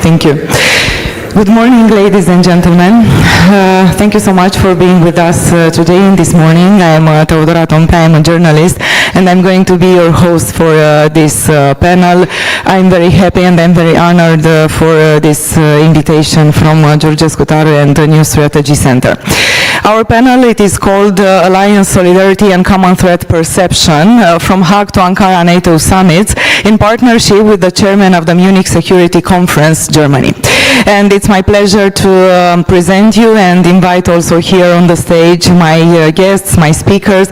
Thank you. Good morning, ladies and gentlemen. Thank you so much for being with us today and this morning. I am Teodora Tompe, I am a journalist, and I'm going to be your host for this panel. I'm very happy and I'm very honored for this invitation from George Scutaru and the New Strategy Center. Our panel, it is called Alliance Solidarity and Common Threat Perception from Hague to Ankara NATO Summits in partnership with the chairman of the Munich Security Conference, Germany. And it's my pleasure to present you and invite also here on the stage my guests, my speakers.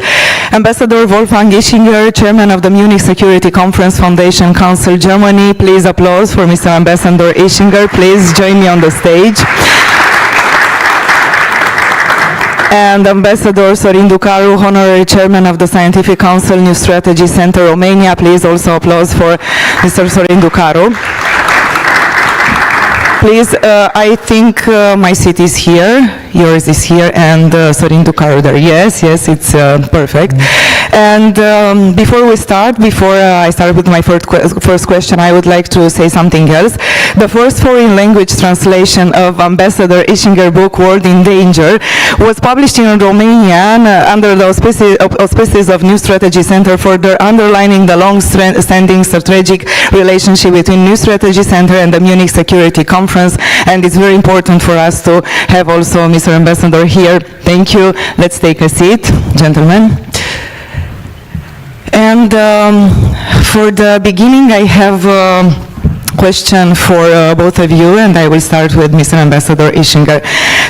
Ambassador Wolfgang Ischinger, chairman of the Munich Security Conference Foundation Council, Germany. Please applause for Mr. Ambassador Ischinger. Please join me on the stage. And Ambassador Sorin Ducaru, Honorary Chairman of the Scientific Council, New Strategy Center, Romania. Please also applause for Mr. Sorin Ducaru. Please, I think my seat is here, yours is here, and Sorin Ducaru there. Yes, it's perfect. And before I start with my first question, I would like to say something else. The first foreign language translation of Ambassador Ischinger book, World in Danger, was published in Romanian under the auspices of New Strategy Center, further underlining the long-standing strategic relationship between New Strategy Center and the Munich Security Conference. And it's very important for us to have also Mr. Ambassador here. Thank you. Let's take a seat, gentlemen. And for the beginning, I have a question for both of you, and I will start with Mr. Ambassador Ischinger.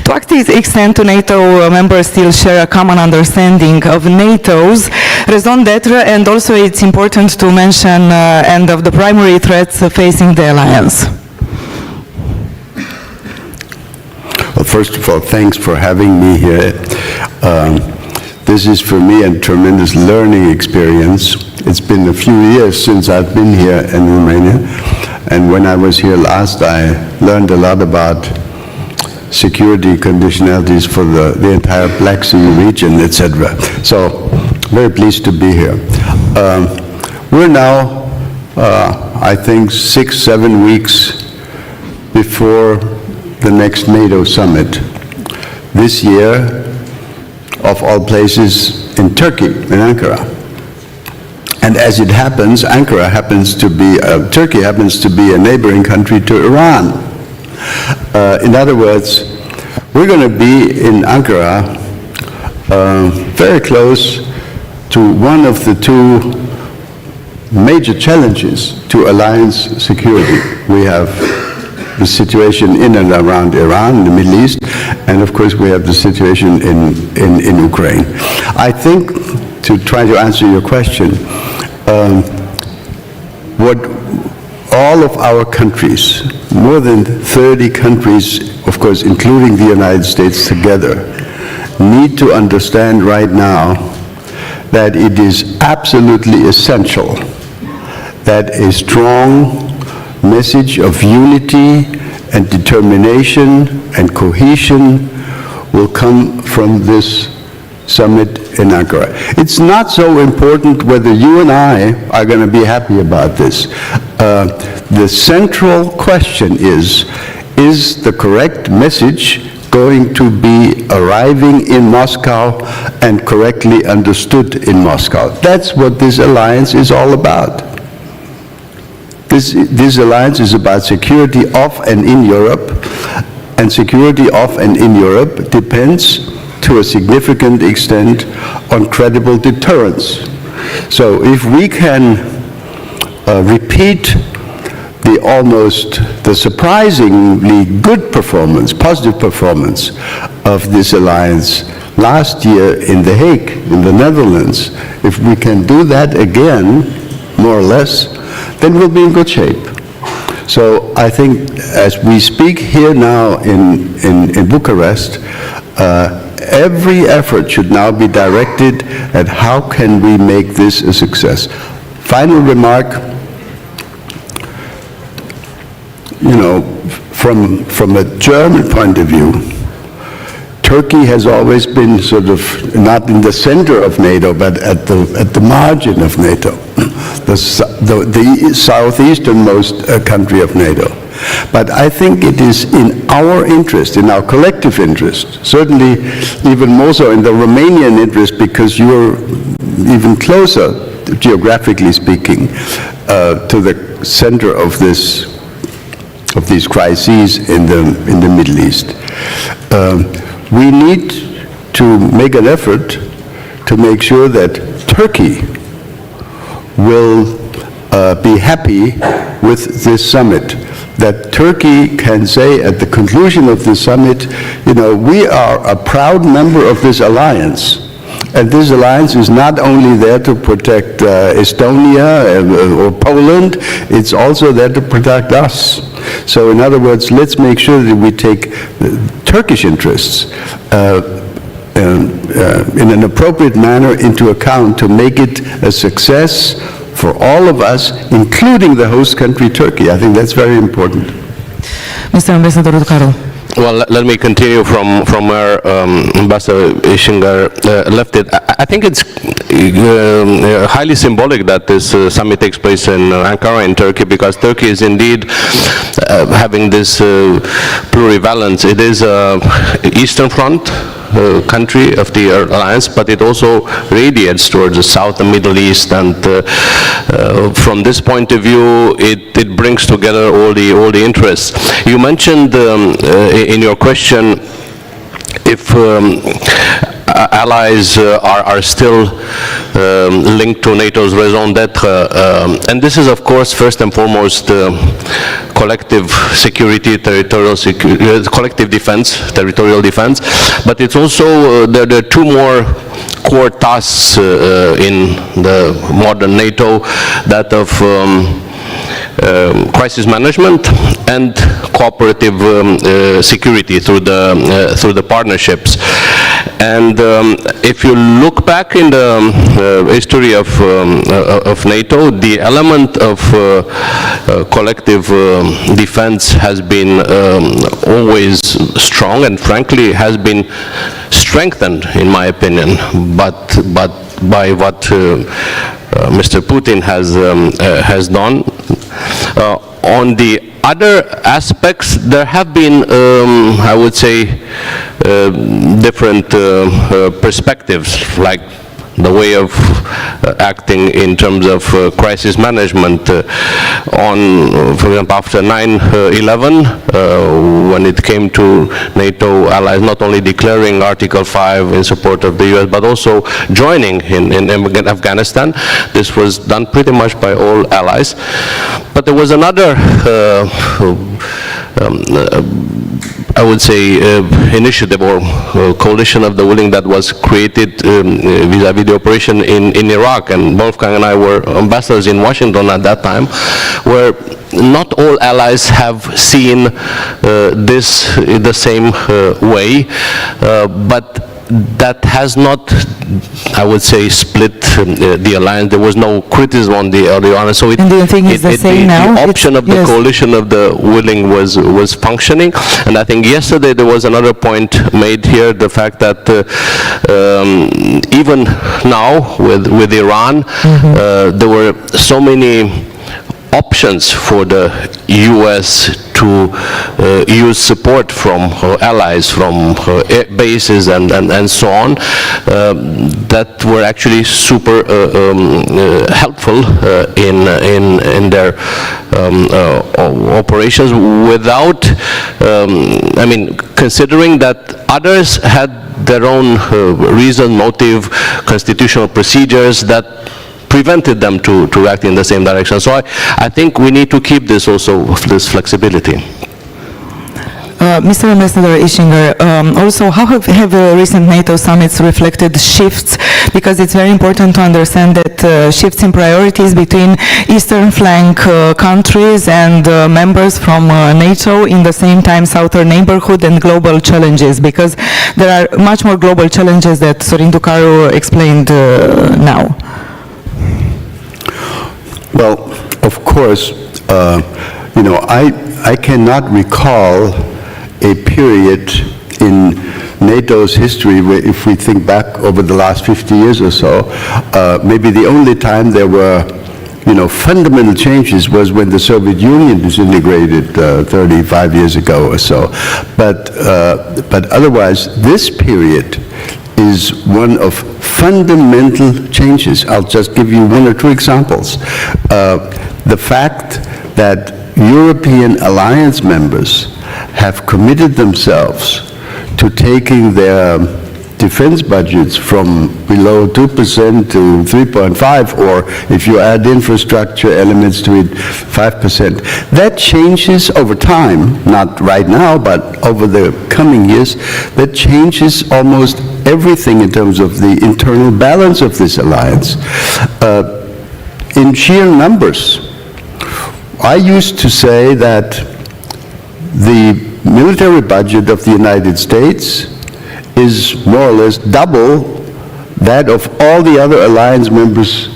To what extent do NATO members still share a common understanding of NATO's raison d'etre, and also it's important to mention and of the primary threats facing the alliance? Well, first of all, thanks for having me here. This is for me a tremendous learning experience. It's been a few years since I've been here in Romania, and when I was here last, I learned a lot about security conditionalities for the entire Black Sea region, etc. So, very pleased to be here. We're now, I think, 6-7 weeks before the next NATO summit. This year, of all places, in Turkey, in Ankara. And as it happens, Turkey happens to be a neighboring country to Iran. In other words, we're going to be in Ankara very close to one of the two major challenges to alliance security. We have the situation in and around Iran, in the Middle East, and of course we have the situation in Ukraine. I think, to try to answer your question, what all of our countries, more than 30 countries, of course including the United States together, need to understand right now that it is absolutely essential that a strong message of unity and determination and cohesion will come from this summit in Ankara. It's not so important whether you and I are going to be happy about this. The central question is the correct message going to be arriving in Moscow and correctly understood in Moscow? That's what this alliance is all about. This alliance is about security of and in Europe, and security of and in Europe depends to a significant extent on credible deterrence. So if we can repeat the surprisingly good performance, positive performance of this alliance last year in The Hague, in the Netherlands, if we can do that again, more or less, then we'll be in good shape. So I think as we speak here now in Bucharest, every effort should now be directed at how can we make this a success. Final remark, you know, from a German point of view, Turkey has always been sort of not in the center of NATO, but at the margin of NATO, the southeasternmost country of NATO. But I think it is in our interest, in our collective interest, certainly even more so in the Romanian interest, because you're even closer, geographically speaking, to the center of these crises in the Middle East. We need to make an effort to make sure that Turkey will be happy with this summit, that Turkey can say at the conclusion of the summit, you know, we are a proud member of this alliance. And this alliance is not only there to protect Estonia or Poland, it's also there to protect us. So in other words, let's make sure that we take Turkish interests in an appropriate manner into account to make it a success for all of us, including the host country, Turkey. I think that's very important. Mr. Ambassador Ducaru. Well, let me continue from where Ambassador Ischinger left it. I think it's highly symbolic that this summit takes place in Ankara in Turkey, because Turkey is indeed having this plurivalence. It is an Eastern Front country of the alliance, but it also radiates towards the South and Middle East, and from this point of view, it brings together all the interests. You mentioned in your question if allies are still linked to NATO's raison d'etre, and this is of course first and foremost collective security, collective defense, territorial defense, but it's also there are two more core tasks in the modern NATO, that of crisis management and cooperative security through the partnerships. And if you look back in the history of NATO, the element of collective defense has been always strong, and frankly has been strengthened, in my opinion, but by what Mr. Putin has done. On the other aspects, there have been, I would say, different perspectives, like the way of acting in terms of crisis management. For example, after 9/11, when it came to NATO allies not only declaring Article 5 in support of the US, but also joining in Afghanistan, this was done pretty much by all allies. But there was another I would say, initiative or coalition of the willing that was created vis-a-vis the operation in Iraq, and Wolfgang and I were ambassadors in Washington at that time, where not all allies have seen this in the same way, but that has not, I would say, split the alliance. There was no criticism on the alliance. So and do you think it's the same now? The option of the coalition of the willing was functioning. And I think yesterday there was another point made here, the fact that even now with Iran, there were so many options for the U.S. to use support from allies, from bases and so on, that were actually super helpful in their operations, without, I mean, considering that others had their own reason, motive, constitutional procedures that prevented them to act in the same direction. So I think we need to keep this also, this flexibility. Mr. Ambassador Ischinger, also how have recent NATO summits reflected shifts? Because it's very important to understand that shifts in priorities between Eastern flank countries and members from NATO, in the same time southern neighborhood and global challenges, because there are much more global challenges that Sorin Ducaru explained now. Well, of course, you know, I cannot recall a period in NATO's history where, if we think back over the last 50 years or so, maybe the only time there were fundamental changes was when the Soviet Union disintegrated 35 years ago or so. But otherwise, this period is one of fundamental changes. I'll just give you one or two examples. The fact that European alliance members have committed themselves to taking their defense budgets from below 2% to 3.5, or if you add infrastructure elements to it, 5%. That changes over time, not right now, but over the coming years, that changes almost everything in terms of the internal balance of this alliance. In sheer numbers, I used to say that the military budget of the United States is more or less double that of all the other alliance members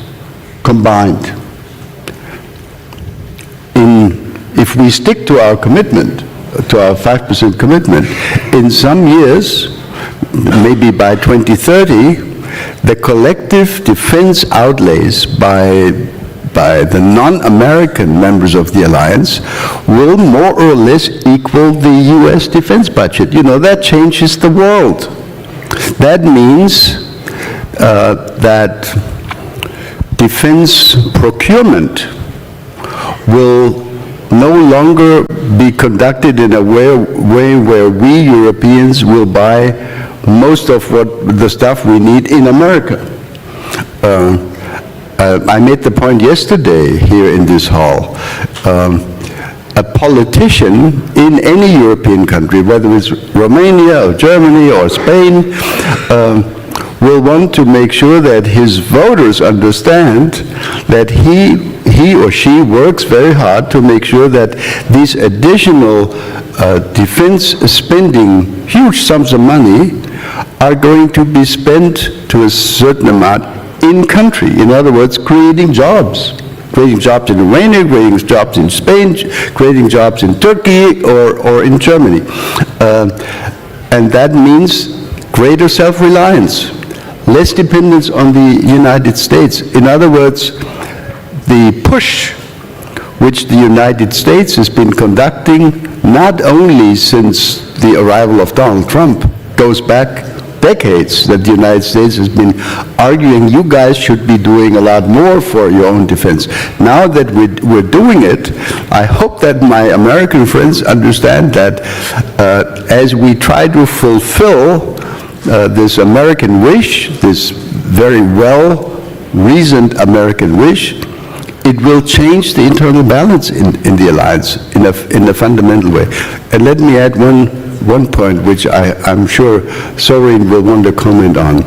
combined. If we stick to our commitment, to our 5% commitment, in some years, maybe by 2030, the collective defense outlays by the non-American members of the alliance will more or less equal the US defense budget. That changes the world. That means that defense procurement will no longer be conducted in a way where we Europeans will buy most of the stuff we need in America. I made the point yesterday here in this hall. A politician in any European country, whether it's Romania or Germany or Spain, will want to make sure that his voters understand that he or she works very hard to make sure that these additional defense spending, huge sums of money, are going to be spent to a certain amount in country. In other words, creating jobs. Creating jobs in Romania, creating jobs in Spain, creating jobs in Turkey or in Germany. And that means greater self-reliance, less dependence on the United States. In other words, the push which the United States has been conducting, not only since the arrival of Donald Trump, goes back decades, that the United States has been arguing, you guys should be doing a lot more for your own defense. Now that we're doing it, I hope that my American friends understand that as we try to fulfill this American wish, this very well-reasoned American wish, it will change the internal balance in the alliance in a fundamental way. And let me add one point which I'm sure Sorin will want to comment on.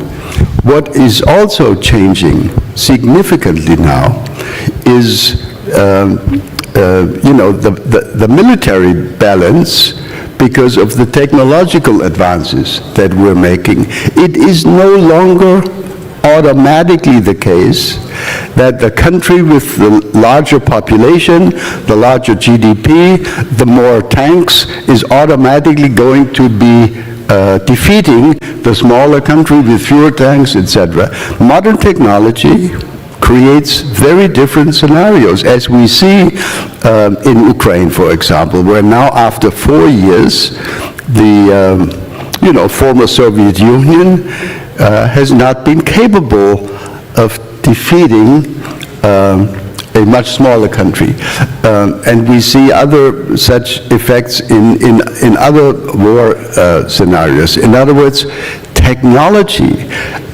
What is also changing significantly now is the military balance because of the technological advances that we're making. It is no longer automatically the case that the country with the larger population, the larger GDP, the more tanks, is automatically going to be defeating the smaller country with fewer tanks, etc. Modern technology creates very different scenarios, as we see in Ukraine, for example, where now after 4 years, the former Soviet Union has not been capable of defeating a much smaller country. And we see other such effects in other war scenarios. In other words, technology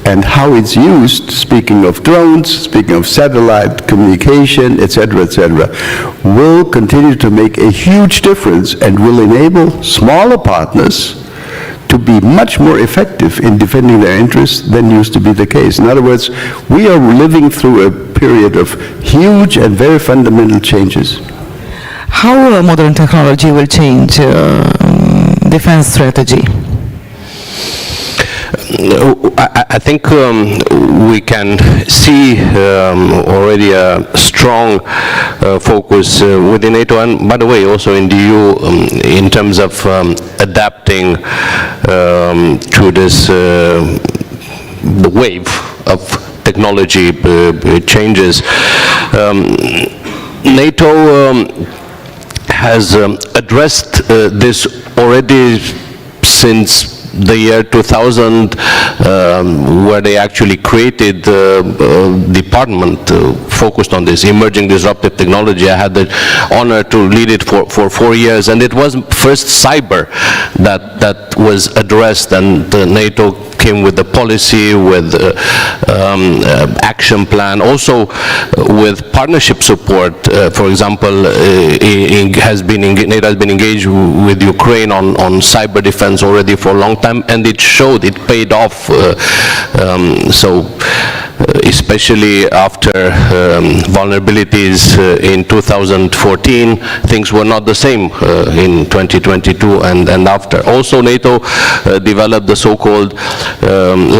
and how it's used, speaking of drones, speaking of satellite communication, etc., will continue to make a huge difference and will enable smaller partners to be much more effective in defending their interests than used to be the case. In other words, we are living through a period of huge and very fundamental changes. How modern technology will change defense strategy? I think we can see already a strong focus within NATO, and by the way also in the EU, in terms of adapting to this the wave of technology changes. NATO has addressed this already since the year 2000, where they actually created the department focused on this emerging disruptive technology. I had the honor to lead it for 4 years, and it was first cyber that was addressed, and NATO came with the policy, with action plan, also with partnership support. For example, NATO has been engaged with Ukraine on cyber defense already for a long time, and it showed, it paid off. Especially after vulnerabilities in 2014, things were not the same in 2022 and after. Also, NATO developed the so-called,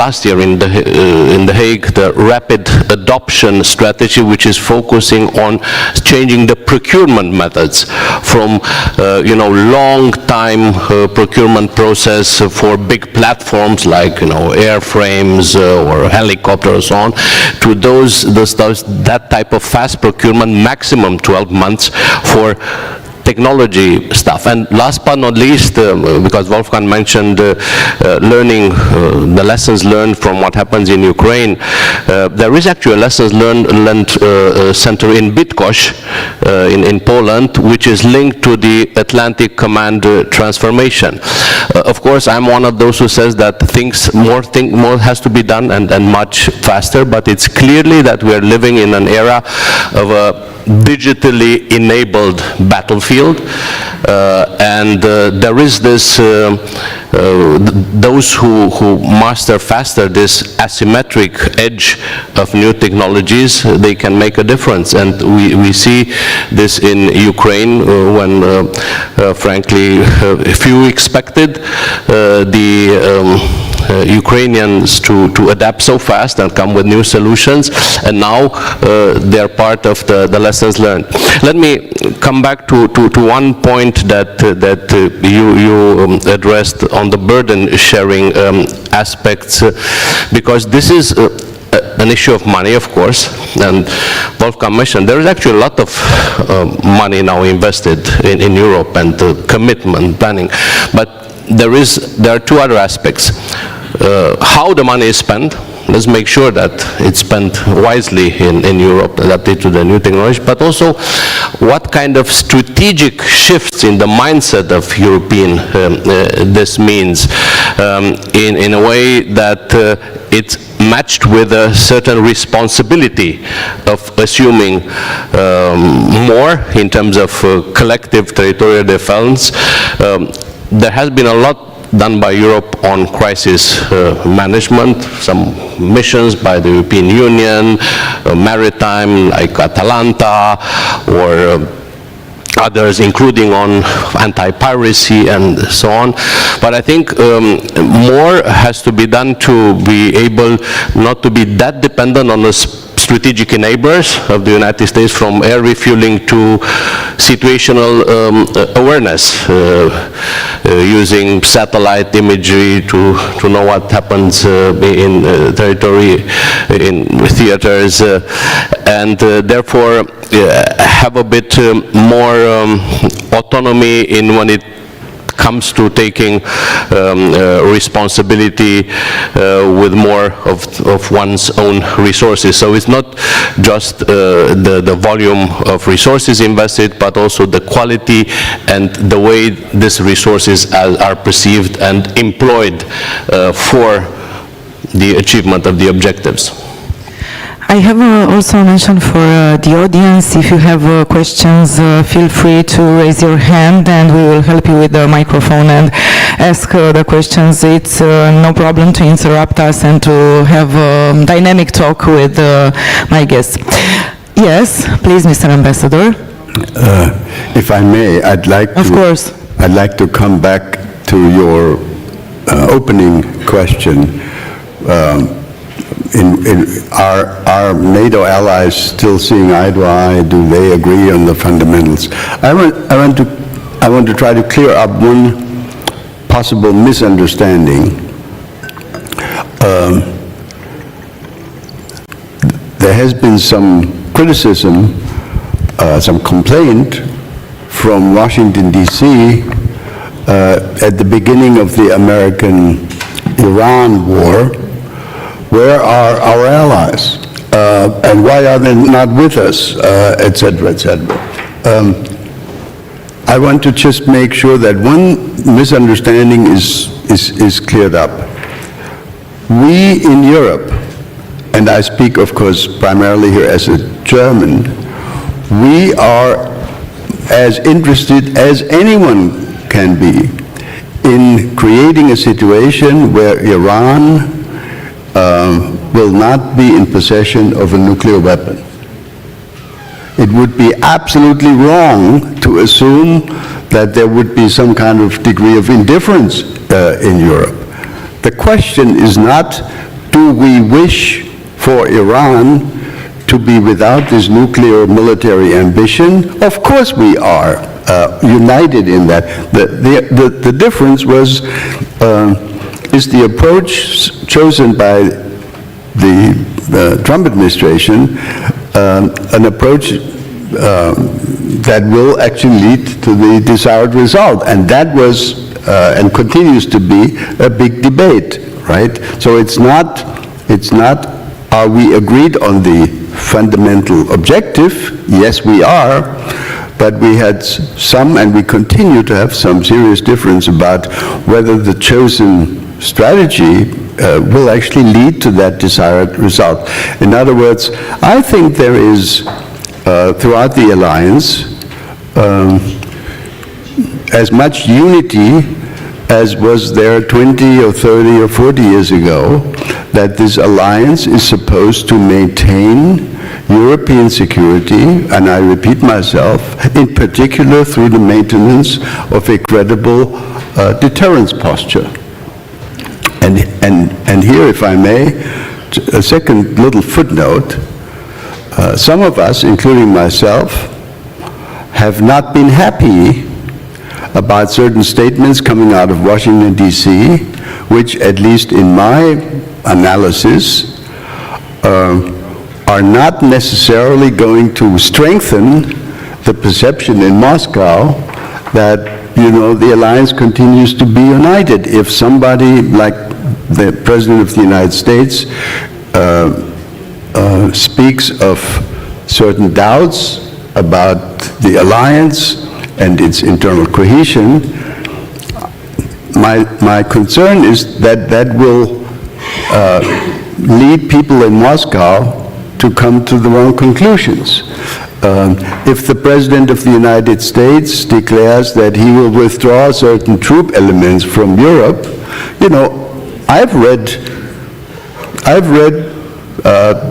last year in The Hague, the rapid adoption strategy, which is focusing on changing the procurement methods from, long time procurement process for big platforms like, airframes or helicopters or so on, to that type of fast procurement, maximum 12 months for technology stuff. And last but not least, because Wolfgang mentioned learning, the lessons learned from what happens in Ukraine, there is actually a lessons learned center in Bydgoszcz in Poland, which is linked to the Atlantic Command transformation. Of course, I'm one of those who says that more has to be done and much faster, but it's clearly that we are living in an era of a digitally enabled battlefield, and there is this, those who master faster this asymmetric edge of new technologies, they can make a difference. And we see this in Ukraine when, frankly, few expected Ukrainians to adapt so fast and come with new solutions, and now they're part of the lessons learned. Let me come back to one point that you addressed on the burden sharing aspects, because this is an issue of money, of course, and Wolfgang mentioned there is actually a lot of money now invested in Europe, and commitment, planning, but there are two other aspects. How the money is spent, let's make sure that it's spent wisely in Europe, adapted to the new technology, but also what kind of strategic shifts in the mindset of European this means, in a way that it's matched with a certain responsibility of assuming more in terms of collective territorial defense. There has been a lot done by Europe on crisis management, some missions by the European Union, maritime like Atalanta, or others, including on anti-piracy and so on. But I think more has to be done to be able not to be that dependent on the strategic enablers of the United States, from air refueling to situational awareness, using satellite imagery to know what happens in territory, in theaters, and therefore have a bit more autonomy in when it comes to taking responsibility with more of one's own resources. So it's not just the volume of resources invested, but also the quality and the way these resources are perceived and employed for the achievement of the objectives. I have also mentioned for the audience, if you have questions, feel free to raise your hand and we will help you with the microphone and ask the questions. It's no problem to interrupt us and to have a dynamic talk with my guests. Yes, please, Mr. Ambassador. If I may, I'd like to come back to your opening question. Are NATO allies still seeing eye to eye? Do they agree on the fundamentals? I want to try to clear up one possible misunderstanding. has been some criticism, some complaint from Washington, D.C. At the beginning of the American-Iran war. Where are our allies? And why are they not with us, et cetera, et cetera. I want to just make sure that one misunderstanding is cleared up. We in Europe, and I speak, of course, primarily here as a German, we are as interested as anyone can be in creating a situation where Iran will not be in possession of a nuclear weapon. It would be absolutely wrong to assume that there would be some kind of degree of indifference in Europe. The question is not, do we wish for Iran to be without this nuclear military ambition? Of course we are united in that. The difference was, is the approach chosen by the Trump administration an approach that will actually lead to the desired result. And that was, and continues to be, a big debate, right? So it's not, are we agreed on the fundamental objective? Yes, we are. But we had some, and we continue to have some serious difference about whether the chosen strategy will actually lead to that desired result. In other words, I think there is, throughout the alliance, as much unity as was there 20 or 30 or 40 years ago, that this alliance is supposed to maintain European security, and I repeat myself, in particular through the maintenance of a credible deterrence posture. And here, if I may, a second little footnote. Some of us, including myself, have not been happy about certain statements coming out of Washington, D.C., which, at least in my analysis, are not necessarily going to strengthen the perception in Moscow that, you know, the alliance continues to be united. If somebody like the President of the United States speaks of certain doubts about the alliance and its internal cohesion, my concern is that that will lead people in Moscow to come to the wrong conclusions. If the President of the United States declares that he will withdraw certain troop elements from Europe, you know, I've read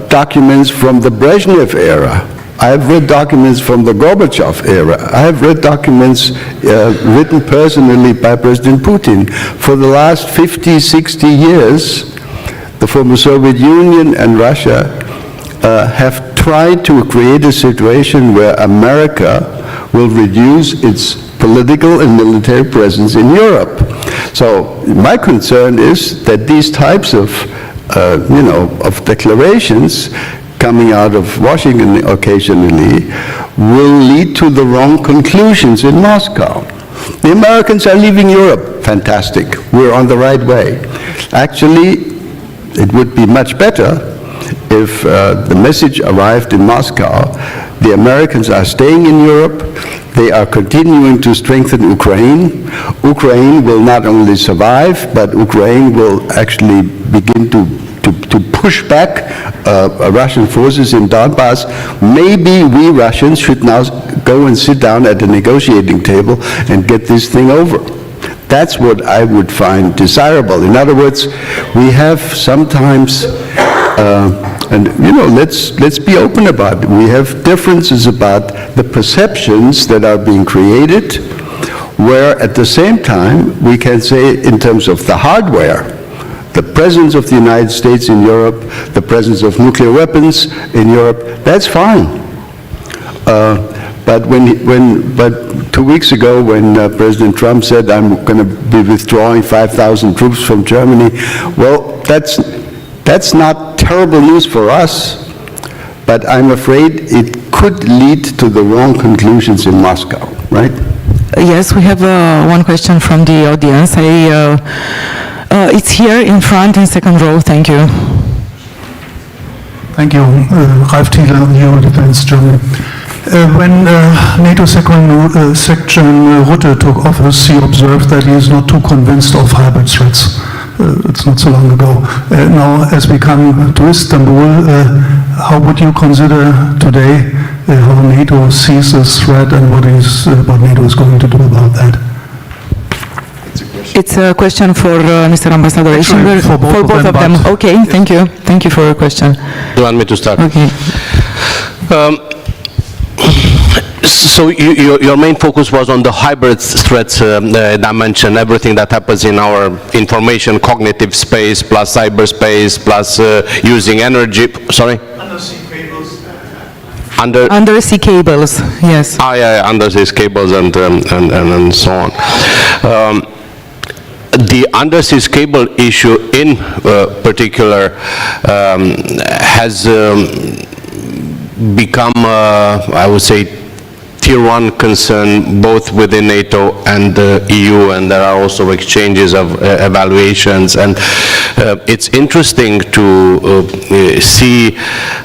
documents from the Brezhnev era. I've read documents from the Gorbachev era. I've read documents written personally by President Putin. For the last 50, 60 years, the former Soviet Union and Russia have tried to create a situation where America will reduce its political and military presence in Europe. So my concern is that these types of, of declarations coming out of Washington occasionally will lead to the wrong conclusions in Moscow. The Americans are leaving Europe. Fantastic. We're on the right way. Actually, it would be much better if the message arrived in Moscow. The Americans are staying in Europe. They are continuing to strengthen Ukraine. Ukraine will not only survive, but Ukraine will actually begin to push back Russian forces in Donbass. Maybe we Russians should now go and sit down at the negotiating table and get this thing over. That's what I would find desirable. In other words, we have sometimes, and let's be open about it. We have differences about the perceptions that are being created, where at the same time we can say, in terms of the hardware, the presence of the United States in Europe, the presence of nuclear weapons in Europe, that's fine. But but 2 weeks ago, when President Trump said, "I'm going to be withdrawing 5,000 troops from Germany," well, that's not terrible news for us, but I'm afraid it could lead to the wrong conclusions in Moscow, right? Yes, we have one question from the audience. It's here in front in second row. Thank you. Thank you. Ralf Thiele, Euro Defense, Germany. When NATO Secretary Rutte took office, he observed that he is not too convinced of hybrid threats. It's not so long ago. Now, as we come to Istanbul, how would you consider today how NATO sees this threat and what NATO is going to do about that? It's a question for Mr. Ambassador Eschenberg. For both of them. Okay, thank you. Thank you for your question. Do you want me to start? Okay. So your main focus was on the hybrid threats dimension, everything that happens in our information cognitive space, plus cyberspace, plus using energy. Sorry? Undersea cables. Undersea cables, yes. Yeah, undersea cables and so on. The undersea cable issue in particular has become, I would say, tier one concern both within NATO and the EU, and there are also exchanges of evaluations, and it's interesting to see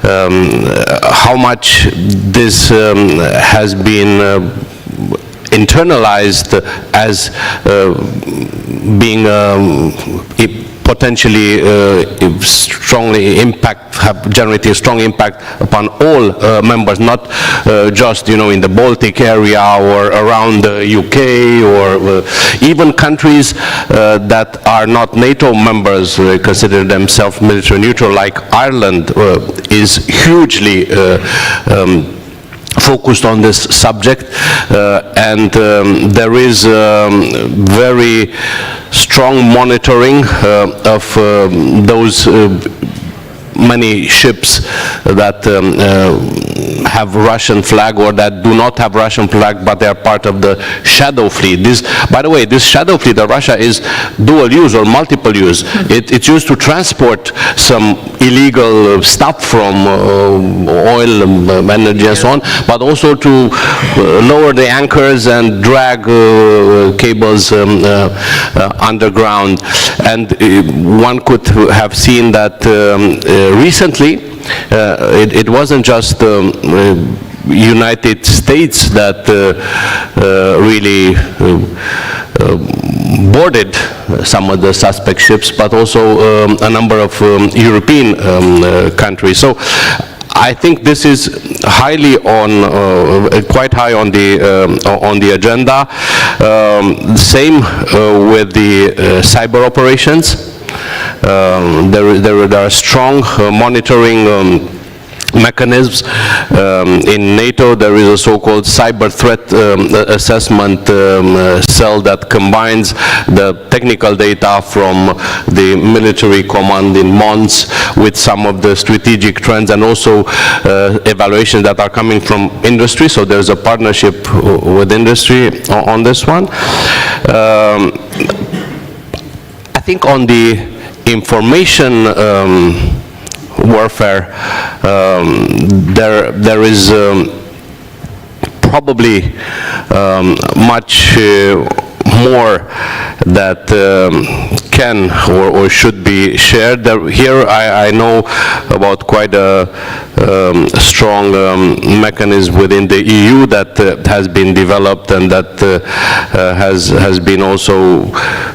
how much this has been internalized as being potentially strongly have generated a strong impact upon all members, not just in the Baltic area or around the UK or even countries that are not NATO members, consider themselves military neutral, like Ireland is hugely focused on this subject, and there is very strong monitoring of those many ships that have Russian flag or that do not have Russian flag, but they are part of the shadow fleet. This, by the way, this shadow fleet of Russia is dual use or multiple use. It's used to transport some illegal stuff from oil, energy and so on, but also to lower the anchors and drag cables underground. And one could have seen that recently, it wasn't just United States that really boarded some of the suspect ships, but also a number of European countries. So I think this is highly on, quite high on the agenda. Same with the cyber operations. There are strong monitoring mechanisms. In NATO, there is a so-called cyber threat assessment cell that combines the technical data from the military command in Mons with some of the strategic trends and also evaluations that are coming from industry. So there's a partnership with industry on this one. I think on the information warfare, there is probably much more that can or should be shared. Here I know about quite a strong mechanism within the EU that has been developed and that has been also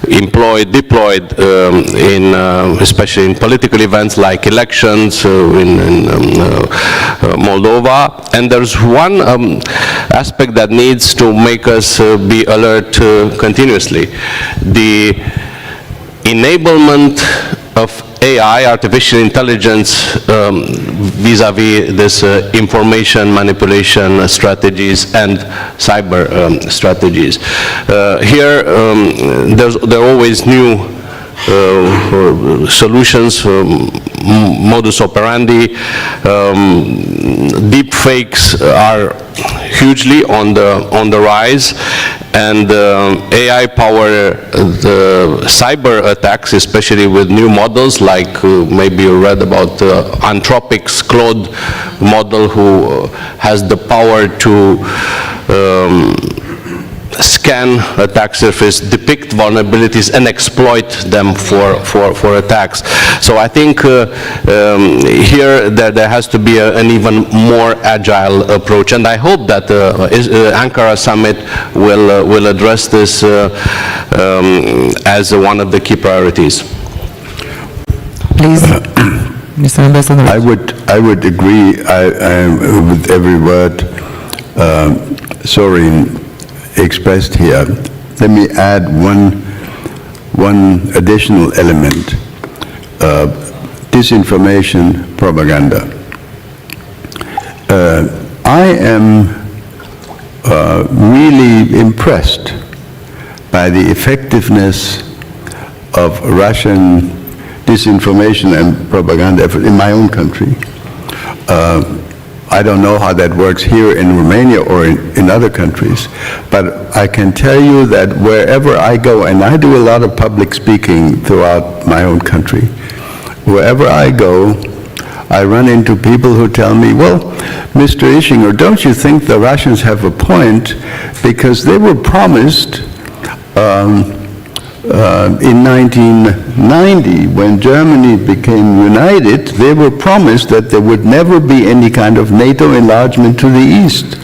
deployed in especially in political events like elections in Moldova. And there's one aspect that needs to make us be alert continuously: the enablement of AI, artificial intelligence, vis-a-vis this information manipulation strategies and cyber strategies. Here, there are always new solutions, modus operandi. Deep fakes are hugely on the rise, And AI power the cyber attacks, especially with new models like maybe you read about Anthropic's Claude model, who has the power to scan attack surface, depict vulnerabilities, and exploit them for attacks. So I think here there has to be an even more agile approach, and I hope that Ankara summit will address this as one of the key priorities. Please, Mr. Ambassador. I would agree with every word Sorin expressed here. Let me add one additional element: disinformation, propaganda. I am really impressed by the effectiveness of Russian disinformation and propaganda effort in my own country. I don't know how that works here in Romania or in other countries, but I can tell you that wherever I go, and I do a lot of public speaking throughout my own country, wherever I go, I run into people who tell me, well, Mr. Ischinger, don't you think the Russians have a point? Because they were promised in 1990, when Germany became united, they were promised that there would never be any kind of NATO enlargement to the east.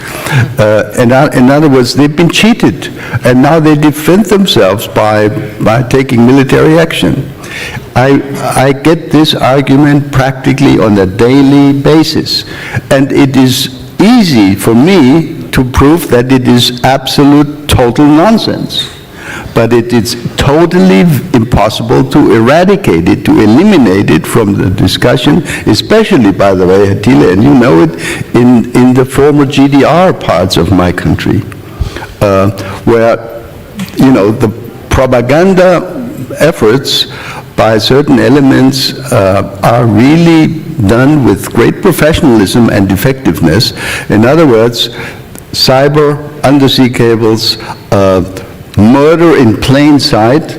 In other words, they've been cheated, and now they defend themselves by taking military action. I get this argument practically on a daily basis, and it is easy for me to prove that it is absolute, total nonsense. But it is totally impossible to eradicate it, to eliminate it from the discussion, especially, by the way, Attila, and you know it, in the former GDR parts of my country, where, you know, the propaganda efforts by certain elements are really done with great professionalism and effectiveness. In other words, cyber, undersea cables, murder in plain sight,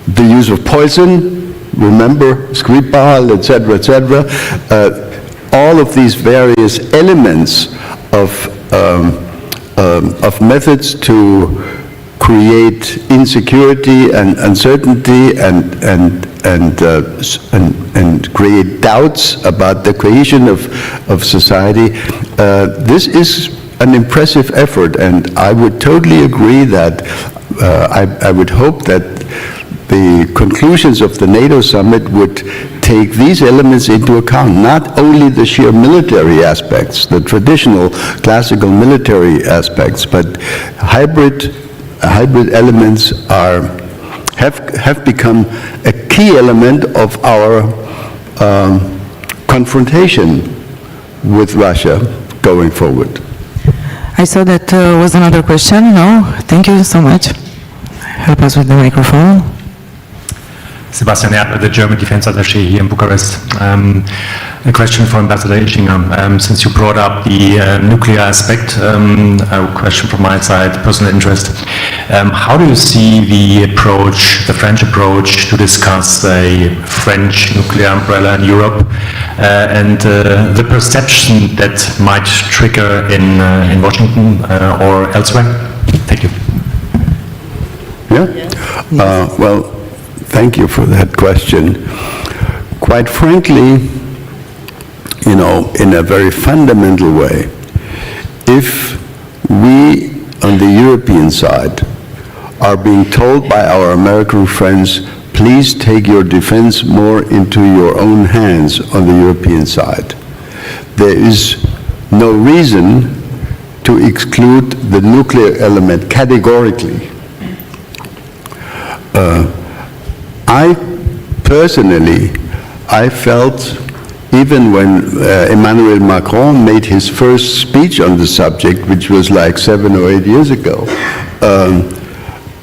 the use of poison, remember Skripal, etc., all of these various elements of methods to create insecurity and uncertainty and create doubts about the cohesion of society. This is an impressive effort, and I would totally agree that I would hope that the conclusions of the NATO summit would take these elements into account, not only the sheer military aspects, the traditional classical military aspects, but hybrid elements have become a key element of our confrontation with Russia going forward. I saw that was another question. No? Thank you so much. Help us with the microphone. Sebastian Erdl, the German Defense Attaché here in Bucharest. A question for Ambassador Ischinger. Since you brought up the nuclear aspect, a question from my side, personal interest. How do you see the approach, the French approach, to discuss a French nuclear umbrella in Europe and the perception that might trigger in Washington or elsewhere? Thank you. Yeah. Well, thank you for that question. Quite frankly, you know, in a very fundamental way, if we on the European side are being told by our American friends, please take your defense more into your own hands on the European side, there is no reason to exclude the nuclear element categorically. I felt, even when Emmanuel Macron made his first speech on the subject, which was like 7 or 8 years ago,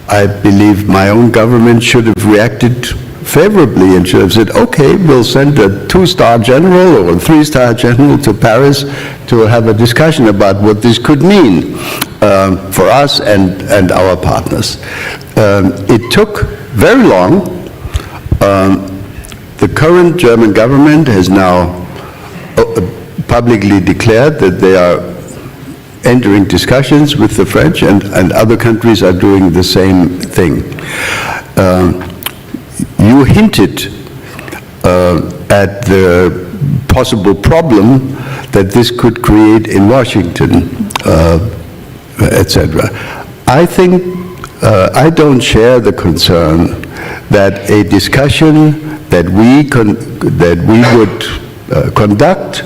I believe my own government should have reacted favorably and should have said, okay, we'll send a 2-star general or a 3-star general to Paris to have a discussion about what this could mean for us and our partners. It took very long. The current German government has now publicly declared that they are entering discussions with the French, and other countries are doing the same thing. You hinted at the possible problem that this could create in Washington, etc. I think I don't share the concern that a discussion that we would conduct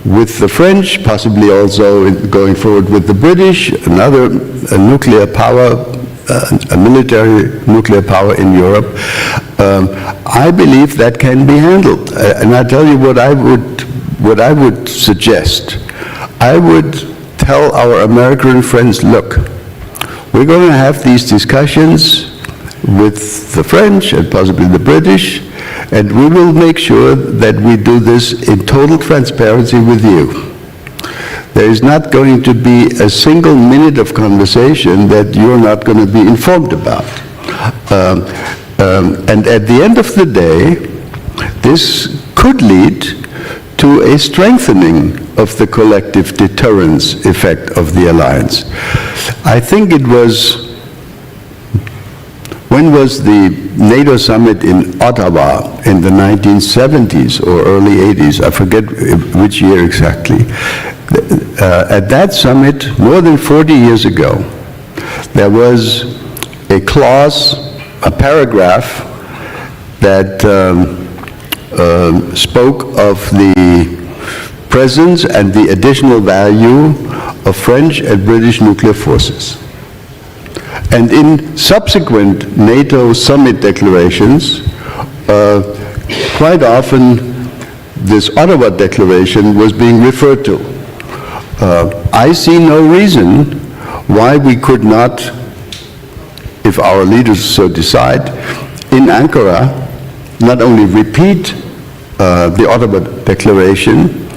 with the French, possibly also going forward with the British, another nuclear power, a military nuclear power in Europe, I believe that can be handled. And I tell you what I would suggest. I would tell our American friends, look, we're going to have these discussions with the French and possibly the British, and we will make sure that we do this in total transparency with you. There is not going to be a single minute of conversation that you're not going to be informed about. And at the end of the day, this could lead to a strengthening of the collective deterrence effect of the alliance. I think it was, when was the NATO summit in Ottawa in the 1970s or early 80s? I forget which year exactly. At that summit, more than 40 years ago, there was a clause, a paragraph that spoke of the presence and the additional value of French and British nuclear forces. And in subsequent NATO summit declarations, quite often this Ottawa declaration was being referred to. I see no reason why we could not, if our leaders so decide, in Ankara, not only repeat the Ottawa declaration,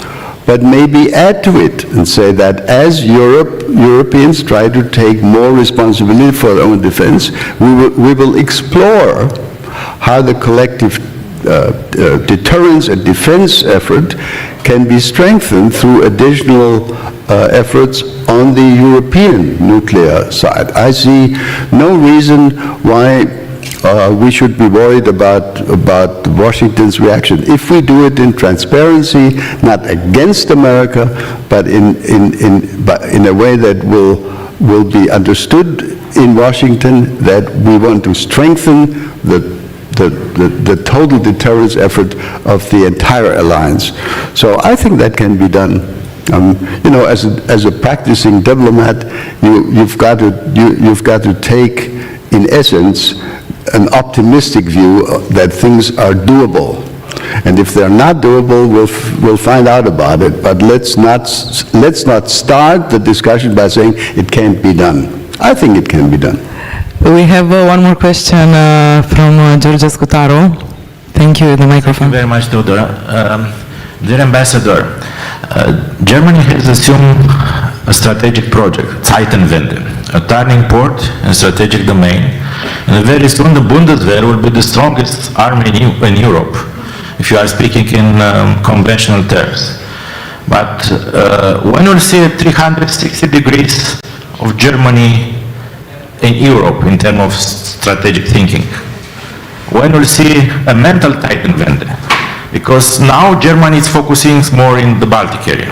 but maybe add to it and say that as Europeans try to take more responsibility for their own defense, we will explore how the collective deterrence and defense effort can be strengthened through additional efforts on the European nuclear side. I see no reason why we should be worried about Washington's reaction. If we do it in transparency, not against America, but in a way that will be understood in Washington, that we want to strengthen the total deterrence effort of the entire alliance. So I think that can be done. You know, as a practicing diplomat, you've got to take, in essence, an optimistic view that things are doable. And if they're not doable, we'll find out about it. But let's not start the discussion by saying it can't be done. I think it can be done. We have one more question from George Scutaro. Thank you, the microphone. Thank you very much, Theodora. Dear Ambassador, Germany has assumed a strategic project, Zeitenwende, a turning port and strategic domain. And very soon the Bundeswehr will be the strongest army in Europe, if you are speaking in conventional terms. But when we'll see 360 degrees of Germany in Europe in terms of strategic thinking, when we'll see a mental Zeitenwende, because now Germany is focusing more in the Baltic area.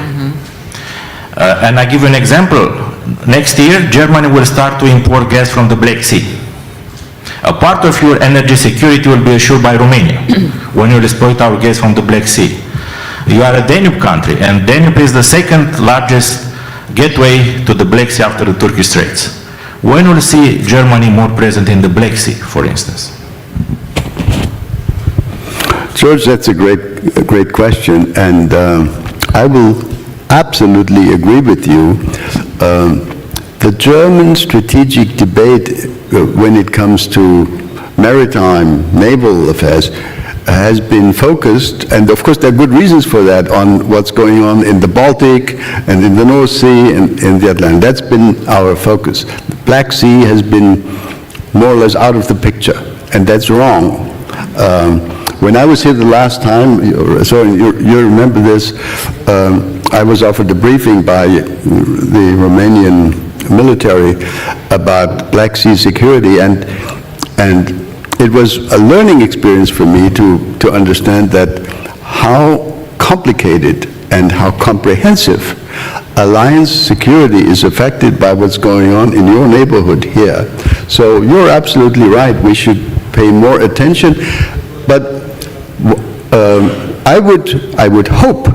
And I give you an example. Next year, Germany will start to import gas from the Black Sea. A part of your energy security will be assured by Romania when you exploit our gas from the Black Sea. You are a Danube country, and Danube is the second largest gateway to the Black Sea after the Turkish Straits. When will you see Germany more present in the Black Sea, for instance? George, that's a great question, and I will absolutely agree with you. The German strategic debate when it comes to maritime, naval affairs has been focused, and of course there are good reasons for that, on what's going on in the Baltic and in the North Sea and in the Atlantic. That's been our focus. The Black Sea has been more or less out of the picture, and that's wrong. When I was here the last time, you remember this, I was offered a briefing by the Romanian military about Black Sea security, and it was a learning experience for me to understand that how complicated and how comprehensive alliance security is affected by what's going on in your neighborhood here. So you're absolutely right, we should pay more attention, but I would hope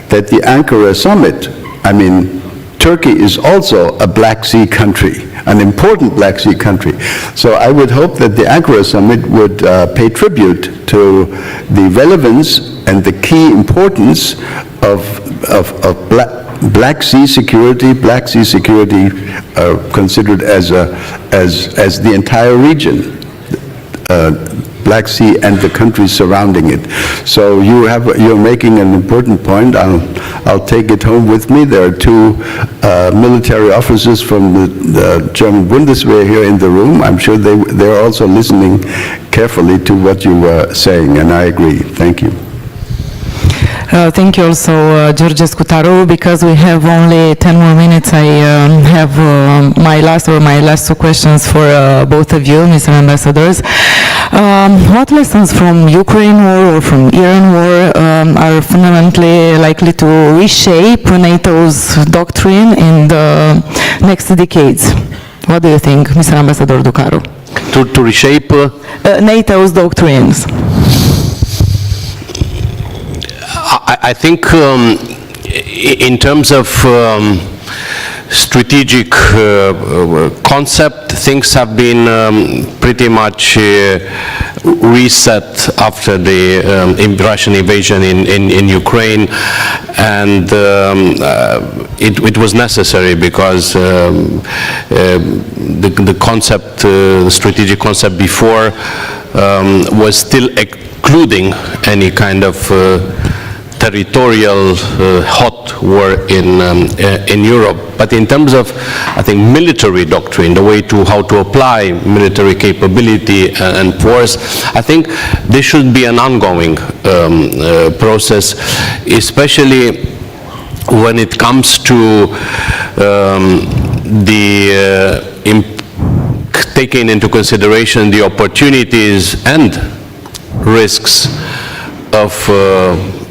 that the Ankara summit, I mean, Turkey is also a Black Sea country, an important Black Sea country. So I would hope that the Ankara summit would pay tribute to the relevance and the key importance of Black Sea security. Black Sea security considered as the entire region. Black Sea and the countries surrounding it. So you're making an important point. I'll take it home with me. There are two military officers from the German Bundeswehr here in the room. I'm sure they're also listening carefully to what you were saying, and I agree. Thank you. Thank you also, George Scutaru. Because we have only 10 more minutes, I have my last two questions for both of you, Mr. Ambassadors. What lessons from Ukraine war or from Iran war are fundamentally likely to reshape NATO's doctrine in the next decades? What do you think, Mr. Ambassador Ducaru? To reshape? NATO's doctrines. I think in terms of strategic concept, things have been pretty much reset after the Russian invasion in Ukraine, and it was necessary because the concept, the strategic concept before was still excluding any kind of territorial hot war in Europe. But in terms of, I think, military doctrine, the way to how to apply military capability and force, I think this should be an ongoing process, especially when it comes to taking into consideration the opportunities and risks of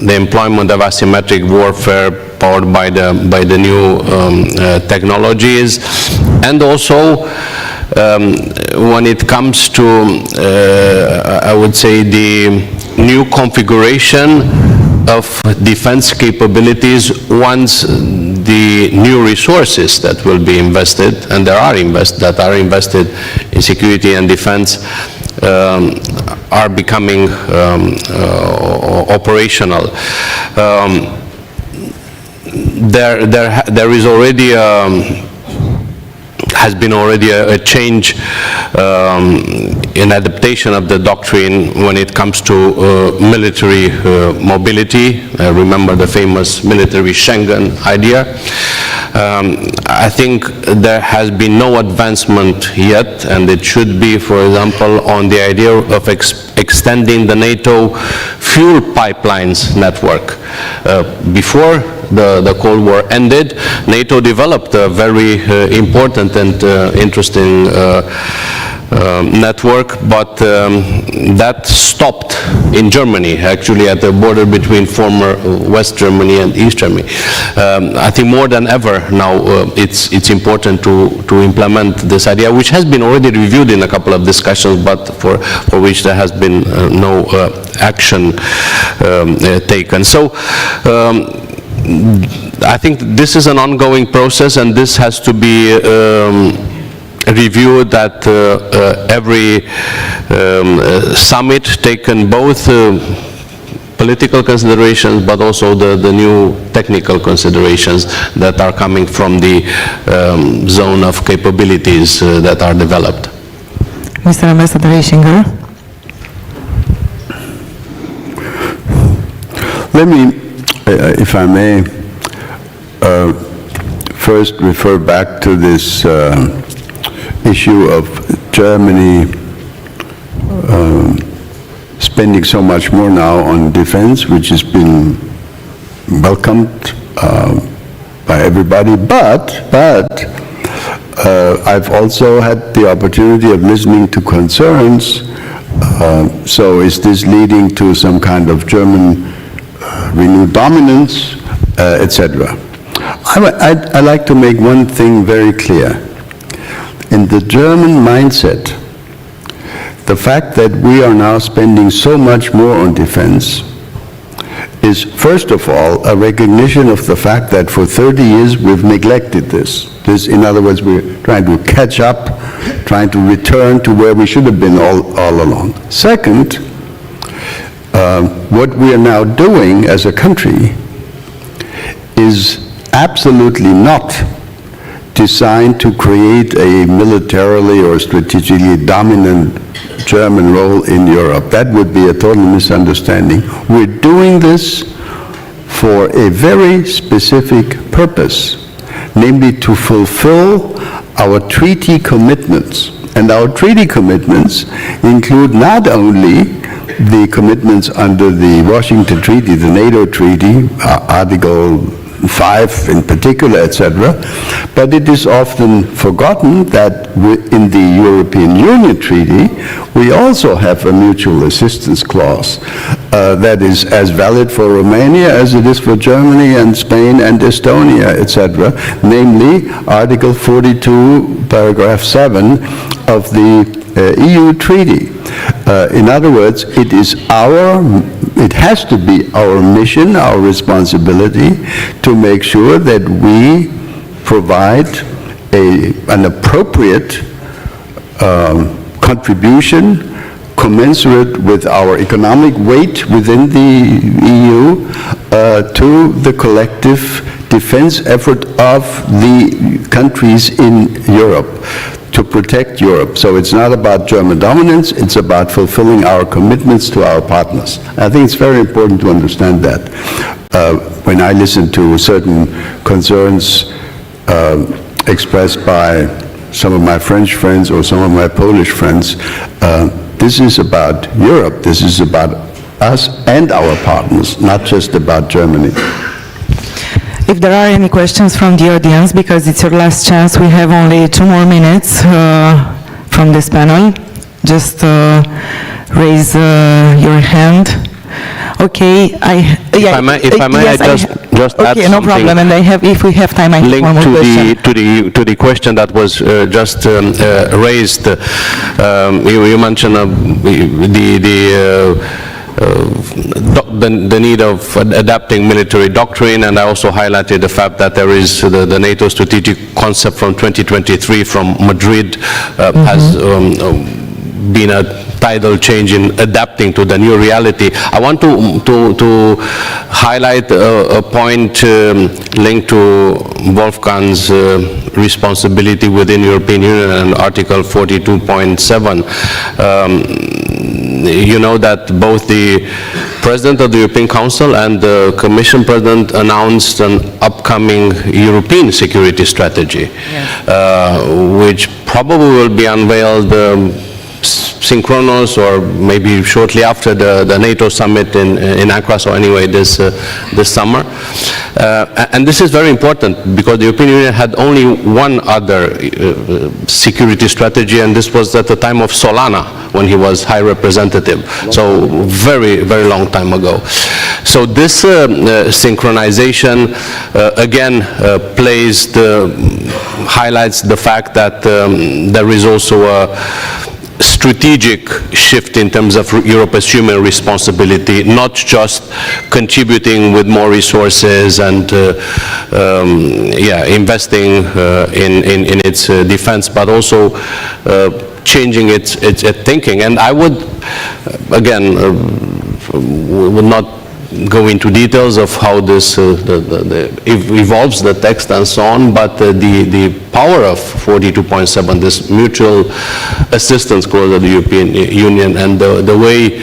the employment of asymmetric warfare powered by the new technologies, and also when it comes to, I would say, the new configuration of defense capabilities once the new resources that will be invested, and that are invested in security and defense, are becoming operational. There is already has been already a change in adaptation of the doctrine when it comes to military mobility. Remember the famous military Schengen idea. I think there has been no advancement yet, and it should be, for example, on the idea of extending the NATO fuel pipelines network. Before the Cold War ended, NATO developed a very important and interesting network, but that stopped in Germany, actually at the border between former West Germany and East Germany. I think more than ever now it's important to implement this idea, which has been already reviewed in a couple of discussions, but for which there has been no action taken. So I think this is an ongoing process, and this has to be reviewed at every summit, taken both political considerations but also the new technical considerations that are coming from the zone of capabilities that are developed. Mr. Ambassador Ischinger. Let me, if I may, first refer back to this issue of Germany spending so much more now on defense, which has been welcomed by everybody, but I've also had the opportunity of listening to concerns. So is this leading to some kind of German renewed dominance, etc.? I'd like to make one thing very clear. In the German mindset, the fact that we are now spending so much more on defense is, first of all, a recognition of the fact that for 30 years we've neglected this. In other words, we're trying to catch up, trying to return to where we should have been all along. Second, what we are now doing as a country is absolutely not designed to create a militarily or strategically dominant German role in Europe. That would be a total misunderstanding. We're doing this for a very specific purpose, namely to fulfill our treaty commitments. And our treaty commitments include not only the commitments under the Washington Treaty, the NATO Treaty, Article 5 in particular, etc., but it is often forgotten that in the European Union Treaty, we also have a mutual assistance clause that is as valid for Romania as it is for Germany and Spain and Estonia, etc., namely Article 42, paragraph 7 of the EU Treaty. In other words, it has to be our mission, our responsibility to make sure that we provide an appropriate contribution commensurate with our economic weight within the EU to the collective defense effort of the countries in Europe, to protect Europe. So it's not about German dominance, it's about fulfilling our commitments to our partners. I think it's very important to understand that. When I listen to certain concerns expressed by some of my French friends or some of my Polish friends, this is about Europe, this is about us and our partners, not just about Germany. If there are any questions from the audience, because it's your last chance, we have only 2 more minutes from this panel. Just raise your hand. Okay, if I may, yes, I just add okay, no something. problem. And if we have time, I have one more question. To the question that was just raised. You mentioned the need of adapting military doctrine, and I also highlighted the fact that there is the NATO strategic concept from 2023 from Madrid has been a tidal change in adapting to the new reality. I want to highlight a point linked to Wolfgang's responsibility within European Union and Article 42.7. You know that both the President of the European Council and the Commission President announced an upcoming European security strategy, which probably will be unveiled synchronous or maybe shortly after the NATO summit in Accra, so anyway this summer. And this is very important because the European Union had only one other security strategy, and this was at the time of Solana when he was High Representative, so very, very long time ago. So this synchronization again highlights the fact that there is also a strategic shift in terms of Europe assuming responsibility, not just contributing with more resources and investing in its defense, but also changing its thinking. And I would, again, would not go into details of how this evolves the text and so on, but the power of 42.7, this mutual assistance clause of the European Union, and the way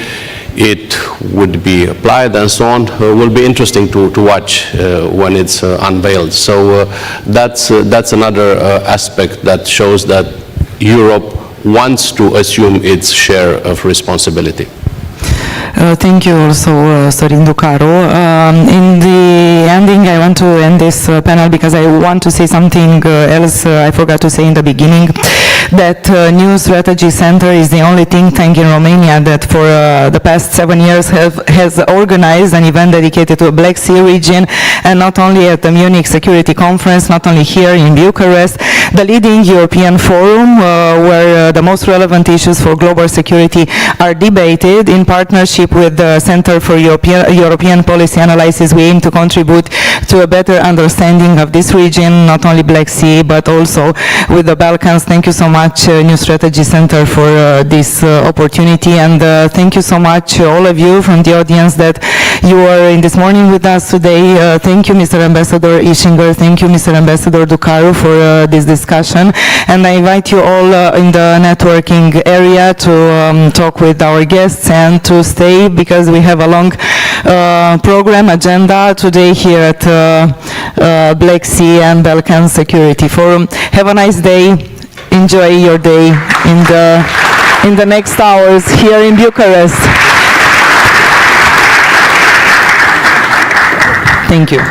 it would be applied and so on will be interesting to watch when it's unveiled. So that's another aspect that shows that Europe wants to assume its share of responsibility. Thank you also, Sorin Ducaru. In the ending, I want to end this panel because I want to say something else I forgot to say in the beginning, that New Strategy Center is the only think tank in Romania that for the past 7 years has organized an event dedicated to the Black Sea region, and not only at the Munich Security Conference, not only here in Bucharest, the leading European forum where the most relevant issues for global security are debated in partnership with the Center for European Policy Analysis. We aim to contribute to a better understanding of this region, not only Black Sea, but also with the Balkans. Thank you so much, New Strategy Center, for this opportunity, and thank you so much, all of you from the audience, that you are in this morning with us today. Thank you, Mr. Ambassador Ischinger. Thank you, Mr. Ambassador Ducaru, for this discussion, and I invite you all in the networking area to talk with our guests and to stay, because we have a long program agenda today here at Black Sea and Balkans Security Forum. Have a nice day. Enjoy your day in the next hours here in Bucharest. Thank you.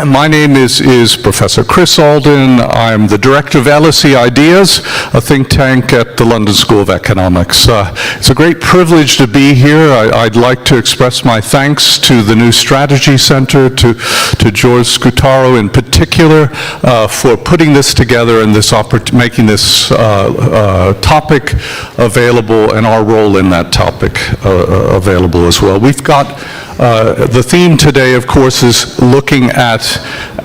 My name is Professor Chris Alden. I'm the Director of LSE Ideas, a think tank at the London School of Economics. It's a great privilege to be here. I'd like to express my thanks to the New Strategy Center, to George Scutaro in particular, for putting this together and making this topic available and our role in that topic available as well. We've got the theme today, of course, is looking at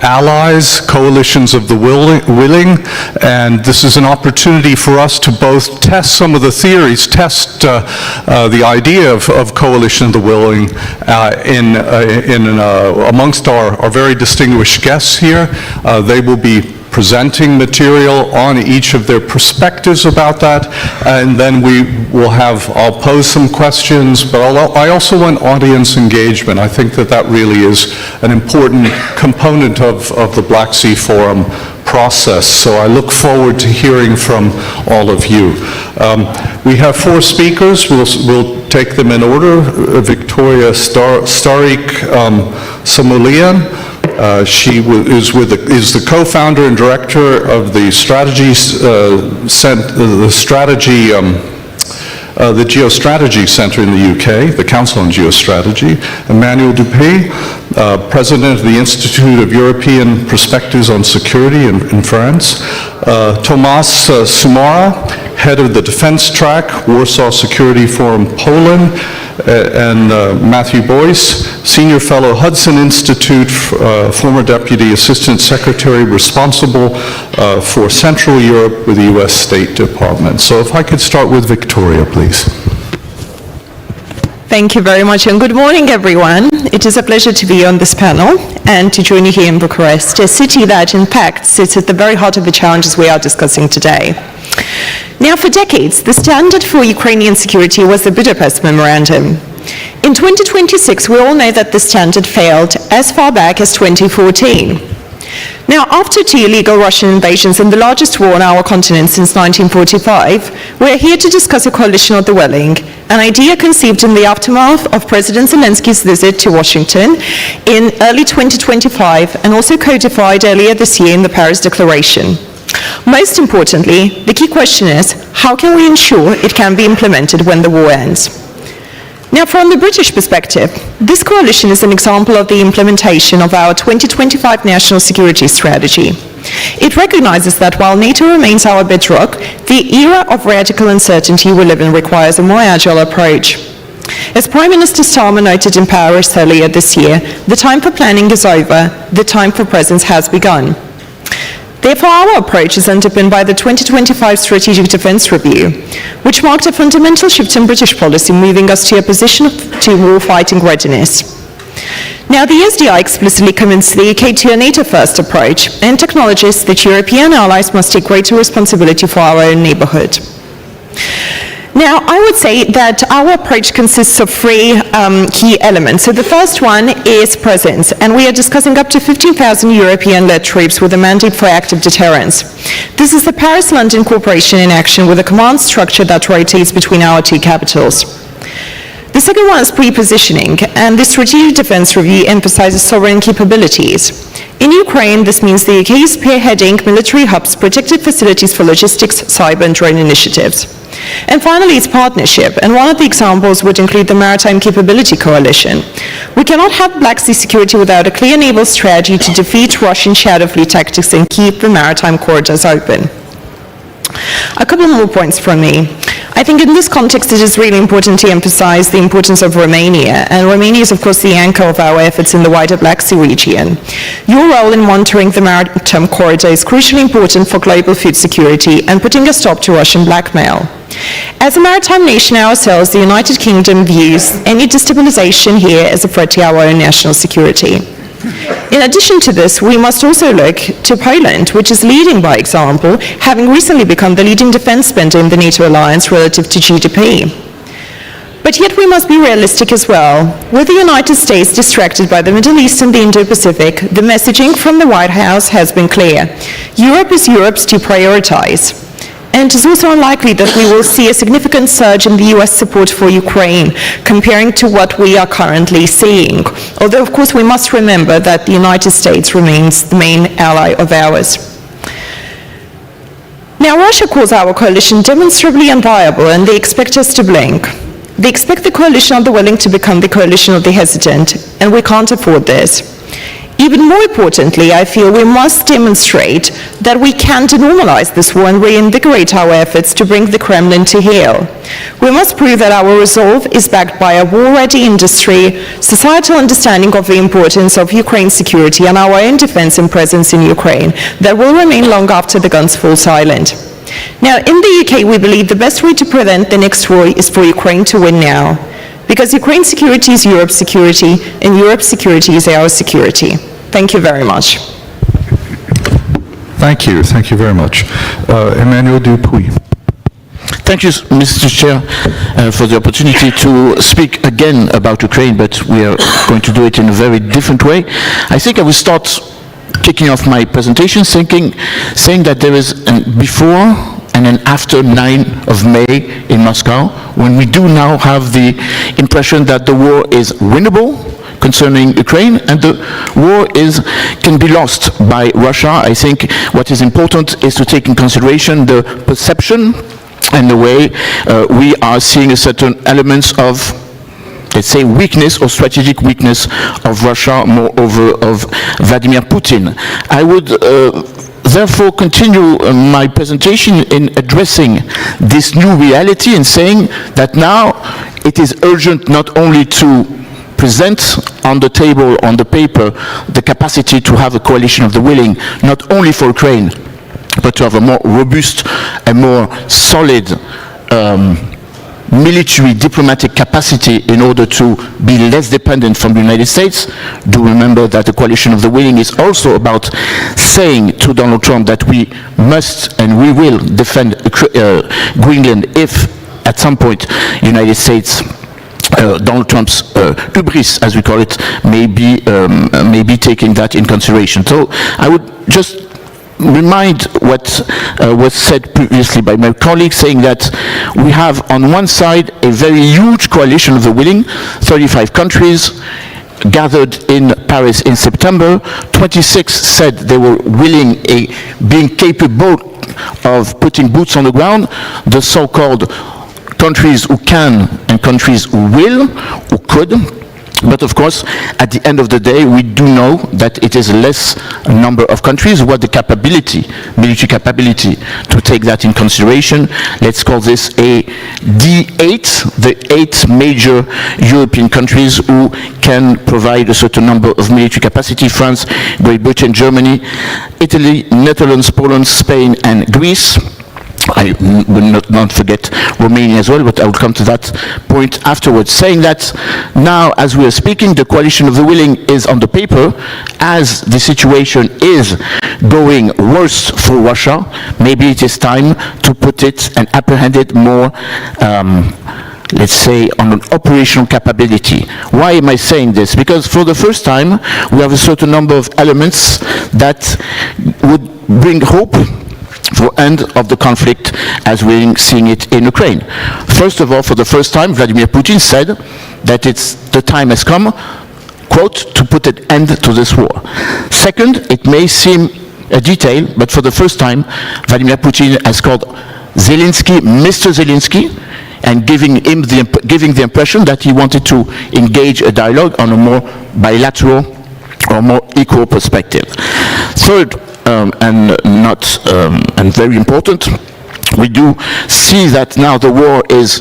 allies, coalitions of the willing, and this is an opportunity for us to both test some of the theories, test the idea of coalition of the willing amongst our very distinguished guests here. They will be presenting material on each of their perspectives about that, and then I'll pose some questions, but I also want audience engagement. I think that really is an important component of the Black Sea Forum process, so I look forward to hearing from all of you. We have 4 speakers. We'll take them in order. Victoria Starik Samulian. She is the co-founder and director of the the Geostrategy Center in the UK, the Council on Geostrategy. Emmanuel Dupé, president of the Institute of European Perspectives on Security in France. Tomasz Sumara, head of the defense track, Warsaw Security Forum, Poland. And Matthew Boyce, senior fellow, Hudson Institute, former deputy assistant secretary responsible for Central Europe with the U.S. State Department. So if I could start with Victoria, please. Thank you very much, and good morning, everyone. It is a pleasure to be on this panel and to join you here in Bucharest, a city that, in fact, sits at the very heart of the challenges we are discussing today. Now, for decades, the standard for Ukrainian security was the Budapest Memorandum. In 2026, we all know that the standard failed as far back as 2014. Now, after 2 illegal Russian invasions and the largest war on our continent since 1945, we're here to discuss a coalition of the willing, an idea conceived in the aftermath of President Zelensky's visit to Washington in early 2025 and also codified earlier this year in the Paris Declaration. Most importantly, the key question is, how can we ensure it can be implemented when the war ends? Now, from the British perspective, this coalition is an example of the implementation of our 2025 national security strategy. It recognizes that while NATO remains our bedrock, the era of radical uncertainty we live in requires a more agile approach. As Prime Minister Starmer noted in Paris earlier this year, the time for planning is over, the time for presence has begun. Therefore, our approach is underpinned by the 2025 Strategic Defence Review, which marked a fundamental shift in British policy, moving us to a position to war-fighting readiness. Now, the SDI explicitly commits the UK to a NATO-first approach and acknowledges that European allies must take greater responsibility for our own neighbourhood. Now, I would say that our approach consists of 3 key elements. So the first one is presence, and we are discussing up to 15,000 European-led troops with a mandate for active deterrence. This is the Paris-London cooperation in action with a command structure that rotates between our 2 capitals. The second one is pre-positioning, and the Strategic Defence Review emphasizes sovereign capabilities. In Ukraine, this means the UK is spearheading military hubs, protected facilities for logistics, cyber and drone initiatives. And finally, it's partnership, and one of the examples would include the Maritime Capability Coalition. We cannot have Black Sea security without a clear naval strategy to defeat Russian shadow fleet tactics and keep the maritime corridors open. A couple more points from me. I think in this context it is really important to emphasize the importance of Romania, and Romania is of course the anchor of our efforts in the wider Black Sea region. Your role in monitoring the maritime corridor is crucially important for global food security and putting a stop to Russian blackmail. As a maritime nation ourselves, the United Kingdom views any destabilization here as a threat to our own national security. In addition to this, we must also look to Poland, which is leading by example, having recently become the leading defense spender in the NATO alliance relative to GDP. But yet we must be realistic as well. With the United States distracted by the Middle East and the Indo-Pacific, the messaging from the White House has been clear. Europe is Europe's to prioritize. And it is also unlikely that we will see a significant surge in the US support for Ukraine, comparing to what we are currently seeing. Although, of course, we must remember that the United States remains the main ally of ours. Now, Russia calls our coalition demonstrably unviable, and they expect us to blink. They expect the coalition of the willing to become the coalition of the hesitant, and we can't afford this. Even more importantly, I feel we must demonstrate that we can denormalize this war and reinvigorate our efforts to bring the Kremlin to heel. We must prove that our resolve is backed by a war-ready industry, societal understanding of the importance of Ukraine's security, and our own defense and presence in Ukraine that will remain long after the guns fall silent. Now, in the UK, we believe the best way to prevent the next war is for Ukraine to win now. Because Ukraine's security is Europe's security, and Europe's security is our security. Thank you very much. Thank you very much. Emmanuel Dupuy. Thank you, Mr. Chair, for the opportunity to speak again about Ukraine, but we are going to do it in a very different way. I think I will start kicking off my presentation saying that there is a before and an after 9 of May in Moscow, when we do now have the impression that the war is winnable concerning Ukraine, and the war can be lost by Russia. I think what is important is to take in consideration the perception and the way we are seeing a certain elements of, let's say, weakness or strategic weakness of Russia, moreover of Vladimir Putin. I would therefore continue my presentation in addressing this new reality and saying that now it is urgent not only to present on the table, on the paper, the capacity to have a coalition of the willing, not only for Ukraine, but to have a more robust and more solid military diplomatic capacity in order to be less dependent from the United States. Do remember that the coalition of the willing is also about saying to Donald Trump that we must and we will defend Greenland if at some point United States Donald Trump's hubris, as we call it, may be taking that in consideration. So I would just remind what was said previously by my colleague, saying that we have on one side a very huge coalition of the willing, 35 countries gathered in Paris in September. 26 said they were willing, being capable of putting boots on the ground. The so-called countries who can and countries who will, who could. But of course, at the end of the day, we do know that it is less a number of countries who have the capability, military capability, to take that in consideration. Let's call this a D8, the 8 major European countries who can provide a certain number of military capacity: France, Great Britain, Germany, Italy, Netherlands, Poland, Spain, and Greece. I will not forget Romania as well, but I will come to that point afterwards, saying that now, as we are speaking, the coalition of the willing is on the paper. As the situation is going worse for Russia, maybe it is time to put it and apprehend it more, let's say, on an operational capability. Why am I saying this? Because for the first time, we have a certain number of elements that would bring hope for end of the conflict as we're seeing it in Ukraine. First of all, for the first time, Vladimir Putin said that the time has come, quote, to put an end to this war. Second, it may seem a detail, but for the first time, Vladimir Putin has called Zelensky Mr. Zelensky, and giving the impression that he wanted to engage a dialogue on a more bilateral or more equal perspective. Third, and very important, we do see that now the war is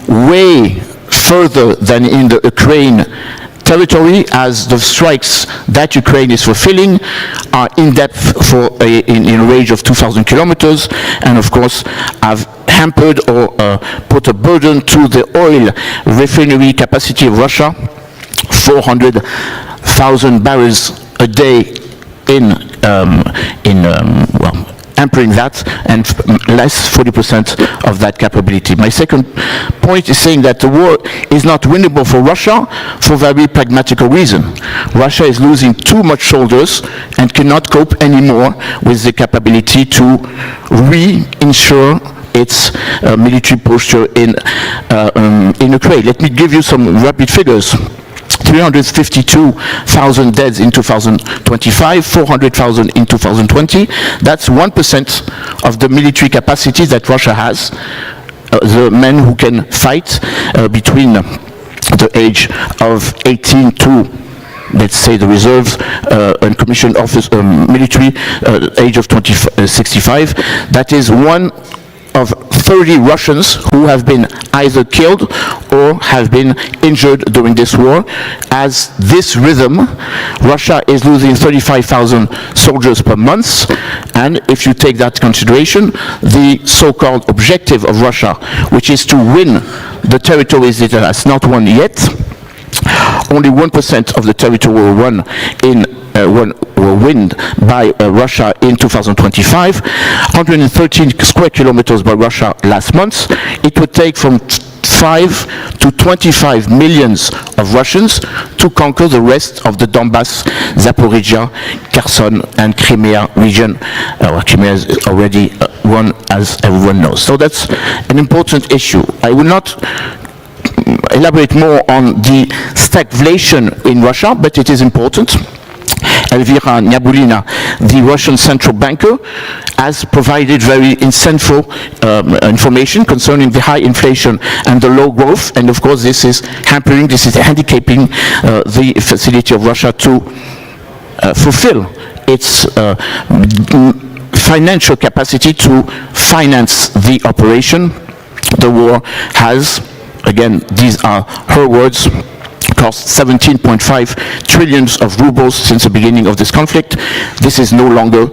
way further than in the Ukraine territory, as the strikes that Ukraine is fulfilling are in depth in a range of 2,000 kilometers, and of course have hampered or put a burden to the oil refinery capacity of Russia, 400,000 barrels a day hampering that, and less 40% of that capability. My second point is saying that the war is not winnable for Russia for a very pragmatic reason. Russia is losing too much soldiers and cannot cope anymore with the capability to reinsure its military posture in Ukraine. Let me give you some rapid figures. 352,000 deaths in 2025, 400,000 in 2020. That's 1% of the military capacity that Russia has. The men who can fight between the age of 18 to, let's say, the reserves and commissioned office military age of 65. That is one of 30 Russians who have been either killed or have been injured during this war. As this rhythm, Russia is losing 35,000 soldiers per month, and if you take that consideration, the so-called objective of Russia, which is to win the territories it has not won yet, only 1% of the territory will won by Russia in 2025, 113 square kilometers by Russia last month. It would take from 5 to 25 millions of Russians to conquer the rest of the Donbass, Zaporizhia, Kherson, and Crimea region. Crimea is already won, as everyone knows. So that's an important issue. I will not elaborate more on the stagflation in Russia, but it is important. Elvira Nyabulina, the Russian central banker, has provided very insightful information concerning the high inflation and the low growth, and of course this is handicapping the facility of Russia to fulfill its financial capacity to finance the operation. The war has, again, these are her words, cost 17.5 trillion of rubles since the beginning of this conflict. This is no longer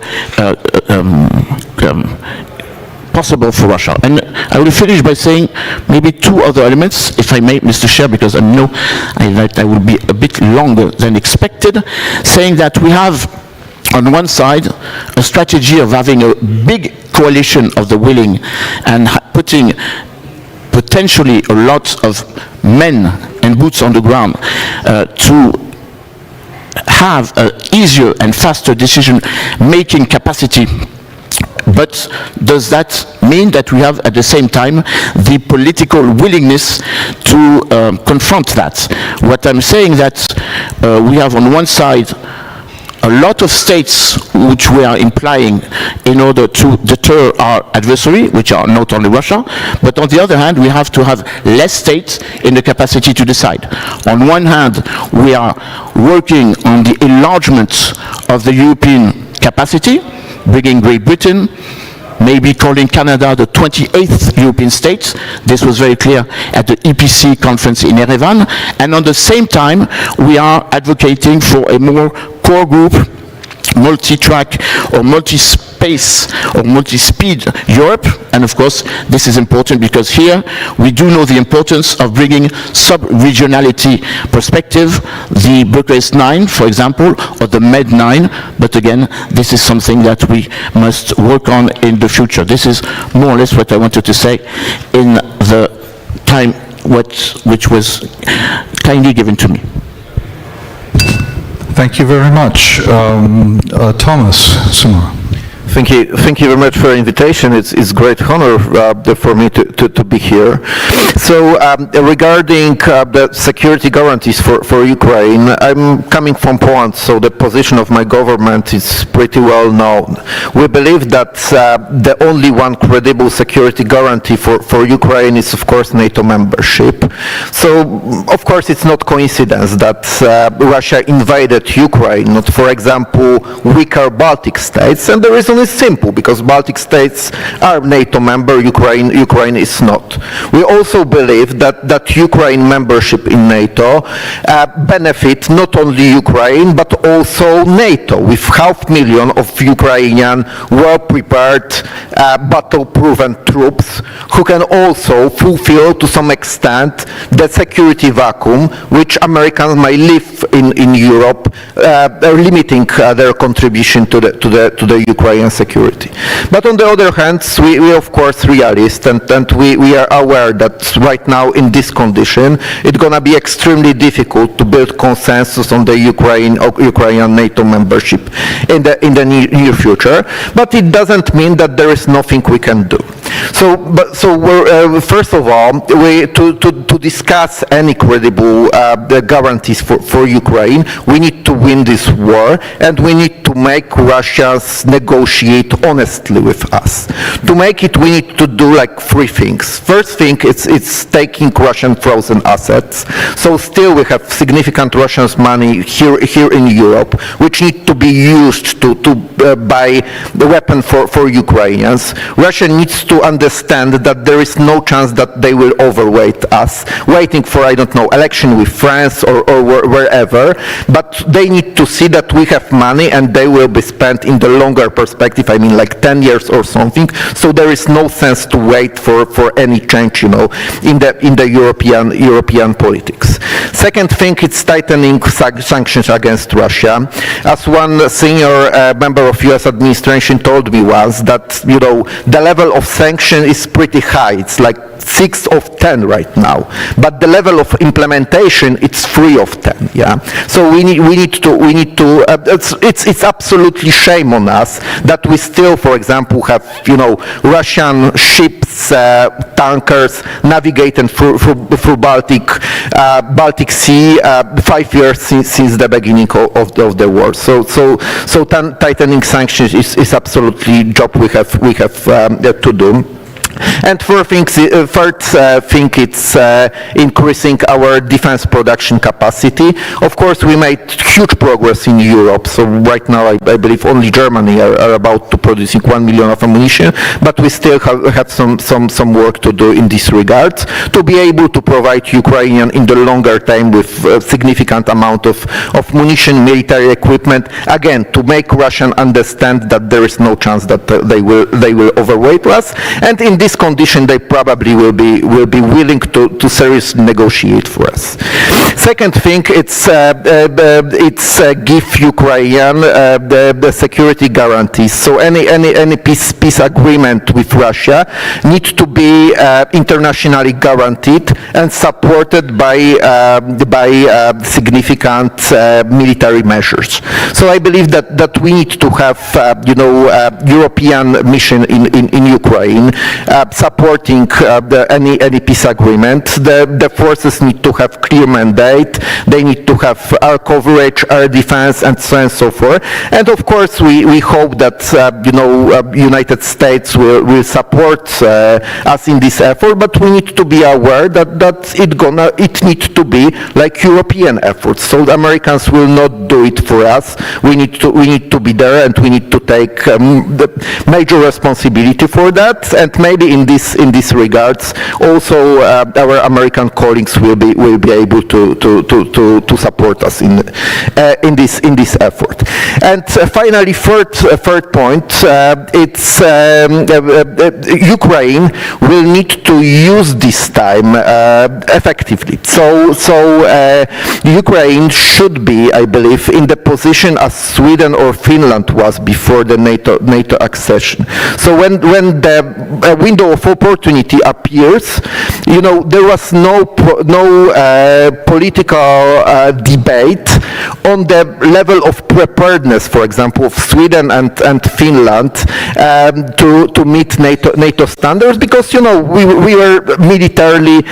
possible for Russia. And I will finish by saying maybe two other elements, if I may, Mr. Chair, because I know I will be a bit longer than expected, saying that we have on one side a strategy of having a big coalition of the willing and putting potentially a lot of men and boots on the ground to have an easier and faster decision-making capacity. But does that mean that we have at the same time the political willingness to confront that? What I'm saying that we have on one side a lot of states which we are implying in order to deter our adversary, which are not only Russia, but on the other hand, we have to have less states in the capacity to decide. On one hand, we are working on the enlargement of the European capacity, bringing Great Britain, maybe calling Canada the 28th European state. This was very clear at the EPC conference in Yerevan. And on the same time, we are advocating for a more core group, multi-track or multi-space or multi-speed Europe. And of course, this is important because here we do know the importance of bringing sub-regionality perspective, the Bucharest 9, for example, or the Med 9. But again, this is something that we must work on in the future. This is more or less what I wanted to say in the time which was kindly given to me. Thank you very much. Thomas Sumar. Thank you very much for the invitation. It's great honor for me to be here. So regarding the security guarantees for Ukraine, I'm coming from Poland, so the position of my government is pretty well known. We believe that the only one credible security guarantee for Ukraine is, of course, NATO membership. So, of course, it's not coincidence that Russia invaded Ukraine, not, for example, weaker Baltic states, and the reason is simple, because Baltic states are NATO member, Ukraine is not. We also believe that Ukraine membership in NATO benefit not only Ukraine but also NATO, with 500,000 of Ukrainian well-prepared, battle-proven troops who can also fulfill to some extent the security vacuum which Americans might leave in Europe, limiting their contribution to the Ukrainian Ukrainian security. But on the other hand, we of course realists, and we are aware that right now in this condition, it's going to be extremely difficult to build consensus on the Ukrainian NATO membership in the near future. But it doesn't mean that there is nothing we can do. So first of all, to discuss any credible guarantees for Ukraine, we need to win this war, and we need to make Russians negotiate honestly with us. To make it, we need to do like three things. First thing, it's taking Russian frozen assets. So still we have significant Russian money here in Europe, which need to be used to buy the weapon for Ukrainians. Russia needs to understand that there is no chance that they will overweight us, waiting for, I don't know, election with France or wherever, but they need to see that we have money and they will be spent in the longer perspective, I mean like 10 years or something, so there is no sense to wait for any change, in the European politics. Second thing, it's tightening sanctions against Russia. As one senior member of US administration told me once, that, the level of sanction is pretty high. It's like 6 of 10 right now, but the level of implementation, it's 3 of 10. Yeah. So we need to. It's absolutely shame on us that we still, for example, have Russian ships, tankers navigating through Baltic Sea 5 years since the beginning of the war. So tightening sanctions is absolutely job we have to do. And third thing, it's increasing our defense production capacity. Of course, we made huge progress in Europe. So right now, I believe only Germany are about to producing 1 million of ammunition, but we still have some work to do in this regard to be able to provide Ukrainian in the longer time with a significant amount of munition, military equipment. Again, to make Russians understand that there is no chance that they will overweight us, and in this condition, they probably will be willing to seriously negotiate for us. Second thing, it's give Ukraine the security guarantees. So any peace agreement with Russia needs to be internationally guaranteed and supported by significant military measures. So I believe that we need to have European mission in Ukraine. Supporting any peace agreement. The forces need to have clear mandate. They need to have air coverage, air defense, and so on and so forth. And of course, we hope that United States will support us in this effort. But we need to be aware that it needs to be like European efforts. So the Americans will not do it for us. We need to be there, and we need to take the major responsibility for that. And maybe in this regards, also our American colleagues will be able to support us in this effort. And finally, third point, it's Ukraine will need to use this time effectively. So Ukraine should be, I believe, in the position as Sweden or Finland was before the NATO accession. So when the window of opportunity appears, there was no political debate on the level of preparedness, for example, of Sweden and Finland to meet NATO standards, because we were militarily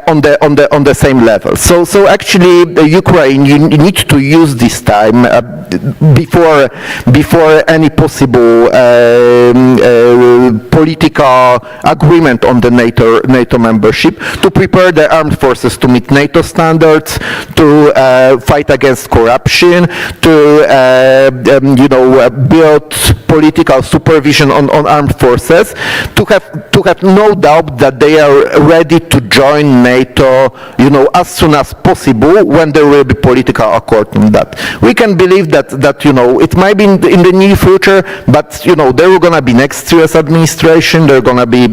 on the same level. So actually, Ukraine, you need to use this time before any possible political agreement on the NATO membership, to prepare the armed forces to meet NATO standards, to fight against corruption, to build political supervision on armed forces, to have no doubt that they are ready to join NATO, as soon as possible when there will be political accord on that. We can believe that it might be in the near future, but there are going to be next US administration. There are going to be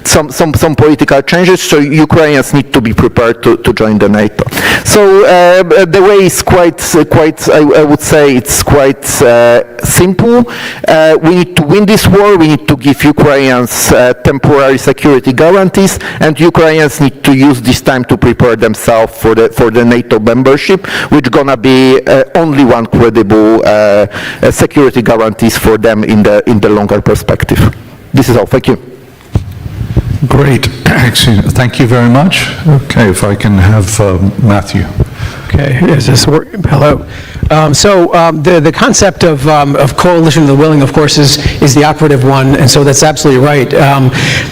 some political changes. So Ukrainians need to be prepared to join the NATO. So the way is quite I would say it's quite simple. We need to win this war. We need to give Ukrainians temporary security guarantees, and Ukrainians need to use this time to prepare themselves for the NATO membership, which gonna be only one credible security guarantees for them in the longer perspective. This is all. Thank you. Great. Excellent. Thank you very much. Okay, if I can have Matthew. Okay, is this work? Hello. The concept of coalition of the willing, of course, is the operative one, and so that's absolutely right.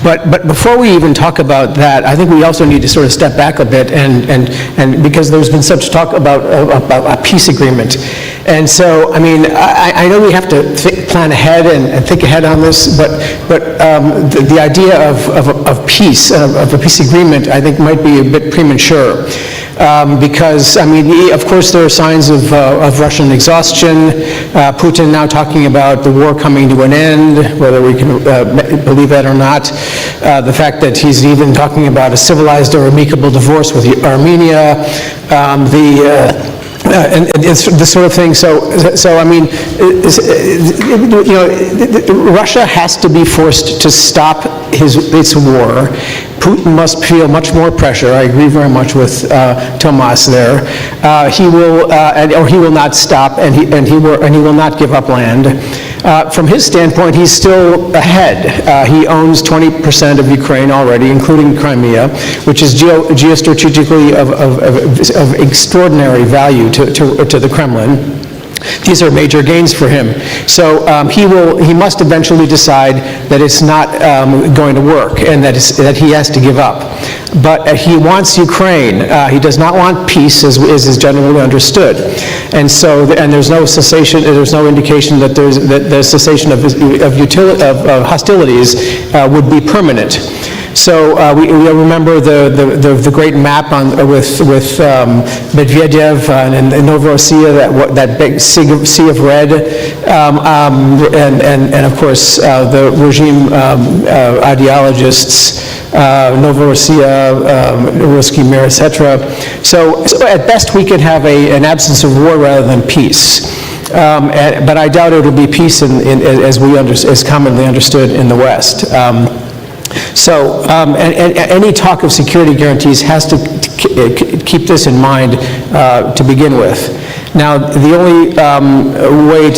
But before we even talk about that, I think we also need to sort of step back a bit, and because there's been such talk about a peace agreement, and so I mean I know we have to plan ahead and think ahead on this, but the idea of peace, of a peace agreement, I think might be a bit premature. Because, I mean, of course, there are signs of Russian exhaustion. Putin now talking about the war coming to an end, whether we can believe that or not. The fact that he's even talking about a civilized or amicable divorce with Armenia. And it's this sort of thing. So I mean, you know, Russia has to be forced to stop its war. Putin must feel much more pressure. I agree very much with Tomas there. He will, or he will not stop, and he will not give up land. From his standpoint, he's still ahead. He owns 20% of Ukraine already, including Crimea, which is geostrategically of extraordinary value to the Kremlin. These are major gains for him. So he must eventually decide that it's not going to work and that he has to give up. But he wants Ukraine. He does not want peace, as is generally understood. And so, and there's no cessation. There's no indication that the cessation of hostilities would be permanent. So we remember the great map with Medvedev and Novorossiya, that big sea of red, and of course the regime ideologists, Novorossiya, Ruski Mir, etc. So at best we could have an absence of war rather than peace. But I doubt it will be peace as commonly understood in the West. So any talk of security guarantees has to keep this in mind to begin with. Now, the only way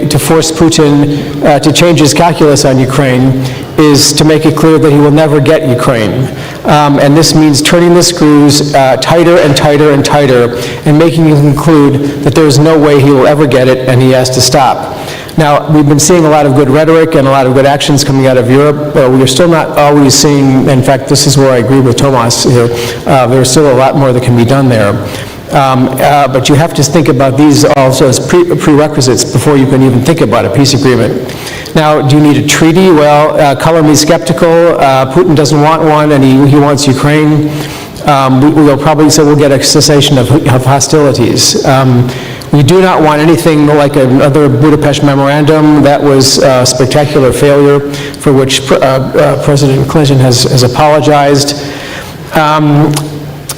to force Putin to change his calculus on Ukraine is to make it clear that he will never get Ukraine. And this means turning the screws tighter and tighter and tighter and making him conclude that there is no way he will ever get it and he has to stop. Now, we've been seeing a lot of good rhetoric and a lot of good actions coming out of Europe. We are still not always seeing, in fact, this is where I agree with Tomas here, there's still a lot more that can be done there. But you have to think about these also as prerequisites before you can even think about a peace agreement. Now, do you need a treaty? Well, color me skeptical. Putin doesn't want one, and he wants Ukraine. We'll get a cessation of hostilities. We do not want anything like another Budapest memorandum. That was a spectacular failure for which President Clinton has apologized.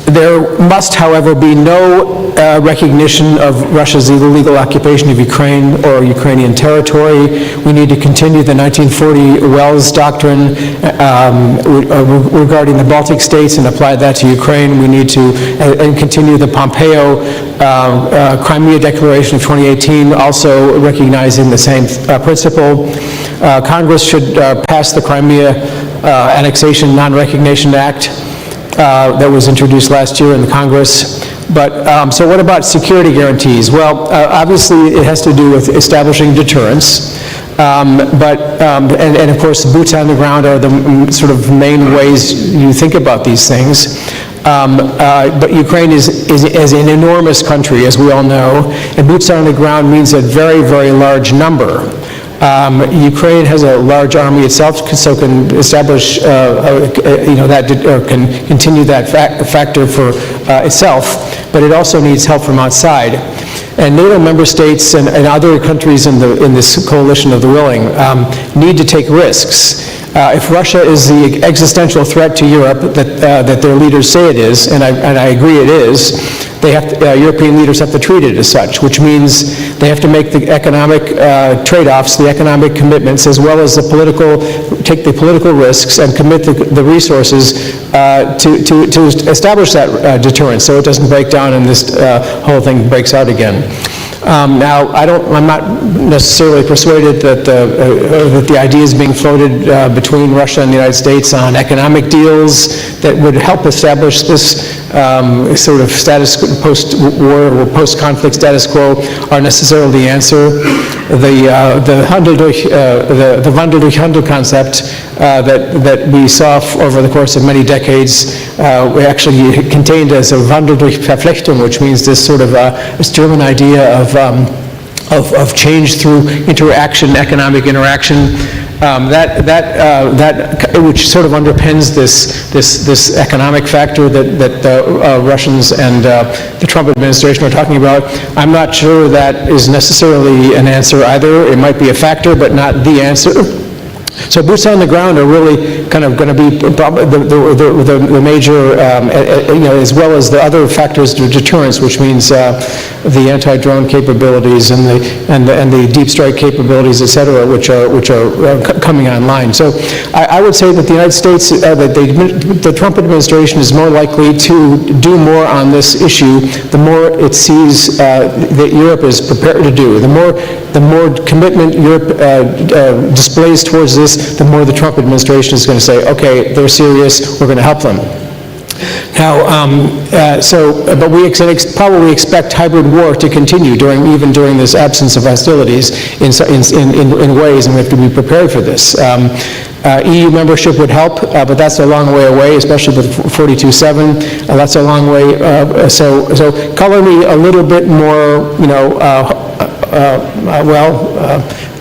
There must, however, be no recognition of Russia's illegal occupation of Ukraine or Ukrainian territory. We need to continue the 1940 Wells Doctrine regarding the Baltic states and apply that to Ukraine. We need to continue the Pompeo Crimea Declaration of 2018, also recognizing the same principle. Congress should pass the Crimea Annexation Non-Recognition Act that was introduced last year in the Congress. But so what about security guarantees? Well, obviously it has to do with establishing deterrence. And of course, boots on the ground are the sort of main ways you think about these things. But Ukraine is an enormous country, as we all know, and boots on the ground means a very, very large number. Ukraine has a large army itself, so can establish, that can continue that factor for itself, but it also needs help from outside. And NATO member states and other countries in this coalition of the willing need to take risks. If Russia is the existential threat to Europe that their leaders say it is, and I agree it is, European leaders have to treat it as such, which means they have to make the economic trade-offs, the economic commitments, as well as take the political risks and commit the resources to establish that deterrence so it doesn't break down and this whole thing breaks out again. Now, I'm not necessarily persuaded that the ideas being floated between Russia and the United States on economic deals that would help establish this sort of post-war or post-conflict status quo are necessarily the answer. The Handel durch Handel concept that we saw over the course of many decades we actually contained as a Wandel durch Verflechtung, which means this sort of this German idea of change through interaction, economic interaction, which sort of underpins this economic factor that the Russians and the Trump administration are talking about. I'm not sure that is necessarily an answer either. It might be a factor, but not the answer. So boots on the ground are really kind of going to be the major, as well as the other factors to deterrence, which means the anti-drone capabilities and the deep strike capabilities, et cetera, which are coming online. So I would say that the United States, that the Trump administration is more likely to do more on this issue the more it sees that Europe is prepared to do. The more commitment Europe displays towards this, the more the Trump administration is going to say, okay, they're serious, we're going to help them. Now, but we probably expect hybrid war to continue even during this absence of hostilities in ways, and we have to be prepared for this. EU membership would help, but that's a long way away, especially with 42.7. That's a long way. So color me a little bit more,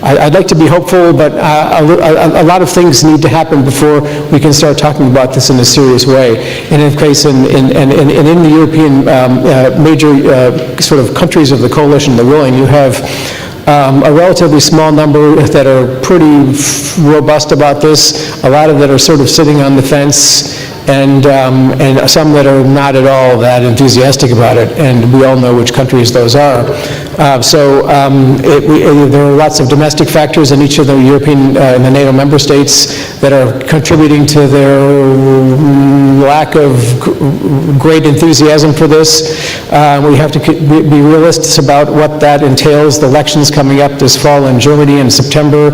I'd like to be hopeful, but a lot of things need to happen before we can start talking about this in a serious way. And in the European major sort of countries of the coalition, the willing, you have a relatively small number that are pretty robust about this, a lot of that are sort of sitting on the fence, and some that are not at all that enthusiastic about it, and we all know which countries those are. There are lots of domestic factors in each of the European and the NATO member states that are contributing to their lack of great enthusiasm for this. We have to be realists about what that entails. The elections coming up this fall in Germany in September,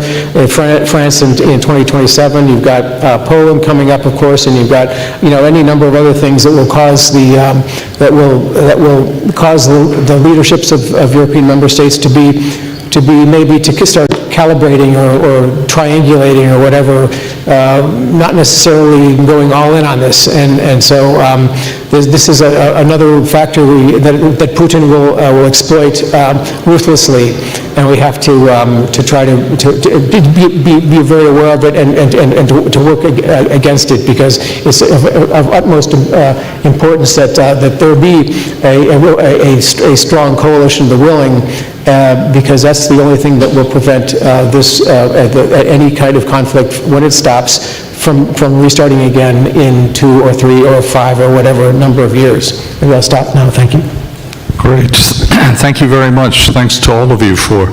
France in 2027. You've got Poland coming up, of course, and you've got any number of other things that will cause the leaderships of European member states to start calibrating or triangulating or whatever, not necessarily going all in on this. And so this is another factor that Putin will exploit ruthlessly, and we have to try to be very aware of it and to work against it, because it's of utmost importance that there be a strong coalition of the willing, because that's the only thing that will prevent any kind of conflict, when it stops, from restarting again in 2 or 3 or 5 or whatever number of years. Maybe I'll stop now. Thank you. Great. Thank you very much. Thanks to all of you for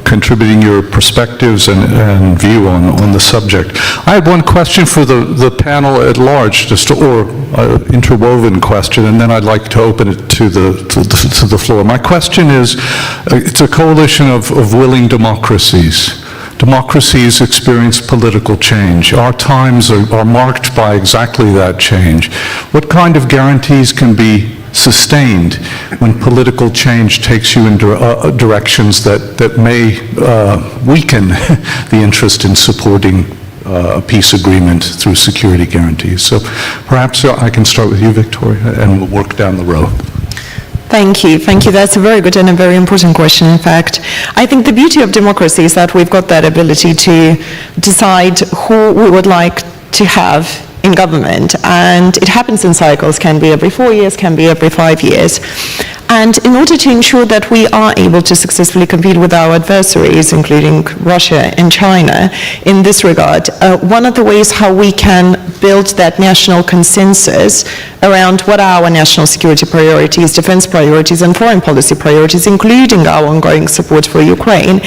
contributing your perspectives and view on the subject. I had one question for the panel at large, or interwoven question, and then I'd like to open it to the floor. My question is, it's a coalition of willing democracies. Democracies experience political change. Our times are marked by exactly that change. What kind of guarantees can be sustained when political change takes you in directions that may weaken the interest in supporting a peace agreement through security guarantees? So perhaps I can start with you, Victoria, and we'll work down the row. Thank you. That's a very good and a very important question, in fact. I think the beauty of democracy is that we've got that ability to decide who we would like to have in government, and it happens in cycles, can be every 4 years, can be every 5 years. And in order to ensure that we are able to successfully compete with our adversaries, including Russia and China, in this regard, one of the ways how we can build that national consensus around what are our national security priorities, defense priorities, and foreign policy priorities, including our ongoing support for Ukraine,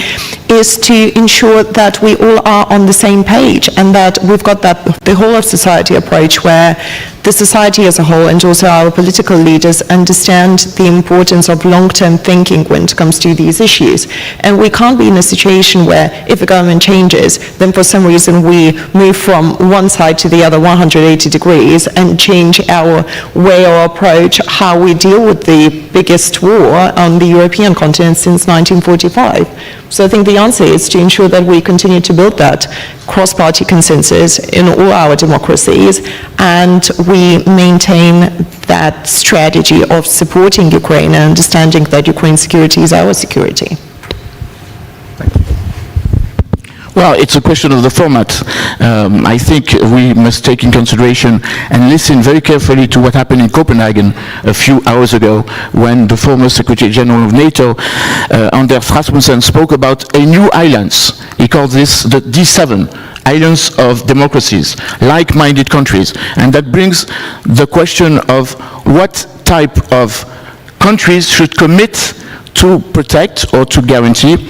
is to ensure that we all are on the same page and that we've got that the whole of society approach where the society as a whole and also our political leaders understand the importance of long-term thinking when it comes to these issues. And we can't be in a situation where if the government changes, then for some reason we move from one side to the other 180 degrees and change our way or approach how we deal with the biggest war on the European continent since 1945. So I think the answer is to ensure that we continue to build that cross-party consensus in all our democracies, and we maintain that strategy of supporting Ukraine and understanding that Ukraine's security is our security. Well, it's a question of the format. I think we must take in consideration and listen very carefully to what happened in Copenhagen a few hours ago when the former Secretary General of NATO, Anders Rasmussen, spoke about a new alliance. He called this the D7, Alliance of Democracies, like-minded countries. And that brings the question of what type of countries should commit to protect or to guarantee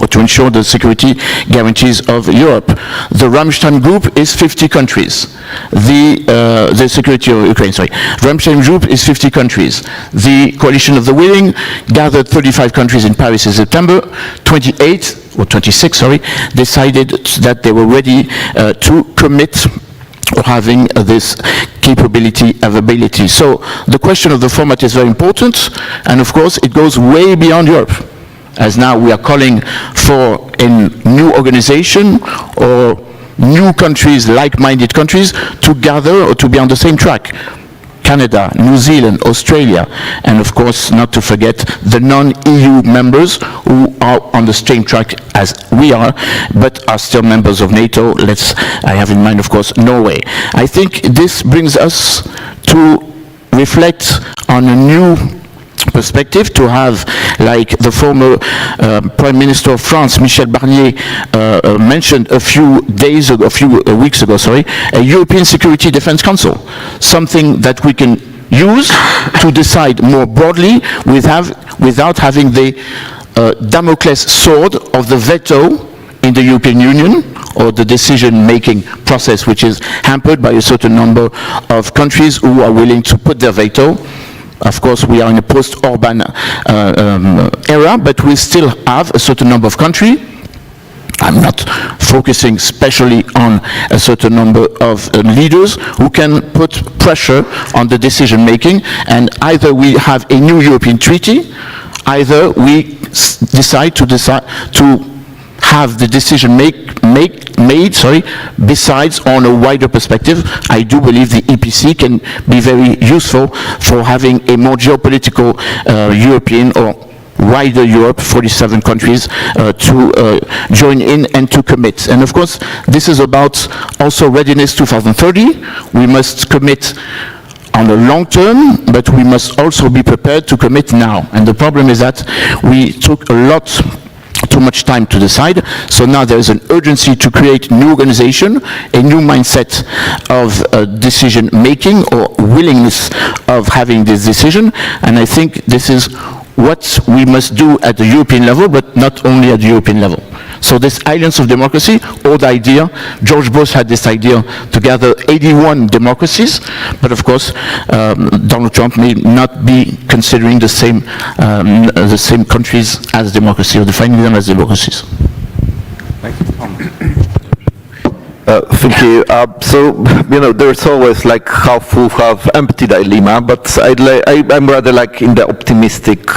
or to ensure the security guarantees of Europe. The Ramstein Group is 50 countries. The security of Ukraine, sorry. Ramstein Group is 50 countries. The Coalition of the Willing gathered 35 countries in Paris in September. 28, or 26, sorry, decided that they were ready to commit or having this capability, availability. So the question of the format is very important, and of course it goes way beyond Europe. As now we are calling for a new organization or new countries, like-minded countries, to gather or to be on the same track. Canada, New Zealand, Australia, and of course not to forget the non-EU members who are on the same track as we are, but are still members of NATO. I have in mind, of course, Norway. I think this brings us to reflect on a new perspective, to have, like the former Prime Minister of France, Michel Barnier, mentioned a few weeks ago, a European Security Defence Council, something that we can use to decide more broadly without having the Damocles sword of the veto in the European Union, or the decision-making process, which is hampered by a certain number of countries who are willing to put their veto. Of course, we are in a post-Orban era, but we still have a certain number of countries. I'm not focusing especially on a certain number of leaders who can put pressure on the decision-making, and either we have a new European treaty, either we decide to have the decision made, besides on a wider perspective. I do believe the EPC can be very useful for having a more geopolitical European or wider Europe, 47 countries, to join in and to commit. And of course, this is about also readiness 2030. We must commit on the long term, but we must also be prepared to commit now. And the problem is that we took too much time to decide, so now there is an urgency to create new organization, a new mindset of decision making or willingness of having this decision, and I think this is what we must do at the European level, but not only at the European level. So this Alliance of Democracy, old idea, George Bush had this idea to gather 81 democracies, but of course Donald Trump may not be considering the same countries as democracy, or defining them as democracies. Thank you. So, there's always like half full, half empty dilemma, but I'm rather like in the optimistic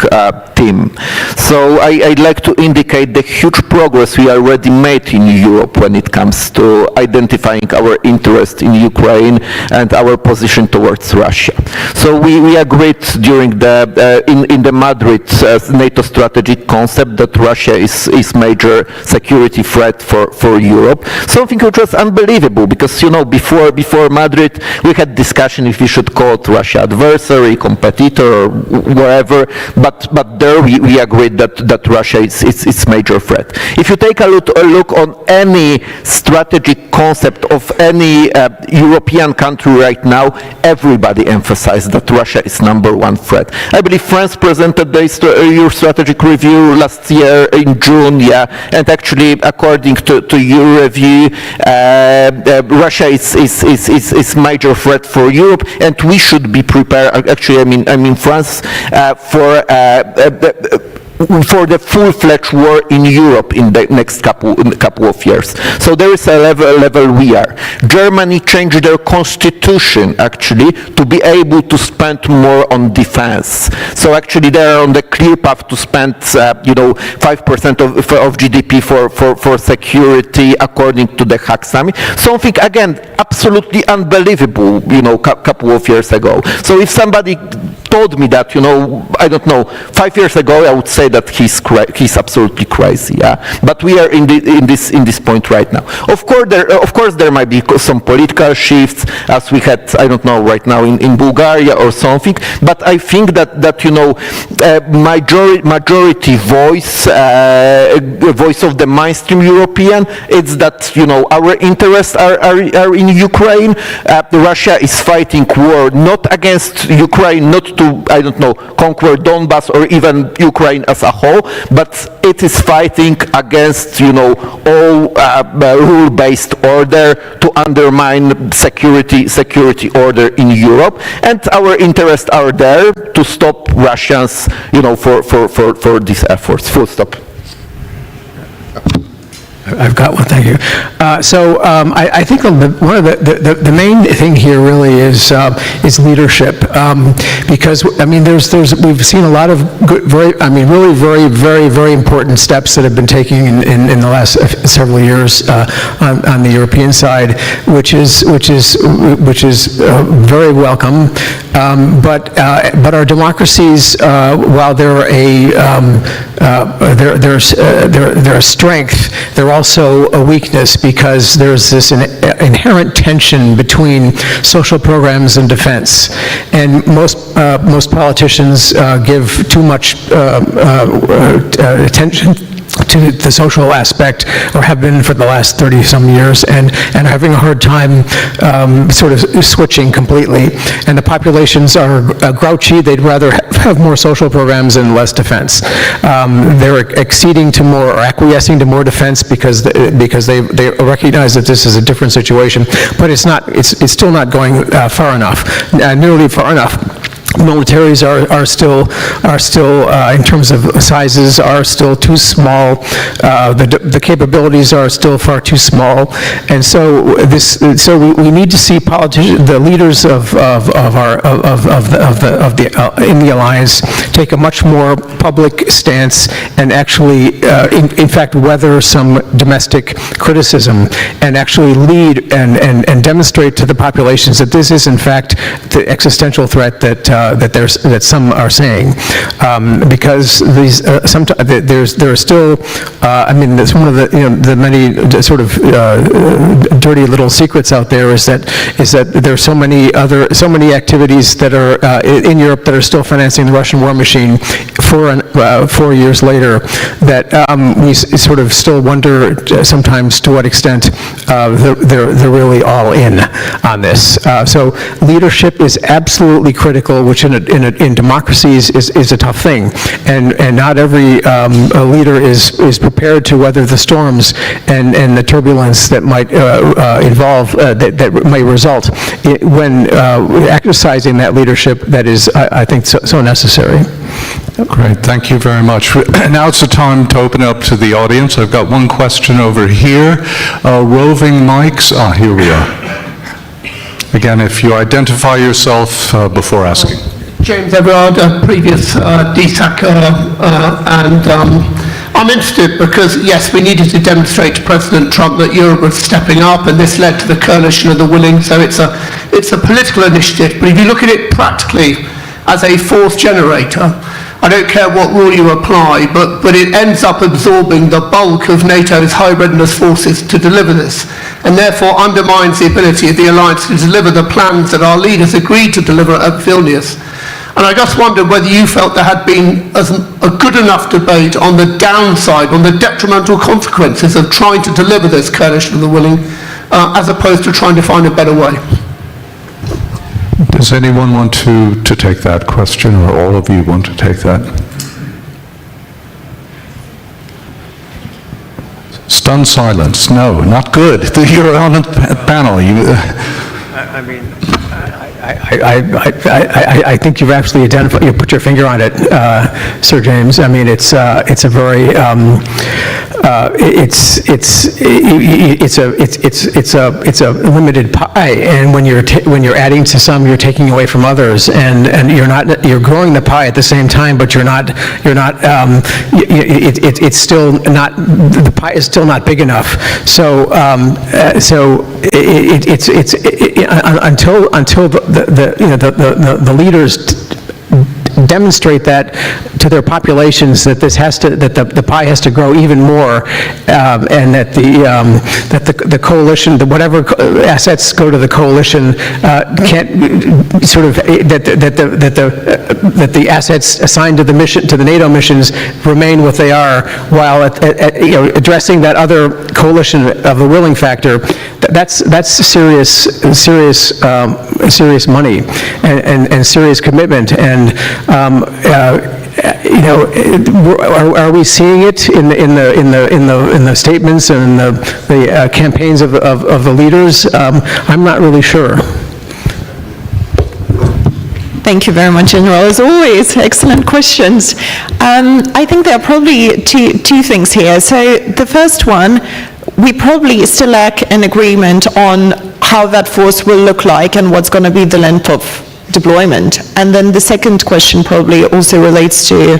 team. So I'd like to indicate the huge progress we already made in Europe when it comes to identifying our interest in Ukraine and our position towards Russia. So we agreed during in the Madrid NATO strategic concept that Russia is major security threat for Europe. Something which was unbelievable because, you know, before Madrid, we had discussion if we should call it Russia adversary, competitor, or whatever, but there we agreed that Russia is major threat. If you take a look on any strategic concept of any European country right now, everybody emphasized that Russia is #1 threat. I believe France presented your strategic review last year in June, and actually, according to your review, Russia is major threat for Europe, and we should be prepared. Actually, I mean France for the full-fledged war in Europe in the next couple of years. So there is a level we are. Germany changed their constitution actually to be able to spend more on defense. So actually they are on the clear path to spend 5% of GDP for security according to the Hague Summit. Something again absolutely unbelievable, couple of years ago. So if somebody told me that, I don't know, 5 years ago, I would say that he's absolutely crazy. Yeah, but we are in this point right now. Of course, there might be some political shifts, as we had, I don't know, right now in Bulgaria or something. But I think that majority voice of the mainstream European, it's that our interests are in Ukraine. Russia is fighting war not against Ukraine, not to, I don't know, conquer Donbass or even Ukraine as a whole, but it is fighting against, all rule-based order to undermine security order in Europe, and our interests are there to stop Russians, for these efforts. Full stop. I've got one, thank you. I think one of the main thing here really is leadership, because we've seen a lot of good, really very important steps that have been taken in the last several years on the European side, which is very welcome. But our democracies, while they're a strength, they're also a weakness because there's this inherent tension between social programs and defense. And most politicians give too much attention to the social aspect, or have been for the last 30-some years, and are having a hard time sort of switching completely. And the populations are grouchy. They'd rather have more social programs and less defense. They're acceding to more, or acquiescing to more defense because they recognize that this is a different situation. But it's still not going far enough, nearly far enough. Militaries are still in terms of sizes are still too small. The capabilities are still far too small, and so we need to see politicians, the leaders in the alliance, take a much more public stance and actually, in fact, weather some domestic criticism and actually lead and demonstrate to the populations that this is in fact the existential threat that some are saying, because these there are still that's one of the many sort of dirty little secrets out there is that there are so many activities that are in Europe that are still financing the Russian war machine 4 years later, that we sort of still wonder sometimes to what extent they're really all in on this. So leadership is absolutely critical, which in democracies is a tough thing, and not every leader is prepared to weather the storms and the turbulence that might involve that may result when exercising that leadership that is, I think, so necessary. Great, thank you very much. Now it's the time to open it up to the audience. I've got one question over here. Roving mics. Here we are. Again, if you identify yourself before asking. James Everard, a previous DSAC, and I'm interested because, yes, we needed to demonstrate to President Trump that Europe was stepping up, and this led to the coalition of the willing, so it's a political initiative. But if you look at it practically as a force generator, I don't care what rule you apply, but it ends up absorbing the bulk of NATO's high readiness forces to deliver this, and therefore undermines the ability of the alliance to deliver the plans that our leaders agreed to deliver at Vilnius. And I just wondered whether you felt there had been a good enough debate on the downside, on the detrimental consequences of trying to deliver this coalition of the willing, as opposed to trying to find a better way. Does anyone want to take that question, or all of you want to take that? Stunned silence. No, not good. You're on a panel. I think you've actually identified, you put your finger on it, Sir James. I mean, it's a very, it's a limited pie, and when you're adding to some, you're taking away from others, and you're growing the pie at the same time, but it's still not, the pie is still not big enough. So until the leaders demonstrate that to their populations, that the pie has to grow even more, and that the coalition, whatever assets go to the coalition, can't sort of that the assets assigned to the mission, to the NATO missions, remain what they are, while addressing that other coalition of the willing factor. That's serious money and serious commitment. And are we seeing it in the statements and the campaigns of the leaders? I'm not really sure. Thank you very much, General. As always, excellent questions. I think there are probably two things here. So the first one, we probably still lack an agreement on how that force will look like and what's going to be the length of deployment. And then the second question probably also relates to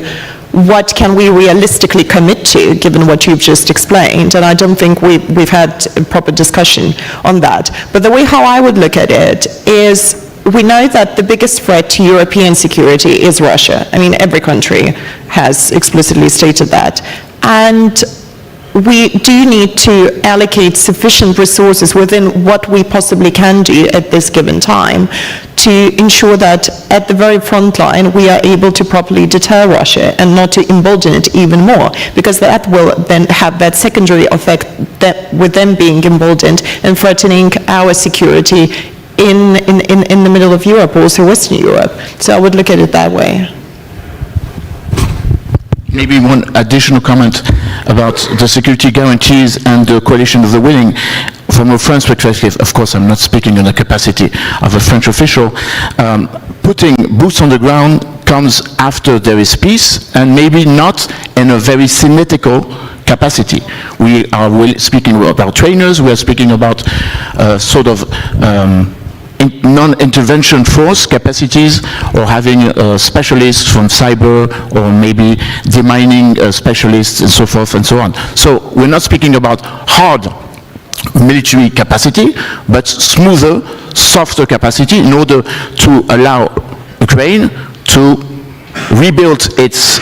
what can we realistically commit to, given what you've just explained. And I don't think we've had a proper discussion on that. But the way how I would look at it is, we know that the biggest threat to European security is Russia. I mean, every country has explicitly stated that. And we do need to allocate sufficient resources within what we possibly can do at this given time to ensure that at the very front line we are able to properly deter Russia and not to embolden it even more, because that will then have that secondary effect that with them being emboldened and threatening our security in the middle of Europe, also Western Europe. So I would look at it that way. Maybe one additional comment about the security guarantees and the coalition of the willing. From a French perspective, of course, I'm not speaking in the capacity of a French official. Putting boots on the ground comes after there is peace, and maybe not in a very symmetrical capacity. We are speaking about trainers, we are speaking about sort of non-intervention force capacities, or having specialists from cyber, or maybe demining specialists and so forth and so on. So we're not speaking about hard military capacity, but smoother, softer capacity in order to allow Ukraine to rebuild its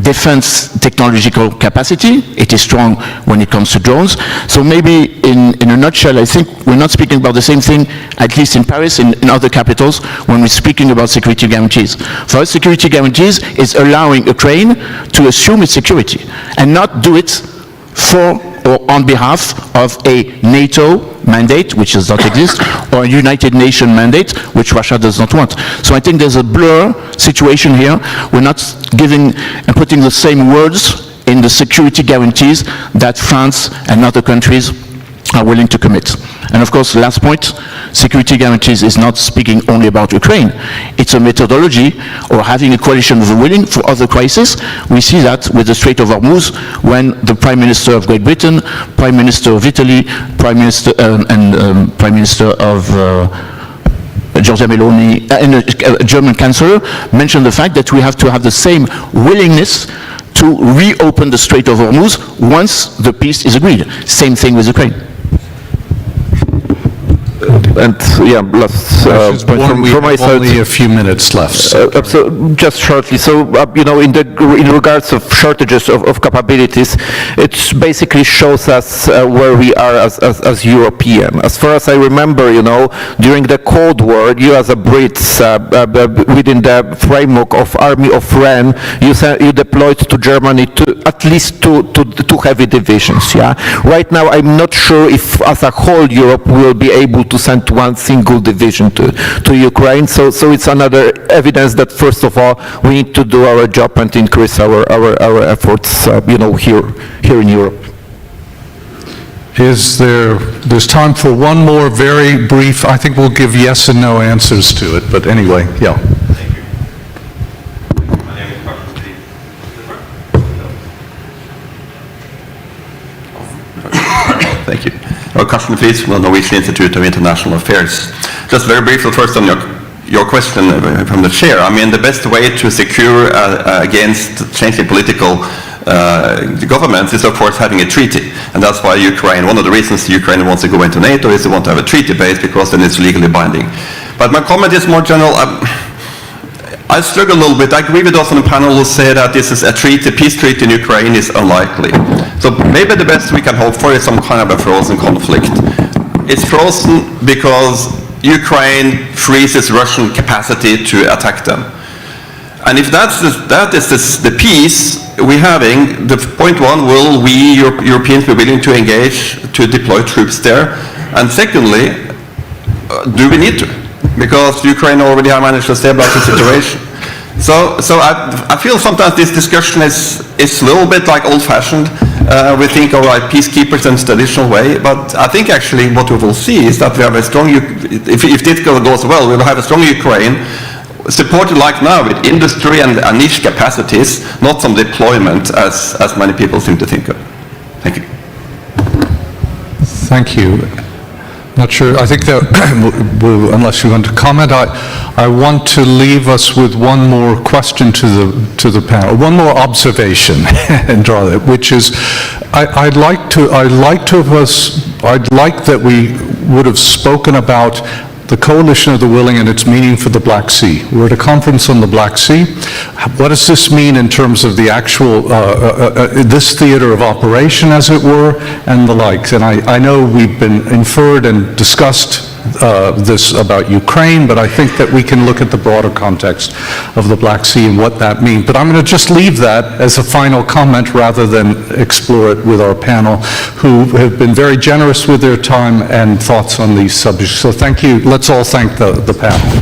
defense technological capacity. It is strong when it comes to drones. So maybe in a nutshell, I think we're not speaking about the same thing, at least in Paris, in other capitals, when we're speaking about security guarantees. For us, security guarantees is allowing Ukraine to assume its security and not do it for or on behalf of a NATO mandate, which does not exist, or a United Nations mandate, which Russia does not want. So I think there's a blur situation here. We're not giving and putting the same words in the security guarantees that France and other countries are willing to commit. And of course, last point, security guarantees is not speaking only about Ukraine. It's a methodology, or having a coalition of the willing for other crises. We see that with the Strait of Hormuz, when the Prime Minister of Great Britain, Prime Minister of Italy, Prime Minister Prime Minister of Giorgia Meloni, and a German Chancellor mentioned the fact that we have to have the same willingness to reopen the Strait of Hormuz once the peace is agreed. Same thing with Ukraine. And yeah, last point from my side. Only a few minutes left. So just shortly, so in regards of shortages of capabilities, it basically shows us where we are as European. As far as I remember, during the Cold War, you as a Brits, within the framework of Army of Ren, you deployed to Germany at least two heavy divisions. Yeah. Right now, I'm not sure if, as a whole, Europe will be able to send one single division to Ukraine. So it's another evidence that, first of all, we need to do our job and increase our efforts, here in Europe. There's time for one more very brief, I think we'll give yes and no answers to it, but anyway, yeah. Thank you. Carsten Friis from the Norwegian Institute of International Affairs. Just very briefly, first on your question from the chair. I mean, the best way to secure against changing political governments is, of course, having a treaty. And that's why Ukraine, one of the reasons Ukraine wants to go into NATO is they want to have a treaty base, because then it's legally binding. But my comment is more general. I struggle a little bit. I agree with those on the panel who say that this is a peace treaty in Ukraine is unlikely. So maybe the best we can hope for is some kind of a frozen conflict. It's frozen because Ukraine freezes Russian capacity to attack them. And if that is the peace we're having, the point one, will we Europeans be willing to engage to deploy troops there? And secondly, do we need to? Because Ukraine already have managed to stabilize the situation. So I feel sometimes this discussion is a little bit like old-fashioned. We think of peacekeepers in a traditional way, but I think actually what we will see is that we have a strong, if this goes well, we will have a strong Ukraine, supported like now with industry and niche capacities, not some deployment as many people seem to think of. Thank you. Thank you. Not sure. I think that, unless you want to comment, I want to leave us with one more question to the panel, one more observation, and draw that, which is, I'd like that we would have spoken about the coalition of the willing and its meaning for the Black Sea. We're at a conference on the Black Sea. What does this mean in terms of the actual, this theater of operation, as it were, and the likes? And I know we've been inferred and discussed this about Ukraine, but I think that we can look at the broader context of the Black Sea and what that means. But I'm going to just leave that as a final comment rather than explore it with our panel, who have been very generous with their time and thoughts on these subjects. So thank you. Let's all thank the panel.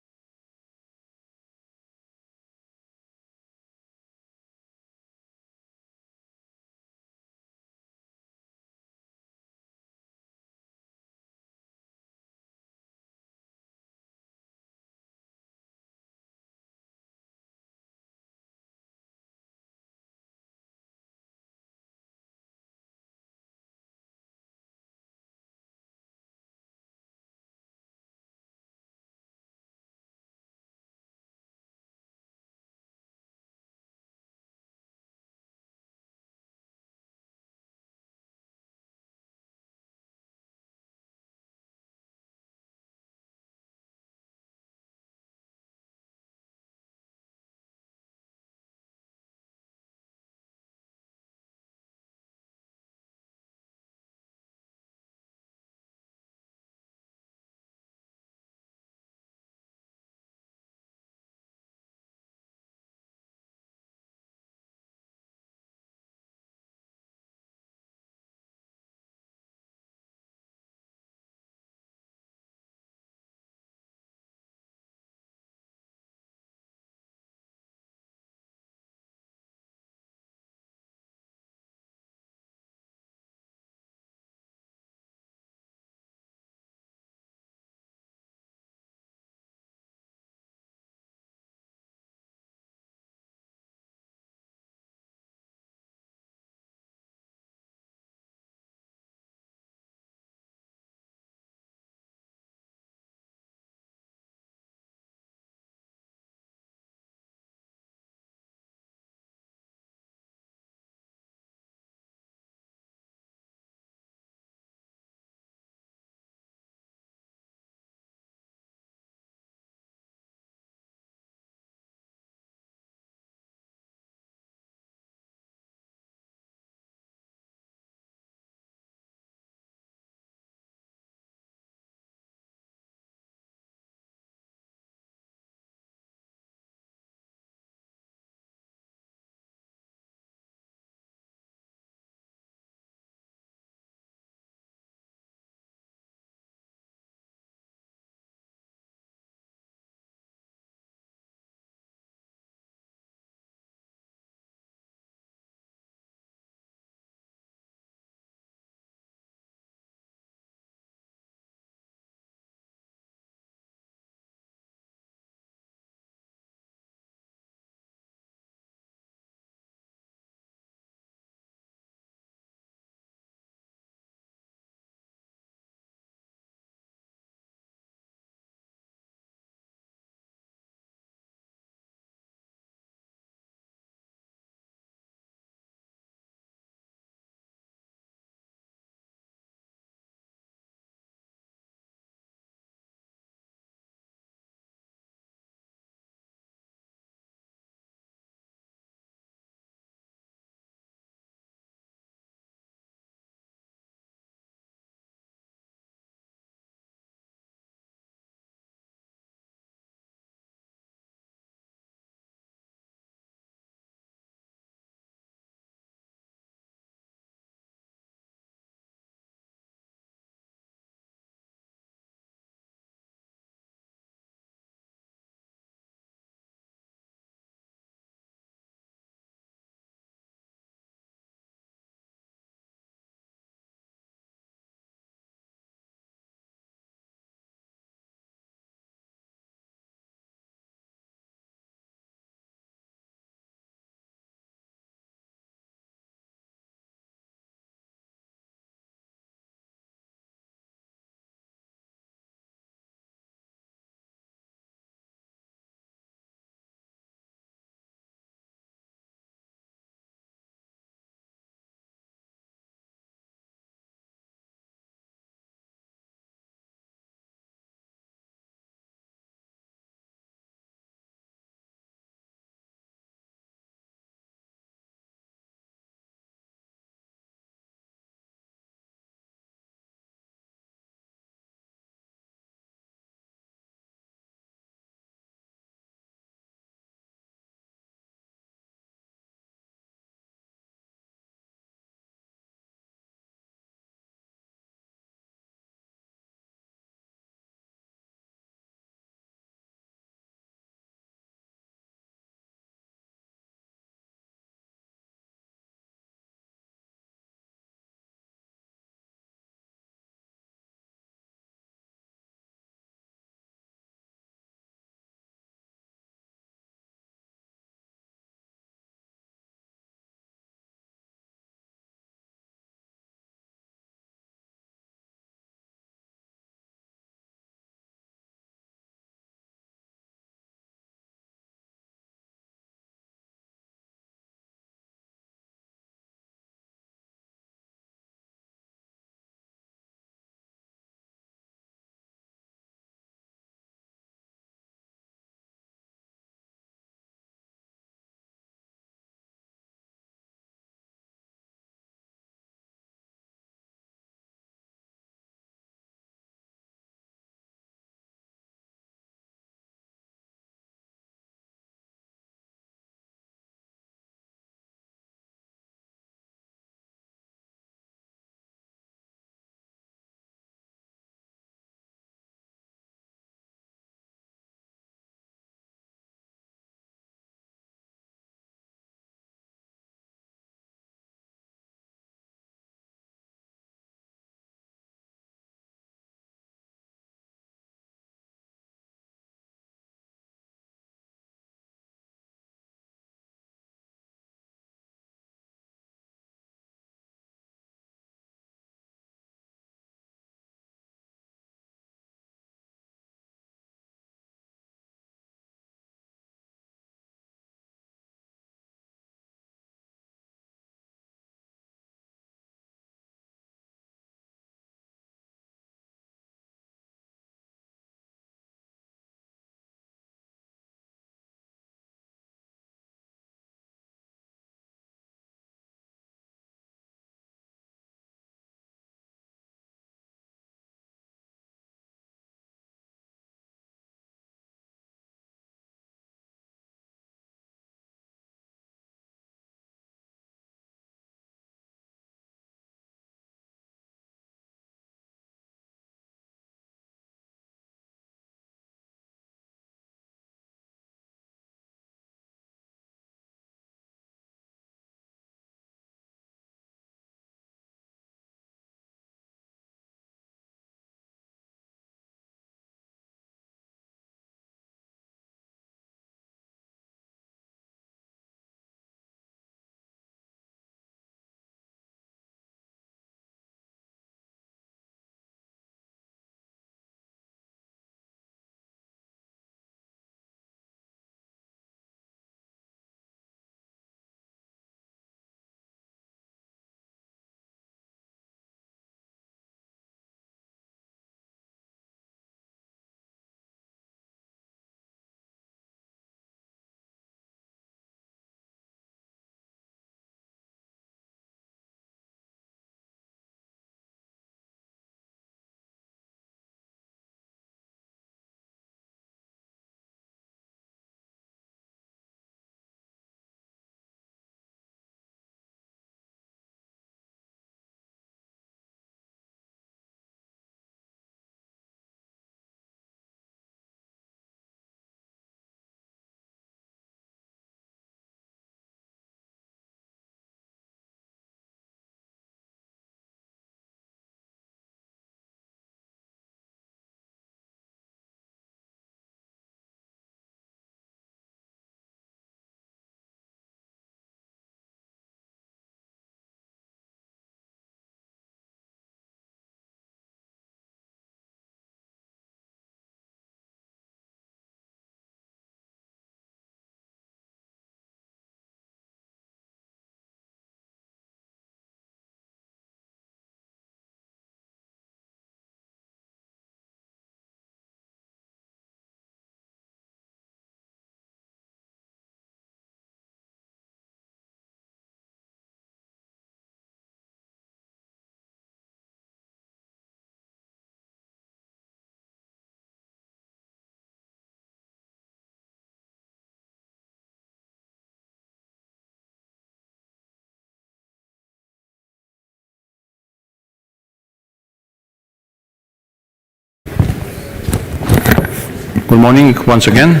Good morning once again.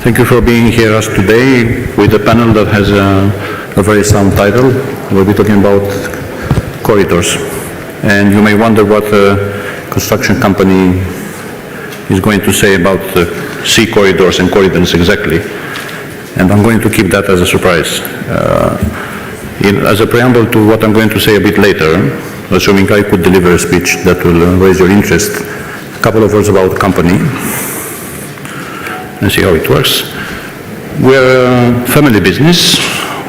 Thank you for being here us today with a panel that has a very sound title. We'll be talking about corridors. And you may wonder what a construction company is going to say about sea corridors and corridors exactly. And I'm going to keep that as a surprise. As a preamble to what I'm going to say a bit later, assuming I could deliver a speech that will raise your interest, a couple of words about the company and see how it works. We're a family business.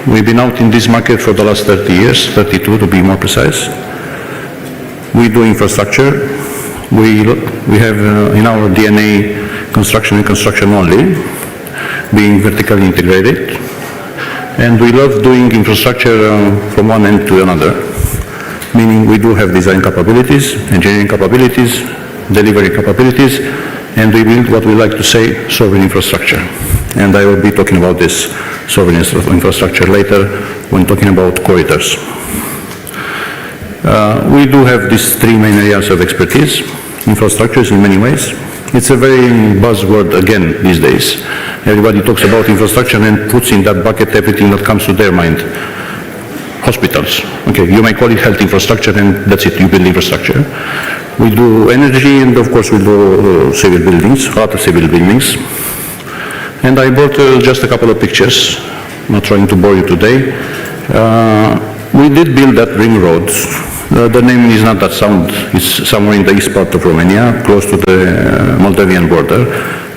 We've been out in this market for the last 30 years, 32 to be more precise. We do infrastructure. We have in our DNA construction and construction only, being vertically integrated. And we love doing infrastructure from one end to another, meaning we do have design capabilities, engineering capabilities, delivery capabilities, and we build what we like to say sovereign infrastructure. And I will be talking about this sovereign infrastructure later when talking about corridors. We do have these three main areas of expertise. Infrastructures in many ways. It's a very buzzword again these days. Everybody talks about infrastructure and puts in that bucket everything that comes to their mind. Hospitals. Okay, you may call it health infrastructure and that's it, you build infrastructure. We do energy and of course we do civil buildings, a lot of civil buildings. And I brought just a couple of pictures, not trying to bore you today. We did build that ring road. The name is not that sound. It's somewhere in the east part of Romania, close to the Moldavian border.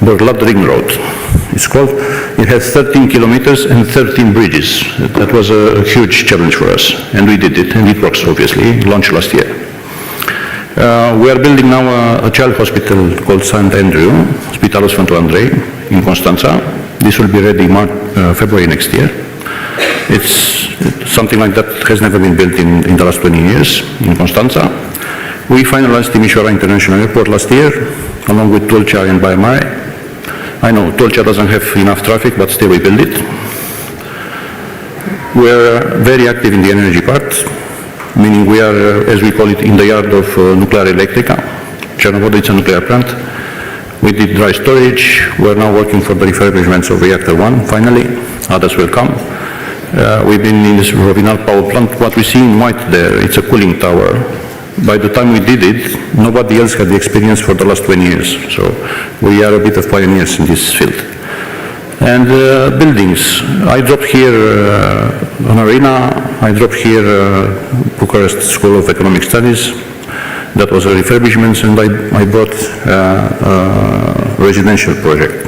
Borlat Ring Road. It's called. It has 13 kilometers and 13 bridges. That was a huge challenge for us, and we did it, and it works obviously. Launched last year. We are building now a child hospital called St. Andrew, Spitalul Sfântul Andrei, in Constanța. This will be ready February next year. It's something like that has never been built in the last 20 years in Constanța. We finalized Timișoara International Airport last year, along with Tulcea and Baia Mare. I know Tulcea doesn't have enough traffic, but still we build it. We're very active in the energy part, meaning we are, as we call it, in the yard of Nuclear Electrica. Chernobyl, it's a nuclear plant. We did dry storage. We're now working for the refurbishments of Reactor 1, finally. Others will come. We've been in this Rovinal power plant. What we see in white there, it's a cooling tower. By the time we did it, nobody else had the experience for the last 20 years. So we are a bit of pioneers in this field. And buildings. I dropped here an arena. I dropped here Bucharest School of Economic Studies. That was a refurbishment, and I brought a residential project.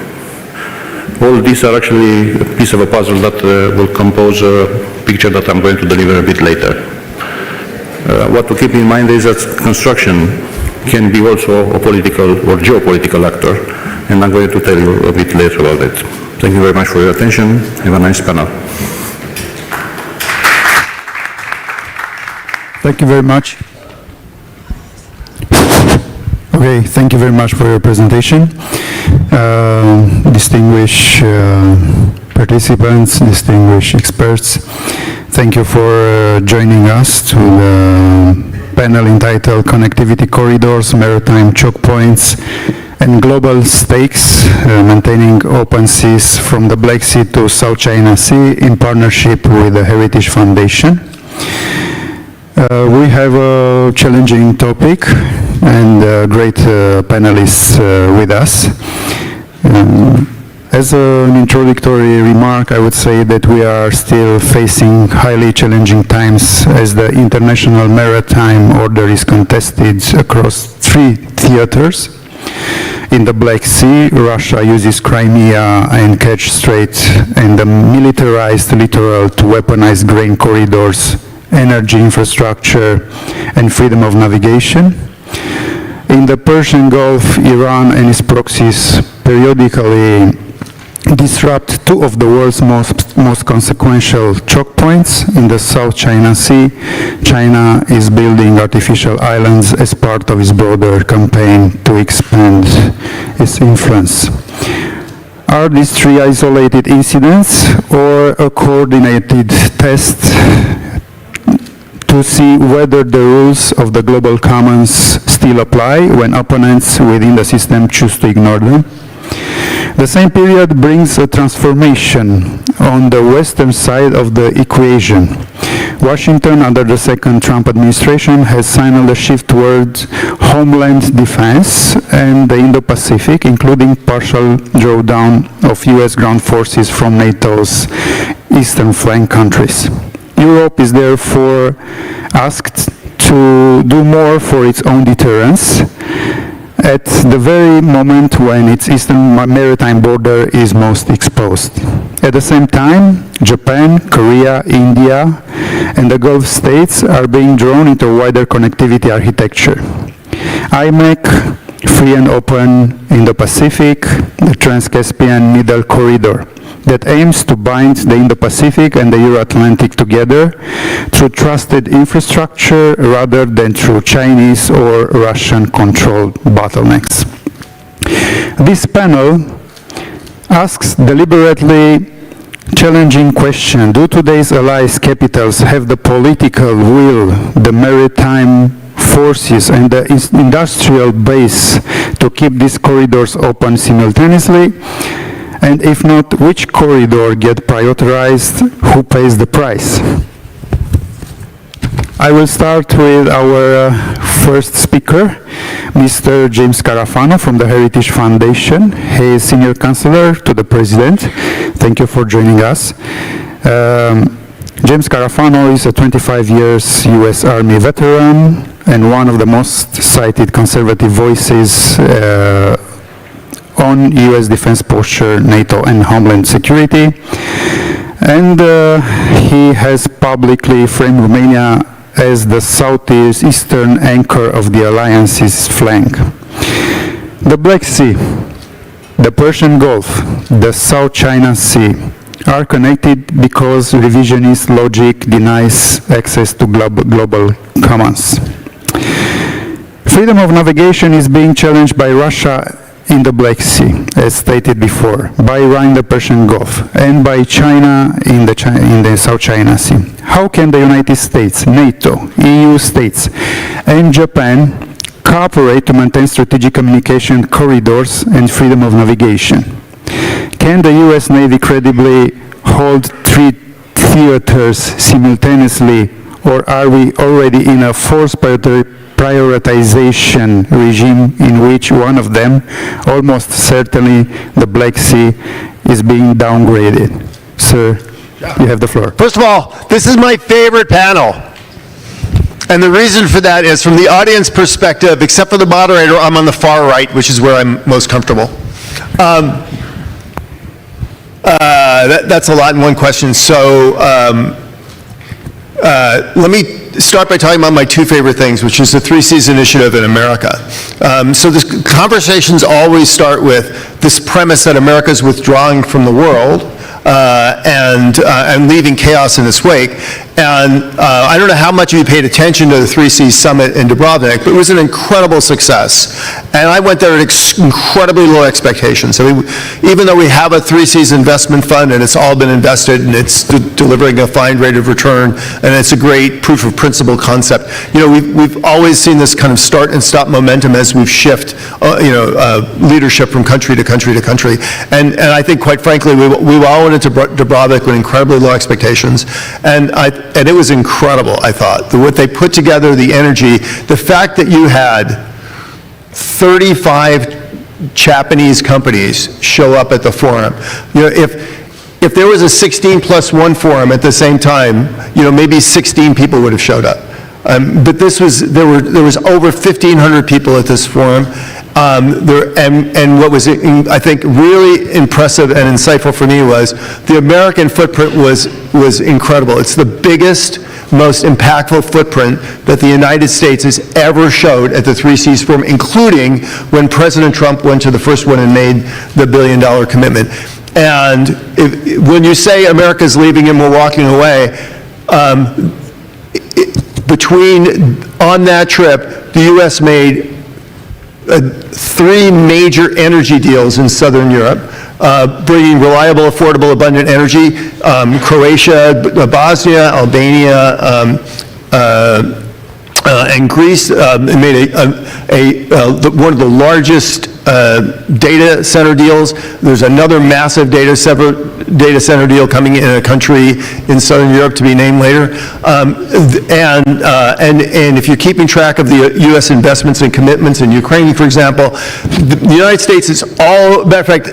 All these are actually a piece of a puzzle that will compose a picture that I'm going to deliver a bit later. What to keep in mind is that construction can be also a political or geopolitical actor, and I'm going to tell you a bit later about it. Thank you very much for your attention. Have a nice panel. Thank you very much. Okay, thank you very much for your presentation. Distinguished participants, distinguished experts, thank you for joining us to the panel entitled Connectivity Corridors, Maritime Choke Points, and Global Stakes, Maintaining Open Seas from the Black Sea to South China Sea in partnership with the Heritage Foundation. We have a challenging topic and great panelists with us. As an introductory remark, I would say that we are still facing highly challenging times as the international maritime order is contested across 3 theaters. In the Black Sea, Russia uses Crimea and Kerch Strait and the militarized littoral to weaponize grain corridors, energy infrastructure, and freedom of navigation. In the Persian Gulf, Iran and its proxies periodically disrupt 2 of the world's most consequential choke points. In the South China Sea, China is building artificial islands as part of its broader campaign to expand its influence. Are these 3 isolated incidents or a coordinated test to see whether the rules of the global commons still still apply when opponents within the system choose to ignore them. The same period brings a transformation on the western side of the equation. Washington, under the second Trump administration, has signaled a shift towards homeland defense and the Indo-Pacific, including partial drawdown of US ground forces from NATO's eastern flank countries. Europe is therefore asked to do more for its own deterrence at the very moment when its eastern maritime border is most exposed. At the same time, Japan, Korea, India, and the Gulf states are being drawn into a wider connectivity architecture. IMEC, free and open Indo-Pacific, the Trans-Caspian Middle Corridor, that aims to bind the Indo-Pacific and the Euro-Atlantic together through trusted infrastructure rather than through Chinese or Russian-controlled bottlenecks. This panel asks deliberately challenging question: do today's allies' capitals have the political will, the maritime forces, and the industrial base to keep these corridors open simultaneously? And if not, which corridor get prioritized? Who pays the price? I will start with our first speaker, Mr. James Carafano from the Heritage Foundation. He is Senior Counselor to the President. Thank you for joining us. James Carafano is a 25 years U.S. Army veteran and one of the most cited conservative voices on U.S. defense posture, NATO, and homeland security. And he has publicly framed Romania as the southeastern anchor of the alliance's flank. The Black Sea, the Persian Gulf, the South China Sea are connected because revisionist logic denies access to global commons. Freedom of navigation is being challenged by Russia in the Black Sea, as stated before, by Iran in the Persian Gulf, and by China in the South China Sea. How can the United States, NATO, EU states, and Japan cooperate to maintain strategic communication corridors and freedom of navigation? Can the US Navy credibly hold three theaters simultaneously, or are we already in a forced prioritization regime in which one of them, almost certainly the Black Sea, is being downgraded? Sir, you have the floor. First of all, this is my favorite panel. And the reason for that is, from the audience perspective, except for the moderator, I'm on the far right, which is where I'm most comfortable. That's a lot in one question. So let me start by talking about my two favorite things, which is the 3 Seas Initiative in America. So the conversations always start with this premise that America is withdrawing from the world and leaving chaos in its wake. And I don't know how much of you paid attention to the 3 Seas Summit in Dubrovnik, but it was an incredible success. And I went there at incredibly low expectations. I mean, even though we have a 3 Seas investment fund and it's all been invested and it's delivering a fine rate of return and it's a great proof of principle concept, you know, we've always seen this kind of start and stop momentum as we've shifted, leadership from country to country to country. And I think, quite frankly, we all went into Dubrovnik with incredibly low expectations. And it was incredible, I thought. What they put together, the energy, the fact that you had 35 Japanese companies show up at the forum. You know, if there was a 16+1 forum at the same time, you know, maybe 16 people would have showed up. But there was over 1,500 people at this forum. And what was, I think, really impressive and insightful for me was the American footprint was incredible. It's the biggest, most impactful footprint that the United States has ever showed at the 3 Seas Forum, including when President Trump went to the first one and made the $1 billion commitment. And when you say America's leaving and we're walking away, on that trip, the U.S. made 3 major energy deals in Southern Europe, bringing reliable, affordable, abundant energy. Croatia, Bosnia, Albania, and Greece made one of the largest data center deals. There's another massive data center deal coming in a country in Southern Europe to be named later. And if you're keeping track of the U.S. investments and commitments in Ukraine, for example, the United States is all, matter of fact,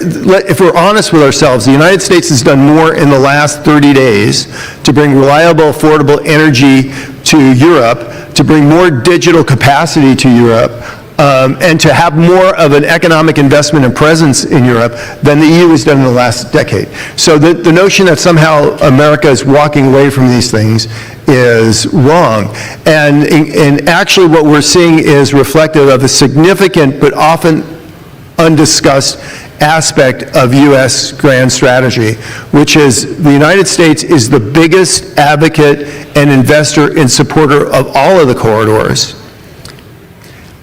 if we're honest with ourselves, the United States has done more in the last 30 days to bring reliable, affordable energy to Europe, to bring more digital capacity to Europe, and to have more of an economic investment and presence in Europe than the EU has done in the last decade. So the notion that somehow America is walking away from these things is wrong. And actually what we're seeing is reflective of a significant but often undiscussed aspect of U.S. grand strategy, which is the United States is the biggest advocate and investor and supporter of all of the corridors.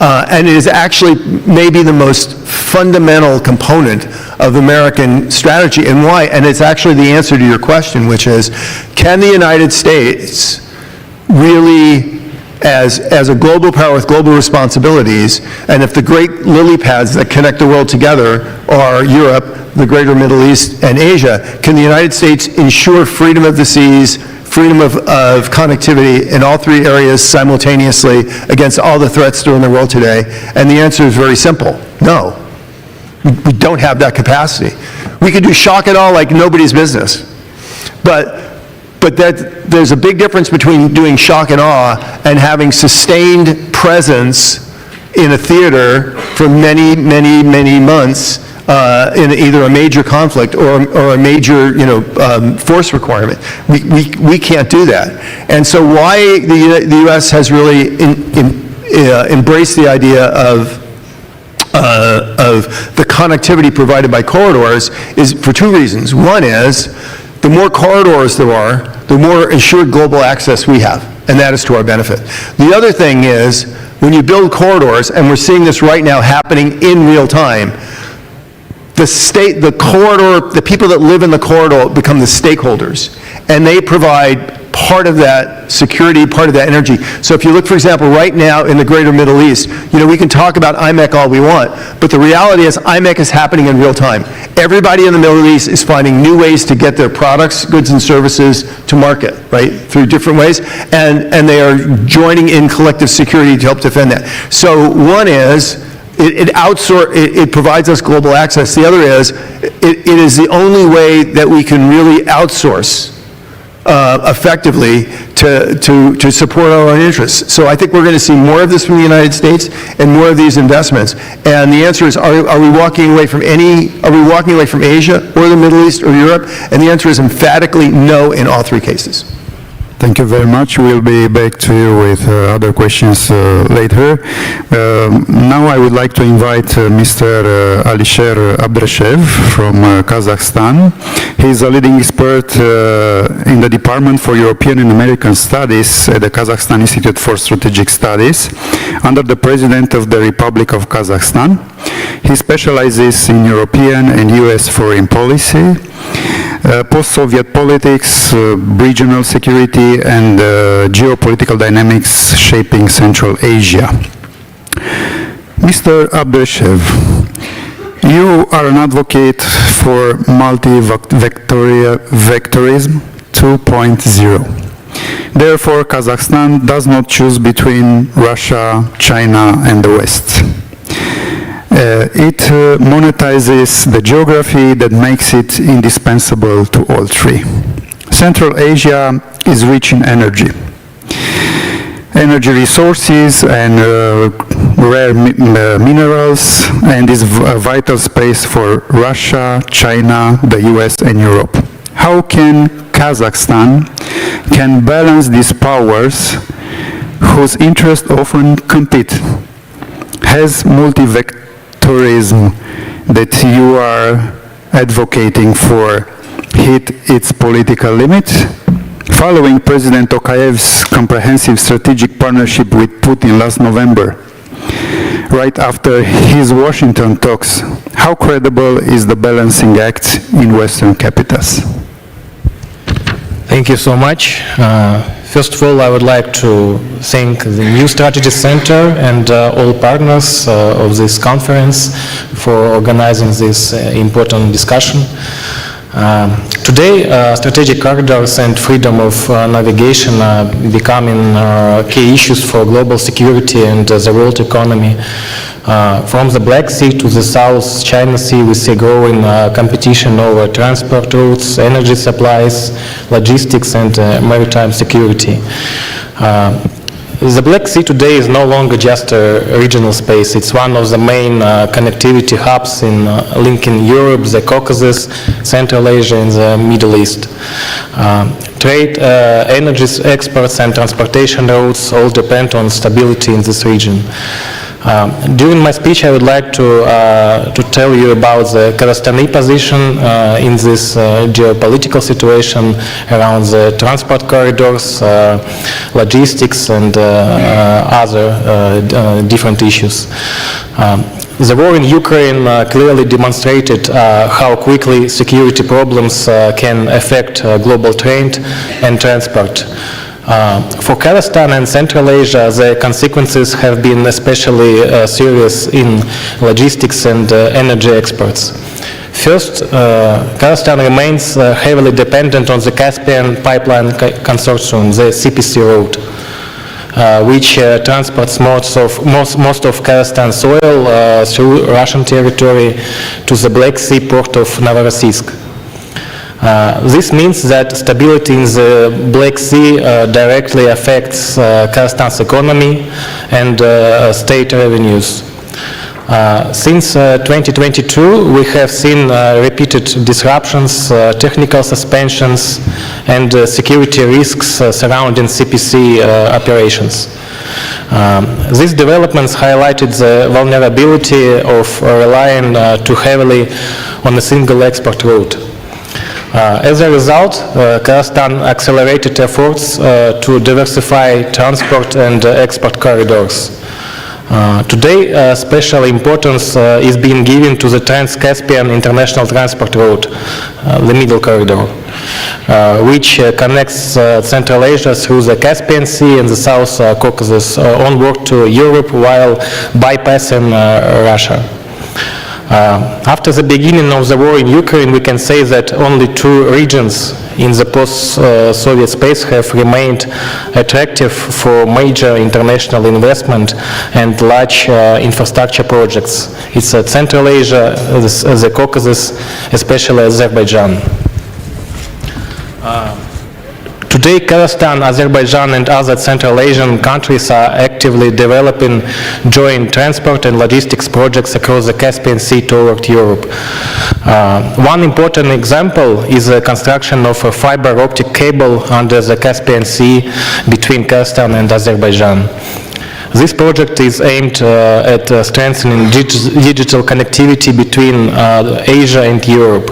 And it is actually maybe the most fundamental component of American strategy. And why? And it's actually the answer to your question, which is, can the United States really, as a global power with global responsibilities, and if the great lily pads that connect the world together are Europe, the greater Middle East, and Asia, can the United States ensure freedom of the seas, freedom of connectivity in all three areas simultaneously against all the threats to the world today? And the answer is very simple: no. We don't have that capacity. We could do shock and awe like nobody's business. But there's a big difference between doing shock and awe and having sustained presence in a theater for many, many, many months in either a major conflict or a major, force requirement. We can't do that. And so why the U.S. has really embraced the idea of the connectivity provided by corridors is for two reasons. One is, the more corridors there are, the more assured global access we have, and that is to our benefit. The other thing is, when you build corridors, and we're seeing this right now happening in real time, the corridor, the people that live in the corridor become the stakeholders, and they provide part of that security, part of that energy. So if you look, for example, right now in the greater Middle East, we can talk about IMEC all we want, but the reality is IMEC is happening in real time. Everybody in the Middle East is finding new ways to get their products, goods, and services to market, right, through different ways, and they are joining in collective security to help defend that. So one is, it provides us global access. The other is, it is the only way that we can really outsource effectively to support our own interests. So I think we're going to see more of this from the United States and more of these investments. And the answer is, are we walking away from Asia or the Middle East or Europe? And the answer is emphatically no in all three cases. Thank you very much. We'll be back to you with other questions later. Now I would like to invite Mr. Alisher Abdreshev from Kazakhstan. He is a leading expert in the Department for European and American Studies at the Kazakhstan Institute for Strategic Studies under the President of the Republic of Kazakhstan. He specializes in European and US foreign policy, post-Soviet politics, regional security, and geopolitical dynamics shaping Central Asia. Mr. Abdreshev, you are an advocate for multi-vectorism 2.0. Therefore, Kazakhstan does not choose between Russia, China, and the West. It monetizes the geography that makes it indispensable to all three. Central Asia is rich in energy resources and rare minerals, and is a vital space for Russia, China, the US, and Europe. How can Kazakhstan balance these powers whose interests often compete? Has multi-vectorism that you are advocating for hit its political limit? Following President Tokayev's comprehensive strategic partnership with Putin last November, right after his Washington talks, how credible is the balancing act in Western capitals? Thank you so much. First of all, I would like to thank the New Strategy Center and all partners of this conference for organizing this important discussion. Today, strategic corridors and freedom of navigation are becoming key issues for global security and the world economy. From the Black Sea to the South China Sea, we see growing competition over transport routes, energy supplies, logistics, and maritime security. The Black Sea today is no longer just a regional space. It's one of the main connectivity hubs in linking Europe, the Caucasus, Central Asia, and the Middle East. Trade, energy exports, and transportation routes all depend on stability in this region. During my speech, I would like to tell you about the Kazakhstani position in this geopolitical situation around the transport corridors, logistics, and other different issues. The war in Ukraine clearly demonstrated how quickly security problems can affect global trade and transport. For Kazakhstan and Central Asia, the consequences have been especially serious in logistics and energy exports. First, Kazakhstan remains heavily dependent on the Caspian Pipeline Consortium, the CPC route, which transports most of Kazakhstan's oil through Russian territory to the Black Sea port of Novorossiysk. This means that stability in the Black Sea directly affects Kazakhstan's economy and state revenues. Since 2022, we have seen repeated disruptions, technical suspensions, and security risks surrounding CPC operations. These developments highlighted the vulnerability of relying too heavily on a single export route. As a result, Kazakhstan accelerated efforts to diversify transport and export corridors. Today, special importance is being given to the Trans-Caspian International Transport Route, the middle corridor, which connects Central Asia through the Caspian Sea and the South Caucasus onward to Europe while bypassing Russia. After the beginning of the war in Ukraine, we can say that only two regions in the post-Soviet space have remained attractive for major international investment and large infrastructure projects. It's Central Asia, the Caucasus, especially Azerbaijan. Today, Kazakhstan, Azerbaijan, and other Central Asian countries are actively developing joint transport and logistics projects across the Caspian Sea toward Europe. One important example is the construction of a fiber optic cable under the Caspian Sea between Kazakhstan and Azerbaijan. This project is aimed at strengthening digital connectivity between Asia and Europe.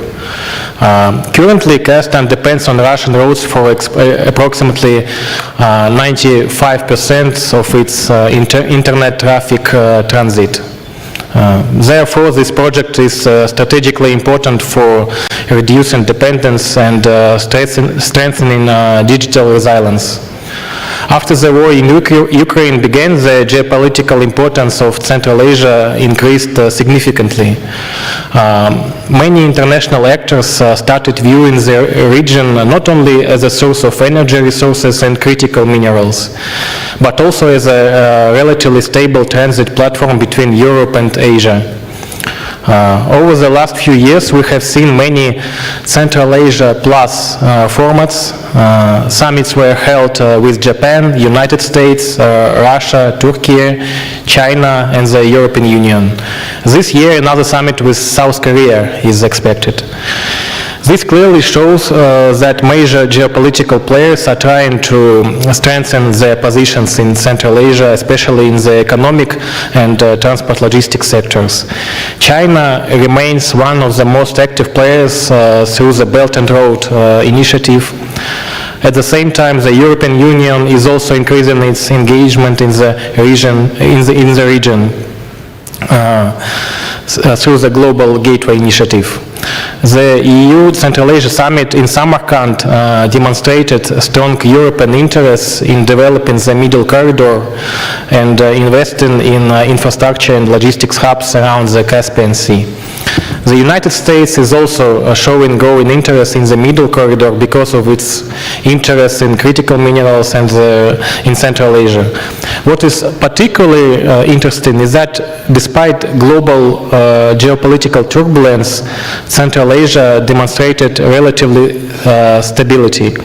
Currently, Kazakhstan depends on Russian roads for approximately 95% of its internet traffic transit. Therefore, this project is strategically important for reducing dependence and strengthening digital resilience. After the war in Ukraine began, the geopolitical importance of Central Asia increased significantly. Many international actors started viewing the region not only as a source of energy resources and critical minerals, but also as a relatively stable transit platform between Europe and Asia. Over the last few years, we have seen many Central Asia Plus formats. Summits were held with Japan, United States, Russia, Turkey, China, and the European Union. This year, another summit with South Korea is expected. This clearly shows that major geopolitical players are trying to strengthen their positions in Central Asia, especially in the economic and transport logistics sectors. China remains one of the most active players through the Belt and Road Initiative. At the same time, the European Union is also increasing its engagement in the region, through the Global Gateway Initiative. The EU Central Asia Summit in Samarkand demonstrated strong European interest in developing the Middle Corridor and investing in infrastructure and logistics hubs around the Caspian Sea. The United States is also showing growing interest in the Middle Corridor because of its interest in critical minerals and in Central Asia. What is particularly interesting is that despite global geopolitical turbulence, Central Asia demonstrated relatively stability.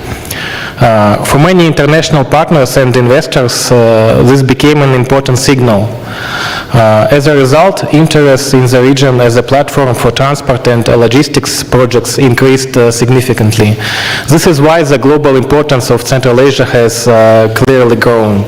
For many international partners and investors, this became an important signal. As a result, interest in the region as a platform for transport and logistics projects increased significantly. This is why the global importance of Central Asia has clearly grown.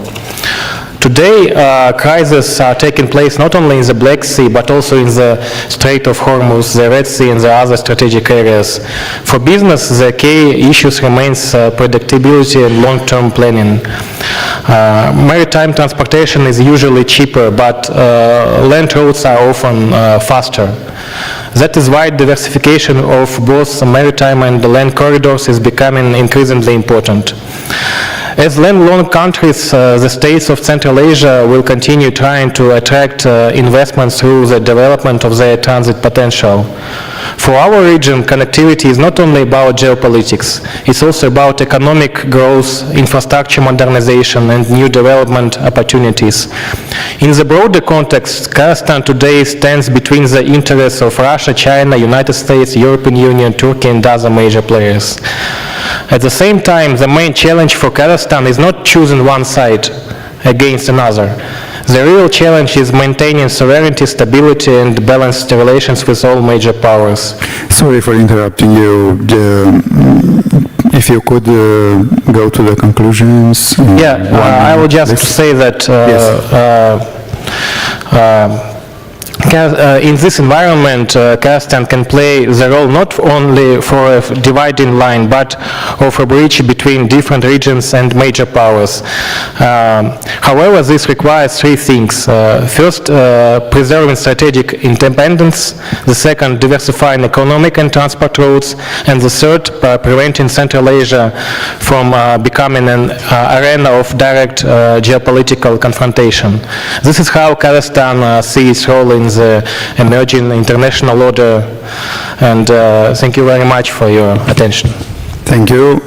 Today, crises are taking place not only in the Black Sea, but also in the Strait of Hormuz, the Red Sea, and the other strategic areas. For business, the key issues remains predictability and long-term planning. Maritime transportation is usually cheaper, but land routes are often faster. That is why diversification of both maritime and land corridors is becoming increasingly important. As landlocked countries, the states of Central Asia will continue trying to attract investments through the development of their transit potential. For our region, connectivity is not only about geopolitics, it's also about economic growth, infrastructure modernization, and new development opportunities. In the broader context, Kazakhstan today stands between the interests of Russia, China, United States, European Union, Turkey, and other major players. At the same time, the main challenge for Kazakhstan is not choosing one side against another. The real challenge is maintaining sovereignty, stability, and balanced relations with all major powers. Sorry for interrupting you. If you could go to the conclusions. I will just say that in this environment, Kazakhstan can play the role not only for a dividing line, but of a bridge between different regions and major powers. However, this requires three things. First, preserving strategic independence. The second, diversifying economic and transport routes. And the third, preventing Central Asia from becoming an arena of direct geopolitical confrontation. This is how Kazakhstan sees its role in the emerging international order, and thank you very much for your attention. Thank you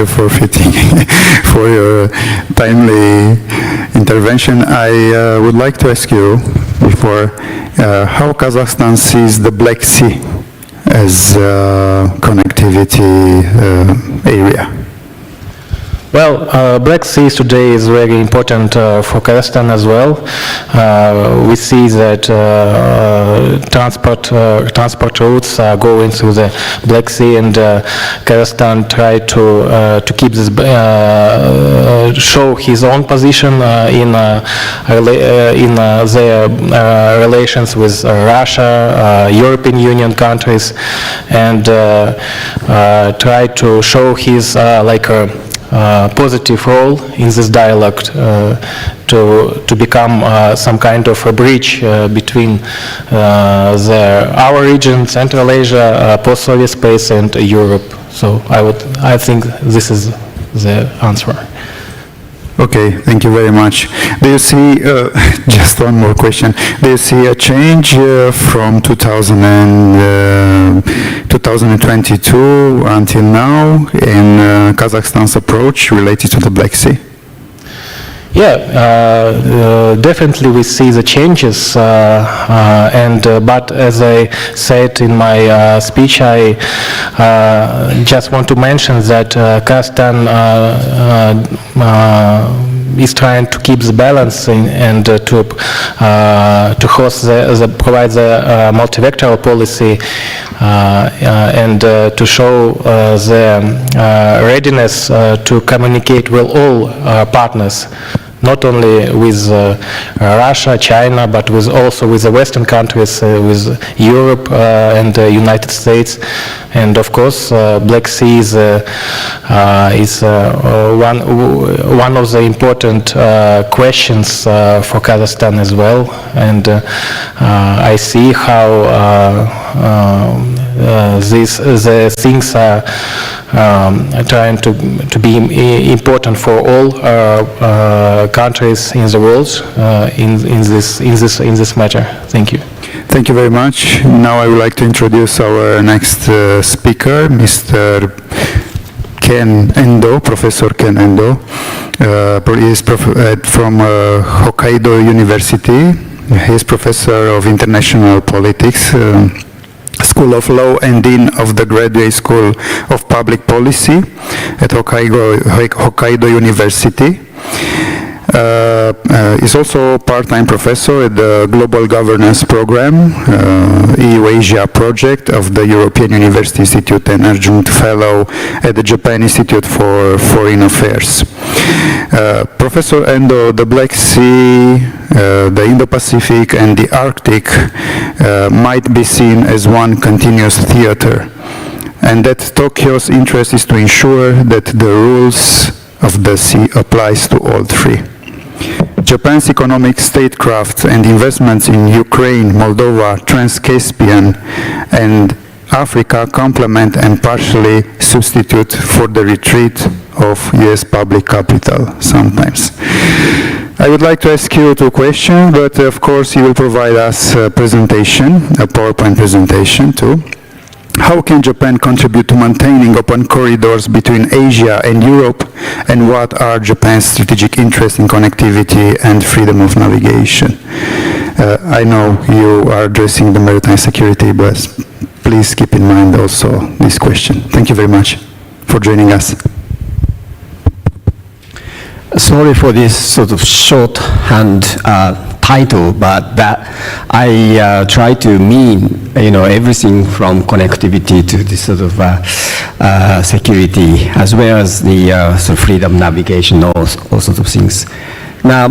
for fitting for your timely intervention. I would like to ask you before how Kazakhstan sees the Black Sea as a connectivity area. Well, Black Sea today is very important for Kazakhstan as well. We see that transport routes are going through the Black Sea, and Kazakhstan try to keep this, show his own position in their relations with Russia, European Union countries, and try to show his positive role in this dialogue to become some kind of a bridge between our region, Central Asia, post-Soviet space, and Europe. So I think this is the answer. Okay, thank you very much. Do you see, just one more question, do you see a change from 2022 until now in Kazakhstan's approach related to the Black Sea? Yeah, definitely we see the changes, but as I said in my speech, I just want to mention that Kazakhstan is trying to keep the balance and to host provide the multivectoral policy and to show the readiness to communicate with all partners, not only with Russia, China, but also with the Western countries, with Europe and the United States. And of course, Black Sea is one of the important questions for Kazakhstan as well. And I see how the things are trying to be important for all countries in the world in this matter. Thank you. Thank you very much. Now I would like to introduce our next speaker, Mr. Ken Endo, Professor Ken Endo. He is from Hokkaido University. He is Professor of International Politics, School of Law, and Dean of the Graduate School of Public Policy at Hokkaido University. Is also part-time professor at the Global Governance Program, EU Asia project of the European University Institute and Adjunct Fellow at the Japan Institute for Foreign Affairs. Professor Endo, the Black Sea, the Indo-Pacific and the Arctic might be seen as one continuous theater, and that Tokyo's interest is to ensure that the rules of the sea applies to all three. Japan's economic statecraft and investments in Ukraine, Moldova, Trans-Caspian, and Africa complement and partially substitute for the retreat of US public capital sometimes. I would like to ask you two questions, but of course you will provide us a presentation, a PowerPoint presentation too. How can Japan contribute to maintaining open corridors between Asia and Europe, and what are Japan's strategic interests in connectivity and freedom of navigation? I know you are addressing the maritime security, but please keep in mind also this question. Thank you very much for joining us. Sorry for this sort of shorthand title, but that I try to mean, everything from connectivity to this sort of security, as well as the sort of freedom navigation, all sorts of things. Now,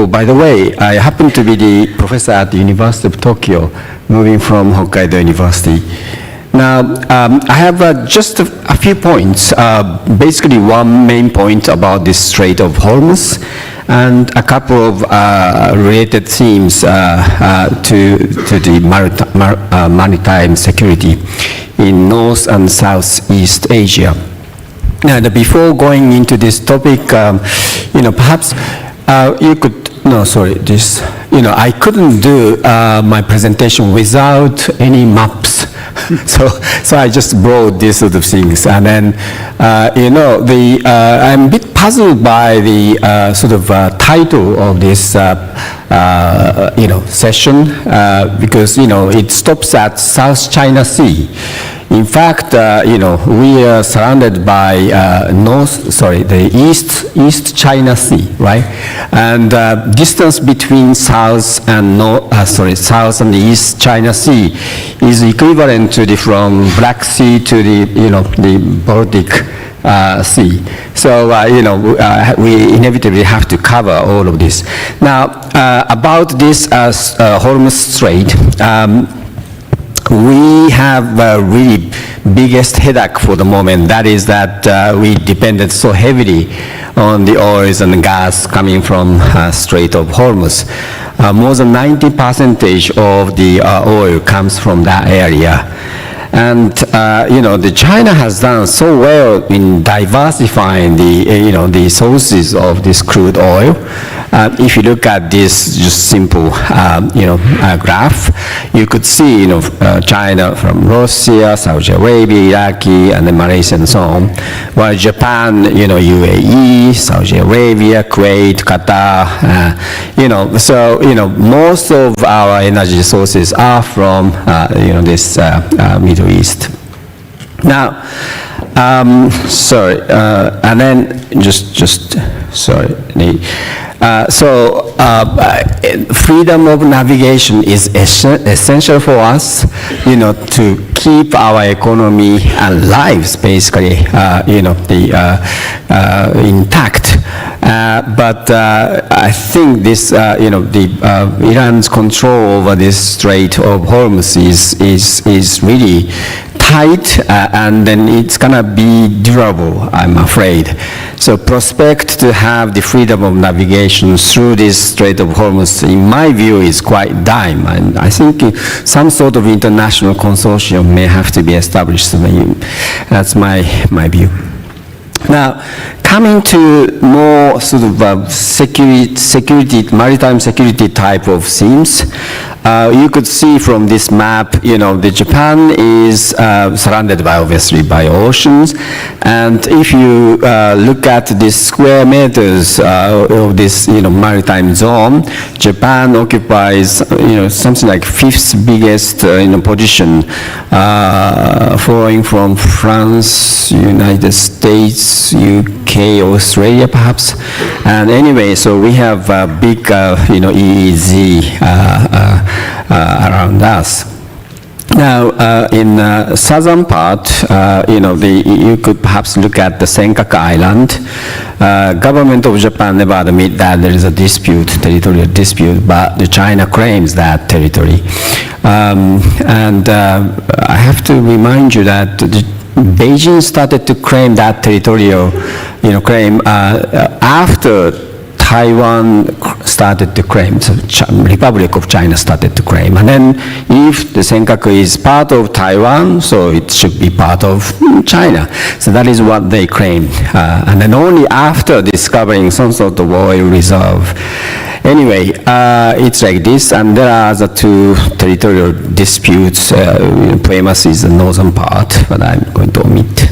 by the way, I happen to be the professor at the University of Tokyo, moving from Hokkaido University. Now, I have just a few points, basically one main point about this Strait of Hormuz, and a couple of related themes to the maritime security in North and Southeast Asia. Now, before going into this topic, perhaps you could, I couldn't do my presentation without any maps. So I just brought these sort of things, and then I'm a bit puzzled by the sort of title of this session because it stops at South China Sea. In fact, we are surrounded by the East China Sea, right? And distance between South and South and the East China Sea is equivalent to from Black Sea to the Baltic Sea. So we inevitably have to cover all of this. Now, about this Hormuz Strait. We have a really biggest headache for the moment. That is that we depended so heavily on the oils and gas coming from Strait of Hormuz. More than 90% of the oil comes from that area. And China has done so well in diversifying the sources of this crude oil. If you look at this just simple graph, you could see China from Russia, Saudi Arabia, Iraqi, and then Malaysia and so on. While Japan, UAE, Saudi Arabia, Kuwait, Qatar, so most of our energy sources are from this Middle East. Now, and then freedom of navigation is essential for us, to keep our economy and lives basically, intact. But I think this, Iran's control over this Strait of Hormuz is really tight, and then it's gonna be durable, I'm afraid. So prospect to have the freedom of navigation through this Strait of Hormuz, in my view, is quite dim. And I think some sort of international consortium may have to be established. So that's my view. Now, coming to more sort of security, maritime security type of themes, you could see from this map, the Japan is surrounded by, obviously, by oceans. And if you look at the square meters of this, maritime zone, Japan occupies, something like fifth biggest, position, following from France, United States, UK, Australia, perhaps. And anyway, so we have a big, EEZ around us. Now, in southern part, you could perhaps look at the Senkaku Island. Government of Japan never admit that there is a dispute, territorial dispute, but the China claims that territory. And I have to remind you that Beijing started to claim that territorial, claim after Taiwan started to claim, so Republic of China started to claim. And then if the Senkaku is part of Taiwan, so it should be part of China. So that is what they claimed. And then only after discovering some sort of oil reserve. Anyway, it's like this, and there are the two territorial disputes. Primacy is the northern part, but I'm going to omit.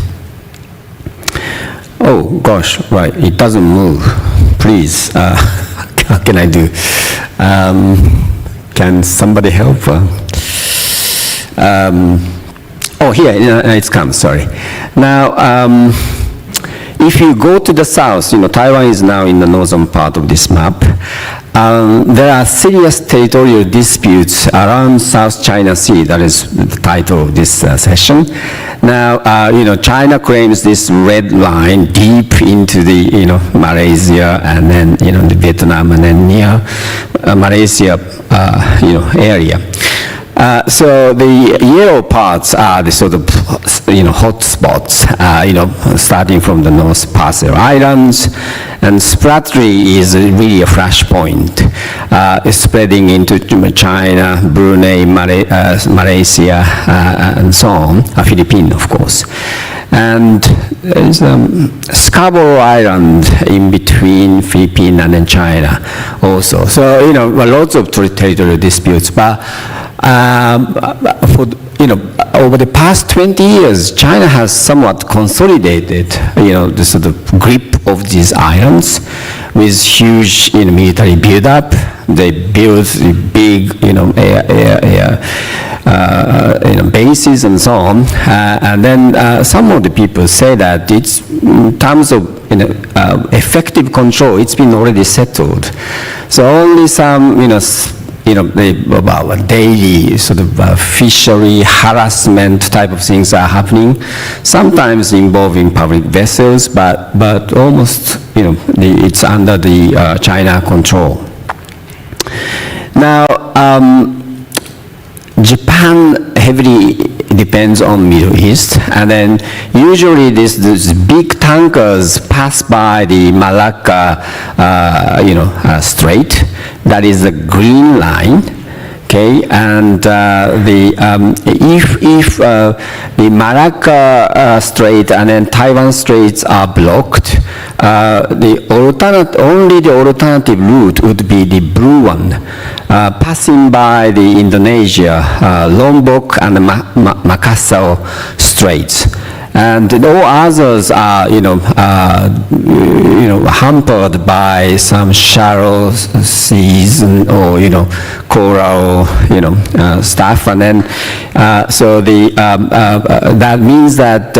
Oh gosh, right, it doesn't move. Please, what can I do? Can somebody help? Oh, here, it's come, sorry. Now, if you go to the south, Taiwan is now in the northern part of this map. There are serious territorial disputes around South China Sea. That is the title of this session. Now, China claims this red line deep into the, Malaysia and then, the Vietnam and then near Malaysia, area. So the yellow parts are the sort of, hot spots, starting from the North Parcel Islands, and Spratly is really a flashpoint, spreading into China, Brunei, Malaysia, and so on, Philippines, of course. And there's Scarborough Island in between Philippines and then China also. So, lots of territorial disputes, but over the past 20 years, China has somewhat consolidated, the sort of grip of these islands with huge, military build-up. They build big, bases and so on. And then some of the people say that it's, in terms of, effective control, it's been already settled. So only some, about daily sort of fishery harassment type of things are happening, sometimes involving public vessels, but almost, it's under the China control. Now, Japan heavily depends on Middle East, and then usually these big tankers pass by the Malacca, Strait. That is the green line. Okay, and if the Malacca Strait and then Taiwan Straits are blocked, only the alternative route would be the blue one, passing by the Indonesia, Lombok and the Makassar Straits. And all others are, hampered by some shallow seas or, coral, stuff. And then, so that means that,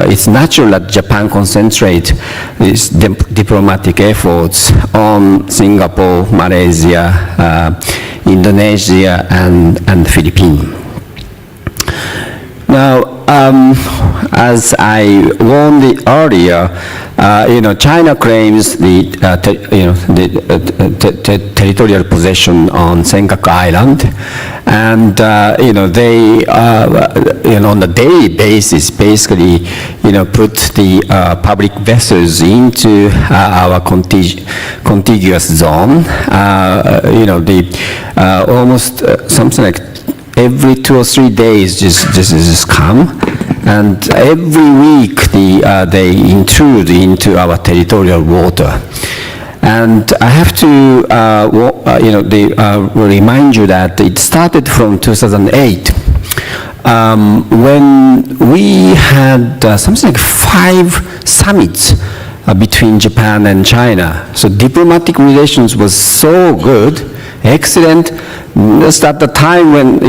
it's natural that Japan concentrate its diplomatic efforts on Singapore, Malaysia, Indonesia, and Philippines. Now, as I warned earlier, China claims the territorial possession on Senkaku Island, and they on a daily basis basically put the public vessels into our contiguous zone. Almost something like every 2 or 3 days just come, and every week they intrude into our territorial water. And I have to remind you that it started from 2008 when we had something like 5 summits between Japan and China. So diplomatic relations was so good, excellent, just at the time when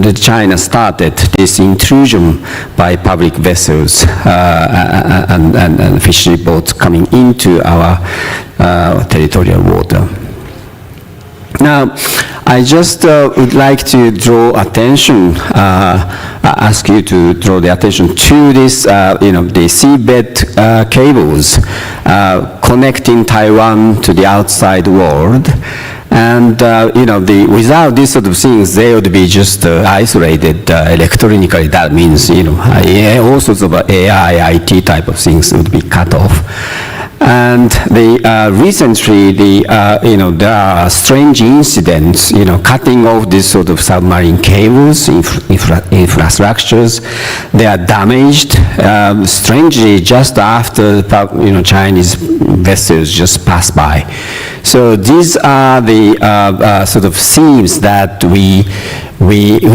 the China started this intrusion by public vessels and fishery boats coming into our territorial water. Now, I just would like to draw attention, ask you to draw the attention to this, the seabed cables connecting Taiwan to the outside world. And, without these sort of things, they would be just isolated electronically. That means, all sorts of AI, IT type of things would be cut off. And recently, there are strange incidents, cutting off these sort of submarine cables, infrastructures. They are damaged, strangely, just after Chinese vessels just pass by. So these are the sort of themes that we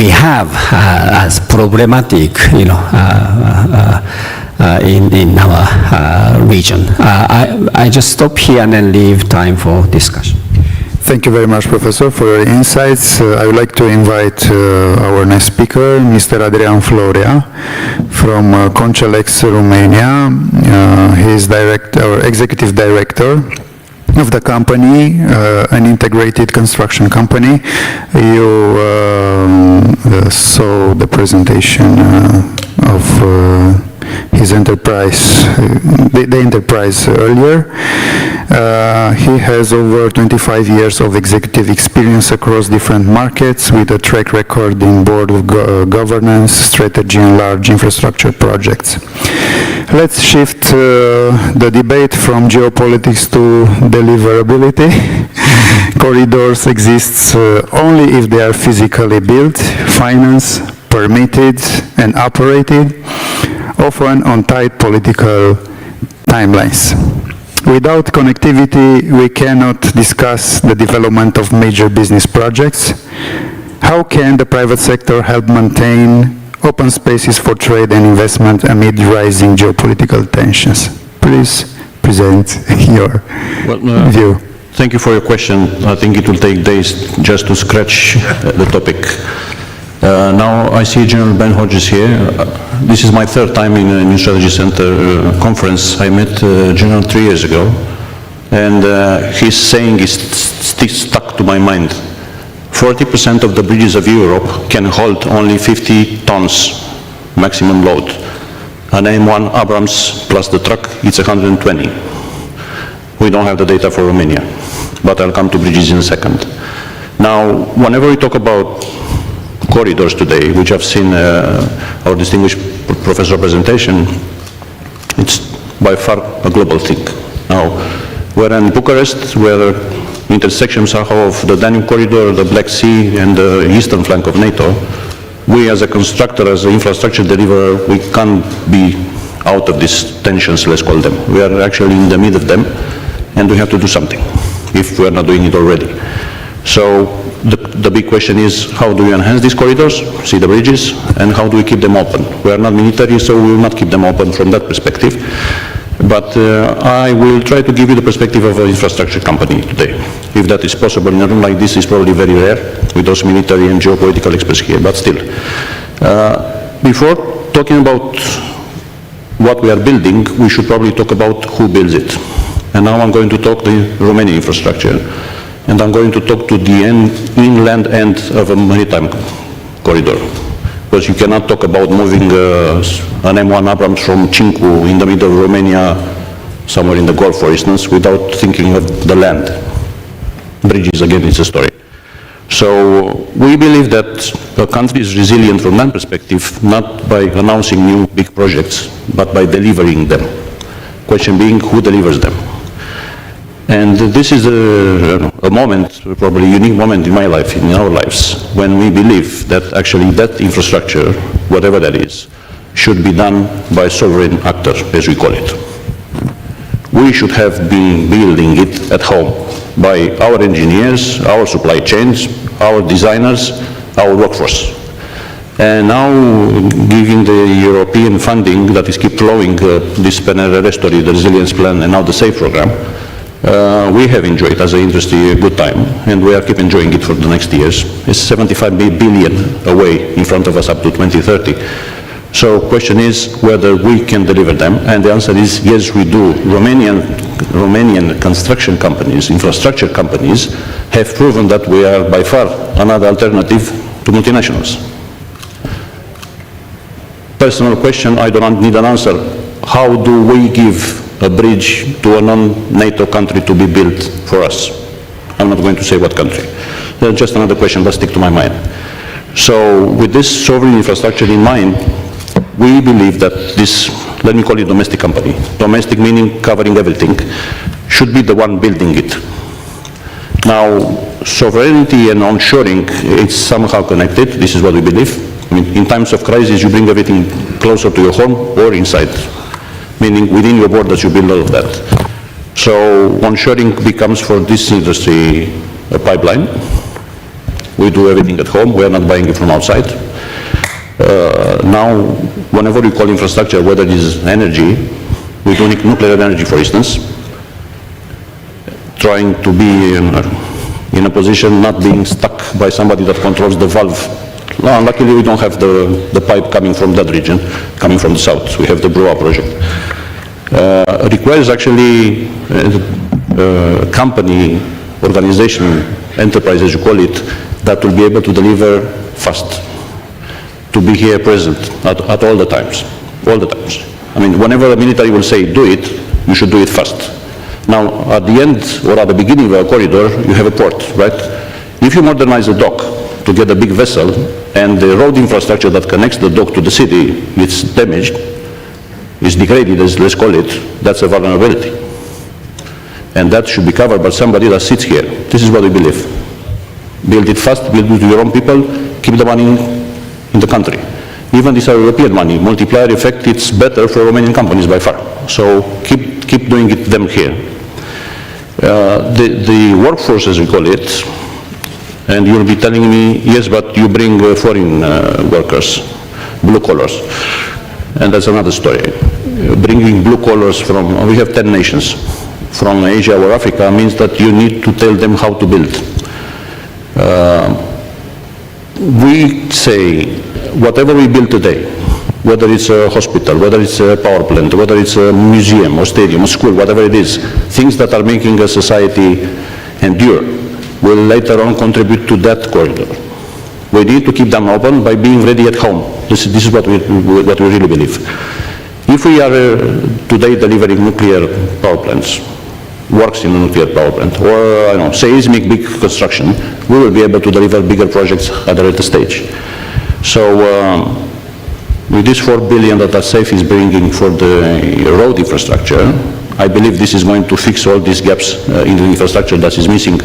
have as problematic, in our region. I just stop here and then leave time for discussion. Thank you very much, Professor, for your insights. I would like to invite our next speaker, Mr. Adrian Florea from Concelex, Romania. He is executive director of the company, an integrated construction company. You saw the presentation of his enterprise, the enterprise earlier. He has over 25 years of executive experience across different markets with a track record in board of governance, strategy, and large infrastructure projects. Let's shift the debate from geopolitics to deliverability. Corridors exist only if they are physically built, financed, permitted, and operated, often on tight political timelines. Without connectivity, we cannot discuss the development of major business projects. How can the private sector help maintain open spaces for trade and investment amid rising geopolitical tensions? Please present your view. Thank you for your question. I think it will take days just to scratch the topic. Now I see General Ben Hodges here. This is my third time in a New Strategy Center conference. I met General 3 years ago, and his saying is still stuck to my mind. 40% of the bridges of Europe can hold only 50 tons maximum load. An M1 Abrams plus the truck, it's 120. We don't have the data for Romania, but I'll come to bridges in a second. Now, whenever we talk about corridors today, which I've seen our distinguished professor presentation, it's by far a global thing. Now, we're in Bucharest, where intersections are of the Danube corridor, the Black Sea, and the eastern flank of NATO. We, as a constructor, as an infrastructure deliverer, we can't be out of these tensions, let's call them. We are actually in the middle of them, and we have to do something, if we are not doing it already. So the big question is, how do we enhance these corridors, see the bridges, and how do we keep them open? We are not military, so we will not keep them open from that perspective. But I will try to give you the perspective of an infrastructure company today. If that is possible in a room like this, is probably very rare with those military and geopolitical experts here, but still. Before talking about what we are building, we should probably talk about who builds it. And now I'm going to talk the Romanian infrastructure. And I'm going to talk to the inland end of a maritime corridor, because you cannot talk about moving an M1 Abrams from Cincu in the middle of Romania, somewhere in the Gulf, for instance, without thinking of the land. Bridges, again, it's a story. So we believe that a country is resilient from that perspective, not by announcing new big projects, but by delivering them. Question being, who delivers them? And this is a moment, probably a unique moment in my life, in our lives, when we believe that actually that infrastructure, whatever that is, should be done by sovereign actor, as we call it. We should have been building it at home by our engineers, our supply chains, our designers, our workforce. And now, given the European funding that is keep flowing, this PNRR story, the resilience plan, and now the SAFE program, we have enjoyed as an industry a good time, and we are keep enjoying it for the next years. It's 75 billion away in front of us up to 2030. So question is whether we can deliver them, and the answer is yes, we do. Romanian construction companies, infrastructure companies, have proven that we are by far another alternative to multinationals. Personal question, I don't need an answer. How do we give a bridge to a non-NATO country to be built for us? I'm not going to say what country. Just another question, but stick to my mind. So with this sovereign infrastructure in mind, we believe that this, let me call it domestic company, domestic meaning covering everything, should be the one building it. Now, sovereignty and onshoring, it's somehow connected. This is what we believe. I mean, in times of crisis, you bring everything closer to your home or inside, meaning within your borders you build all of that. So onshoring becomes for this industry a pipeline. We do everything at home. We are not buying it from outside. Now, whenever we call infrastructure, whether it is energy, we do nuclear energy, for instance, trying to be in a position not being stuck by somebody that controls the valve. No, luckily, we don't have the pipe coming from that region, coming from the south. We have the Brewa project. Requires actually company, organization, enterprise, as you call it, that will be able to deliver fast, to be here present at all the times, all the times. I mean, whenever the military will say, do it, you should do it fast. Now, at the end, or at the beginning of a corridor, you have a port, right? If you modernize a dock to get a big vessel, and the road infrastructure that connects the dock to the city is damaged, is degraded, let's call it, that's a vulnerability. And that should be covered by somebody that sits here. This is what we believe. Build it fast, build it to your own people, keep the money in the country. Even this European money, multiplier effect, it's better for Romanian companies by far. So keep doing it them here. The workforce, as we call it, and you'll be telling me, yes, but you bring foreign workers, blue collars. And that's another story. Bringing blue collars from, we have 10 nations, from Asia or Africa means that you need to tell them how to build. We say, whatever we build today, whether it's a hospital, whether it's a power plant, whether it's a museum or stadium or school, whatever it is, things that are making a society endure will later on contribute to that corridor. We need to keep them open by being ready at home. This is what we really believe. If we are today delivering nuclear power plants, works in a nuclear power plant, or I don't know, seismic big construction, we will be able to deliver bigger projects at a later stage. So with this 4 billion that SAFE is bringing for the road infrastructure, I believe this is going to fix all these gaps in the infrastructure that is missing.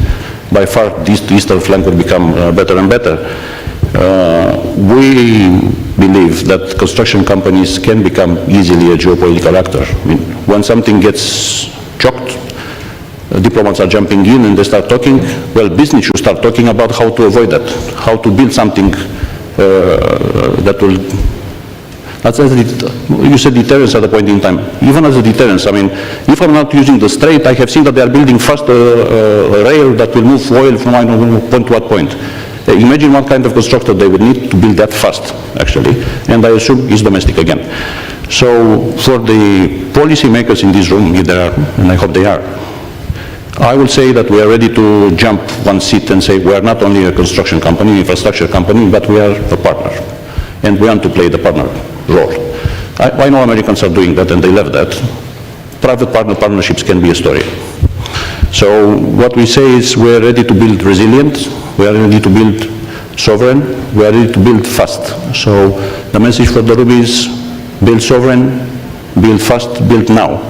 By far, this eastern flank will become better and better. We believe that construction companies can become easily a geopolitical actor. I mean, when something gets choked, diplomats are jumping in and they start talking. Well, business should start talking about how to avoid that, how to build something that will, you said deterrence at a point in time. Even as a deterrence, I mean, if I'm not using the strait, I have seen that they are building fast a rail that will move oil from I don't know point to what point. Imagine what kind of constructor they would need to build that fast, actually, and I assume it's domestic again. So for the policy makers in this room, if there are, and I hope they are, I will say that we are ready to jump one seat and say we are not only a construction company, infrastructure company, but we are a partner. and we want to play the partner role. I know Americans are doing that, and they love that. Private partnerships can be a story. So what we say is we're ready to build resilient, we are ready to build sovereign, we are ready to build fast. So the message for the Ruby is build sovereign, build fast, build now.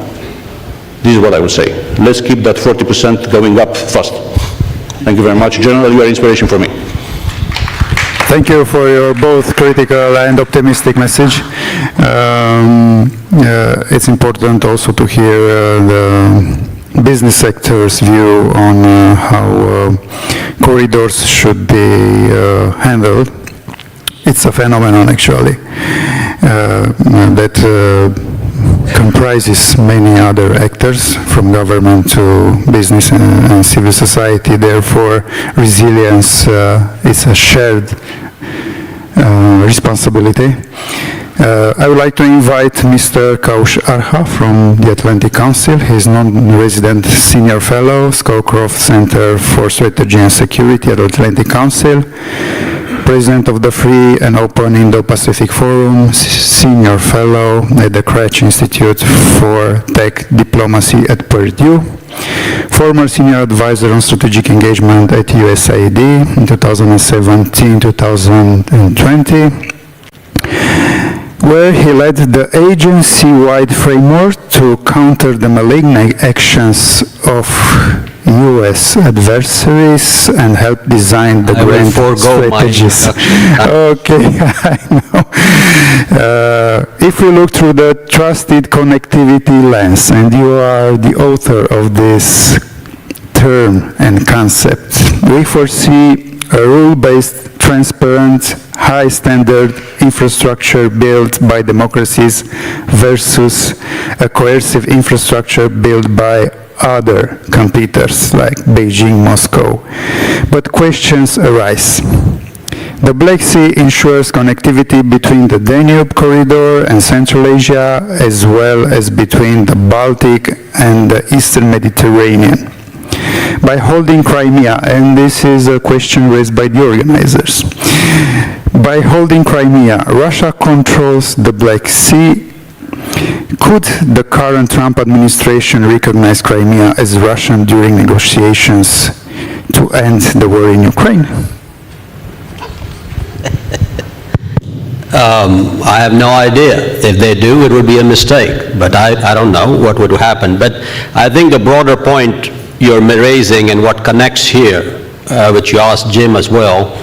This is what I would say. Let's keep that 40% going up fast. Thank you very much. General, you are inspiration for me. Thank you for your both critical and optimistic message. It's important also to hear the business sector's view on how corridors should be handled. It's a phenomenon, actually, that comprises many other actors, from government to business and civil society. Therefore, resilience is a shared responsibility. I would like to invite Mr. Kaush Arha from the Atlantic Council. He is non-resident senior fellow, Scowcroft Center for Strategy and Security at Atlantic Council, president of the Free and Open Indo-Pacific Forum, senior fellow at the Kretsch Institute for Tech Diplomacy at Purdue, former senior advisor on strategic engagement at USAID in 2017-2020, where he led the agency-wide framework to counter the malignant actions of U.S. adversaries and help design the grand strategies. Okay, I know. If we look through the trusted connectivity lens, and you are the author of this term and concept, we foresee a rule-based, transparent, high-standard infrastructure built by democracies versus a coercive infrastructure built by other competitors like Beijing, Moscow. But questions arise. The Black Sea ensures connectivity between the Danube corridor and Central Asia, as well as between the Baltic and the Eastern Mediterranean. By holding Crimea, and this is a question raised by the organizers, by holding Crimea, Russia controls the Black Sea. Could the current Trump administration recognize Crimea as Russian during negotiations to end the war in Ukraine? I have no idea. If they do, it would be a mistake. But I don't know what would happen. But I think the broader point you're raising and what connects here, which you asked Jim as well,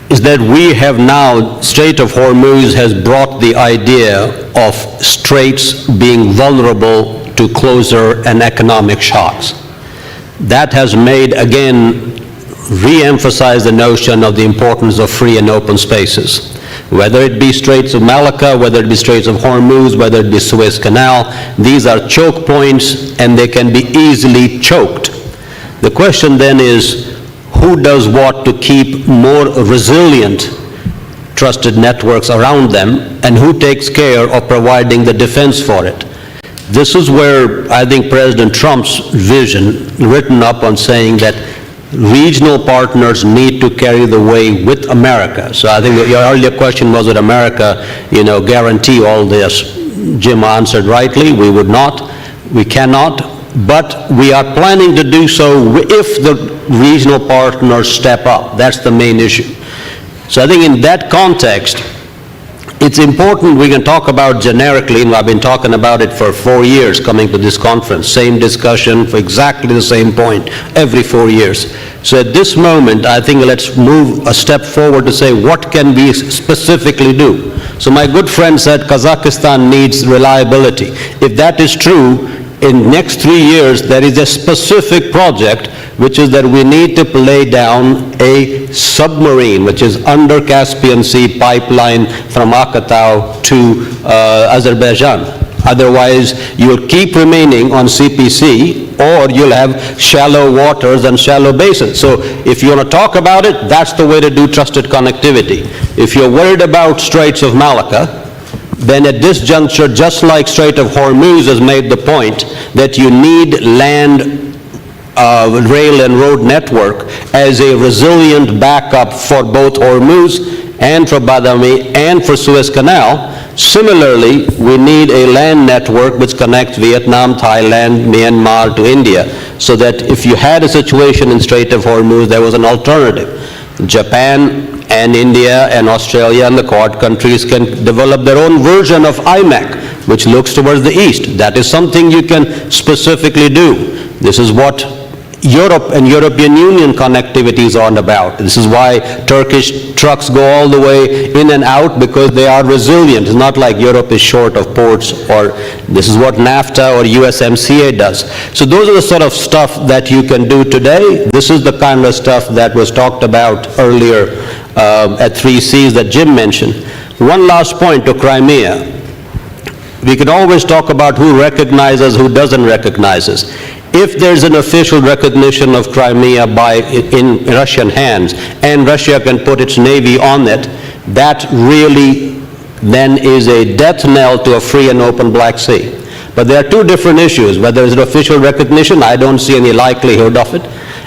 is that we have now, Strait of Hormuz has brought the idea of straits being vulnerable to closer and economic shocks. That has made, again, re-emphasize the notion of the importance of free and open spaces. Whether it be Straits of Malacca, whether it be Straits of Hormuz, whether it be Suez Canal, these are choke points and they can be easily choked. The question then is, who does what to keep more resilient trusted networks around them, and who takes care of providing the defense for it? This is where I think President Trump's vision, written up on saying that regional partners need to carry the way with America. So I think your earlier question was, would America, guarantee all this? Jim answered rightly, we would not, we cannot, but we are planning to do so if the regional partners step up. That's the main issue. So I think in that context, it's important we can talk about generically, and I've been talking about it for 4 years coming to this conference, same discussion for exactly the same point every 4 years. So at this moment, I think let's move a step forward to say what can we specifically do. So my good friend said Kazakhstan needs reliability. If that is true, in next 3 years, there is a specific project, which is that we need to lay down a submarine, which is under Caspian Sea pipeline from Akatau to Azerbaijan. Otherwise, you'll keep remaining on CPC, or you'll have shallow waters and shallow basins. So if you want to talk about it, that's the way to do trusted connectivity. If you're worried about Straits of Malacca, then at this juncture, just like Strait of Hormuz has made the point that you need land, rail and road network as a resilient backup for both Hormuz and for Badami and for Suez Canal. Similarly, we need a land network which connects Vietnam, Thailand, Myanmar to India, so that if you had a situation in Strait of Hormuz, there was an alternative. Japan and India and Australia and the Quad countries can develop their own version of IMEC, which looks towards the east. That is something you can specifically do. This is what Europe and European Union connectivity is all about. This is why Turkish trucks go all the way in and out, because they are resilient. It's not like Europe is short of ports, or this is what NAFTA or USMCA does. So those are the sort of stuff that you can do today. This is the kind of stuff that was talked about earlier at 3Cs that Jim mentioned. One last point to Crimea. We can always talk about who recognizes, who doesn't recognize us. If there's an official recognition of Crimea in Russian hands, and Russia can put its navy on it, that really then is a death knell to a free and open Black Sea. But there are two different issues. Whether it's an official recognition, I don't see any likelihood of it,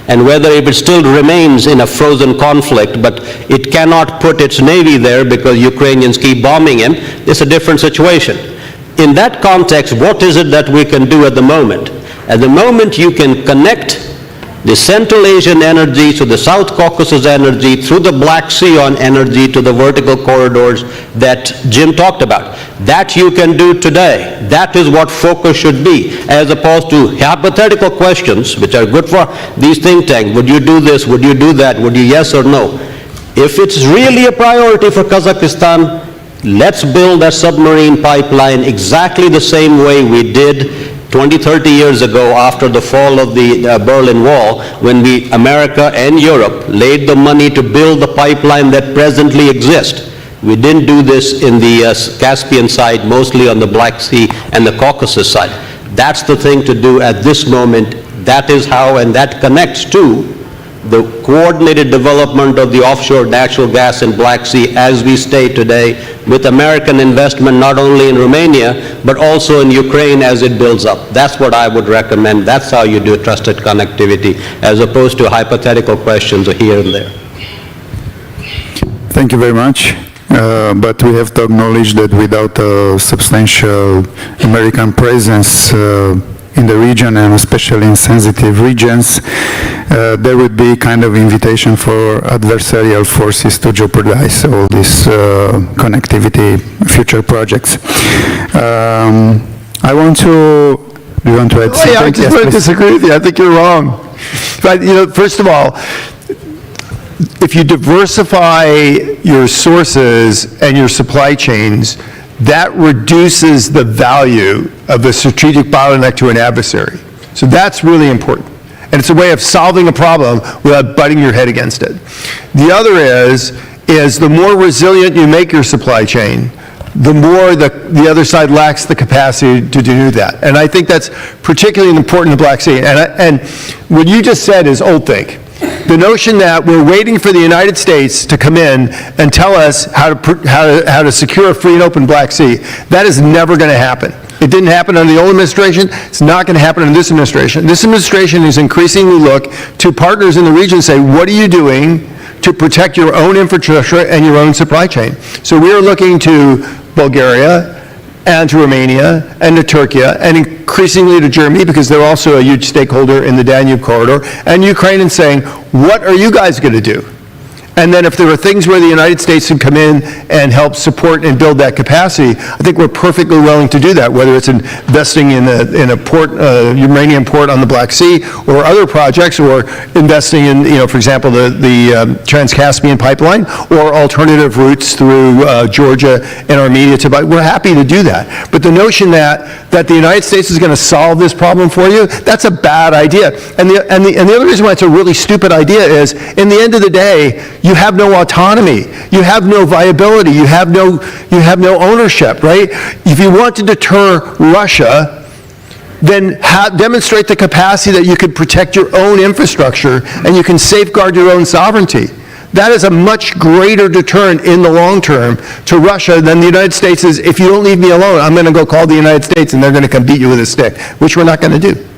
and whether if it still remains in a frozen conflict, but it cannot put its navy there because Ukrainians keep bombing him, it's a different situation. In that context, what is it that we can do at the moment? At the moment, you can connect the Central Asian energy to the South Caucasus energy, through the Black Sea on energy to the vertical corridors that Jim talked about. That you can do today. That is what focus should be, as opposed to hypothetical questions, which are good for these think tanks. Would you do this? Would you do that? Would you yes or no? If it's really a priority for Kazakhstan, let's build a submarine pipeline exactly the same way we did 20, 30 years ago after the fall of the Berlin Wall, when America and Europe laid the money to build the pipeline that presently exists. We didn't do this in the Caspian side, mostly on the Black Sea and the Caucasus side. That's the thing to do at this moment. That is how, and that connects to the coordinated development of the offshore natural gas in Black Sea as we stay today, with American investment not only in Romania, but also in Ukraine as it builds up. That's what I would recommend. That's how you do trusted connectivity, as opposed to hypothetical questions here and there. Thank you very much. But we have to acknowledge that without a substantial American presence in the region, and especially in sensitive regions, there would be kind of invitation for adversarial forces to jeopardize all these connectivity future projects. I want to, do you want to add something? I just want to disagree with you. I think you're wrong. But, first of all, if you diversify your sources and your supply chains, that reduces the value of the strategic bottleneck to an adversary. So that's really important. And it's a way of solving a problem without butting your head against it. The other is the more resilient you make your supply chain, the more the other side lacks the capacity to do that. And I think that's particularly important in the Black Sea. And what you just said is old think. The notion that we're waiting for the United States to come in and tell us how to secure a free and open Black Sea, that is never going to happen. It didn't happen under the old administration. It's not going to happen under this administration. This administration is increasingly look to partners in the region and say, what are you doing to protect your own infrastructure and your own supply chain? So we are looking to Bulgaria and to Romania and to Turkey and increasingly to Germany, because they're also a huge stakeholder in the Danube corridor, and Ukraine, and saying, what are you guys going to do? And then if there are things where the United States can come in and help support and build that capacity, I think we're perfectly willing to do that, whether it's investing in a port, uranium port on the Black Sea, or other projects, or investing in, for example, the Trans-Caspian pipeline, or alternative routes through Georgia and Armenia to buy. We're happy to do that. But the notion that the United States is going to solve this problem for you, that's a bad idea. And the other reason why it's a really stupid idea is, in the end of the day, you have no autonomy, you have no viability, you have no ownership, right? If you want to deter Russia, then demonstrate the capacity that you could protect your own infrastructure and you can safeguard your own sovereignty. That is a much greater deterrent in the long term to Russia than the United States is. If you don't leave me alone, I'm going to go call the United States and they're going to come beat you with a stick, which we're not going to do.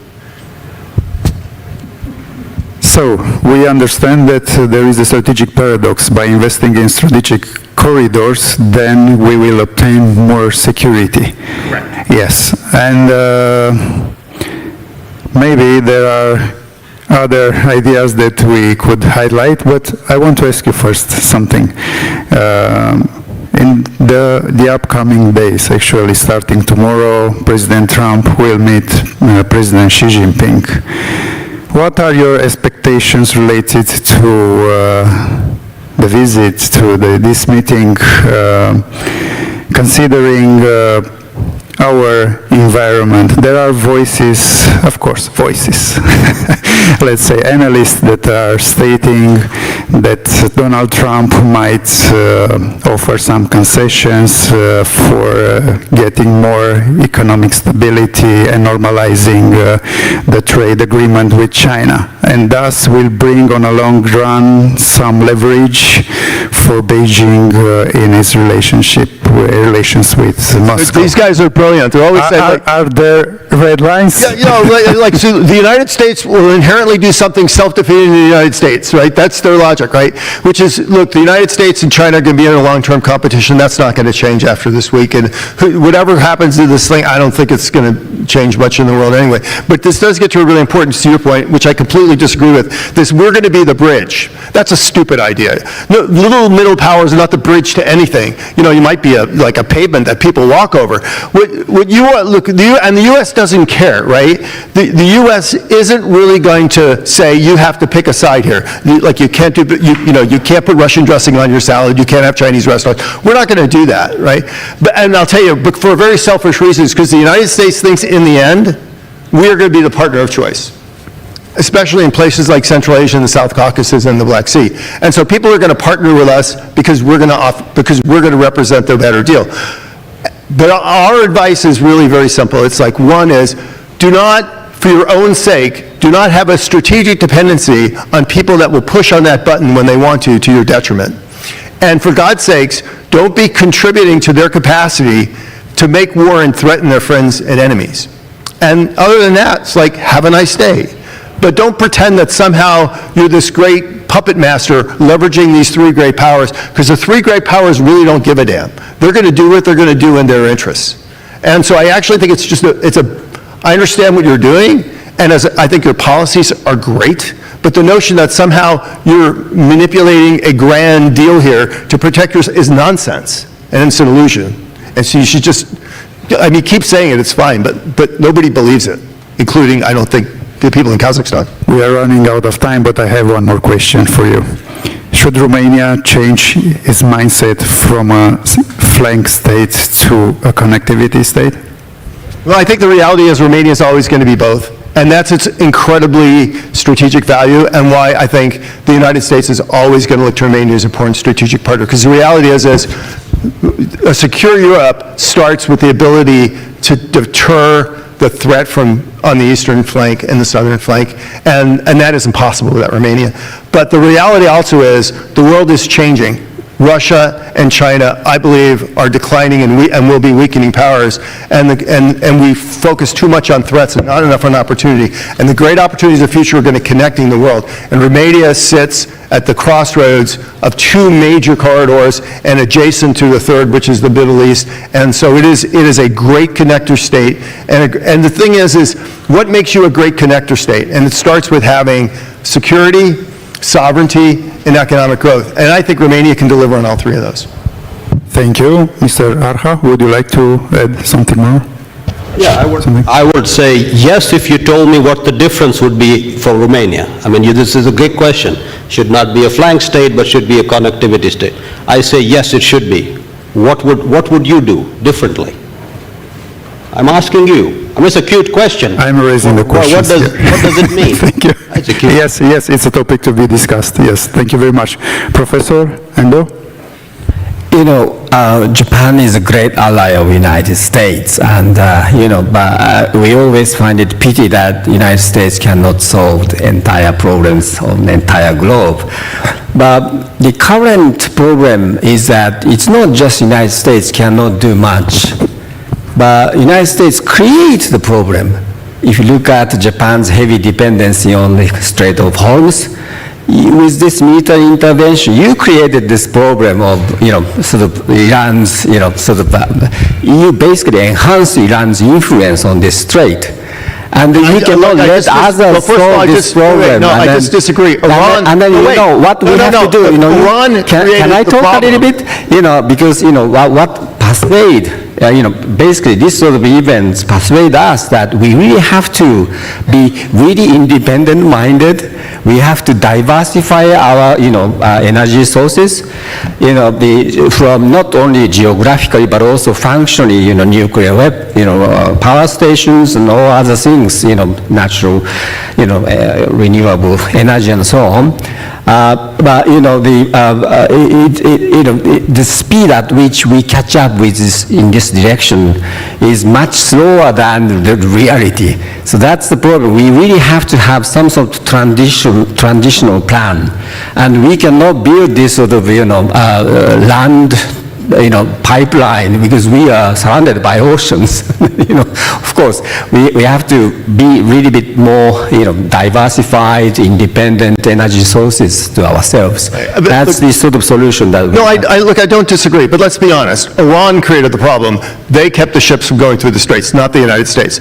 So we understand that there is a strategic paradox. By investing in strategic corridors, then we will obtain more security. Right. Yes, and maybe there are other ideas that we could highlight, but I want to ask you first something. In the upcoming days, actually starting tomorrow, President Trump will meet President Xi Jinping. What are your expectations related to the visit, to this meeting, considering our environment? There are voices, of course, voices, let's say analysts that are stating that Donald Trump might offer some concessions for getting more economic stability and normalizing the trade agreement with China, and thus will bring on a long run some leverage for Beijing in its relations with Moscow. These guys are brilliant. They're always saying, are there red lines? Yeah, you know, so the United States will inherently do something self-defeating in the United States, right? That's their logic, right? Which is, look, the United States and China are going to be in a long-term competition. That's not going to change after this week. And whatever happens to this thing, I don't think it's going to change much in the world anyway. But this does get to a really important, to your point, which I completely disagree with. We're going to be the bridge. That's a stupid idea. No, little middle powers are not the bridge to anything. You know, you might be like a pavement that people walk over. What you want, look, and the U.S. doesn't care, right? The U.S. isn't really going to say you have to pick a side here. Like you can't do, you can't put Russian dressing on your salad. You can't have Chinese restaurants. We're not going to do that, right? And I'll tell you, but for very selfish reasons, because the United States thinks in the end we are going to be the partner of choice, especially in places like Central Asia and the South Caucasus and the Black Sea. And so people are going to partner with us because we're going to represent their better deal. But our advice is really very simple. It's like, one is, do not, for your own sake, do not have a strategic dependency on people that will push on that button when they want to your detriment. And for God's sakes, don't be contributing to their capacity to make war and threaten their friends and enemies. And other than that, it's like, have a nice day. But don't pretend that somehow you're this great puppet master leveraging these three great powers, because the three great powers really don't give a damn. They're going to do what they're going to do in their interests. And so I actually think it's just I understand what you're doing, and I think your policies are great, but the notion that somehow you're manipulating a grand deal here to protect yourself is nonsense, and it's an illusion. And so you should just, I mean, keep saying it, it's fine, but nobody believes it, including, I don't think, the people in Kazakhstan. We are running out of time, but I have one more question for you. Should Romania change its mindset from a flank state to a connectivity state? Well, I think the reality is Romania is always going to be both. And that's its incredibly strategic value, and why I think the United States is always going to look to Romania as an important strategic partner. Because the reality is a secure Europe starts with the ability to deter the threat from on the eastern flank and the southern flank, and that is impossible without Romania. But the reality also is the world is changing. Russia and China, I believe, are declining and will be weakening powers, and we focus too much on threats and not enough on opportunity. And the great opportunities of the future are going to connecting the world. And Romania sits at the crossroads of two major corridors and adjacent to the third, which is the Middle East. And so it is a great connector state. And the thing is what makes you a great connector state? And it starts with having security, sovereignty, and economic growth. And I think Romania can deliver on all three of those. Thank you. Mr. Arha, would you like to add something more? Yeah, I would say yes if you told me what the difference would be for Romania. I mean, this is a great question. Should not be a flank state, but should be a connectivity state. I say yes, it should be. What would you do differently? I'm asking you. I mean, it's a cute question. I'm raising the question. What does it mean? Thank you. Yes, it's a topic to be discussed. Yes, thank you very much. Professor Endo? You know, Japan is a great ally of the United States, and but we always find it pity that the United States cannot solve the entire problems of the entire globe. But the current problem is that it's not just the United States cannot do much, but the United States creates the problem if you look at Japan's heavy dependency on the Strait of Hormuz, with this military intervention, you created this problem of, sort of Iran's, you basically enhanced Iran's influence on this strait. And we cannot let others solve this problem. No, I just disagree. Iran, and then what we have to do, Iran can I talk a little bit? Because, what persuade, basically this sort of events persuade us that we really have to be really independent-minded. We have to diversify our, energy sources, from not only geographically but also functionally, nuclear power stations and all other things, natural, renewable energy and so on. But the speed at which we catch up with this in this direction is much slower than the reality. So that's the problem. We really have to have some sort of transitional plan, and we cannot build this sort of land pipeline because we are surrounded by oceans. Of course, we have to be really bit more, diversified, independent energy sources to ourselves. That's the sort of solution that we have. Look, I don't disagree, but let's be honest. Iran created the problem. They kept the ships from going through the straits, not the United States.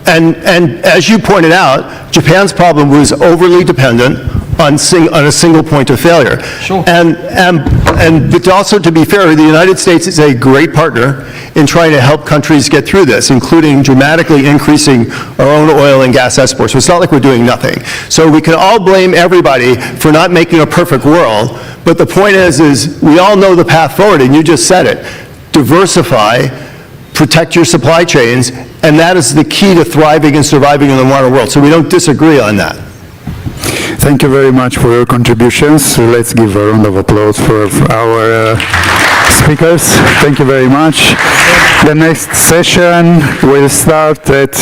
And as you pointed out, Japan's problem was overly dependent on a single point of failure. Sure. But also, to be fair, the United States is a great partner in trying to help countries get through this, including dramatically increasing our own oil and gas exports. So it's not like we're doing nothing. So we can all blame everybody for not making a perfect world, but the point is we all know the path forward, and you just said it. Diversify, protect your supply chains, and that is the key to thriving and surviving in the modern world. So we don't disagree on that. Thank you very much for your contributions. So let's give a round of applause for our speakers. Thank you very much. The next session will start at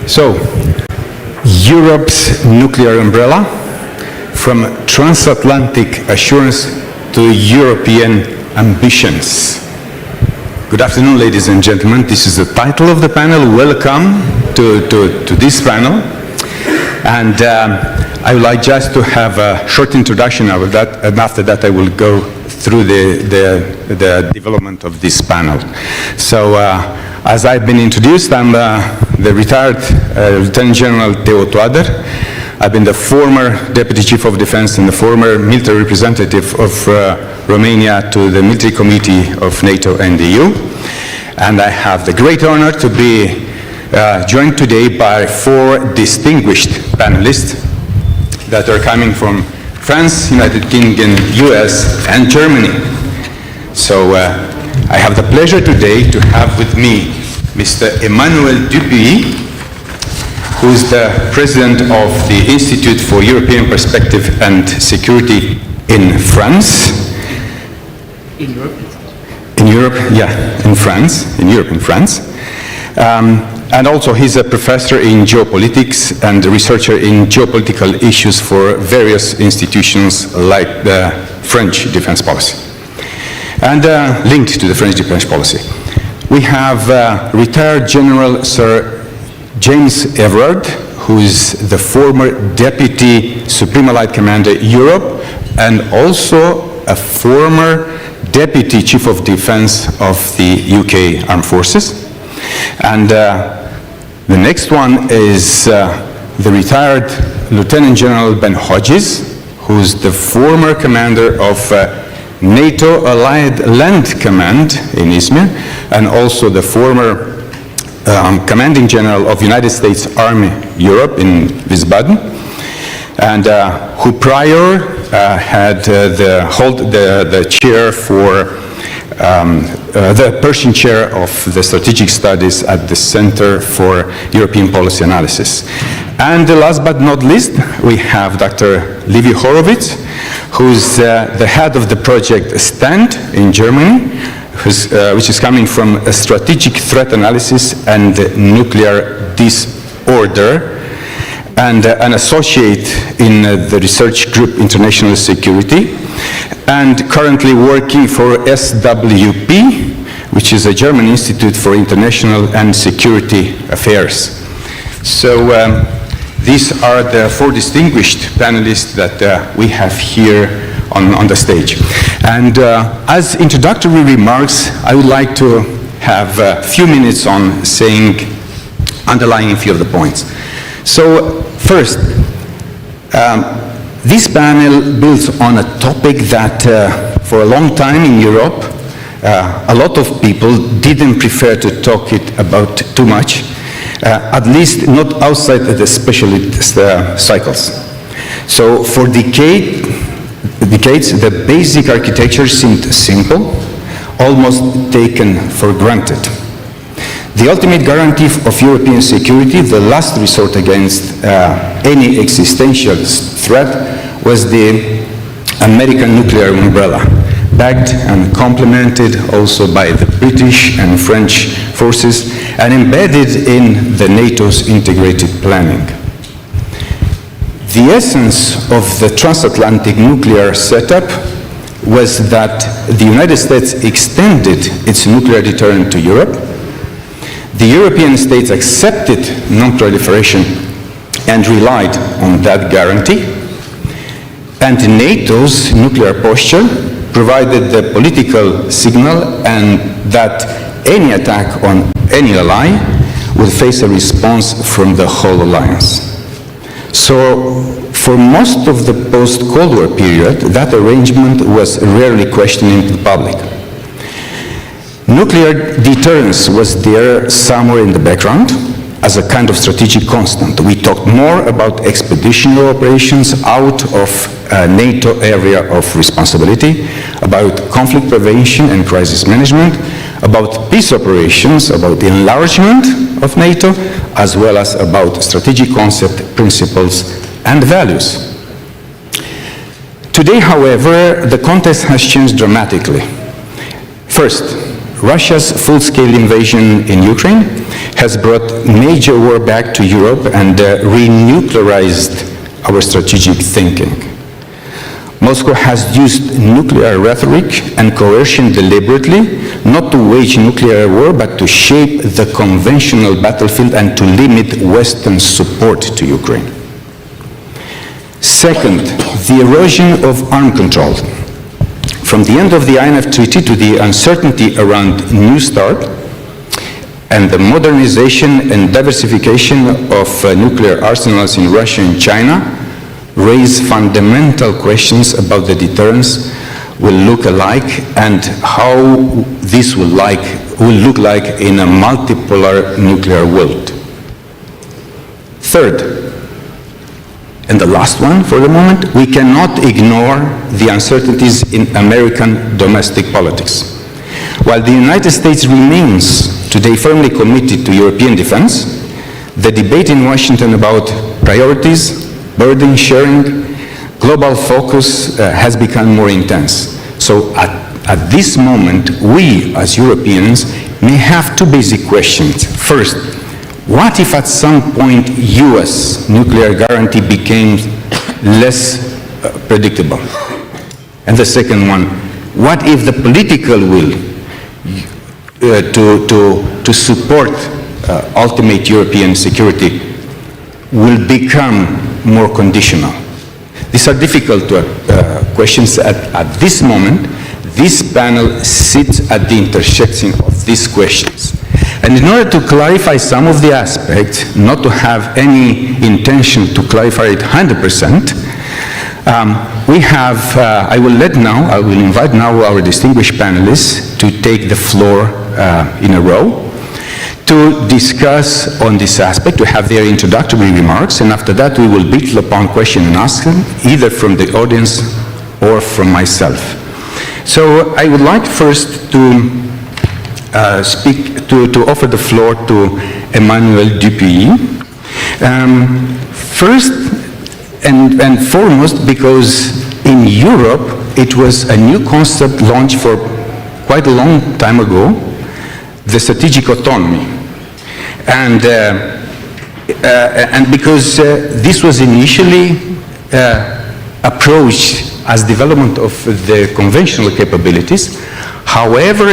So, Europe's nuclear umbrella, from transatlantic assurance to European ambitions. Good afternoon, ladies and gentlemen. This is the title of the panel. Welcome to this panel. And I would like just to have a short introduction of that, and after that I will go through the development of this panel. So, as I've been introduced, I'm the retired Lieutenant General Teo Toader. I've been the former Deputy Chief of Defense and the former military representative of Romania to the Military Committee of NATO and the EU. And I have the great honor to be joined today by 4 distinguished panelists that are coming from France, United Kingdom, US, and Germany. So I have the pleasure today to have with me Mr. Emmanuel Dupuy, who is the president of the Institute for European Perspective and Security in France. In Europe? In Europe, yeah, in France, in Europe, in France. And also he's a professor in geopolitics and a researcher in geopolitical issues for various institutions like the French defense policy. And linked to the French defense policy. We have retired General Sir James Everard, who is the former Deputy Supreme Allied Commander Europe and also a former Deputy Chief of Defense of the UK Armed Forces. And the next one is the retired Lieutenant General Ben Hodges, who is the former commander of NATO Allied Land Command in Izmir, and also the former Commanding General of United States Army Europe in Wiesbaden, and who prior had the chair for the Persian chair of the strategic studies at the Center for European Policy Analysis. And last but not least, we have Dr. Levi Horowitz, who's the head of the project STAND in Germany, which is coming from a strategic threat analysis and nuclear disorder, and an associate in the research group International Security, and currently working for SWP, which is a German Institute for International and Security Affairs. So these are the 4 distinguished panelists that we have here on the stage. And as introductory remarks, I would like to have a few minutes on underlying a few of the points. So first, this panel builds on a topic that for a long time in Europe, a lot of people didn't prefer to talk about too much, at least not outside the specialist cycles. So for decades, the basic architecture seemed simple, almost taken for granted. The ultimate guarantee of European security, the last resort against any existential threat, was the American nuclear umbrella, backed and complemented also by the British and French forces, and embedded in the NATO's integrated planning. The essence of the transatlantic nuclear setup was that the United States extended its nuclear deterrent to Europe. The European states accepted non-proliferation and relied on that guarantee. And NATO's nuclear posture provided the political signal and that any attack on any ally would face a response from the whole alliance. So, for most of the post-Cold War period, that arrangement was rarely questioned in the public. Nuclear deterrence was there somewhere in the background as a kind of strategic constant. We talked more about expeditionary operations out of a NATO area of responsibility, about conflict prevention and crisis management, about peace operations, about the enlargement of NATO, as well as about strategic concept, principles, and values. Today, however, the context has changed dramatically. First, Russia's full-scale invasion in Ukraine has brought major war back to Europe and renuclearized our strategic thinking. Moscow has used nuclear rhetoric and coercion deliberately, not to wage nuclear war, but to shape the conventional battlefield and to limit Western support to Ukraine. Second, the erosion of arm control. From the end of the INF Treaty to the uncertainty around New START and the modernization and diversification of nuclear arsenals in Russia and China raise fundamental questions about the deterrence will look alike and how this will look like in a multipolar nuclear world. Third, and the last one for the moment, we cannot ignore the uncertainties in American domestic politics. While the United States remains today firmly committed to European defense, the debate in Washington about priorities, burden sharing, global focus has become more intense. So at this moment, we as Europeans may have two basic questions. First, what if at some point US nuclear guarantee became less predictable? And the second one, what if the political will to support ultimate European security will become more conditional? These are difficult questions at this moment. This panel sits at the intersection of these questions. And in order to clarify some of the aspects, not to have any intention to clarify it 100%, we have, I will invite now our distinguished panelists to take the floor in a row to discuss on this aspect, to have their introductory remarks, and after that we will beat upon question and answer, either from the audience or from myself. So I would like first to to offer the floor to Emmanuel Dupuy. First and foremost, because in Europe it was a new concept launched for quite a long time ago, the strategic autonomy. And because this was initially approached as development of the conventional capabilities, however,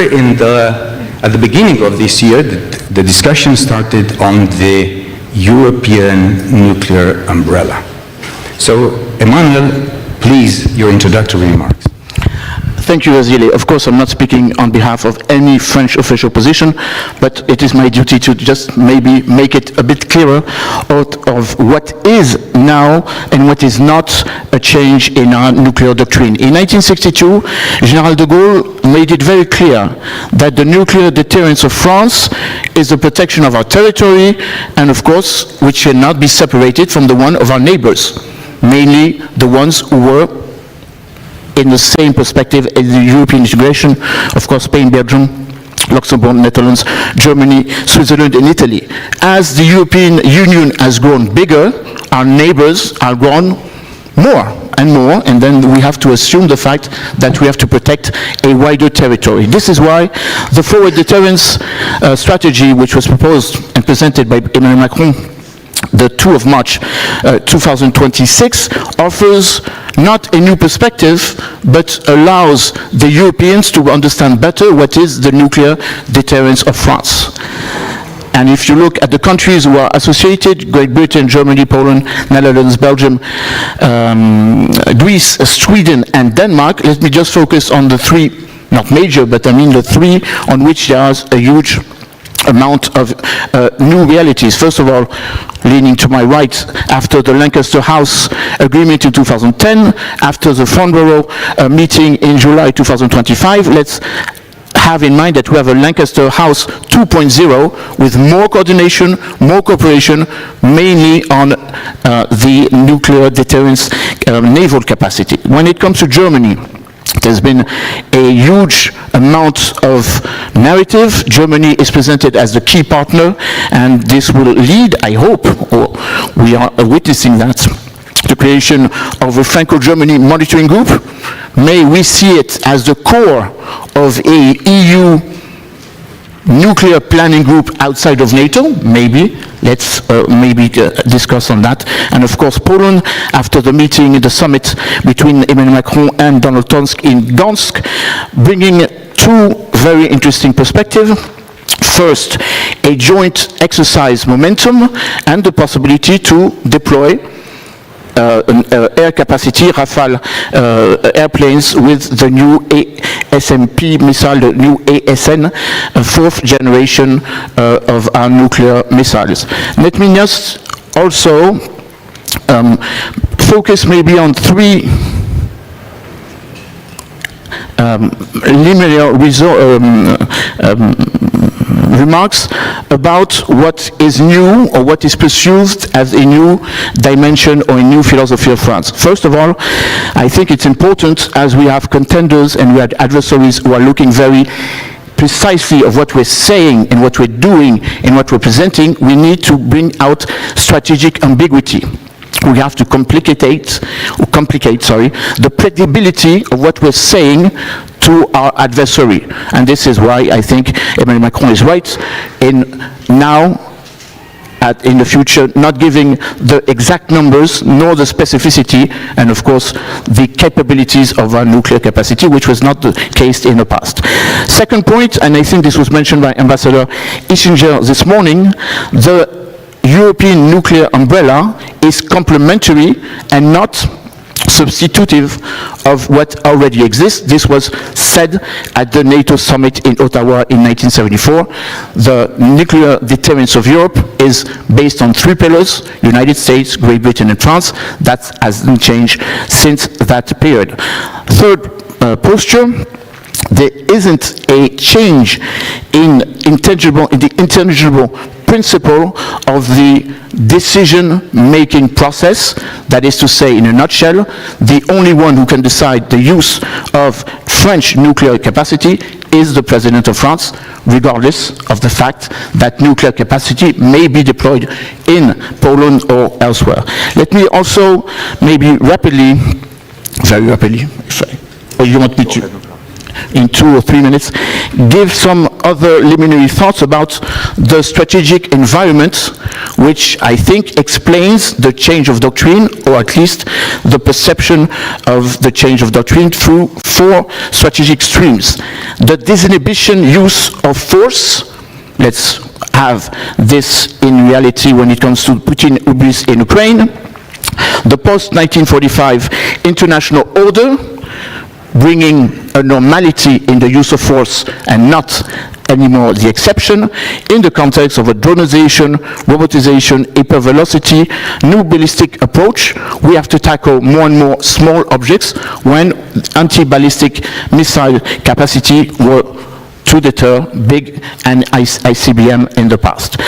at the beginning of this year, the discussion started on the European nuclear umbrella. So, Emmanuel, please, your introductory remarks. Thank you, Vasily. Of course, I'm not speaking on behalf of any French official position, but it is my duty to just maybe make it a bit clearer of what is now and what is not a change in our nuclear doctrine. In 1962, General de Gaulle made it very clear that the nuclear deterrence of France is the protection of our territory and, of course, which cannot be separated from the one of our neighbors, mainly the ones who were in the same perspective as the European integration, of course, Spain, Belgium, Luxembourg, Netherlands, Germany, Switzerland, and Italy. As the European Union has grown bigger, our neighbors are grown more and more, and then we have to assume the fact that we have to protect a wider territory. This is why the forward deterrence strategy, which was proposed and presented by Emmanuel Macron the 2 of March 2026, offers not a new perspective, but allows the Europeans to understand better what is the nuclear deterrence of France. And if you look at the countries who are associated, Great Britain, Germany, Poland, Netherlands, Belgium, Greece, Sweden, and Denmark, let me just focus on the three, not major, but I mean the three on which there is a huge amount of new realities. First of all, leaning to my right, after the Lancaster House agreement in 2010, after the Farnborough meeting in July 2025, let's have in mind that we have a Lancaster House 2.0 with more coordination, more cooperation, mainly on the nuclear deterrence naval capacity. When it comes to Germany, there's been a huge amount of narrative. Germany is presented as the key partner, and this will lead, I hope, or we are witnessing that, the creation of a Franco-Germany monitoring group. May we see it as the core of a EU nuclear planning group outside of NATO, maybe. Let's discuss on that. And of course, Poland, after the meeting, the summit between Emmanuel Macron and Donald Tusk in Gdansk, bringing two very interesting perspectives. First, a joint exercise momentum and the possibility to deploy air capacity Rafale airplanes with the new SMP missile, the new ASN, fourth generation of our nuclear missiles. Let me just also focus maybe on three linear remarks about what is new or what is perceived as a new dimension or a new philosophy of France. First of all, I think it's important, as we have contenders and we have adversaries who are looking very precisely of what we're saying and what we're doing and what we're presenting, we need to bring out strategic ambiguity. We have to complicate the credibility of what we're saying to our adversary. And this is why I think Emmanuel Macron is right in in the future, not giving the exact numbers, nor the specificity, and of course, the capabilities of our nuclear capacity, which was not the case in the past. Second point, and I think this was mentioned by Ambassador Ischinger this morning, the European nuclear umbrella is complementary and not substitutive of what already exists. This was said at the NATO summit in Ottawa in 1974. The nuclear deterrence of Europe is based on three pillars: United States, Great Britain, and France. That hasn't changed since that period. Third posture, there isn't a change in the intangible principle of the decision-making process. That is to say, in a nutshell, the only one who can decide the use of French nuclear capacity is the President of France, regardless of the fact that nuclear capacity may be deployed in Poland or elsewhere. Let me also, maybe very rapidly, or you want me to, in 2 or 3 minutes, give some other preliminary thoughts about the strategic environment, which I think explains the change of doctrine, or at least the perception of the change of doctrine through 4 strategic streams. The disinhibition use of force, let's have this in reality when it comes to Putin hubris in Ukraine. The post-1945 international order, bringing a normality in the use of force and not anymore the exception, in the context of a dronization, robotization, hypervelocity, new ballistic approach. We have to tackle more and more small objects when anti-ballistic missile capacity were to deter big and ICBM in the past.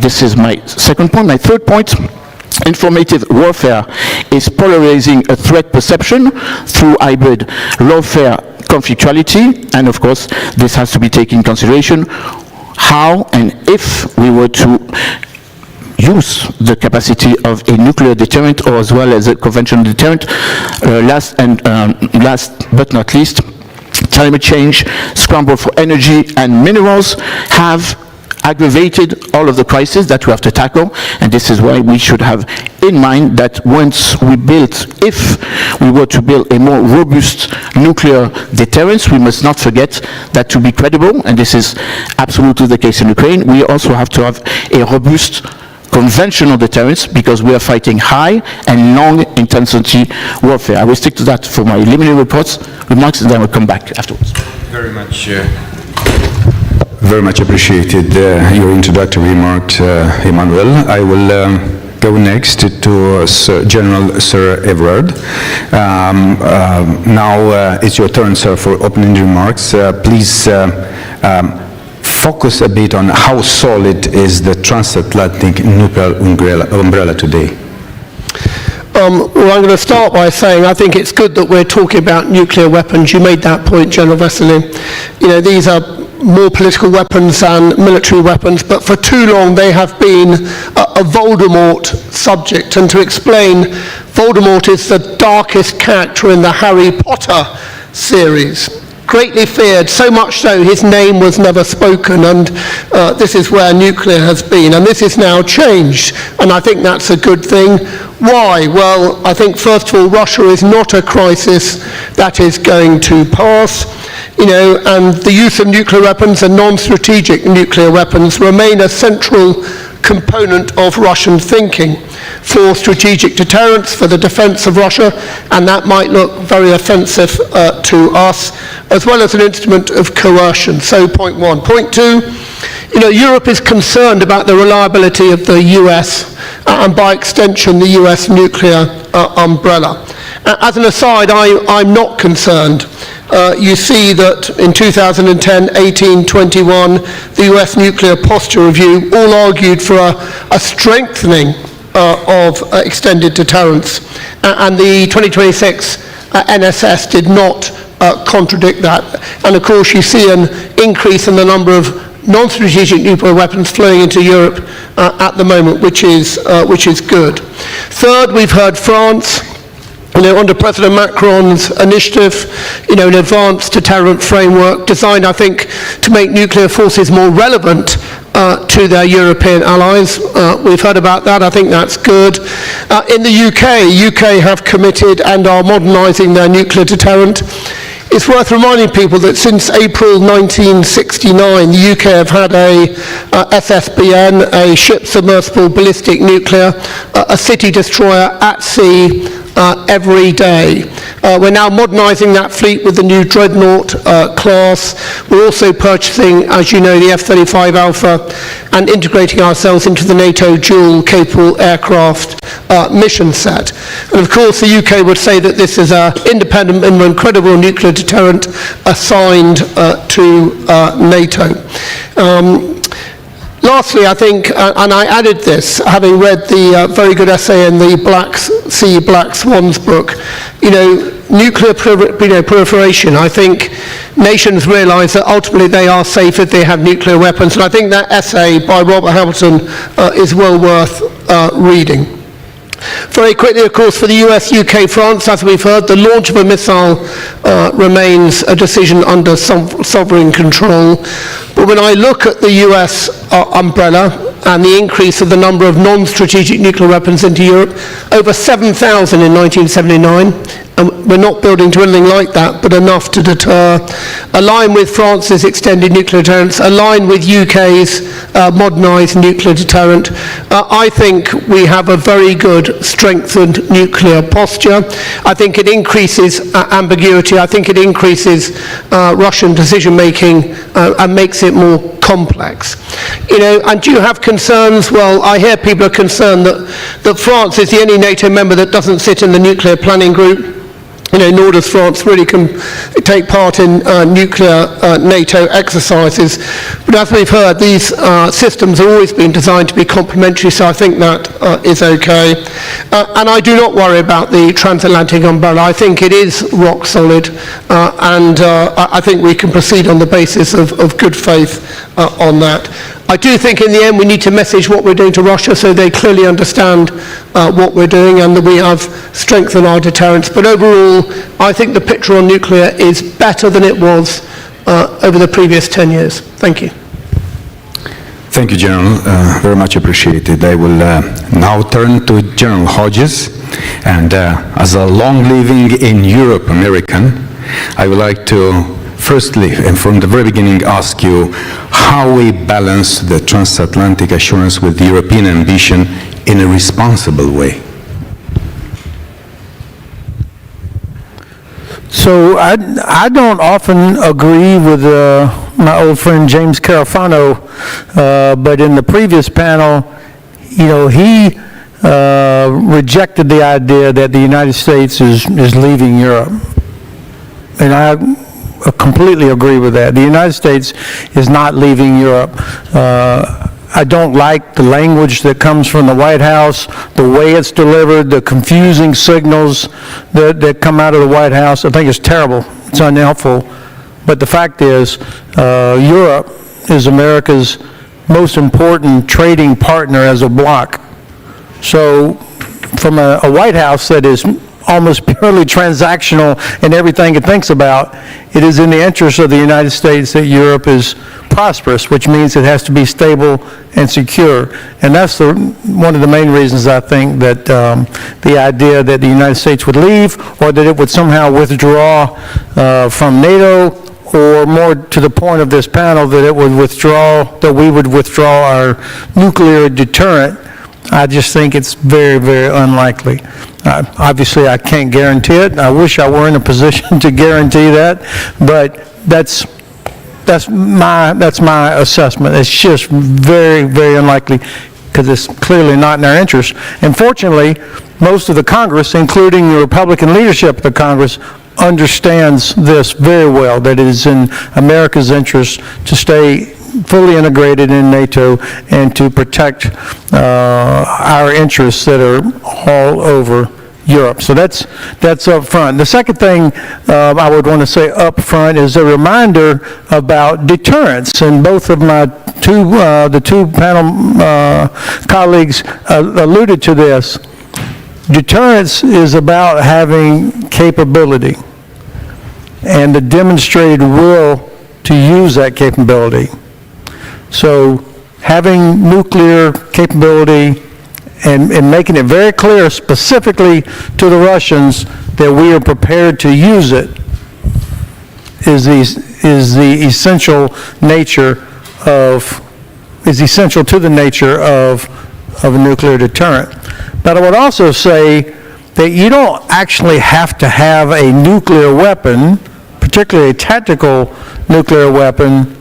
This is my second point. My third point, informative warfare is polarizing a threat perception through hybrid warfare conflictuality, and of course this has to be taken in consideration how and if we were to use the capacity of a nuclear deterrent or as well as a conventional deterrent. Last but not least, climate change, scramble for energy and minerals have aggravated all of the crises that we have to tackle, and this is why we should have in mind that if we were to build a more robust nuclear deterrence, we must not forget that to be credible, and this is absolutely the case in Ukraine, we also have to have a robust conventional deterrence, because we are fighting high and long intensity warfare. I will stick to that for my preliminary remarks, and then I will come back afterwards. Very much appreciated your introductory remarks, Emmanuel. I will go next to General Sir Everard. Now it's your turn, sir, for opening remarks. Please focus a bit on how solid is the transatlantic nuclear umbrella today. Well, I'm going to start by saying I think it's good that we're talking about nuclear weapons. You made that point, General Vesely. You know, these are more political weapons than military weapons, but for too long they have been a Voldemort subject. And to explain, Voldemort is the darkest character in the Harry Potter series. greatly feared, so much so his name was never spoken, and this is where nuclear has been, and this is now changed, and I think that's a good thing. Why? Well, I think first of all, Russia is not a crisis that is going to pass, and the use of nuclear weapons and non-strategic nuclear weapons remain a central component of Russian thinking for strategic deterrence, for the defense of Russia, and that might look very offensive to us, as well as an instrument of coercion. So point one. Point two, Europe is concerned about the reliability of the US and by extension the US nuclear umbrella. As an aside, I'm not concerned. You see that in 2010, 18, 21, the US Nuclear Posture Review all argued for a strengthening of extended deterrence, and the 2026 NSS did not contradict that. And of course you see an increase in the number of non-strategic nuclear weapons flowing into Europe at the moment, which is good. Third, we've heard France, under President Macron's initiative, an advanced deterrent framework designed, I think, to make nuclear forces more relevant to their European allies. We've heard about that. I think that's good. In the UK have committed and are modernising their nuclear deterrent. It's worth reminding people that since April 1969, the UK have had a SSBN, a ship submersible ballistic nuclear, a city destroyer at sea, every day. We're now modernising that fleet with the new Dreadnought class. We're also purchasing, as you know, the F-35 Alpha and integrating ourselves into the NATO dual-capable aircraft mission set. And of course, the UK would say that this is an independent and credible nuclear deterrent assigned to NATO. Lastly, I think, and I added this, having read the very good essay in the Black Sea, Black Swans book, nuclear proliferation. I think nations realise that ultimately they are safe if they have nuclear weapons, and I think that essay by Robert Hamilton is well worth reading. Very quickly, of course, for the US, UK, France, as we've heard, the launch of a missile remains a decision under sovereign control. But when I look at the US umbrella and the increase of the number of non-strategic nuclear weapons into Europe, over 7,000 in 1979, and we're not building to anything like that, but enough to deter, align with France's extended nuclear deterrence, align with UK's modernised nuclear deterrent. I think we have a very good strengthened nuclear posture. I think it increases ambiguity. I think it increases Russian decision-making and makes it more complex. And do you have concerns? Well, I hear people are concerned that France is the only NATO member that doesn't sit in the nuclear planning group. Nor does France really take part in nuclear NATO exercises. But as we've heard, these systems have always been designed to be complementary, so I think that is okay. And I do not worry about the transatlantic umbrella. I think it is rock solid, and I think we can proceed on the basis of good faith on that. I do think in the end we need to message what we're doing to Russia so they clearly understand what we're doing and that we have strengthened our deterrence. But overall, I think the picture on nuclear is better than it was over the previous 10 years. Thank you. Thank you, General. Very much appreciated. I will now turn to General Hodges. And as a long-living in Europe American, I would like to firstly, and from the very beginning, ask you how we balance the transatlantic assurance with the European ambition in a responsible way. So I don't often agree with my old friend James Carafano, but in the previous panel, he rejected the idea that the United States is leaving Europe. And I completely agree with that. The United States is not leaving Europe. I don't like the language that comes from the White House, the way it's delivered, the confusing signals that come out of the White House. I think it's terrible. It's unhelpful. But the fact is, Europe is America's most important trading partner as a bloc. So from a White House that is almost purely transactional in everything it thinks about. It is in the interest of the United States that Europe is prosperous, which means it has to be stable and secure. And that's one of the main reasons I think that the idea that the United States would leave or that it would somehow withdraw from NATO, or more to the point of this panel, that it would withdraw, that we would withdraw our nuclear deterrent, I just think it's very, very unlikely. Obviously, I can't guarantee it. I wish I were in a position to guarantee that, but that's my assessment. It's just very, very unlikely because it's clearly not in our interest. And fortunately, most of the Congress, including the Republican leadership of the Congress, understands this very well, that it is in America's interest to stay fully integrated in NATO and to protect our interests that are all over Europe. So that's up front. The second thing I would want to say up front is a reminder about deterrence. And both of my the two panel colleagues alluded to this. Deterrence is about having capability and the demonstrated will to use that capability. So having nuclear capability and making it very clear specifically to the Russians that we are prepared to use it is the essential nature of, is essential to the nature of a nuclear deterrent. But I would also say that you don't actually have to have a nuclear weapon, particularly a tactical nuclear weapon,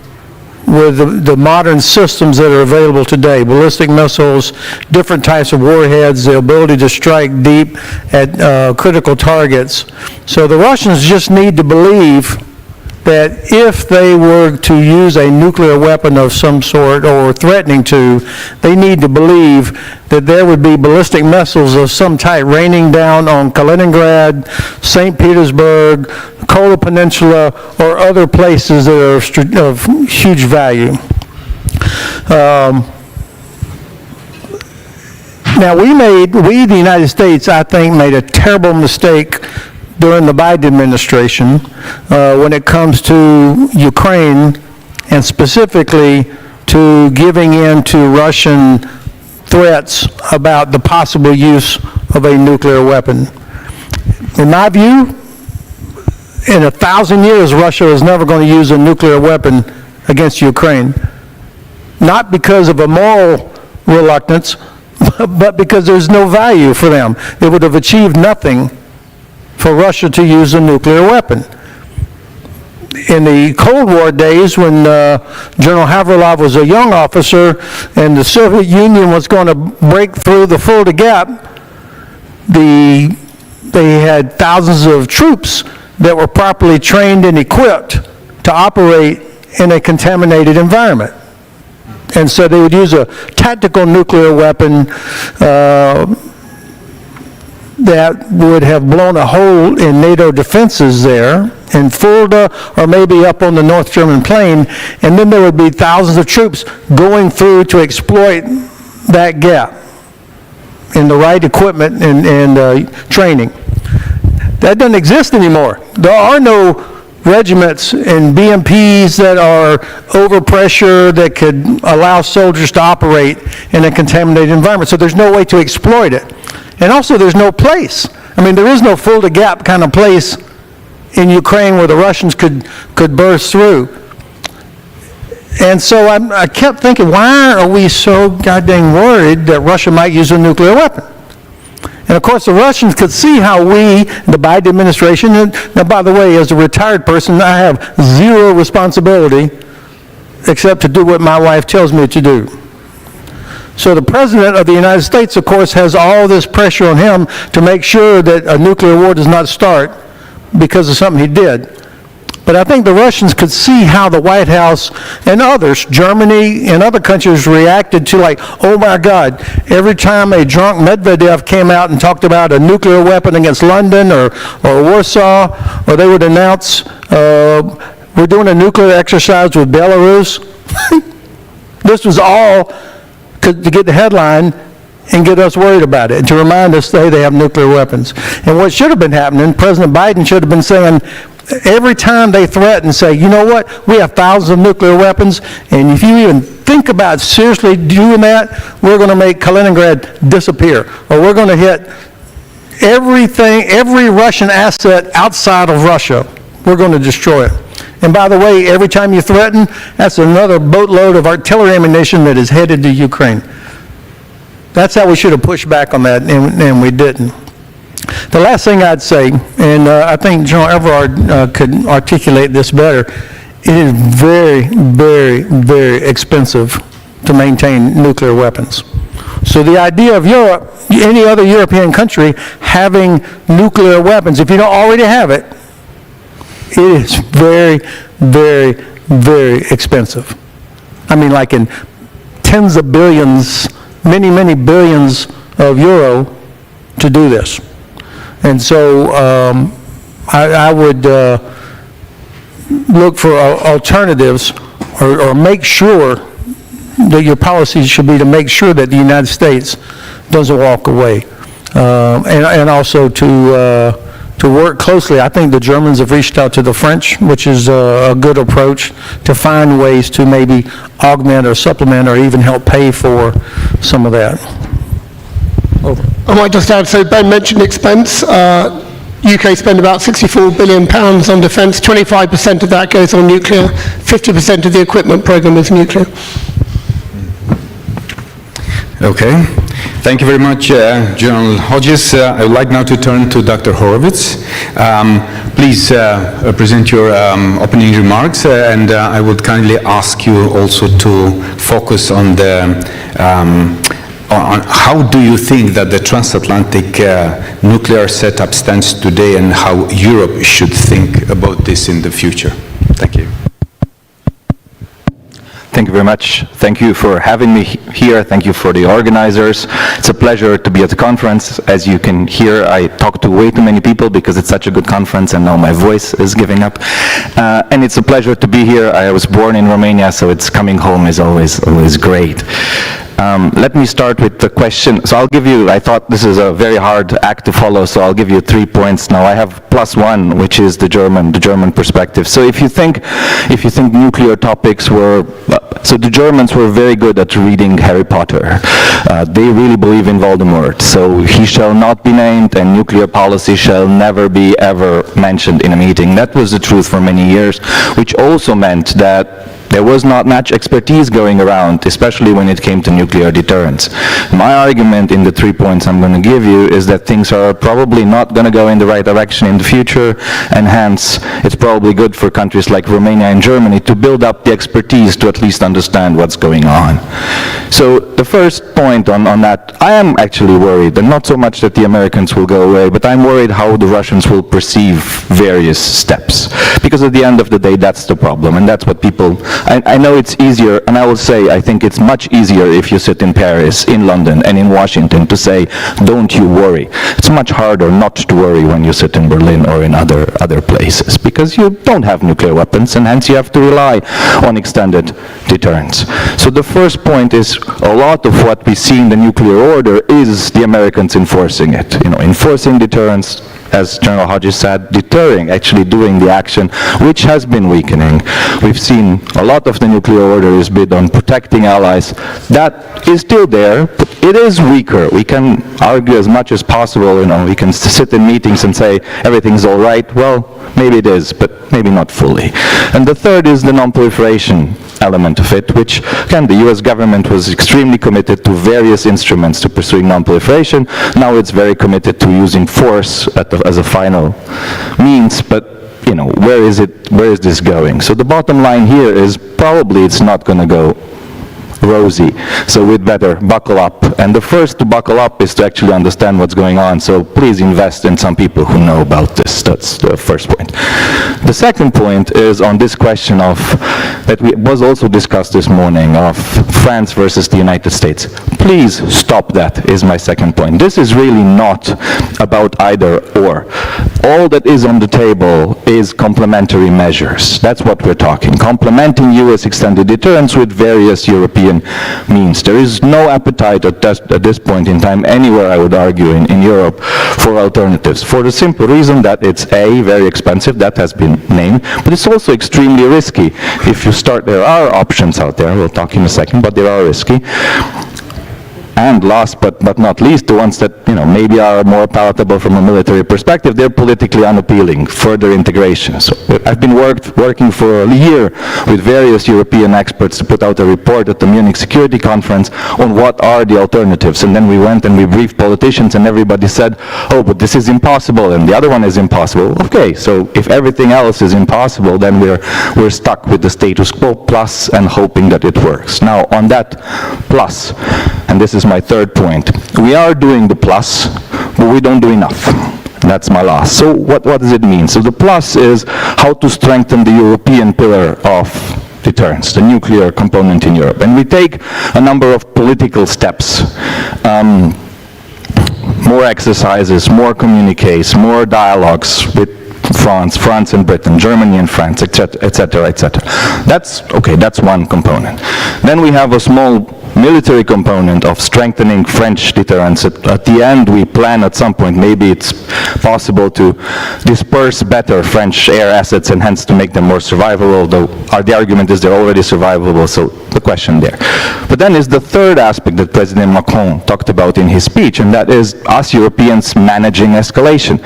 with the modern systems that are available today, ballistic missiles, different types of warheads, the ability to strike deep at critical targets. So the Russians just need to believe that if they were to use a nuclear weapon of some sort or threatening to, they need to believe that there would be ballistic missiles of some type raining down on Kaliningrad, St. Petersburg, Kola Peninsula, or other places that are of huge value. Now we, the United States, I think, made a terrible mistake during the Biden administration when it comes to Ukraine and specifically to giving in to Russian threats about the possible use of a nuclear weapon. In my view, in 1,000 years, Russia is never going to use a nuclear weapon against Ukraine. Not because of a moral reluctance, but because there's no value for them. They would have achieved nothing for Russia to use a nuclear weapon. In the Cold War days, when General Havrillov was a young officer and the Soviet Union was going to break through the Fulda Gap, they had thousands of troops that were properly trained and equipped to operate in a contaminated environment. And so they would use a tactical nuclear weapon that would have blown a hole in NATO defenses there in Fulda or maybe up on the North German plain, and then there would be thousands of troops going through to exploit that gap in the right equipment and training. That doesn't exist anymore. There are no regiments and BMPs that are overpressure that could allow soldiers to operate in a contaminated environment, so there's no way to exploit it. And also there's no place. I mean, there is no Fulda Gap kind of place in Ukraine where the Russians could burst through. And so I kept thinking, why are we so goddamn worried that Russia might use a nuclear weapon? And of course, the Russians could see how we, the Biden administration, and now by the way, as a retired person, I have zero responsibility except to do what my wife tells me to do. So the President of the United States, of course, has all this pressure on him to make sure that a nuclear war does not start because of something he did. But I think the Russians could see how the White House and others, Germany and other countries, reacted to like, oh my God, every time a drunk Medvedev came out and talked about a nuclear weapon against London or Warsaw, or they would announce, we're doing a nuclear exercise with Belarus. This was all to get the headline, and get us worried about it, and to remind us, hey, they have nuclear weapons. And what should have been happening, President Biden should have been saying, every time they threaten, say, you know what, we have thousands of nuclear weapons, and if you even think about seriously doing that, we're going to make Kaliningrad disappear, or we're going to hit everything, every Russian asset outside of Russia, we're going to destroy it. And by the way, every time you threaten, that's another boatload of artillery ammunition that is headed to Ukraine. That's how we should have pushed back on that, and we didn't. The last thing I'd say, and I think General Everard could articulate this better, it is very, very, very expensive to maintain nuclear weapons. So the idea of Europe, any other European country, having nuclear weapons, if you don't already have it, it is very, very, very expensive. I mean, like in tens of billions, many, many billions of euro to do this. And so I would look for alternatives, or make sure that your policies should be to make sure that the United States doesn't walk away. And also to work closely. I think the Germans have reached out to the French, which is a good approach, to find ways to maybe augment or supplement or even help pay for some of that. Over. I might just add, so Ben mentioned expense. UK spend about £64 billion on defence. 25% of that goes on nuclear. 50% of the equipment programme is nuclear. Okay. Thank you very much, General Hodges. I would like now to turn to Dr. Horowitz. Please present your opening remarks, and I would kindly ask you also to focus on the on how do you think that the transatlantic nuclear setup stands today, and how Europe should think about this in the future? Thank you. Thank you very much. Thank you for having me here. Thank you for the organizers. It's a pleasure to be at the conference. As you can hear, I talk to way too many people because it's such a good conference, and now my voice is giving up. And it's a pleasure to be here. I was born in Romania, so it's coming home is always great. Let me start with the question. So I'll give you, I thought this is a very hard act to follow, so I'll give you 3 points. Now I have +1, which is the German perspective. So if you think nuclear topics were, so the Germans were very good at reading Harry Potter. They really believe in Voldemort. So he shall not be named, and nuclear policy shall never be ever mentioned in a meeting. That was the truth for many years, which also meant that there was not much expertise going around, especially when it came to nuclear deterrence. My argument in the 3 points I'm going to give you is that things are probably not going to go in the right direction in the future, and hence it's probably good for countries like Romania and Germany to build up the expertise to at least understand what's going on. So the first point on that, I am actually worried, and not so much that the Americans will go away, but I'm worried how the Russians will perceive various steps. Because at the end of the day, that's the problem, and that's what people, I know it's easier, and I will say, I think it's much easier if you sit in Paris, in London, and in Washington to say, don't you worry. It's much harder not to worry when you sit in Berlin or in other places, because you don't have nuclear weapons, and hence you have to rely on extended deterrence. So the first point is, a lot of what we see in the nuclear order is the Americans enforcing it. You know, enforcing deterrence, as General Hodges said, deterring, actually doing the action, which has been weakening. We've seen a lot of the nuclear order is bid on protecting allies. That is still there, but it is weaker. We can argue as much as possible, you know, we can sit in meetings and say everything's all right. Well, maybe it is, but maybe not fully. And the third is the non-proliferation element of it, which, again, the US government was extremely committed to various instruments to pursuing non-proliferation. Now it's very committed to using force as a final means, but you know, where is this going? So the bottom line here is probably it's not going to go rosy. So we'd better buckle up. And the first to buckle up is to actually understand what's going on. So please invest in some people who know about this. That's the first point. The second point is on this question of, that was also discussed this morning, of France versus the United States. Please stop that, is my second point. This is really not about either or. All that is on the table is complementary measures. That's what we're talking. Complementing US extended deterrence with various European means. There is no appetite at this point in time anywhere, I would argue, in Europe for alternatives, for the simple reason that it's A, very expensive, that has been named, but it's also extremely risky. If you start, there are options out there, we'll talk in a second, but they are risky. And last but not least, the ones that maybe are more palatable from a military perspective, they're politically unappealing, further integration. So I've been working for a year with various European experts to put out a report at the Munich Security Conference on what are the alternatives. And then we went and we briefed politicians and everybody said, oh, but this is impossible and the other one is impossible. Okay, so if everything else is impossible, then we're stuck with the status quo plus and hoping that it works. Now, on that plus, and this is my third point, we are doing the plus, but we don't do enough. That's my last. So what does it mean? So the plus is how to strengthen the European pillar of deterrence, the nuclear component in Europe. And we take a number of political steps. More exercises, more communiques, more dialogues with France and Britain, Germany and France, etc., etc., etc. That's one component. Then we have a small military component of strengthening French deterrence. At the end, we plan at some point, maybe it's possible to disperse better French air assets and hence to make them more survivable, although the argument is they're already survivable, so the question there. But then is the third aspect that President Macron talked about in his speech, and that is us Europeans managing escalation.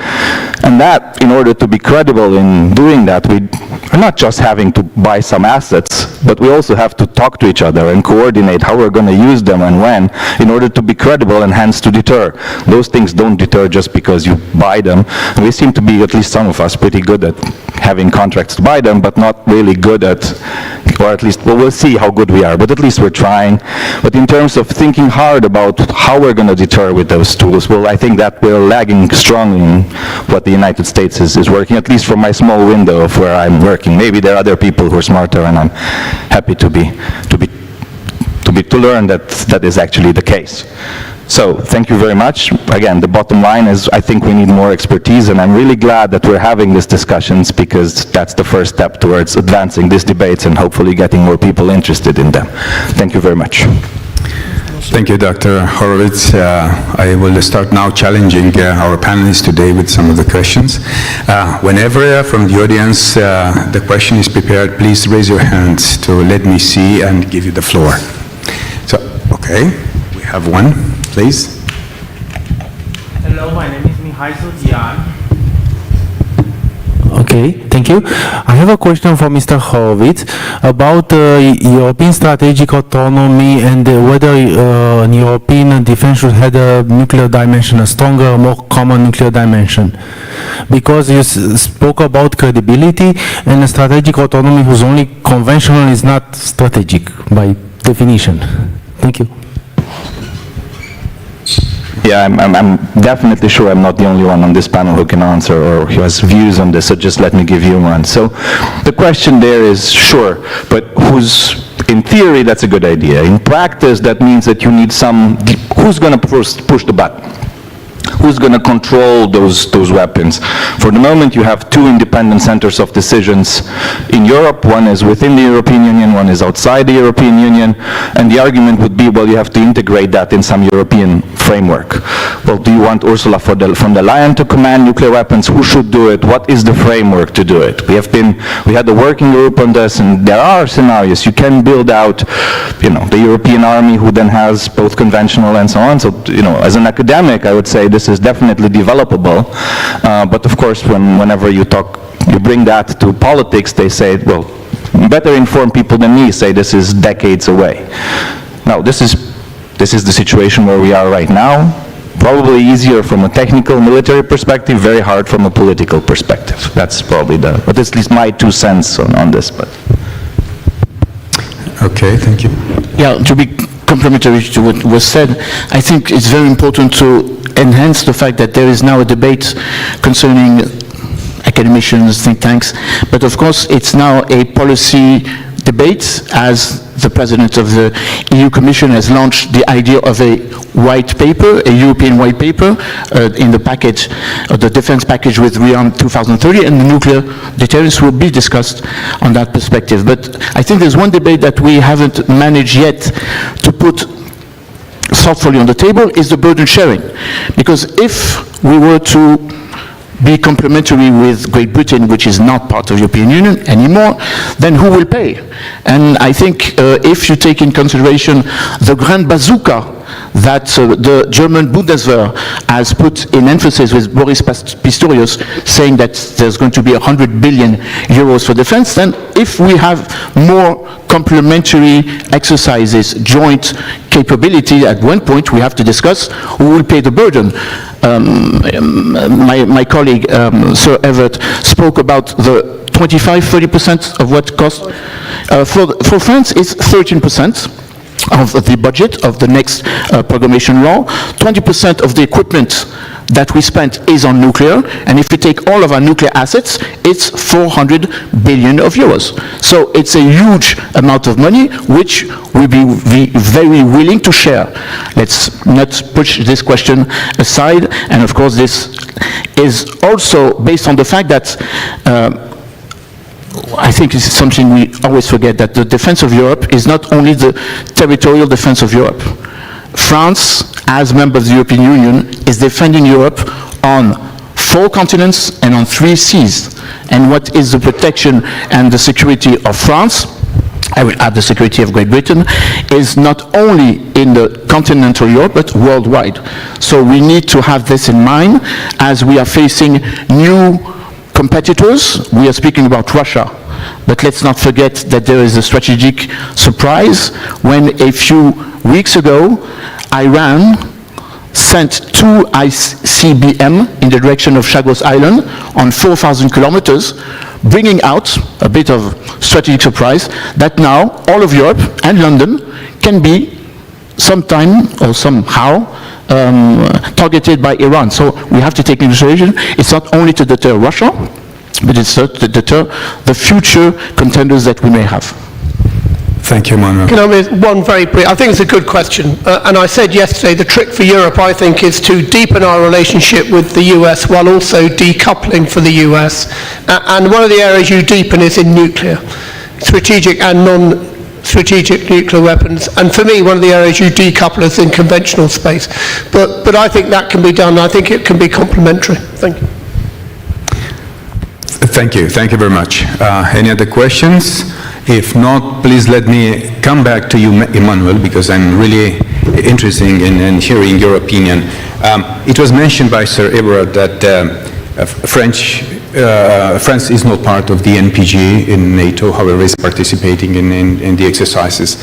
And that, in order to be credible in doing that, we are not just having to buy some assets, but we also have to talk to each other and coordinate how we're going to use them and when, in order to be credible and hence to deter. Those things don't deter just because you buy them. And we seem to be, at least some of us, pretty good at having contracts to buy them, but not really good at, or at least, well, we'll see how good we are, but at least we're trying. But in terms of thinking hard about how we're going to deter with those tools, well, I think that we're lagging strongly in what the United States is working, at least from my small window of where I'm working. Maybe there are other people who are smarter, and I'm happy to learn that is actually the case. So, thank you very much. Again, the bottom line is I think we need more expertise, and I'm really glad that we're having these discussions because that's the first step towards advancing these debates and hopefully getting more people interested in them. Thank you very much. Thank you, Dr. Horowitz. I will start now challenging our panelists today with some of the questions. Whenever from the audience the question is prepared, please raise your hands to let me see and give you the floor. So, okay, we have one, please. Hello, my name is Mihai Sotian. Okay, thank you. I have a question for Mr. Horowitz about European strategic autonomy and whether European defense should have a nuclear dimension, a stronger, more common nuclear dimension. Because you spoke about credibility, and a strategic autonomy whose only conventional is not strategic by definition. Thank you. Yeah, I'm definitely sure I'm not the only one on this panel who can answer or who has views on this, so just let me give you one. So the question there is, sure, but in theory, that's a good idea. In practice, that means that you need who's going to push the button? Who's going to control those weapons? For the moment, you have two independent centers of decisions in Europe. One is within the European Union, one is outside the European Union. And the argument would be, well, you have to integrate that in some European framework. Well, do you want Ursula von der Leyen to command nuclear weapons? Who should do it? What is the framework to do it? We had a working group on this, and there are scenarios. You can build out, the European army who then has both conventional and so on. So, as an academic, I would say this is definitely developable, but of course whenever you bring that to politics, they say, well, better informed people than me say this is decades away. Now this is the situation where we are right now. Probably easier from a technical military perspective, very hard from a political perspective. That's probably but at least my 2 cents on this. But okay, thank you. Yeah, to be complementary to what was said, I think it's very important to enhance the fact that there is now a debate concerning academicians, think tanks, but of course it's now a policy debate as the president of the EU Commission has launched the idea of a white paper, a European white paper, in the package, the defense package with ReArm 2030, and the nuclear deterrence will be discussed on that perspective. But I think there's one debate that we haven't managed yet to put thoughtfully on the table, is the burden sharing. Because if we were to be complementary with Great Britain, which is not part of the European Union anymore, then who will pay? And I think if you take in consideration the grand bazooka that the German Bundeswehr has put in emphasis with Boris Pistorius, saying that there's going to be 100 billion euros for defense, then if we have more complementary exercises, joint capability, at one point we have to discuss who will pay the burden. My colleague, Sir Everett, spoke about the 25-30% of what cost. For France, it's 13%. Of the budget of the next proclamation law. 20% of the equipment that we spent is on nuclear, and if we take all of our nuclear assets, it's 400 billion of euros. So it's a huge amount of money which we'll be very willing to share. Let's not push this question aside, and of course this is also based on the fact that I think this is something we always forget, that the defense of Europe is not only the territorial defense of Europe. France, as member of the European Union, is defending Europe on 4 continents and on 3 seas. And what is the protection and the security of France, I will add the security of Great Britain, is not only in the continental Europe, but worldwide. So we need to have this in mind as we are facing new competitors. We are speaking about Russia, but let's not forget that there is a strategic surprise when a few weeks ago Iran sent 2 ICBM in the direction of Chagos Island on 4,000 kilometers, bringing out a bit of strategic surprise that now all of Europe and London can be sometime or somehow targeted by Iran. So we have to take into consideration it's not only to deter Russia, but it's to deter the future contenders that we may have. Thank you, Manuel. Can I make one very brief? I think it's a good question. And I said yesterday, the trick for Europe, I think, is to deepen our relationship with the US while also decoupling for the US. And one of the areas you deepen is in nuclear, strategic and non-strategic nuclear weapons. And for me, one of the areas you decouple is in conventional space. But I think that can be done. I think it can be complementary. Thank you. Thank you very much. Any other questions? If not, please let me come back to you, Emmanuel, because I'm really interested in hearing your opinion. It was mentioned by Sir Everett that France is not part of the NPG in NATO, however, is participating in the exercises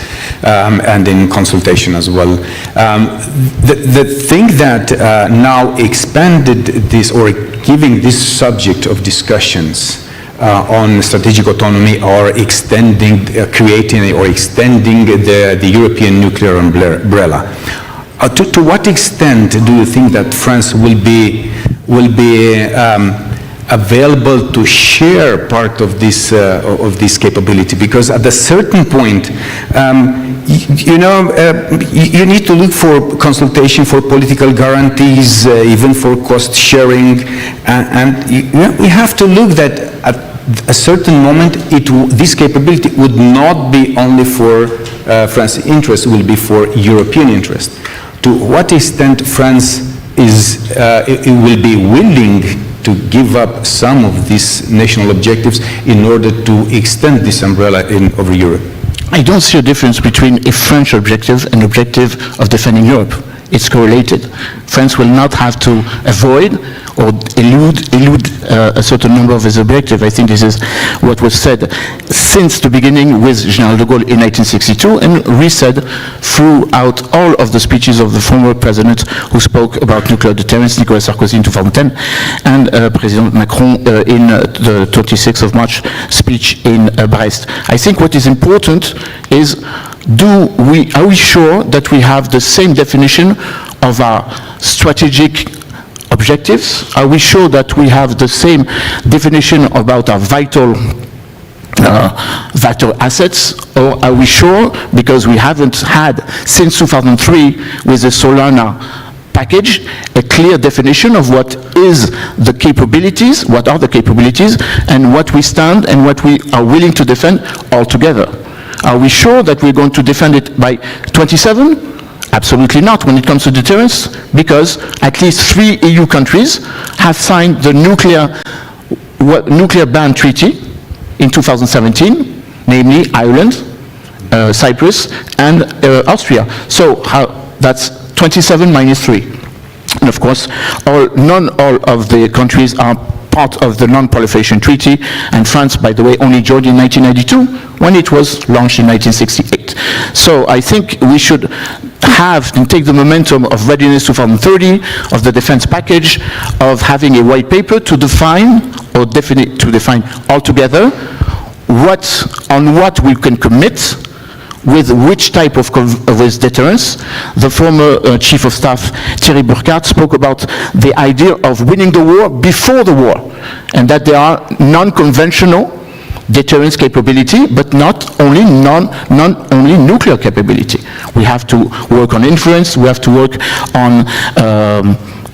and in consultation as well. The thing that now expanded this or giving this subject of discussions on strategic autonomy or extending, creating or extending the European nuclear umbrella. To what extent do you think that France will be available to share part of this capability? Because at a certain point, you need to look for consultation, for political guarantees, even for cost sharing, and we have to look that at a certain moment, this capability would not be only for France's interest, it will be for European interest. To what extent France it will be willing to give up some of these national objectives in order to extend this umbrella over Europe? I don't see a difference between a French objective and objective of defending Europe. It's correlated. France will not have to avoid or elude a certain number of its objectives. I think this is what was said since the beginning with General de Gaulle in 1962 and re-said throughout all of the speeches of the former president who spoke about nuclear deterrence, Nicolas Sarkozy in 2010 and President Macron in the 26th of March speech in Brest. I think what is important is are we sure that we have the same definition of our strategic objectives? Are we sure that we have the same definition about our vital vital assets, or are we sure, because we haven't had since 2003 with the Solana package, a clear definition of what is the capabilities, what are the capabilities, and what we stand and what we are willing to defend altogether. Are we sure that we're going to defend it by 27? Absolutely not when it comes to deterrence, because at least 3 EU countries have signed the nuclear ban treaty in 2017, namely Ireland, Cyprus, and Austria. So that's 27 minus 3. And of course, none of the countries are part of the non-proliferation treaty, and France, by the way, only joined in 1992 when it was launched in 1968. So I think we should have and take the momentum of Readiness 2030, of the defense package, of having a white paper to define, or to define altogether, on what we can commit, with which type of with deterrence. The former Chief of Staff, Thierry Burkhardt, spoke about the idea of winning the war before the war, and that there are non-conventional deterrence capability, but not only nuclear capability. We have to work on influence, we have to work on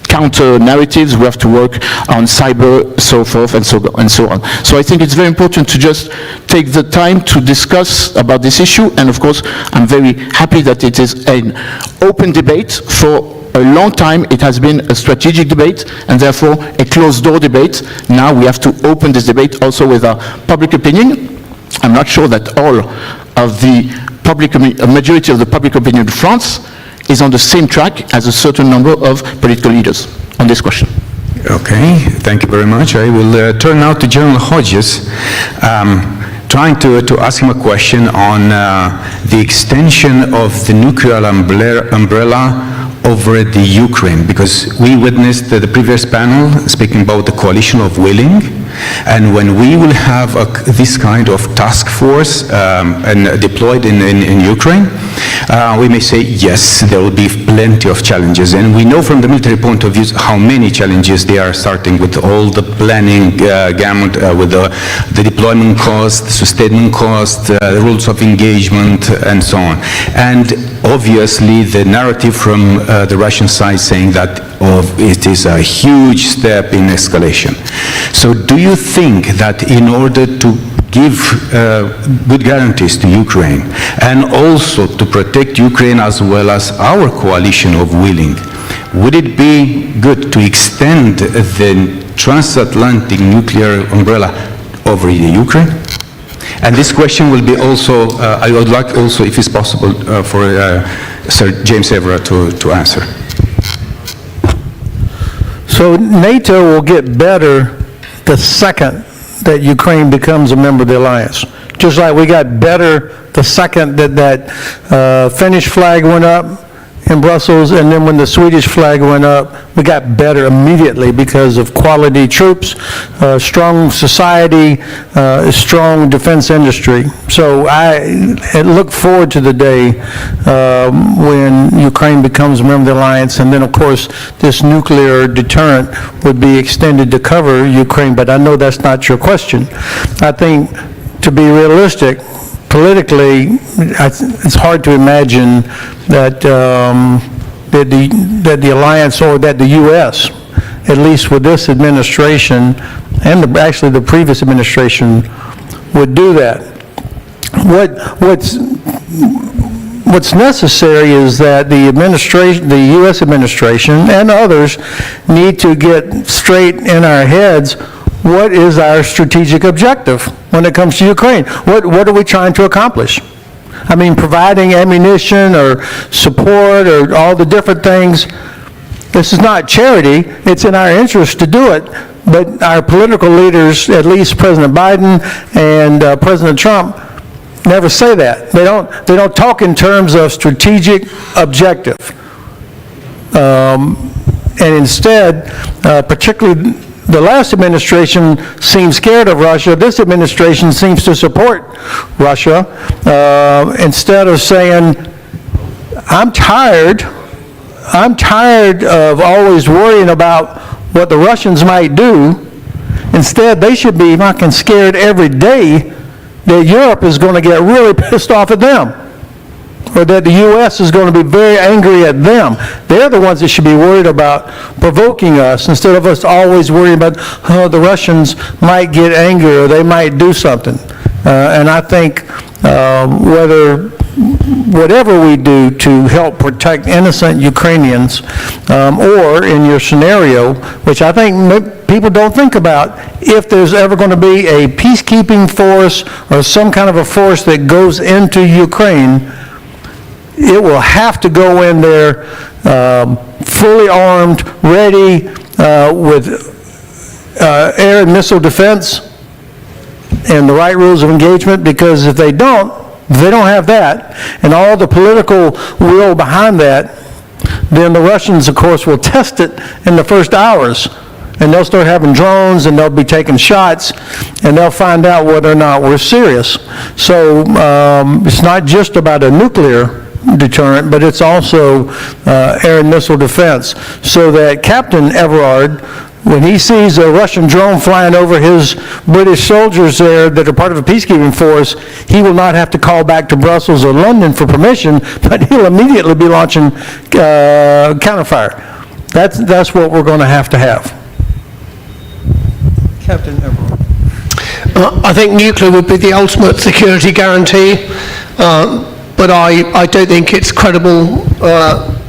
counter narratives, we have to work on cyber, so forth and so on. So I think it's very important to just take the time to discuss about this issue, and of course I'm very happy that it is an open debate. For a long time it has been a strategic debate and therefore a closed door debate. Now we have to open this debate also with our public opinion. I'm not sure that all of the majority of the public opinion in France is on the same track as a certain number of political leaders on this question. Okay, thank you very much. I will turn now to General Hodges, trying to ask him a question on the extension of the nuclear umbrella over the Ukraine, because we witnessed the previous panel speaking about the coalition of willing, and when we will have this kind of task force and deployed in Ukraine, we may say yes, there will be plenty of challenges, and we know from the military point of view how many challenges they are, starting with all the planning gamut, with the deployment cost, the sustainment cost, the rules of engagement, and so on. And obviously the narrative from the Russian side saying that it is a huge step in escalation. So do you think that in order to give good guarantees to Ukraine and also to protect Ukraine as well as our coalition of willing, would it be good to extend the transatlantic nuclear umbrella over the Ukraine? And this question will be also, I would like also, if it's possible, for Sir James Everett to answer. So NATO will get better the second that Ukraine becomes a member of the alliance. Just like we got better the second that Finnish flag went up in Brussels, and then when the Swedish flag went up, we got better immediately because of quality troops, strong society, strong defense industry. So I look forward to the day when Ukraine becomes a member of the alliance, and then of course this nuclear deterrent would be extended to cover Ukraine, but I know that's not your question. I think, to be realistic, politically, it's hard to imagine that that the alliance, or that the U.S., at least with this administration and actually the previous administration, would do that. What's necessary is that the administration, the U.S. administration and others, need to get straight in our heads what is our strategic objective when it comes to Ukraine. What are we trying to accomplish? I mean, providing ammunition or support or all the different things, this is not charity. It's in our interest to do it, but our political leaders, at least President Biden and President Trump, never say that. They don't talk in terms of strategic objective. And instead, particularly the last administration seemed scared of Russia. This administration seems to support Russia. Instead of saying, I'm tired of always worrying about what the Russians might do. Instead, they should be fucking scared every day that Europe is going to get really pissed off at them, or that the U.S. is going to be very angry at them. They're the ones that should be worried about provoking us, instead of us always worrying about, oh, the Russians might get angry or they might do something. And I think whatever we do to help protect innocent Ukrainians, or in your scenario, which I think people don't think about, if there's ever going to be a peacekeeping force or some kind of a force that goes into Ukraine, it will have to go in there fully armed, ready, with air and missile defense and the right rules of engagement, because if they don't have that, and all the political will behind that, then the Russians, of course, will test it in the first hours, and they'll start having drones, and they'll be taking shots, and they'll find out whether or not we're serious. So it's not just about a nuclear deterrent, but it's also air and missile defense, so that Captain Everard, when he sees a Russian drone flying over his British soldiers there that are part of a peacekeeping force, he will not have to call back to Brussels or London for permission, but he'll immediately be launching counterfire. That's what we're going to have. Captain Everard. I think nuclear would be the ultimate security guarantee, but I don't think it's credible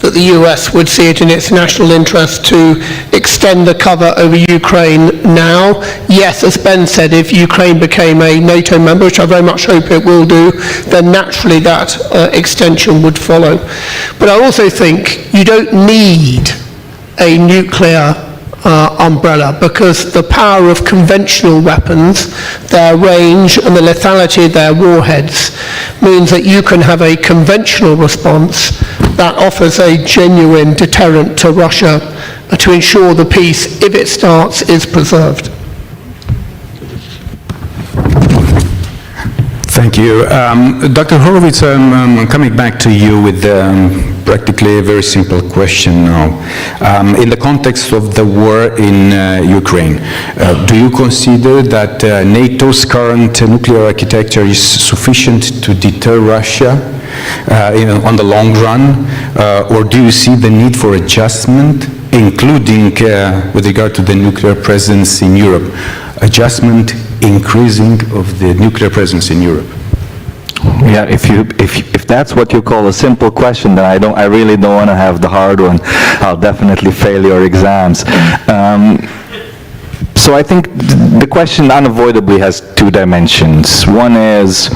that the US would see it in its national interest to extend the cover over Ukraine now. Yes, as Ben said, if Ukraine became a NATO member, which I very much hope it will do, then naturally that extension would follow. But I also think you don't need a nuclear umbrella, because the power of conventional weapons, their range and the lethality of their warheads means that you can have a conventional response that offers a genuine deterrent to Russia to ensure the peace, if it starts, is preserved. Thank you. Dr. Horowitz, I'm coming back to you with practically a very simple question now. In the context of the war in Ukraine, do you consider that NATO's current nuclear architecture is sufficient to deter Russia on the long run, or do you see the need for adjustment, including with regard to the nuclear presence in Europe? Adjustment, increasing of the nuclear presence in Europe. Yeah, if that's what you call a simple question, then I really don't want to have the hard one. I'll definitely fail your exams. So I think the question unavoidably has two dimensions. One is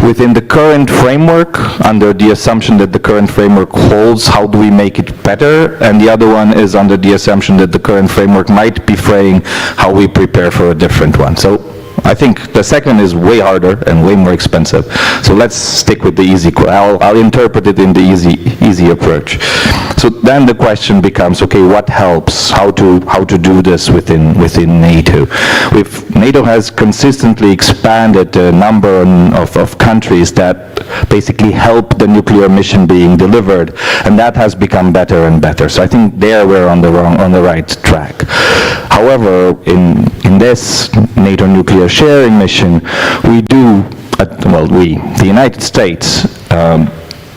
within the current framework, under the assumption that the current framework holds, how do we make it better? And the other one is under the assumption that the current framework might be fraying, how we prepare for a different one. So I think the second is way harder and way more expensive. So let's stick with the easy. I'll interpret it in the easy approach. So then the question becomes, okay, what helps? How to do this within NATO? NATO has consistently expanded the number of countries that basically help the nuclear mission being delivered, and that has become better and better. So I think there we're on the right track. However, in this NATO nuclear sharing mission, we do, the United States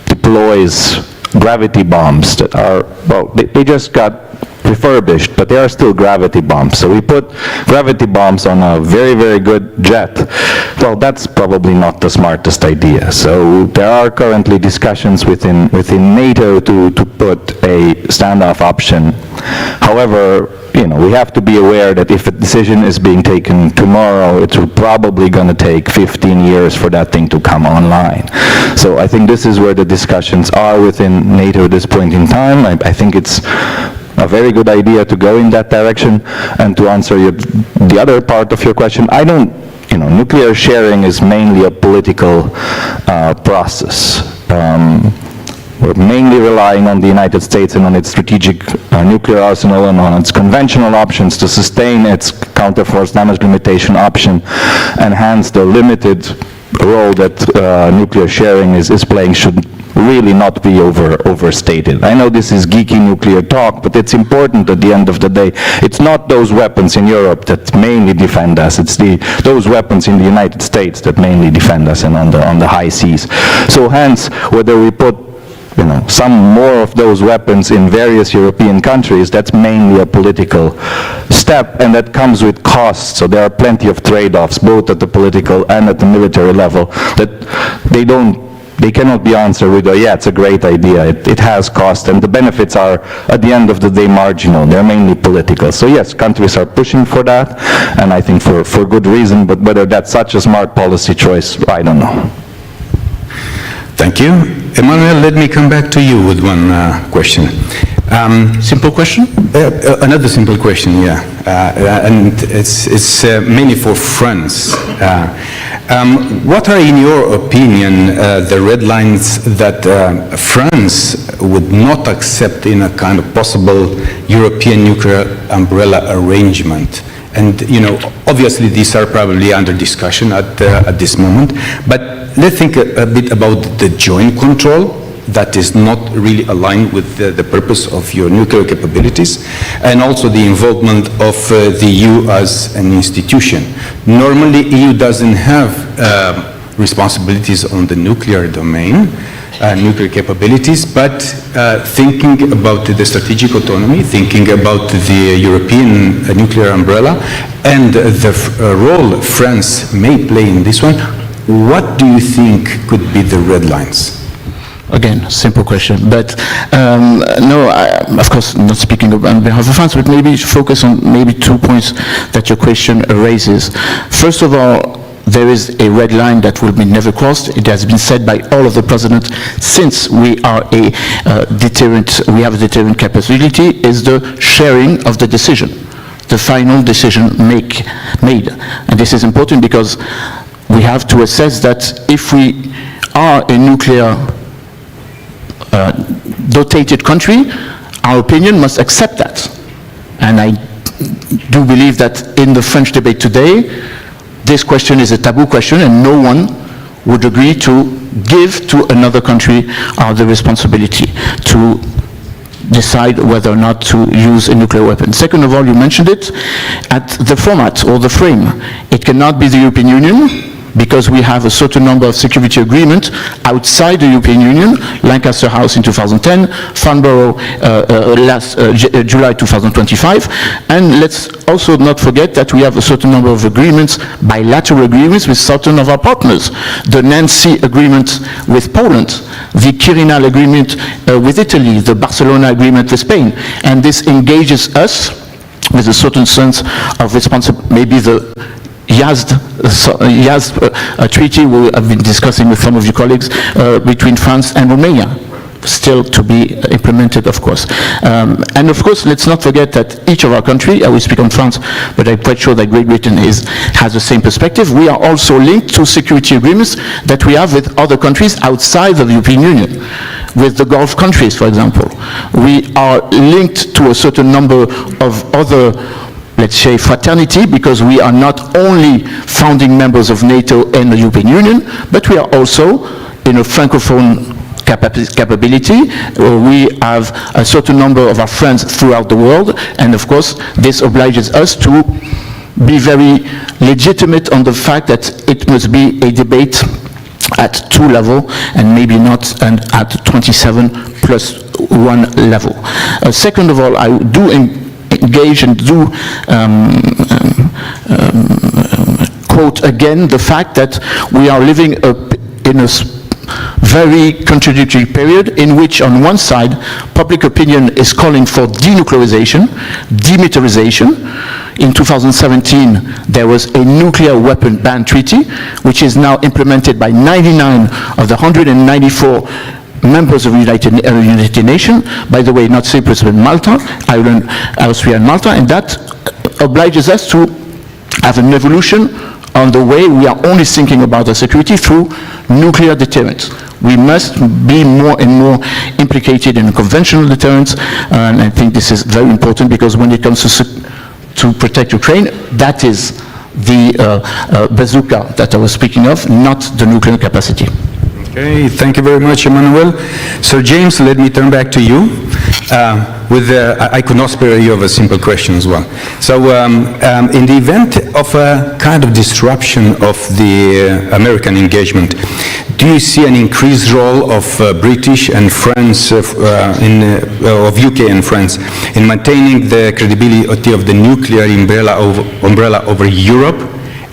deploys gravity bombs that are, they just got refurbished, but they are still gravity bombs. So we put gravity bombs on a very, very good jet. Well, that's probably not the smartest idea. So there are currently discussions within NATO to put a standoff option. However, we have to be aware that if a decision is being taken tomorrow, it's probably going to take 15 years for that thing to come online. So I think this is where the discussions are within NATO at this point in time. I think it's a very good idea to go in that direction. And to answer the other part of your question, nuclear sharing is mainly a political process. We're mainly relying on the United States and on its strategic nuclear arsenal and on its conventional options to sustain its counterforce damage limitation option, and hence the limited role that nuclear sharing is playing should really not be overstated. I know this is geeky nuclear talk, but it's important at the end of the day. It's not those weapons in Europe that mainly defend us. It's those weapons in the United States that mainly defend us and on the high seas. So hence, whether we put some more of those weapons in various European countries, that's mainly a political step, and that comes with costs. So there are plenty of trade-offs, both at the political and at the military level, that they cannot be answered with, yeah, it's a great idea. It has cost, and the benefits are, at the end of the day, marginal. They're mainly political. So yes, countries are pushing for that, and I think for good reason, but whether that's such a smart policy choice, I don't know. Thank you. Emmanuel, let me come back to you with one question. Simple question? Another simple question, yeah. And it's mainly for France. What are, in your opinion, the red lines that France would not accept in a kind of possible European nuclear umbrella arrangement? And, obviously these are probably under discussion at this moment, but let's think a bit about the joint control that is not really aligned with the purpose of your nuclear capabilities, and also the involvement of the EU as an institution. Normally, EU doesn't have responsibilities on the nuclear domain, nuclear capabilities, but thinking about the strategic autonomy, thinking about the European nuclear umbrella, and the role France may play in this one, what do you think could be the red lines? Again, simple question, but no, of course, not speaking on behalf of France, but maybe focus on maybe 2 points that your question raises. First of all, there is a red line that will be never crossed. It has been said by all of the presidents since we are a deterrent, we have a deterrent capability, is the sharing of the decision, the final decision made. And this is important because we have to assess that if we are a nuclear dotated country, our opinion must accept that. And I do believe that in the French debate today, this question is a taboo question, and no one would agree to give to another country the responsibility to decide whether or not to use a nuclear weapon. Second of all, you mentioned it, at the format or the frame. It cannot be the European Union, because we have a certain number of security agreements outside the European Union, Lancaster House in 2010, Farnborough last July 2025, and let's also not forget that we have a certain number of agreements, bilateral agreements with certain of our partners. The Nancy agreement with Poland, the Quirinal agreement with Italy, the Barcelona agreement with Spain, and this engages us with a certain sense of responsibility. Maybe the Yazd treaty we have been discussing with some of your colleagues between France and Romania, still to be implemented, of course. And of course, let's not forget that each of our country, I will speak on France, but I'm quite sure that Great Britain has the same perspective. We are also linked to security agreements that we have with other countries outside of the European Union, with the Gulf countries, for example. We are linked to a certain number of other, let's say, fraternity, because we are not only founding members of NATO and the European Union, but we are also in a francophone capability. We have a certain number of our friends throughout the world, and of course this obliges us to be very legitimate on the fact that it must be a debate at 2 levels and maybe not at 27 plus 1 level. Second of all, I do engage and do quote again the fact that we are living in a very contradictory period in which on one side public opinion is calling for denuclearization, demilitarization. In 2017 there was a nuclear weapon ban treaty which is now implemented by 99 of the 194 members of the United Nations, by the way, not Cyprus but Malta, Ireland, Austria and Malta, and that obliges us to have an evolution on the way we are only thinking about our security through nuclear deterrence. We must be more and more implicated in conventional deterrence, and I think this is very important because when it comes to protect Ukraine, that is the bazooka that I was speaking of, not the nuclear capacity. Okay, thank you very much, Emmanuel. So James, let me turn back to you. I could not spare you of a simple question as well. So in the event of a kind of disruption of the American engagement, do you see an increased role of British and France, of UK and France, in maintaining the credibility of the nuclear umbrella over Europe?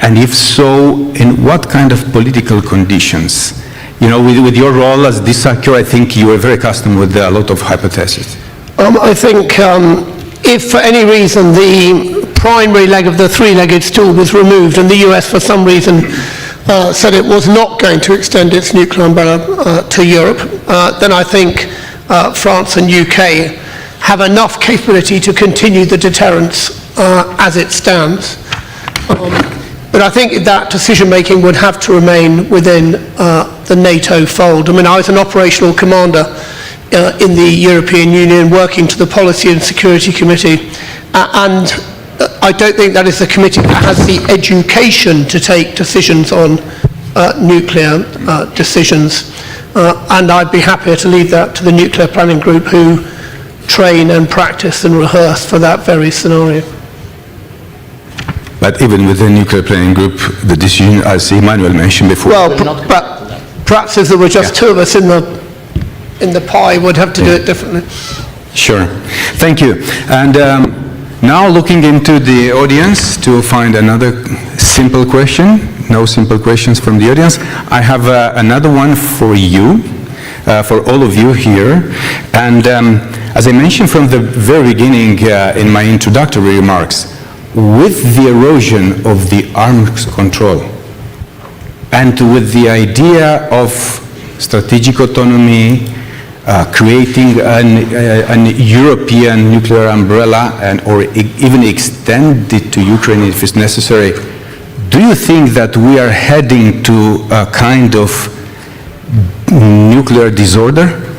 And if so, in what kind of political conditions? You know, with your role as disarcher, I think you are very accustomed with a lot of hypotheses. I think if for any reason the primary leg of the three-legged stool was removed and the US for some reason said it was not going to extend its nuclear umbrella to Europe, then I think France and UK have enough capability to continue the deterrence as it stands. But I think that decision-making would have to remain within the NATO fold. I mean, I was an operational commander in the European Union working to the Policy and Security Committee, and I don't think that is the committee that has the education to take decisions on nuclear decisions, and I'd be happier to leave that to the nuclear planning group who train and practice and rehearse for that very scenario. But even with the nuclear planning group, the decision, as Emmanuel mentioned before... Well, perhaps if there were just two of us in the pie, would have to do it differently. Sure. Thank you. And now looking into the audience to find another simple question. No simple questions from the audience. I have another one for you, for all of you here. And as I mentioned from the very beginning in my introductory remarks, with the erosion of the arms control and with the idea of strategic autonomy, creating an European nuclear umbrella or even extend it to Ukraine if it's necessary, do you think that we are heading to a kind of nuclear disorder?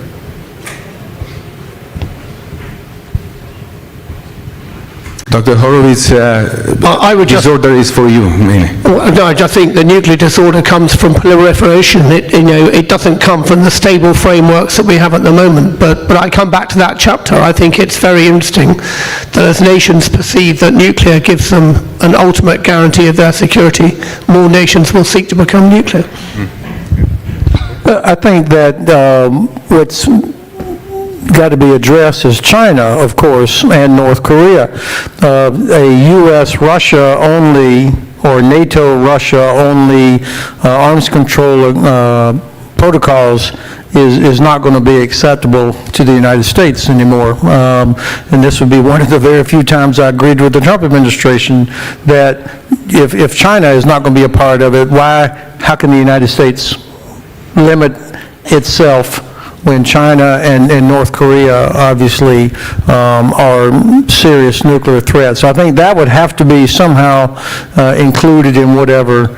Dr. Horowitz, disorder is for you, mainly. No, I just think the nuclear disorder comes from proliferation. It doesn't come from the stable frameworks that we have at the moment. But I come back to that chapter. I think it's very interesting that as nations perceive that nuclear gives them an ultimate guarantee of their security, more nations will seek to become nuclear. I think that what's got to be addressed is China, of course, and North Korea. A U.S.-Russia only or NATO-Russia only arms control protocols is not going to be acceptable to the United States anymore. And this would be one of the very few times I agreed with the Trump administration that if China is not going to be a part of it, how can the United States limit itself when China and North Korea obviously are serious nuclear threats? So I think that would have to be somehow included in whatever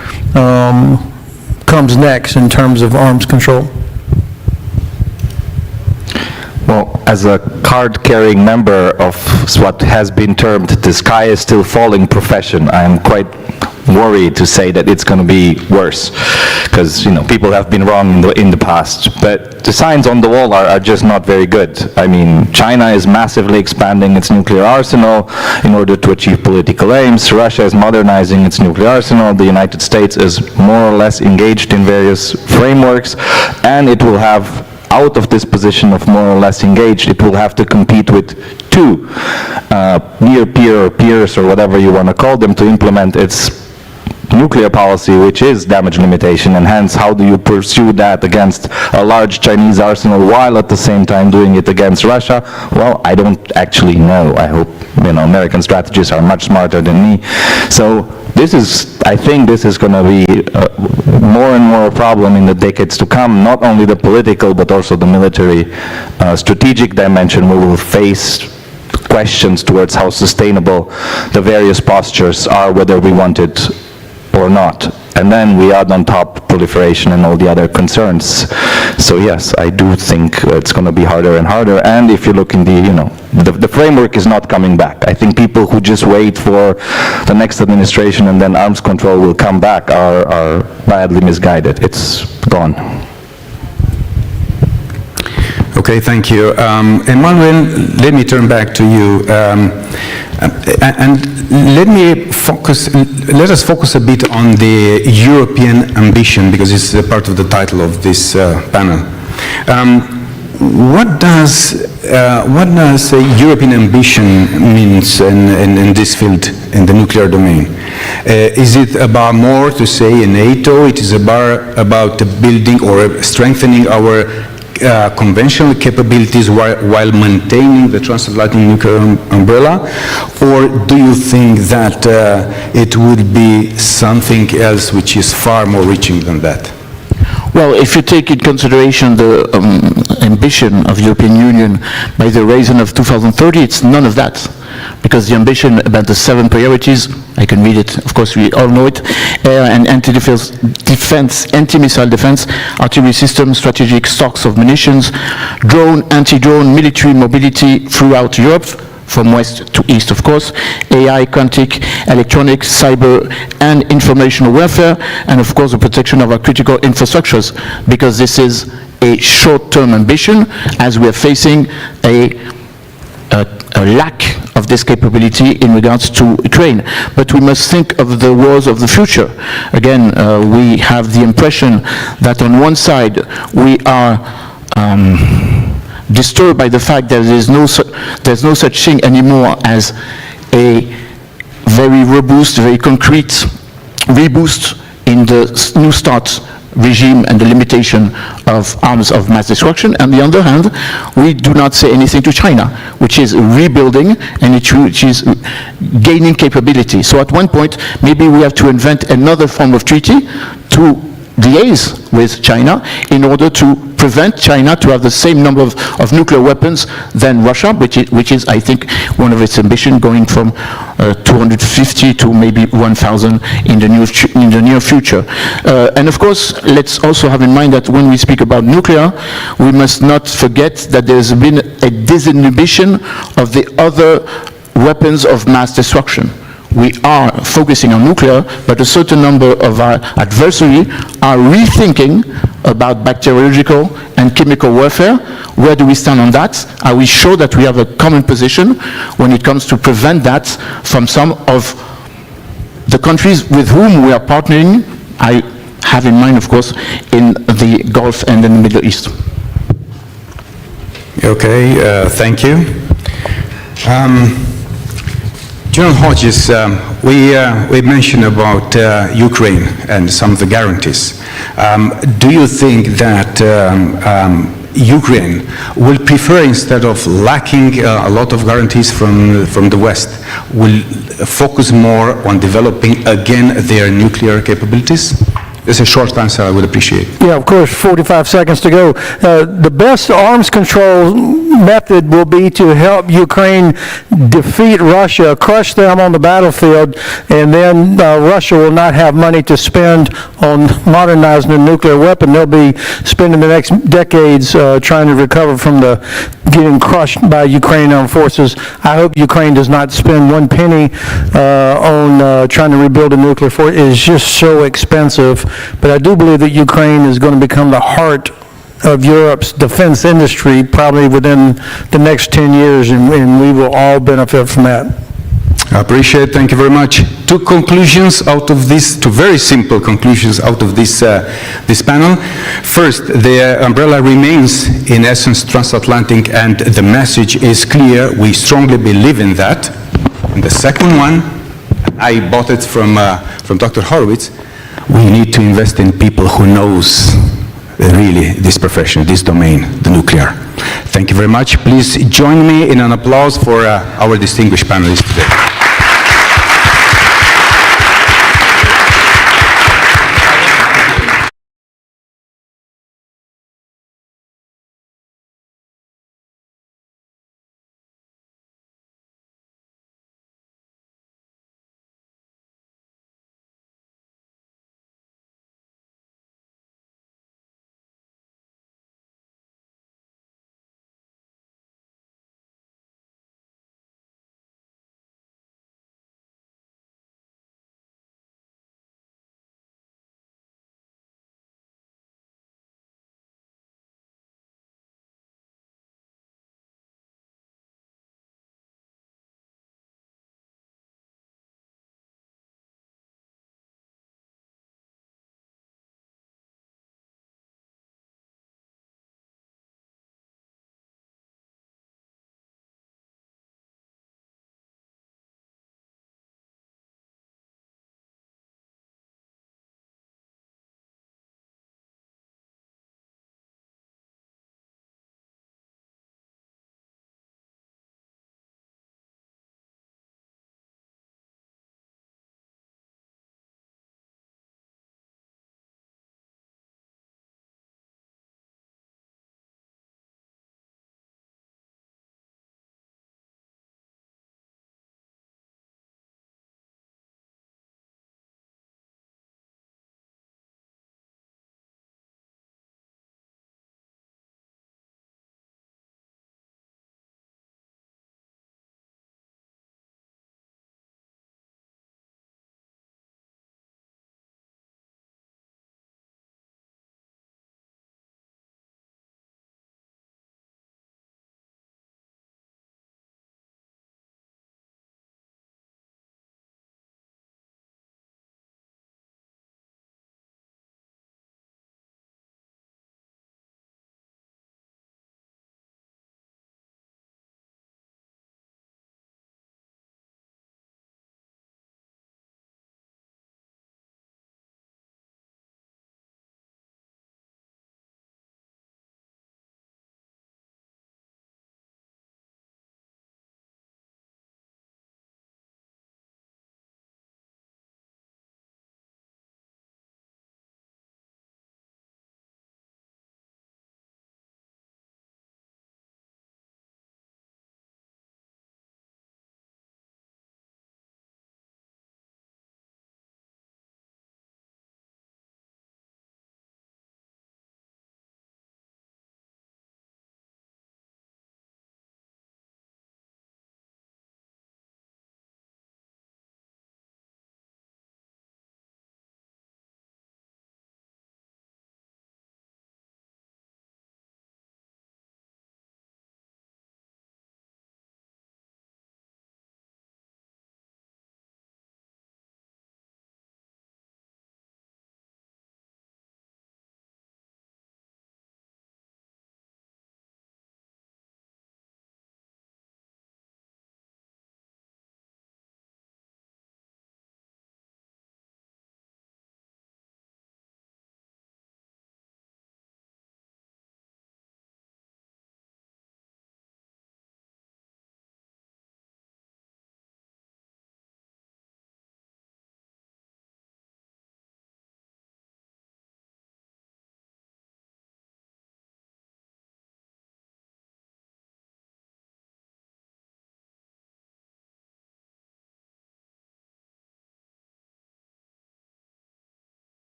comes next in terms of arms control. Well, as a card-carrying member of what has been termed the sky is still falling profession, I'm quite worried to say that it's going to be worse, because people have been wrong in the past, but the signs on the wall are just not very good. I mean, China is massively expanding its nuclear arsenal in order to achieve political aims. Russia is modernizing its nuclear arsenal. The United States is more or less engaged in various frameworks, and it will have, out of this position of more or less engaged, it will have to compete with two near peer or peers or whatever you want to call them to implement its nuclear policy, which is damage limitation, and hence how do you pursue that against a large Chinese arsenal while at the same time doing it against Russia? Well, I don't actually know. I hope American strategists are much smarter than me. So I think this is going to be more and more a problem in the decades to come, not only the political but also the military strategic dimension. We will face questions towards how sustainable the various postures are, whether we want it or not. And then we add on top proliferation and all the other concerns. So yes, I do think it's going to be harder and harder. And if you look in the framework is not coming back. I think people who just wait for the next administration and then arms control will come back are badly misguided. It's gone. Okay, thank you. Emmanuel, let me turn back to you. And let us focus a bit on the European ambition, because it's a part of the title of this panel. What does European ambition means in this field, in the nuclear domain? Is it about more to say in NATO? It is about building or strengthening our conventional capabilities while maintaining the transatlantic nuclear umbrella? Or do you think that it would be something else which is far more reaching than that? Well, if you take in consideration the ambition of the European Union by the horizon of 2030, it's none of that. Because the ambition about the 7 priorities, I can read it, of course we all know it, air and anti-defense, anti-missile defense, artillery systems, strategic stocks of munitions, drone, anti-drone, military mobility throughout Europe, from west to east, of course, AI, quantic, electronics, cyber, and informational warfare, and of course the protection of our critical infrastructures, because this is a short-term ambition as we are facing a lack of this capability in regards to Ukraine. But we must think of the wars of the future. Again, we have the impression that on one side we are disturbed by the fact that there's no such thing anymore as a very robust, very concrete reboost in the New START regime and the limitation of arms of mass destruction. On the other hand, we do not say anything to China, which is rebuilding and which is gaining capability. So at one point, maybe we have to invent another form of treaty to liaise with China in order to prevent China to have the same number of nuclear weapons than Russia, which is, I think, one of its ambition, going from 250 to maybe 1,000 in the near future. And of course, let's also have in mind that when we speak about nuclear, we must not forget that there's been a disinhibition of the other weapons of mass destruction. We are focusing on nuclear, but a certain number of our adversaries are rethinking about bacteriological and chemical warfare. Where do we stand on that? Are we sure that we have a common position when it comes to prevent that from some of the countries with whom we are partnering? I have in mind, of course, in the Gulf and in the Middle East. Okay, thank you. General Hodges, we mentioned about Ukraine and some of the guarantees. Do you think that Ukraine will prefer, instead of lacking a lot of guarantees from the West, will focus more on developing again their nuclear capabilities? It's a short answer, I would appreciate. Yeah, of course, 45 seconds to go. The best arms control method will be to help Ukraine defeat Russia, crush them on the battlefield, and then Russia will not have money to spend on modernizing a nuclear weapon. They'll be spending the next decades trying to recover from getting crushed by Ukrainian armed forces. I hope Ukraine does not spend one penny on trying to rebuild a nuclear force. It is just so expensive. But I do believe that Ukraine is going to become the heart of Europe's defense industry probably within the next 10 years, and we will all benefit from that. I appreciate it. Thank you very much. Two conclusions out of this, two very simple conclusions out of this, this panel. First, the umbrella remains, in essence, transatlantic, and the message is clear. We strongly believe in that. And the second one, I bought it from Dr. Horowitz. We need to invest in people who knows really this profession, this domain, the nuclear. Thank you very much. Please join me in an applause for our distinguished panelists today.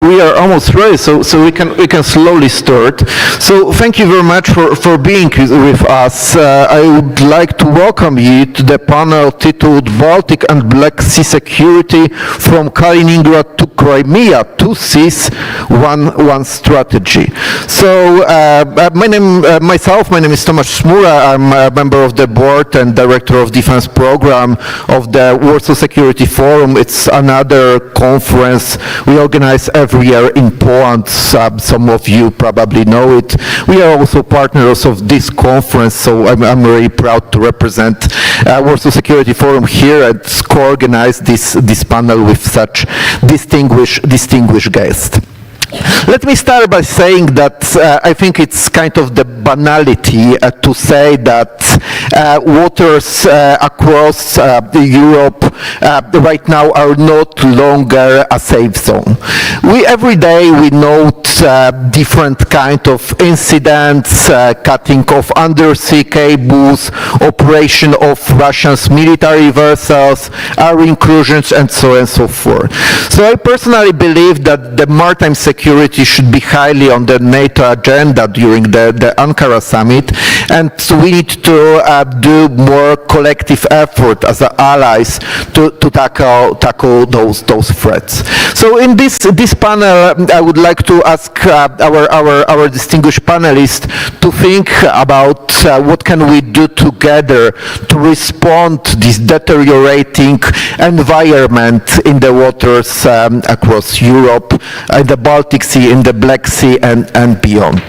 We are almost ready, so we can slowly start. So thank you very much for being with us. I would like to welcome you to the panel titled Baltic and Black Sea Security from Kaliningrad to Crimea, Two Seas, One Strategy. So my name is Tomasz Smura. I'm a member of the board and director of defense program of the Warsaw Security Forum. It's another conference we organize every year in Poland. Some of you probably know it. We are also partners of this conference, so I'm very proud to represent Warsaw Security Forum here and co-organize this panel with such distinguished guests. Let me start by saying that I think it's kind of the banality to say that waters across Europe right now are not longer a safe zone. Every day we note different kind of incidents, cutting of undersea cables, operation of Russia's military vessels, air incursions, and so on and so forth. So I personally believe that the maritime security should be highly on the NATO agenda during the Ankara summit, and so we need to do more collective effort as allies to tackle those threats. So in this panel, I would like to ask our distinguished panelists to think about what can we do together to respond to this deteriorating environment in the waters across Europe, in the Baltic Sea, in the Black Sea, and beyond.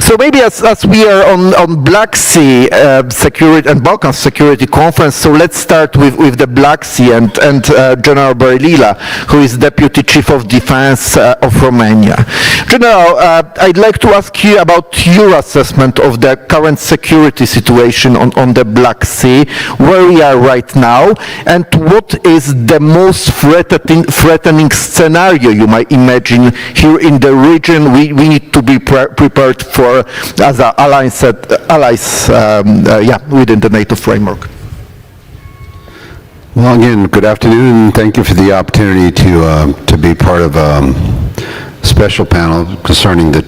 So maybe as we are on Black Sea security and Balkans security conference, so let's start with the Black Sea and General Berilila, who is Deputy Chief of Defense of Romania. General, I'd like to ask you about your assessment of the current security situation on the Black Sea, where we are right now, and what is the most threatening scenario you might imagine here in the region we need to be prepared for as allies within the NATO framework. Well, again, good afternoon, and thank you for the opportunity to be part of a special panel concerning the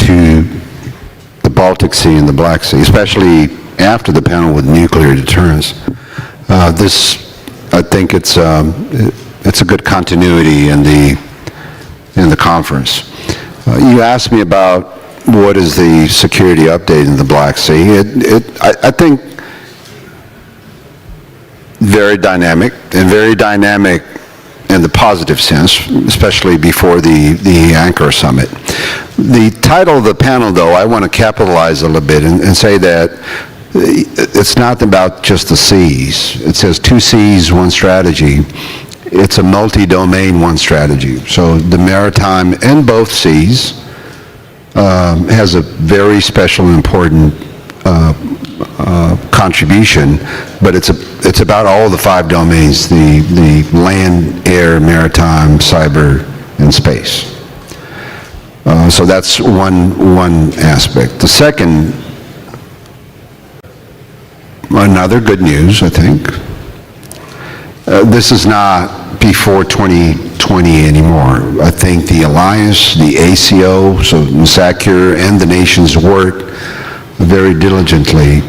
Baltic Sea and the Black Sea, especially after the panel with nuclear deterrence. I think it's a good continuity in the conference. You asked me about what is the security update in the Black Sea. I think very dynamic in the positive sense, especially before the Ankara summit. The title of the panel, though, I want to capitalize a little bit and say that it's not about just the seas. It says two seas, one strategy. It's a multi-domain one strategy. So the maritime in both seas has a very special and important contribution, but it's about all the five domains, the land, air, maritime, cyber, and space. So that's one aspect. The second, another good news, I think. This is not before 2020 anymore. I think the alliance, the ACO, so SACEUR and the nations worked very diligently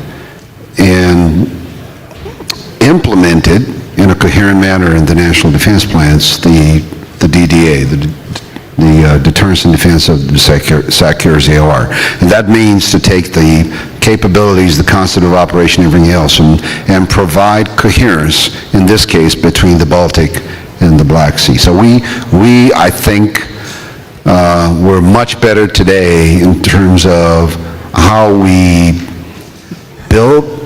and implemented in a coherent manner in the national defense plans the DDA, the Deterrence and Defense of the SACEUR's AOR. And that means to take the capabilities, the concept of operation, everything else, and provide coherence, in this case, between the Baltic and the Black Sea. So I think, we're much better today in terms of how we build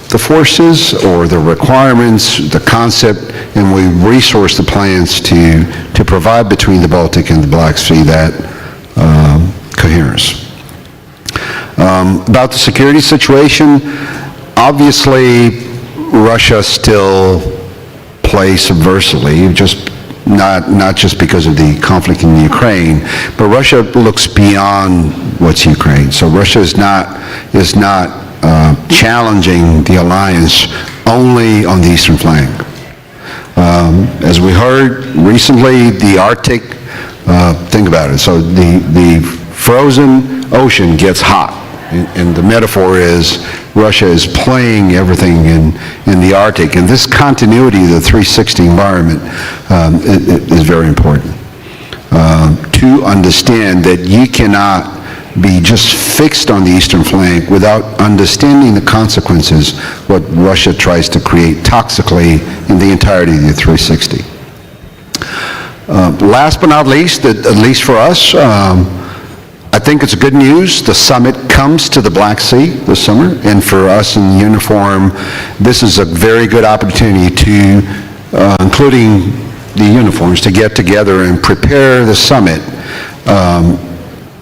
the forces or the requirements, the concept, and we resource the plans to provide between the Baltic and the Black Sea that coherence. About the security situation, obviously Russia still plays subversively, not just because of the conflict in Ukraine, but Russia looks beyond what's Ukraine. So Russia is not challenging the alliance only on the eastern flank. As we heard recently, the Arctic Think about it. So the frozen ocean gets hot, and the metaphor is Russia is playing everything in the Arctic, and this continuity of the 360 environment is very important. To understand that you cannot be just fixed on the eastern flank without understanding the consequences, what Russia tries to create toxically in the entirety of the 360. Last but not least, at least for us, I think it's good news. The summit comes to the Black Sea this summer, and for us in uniform, this is a very good opportunity to, including the uniforms, to get together and prepare the summit,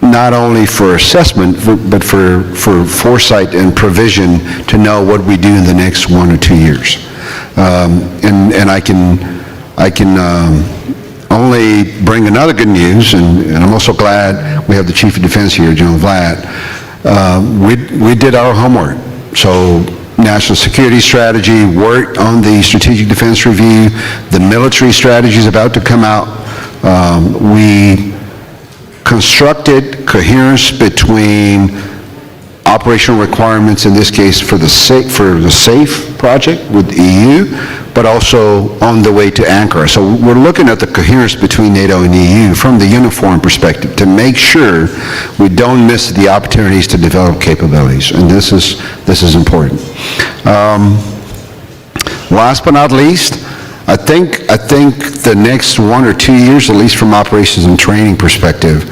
not only for assessment, but for foresight and provision to know what we do in the next 1 or 2 years. And I can only bring another good news, and I'm also glad we have the Chief of Defense here, General Vlad. We did our homework. So national security strategy, worked on the strategic defense review, the military strategy is about to come out. We constructed coherence between operational requirements, in this case for the SAFE project with the EU, but also on the way to Ankara. So we're looking at the coherence between NATO and EU from the uniform perspective to make sure we don't miss the opportunities to develop capabilities, and this is important. Last but not least, I think the next 1 or 2 years, at least from operations and training perspective,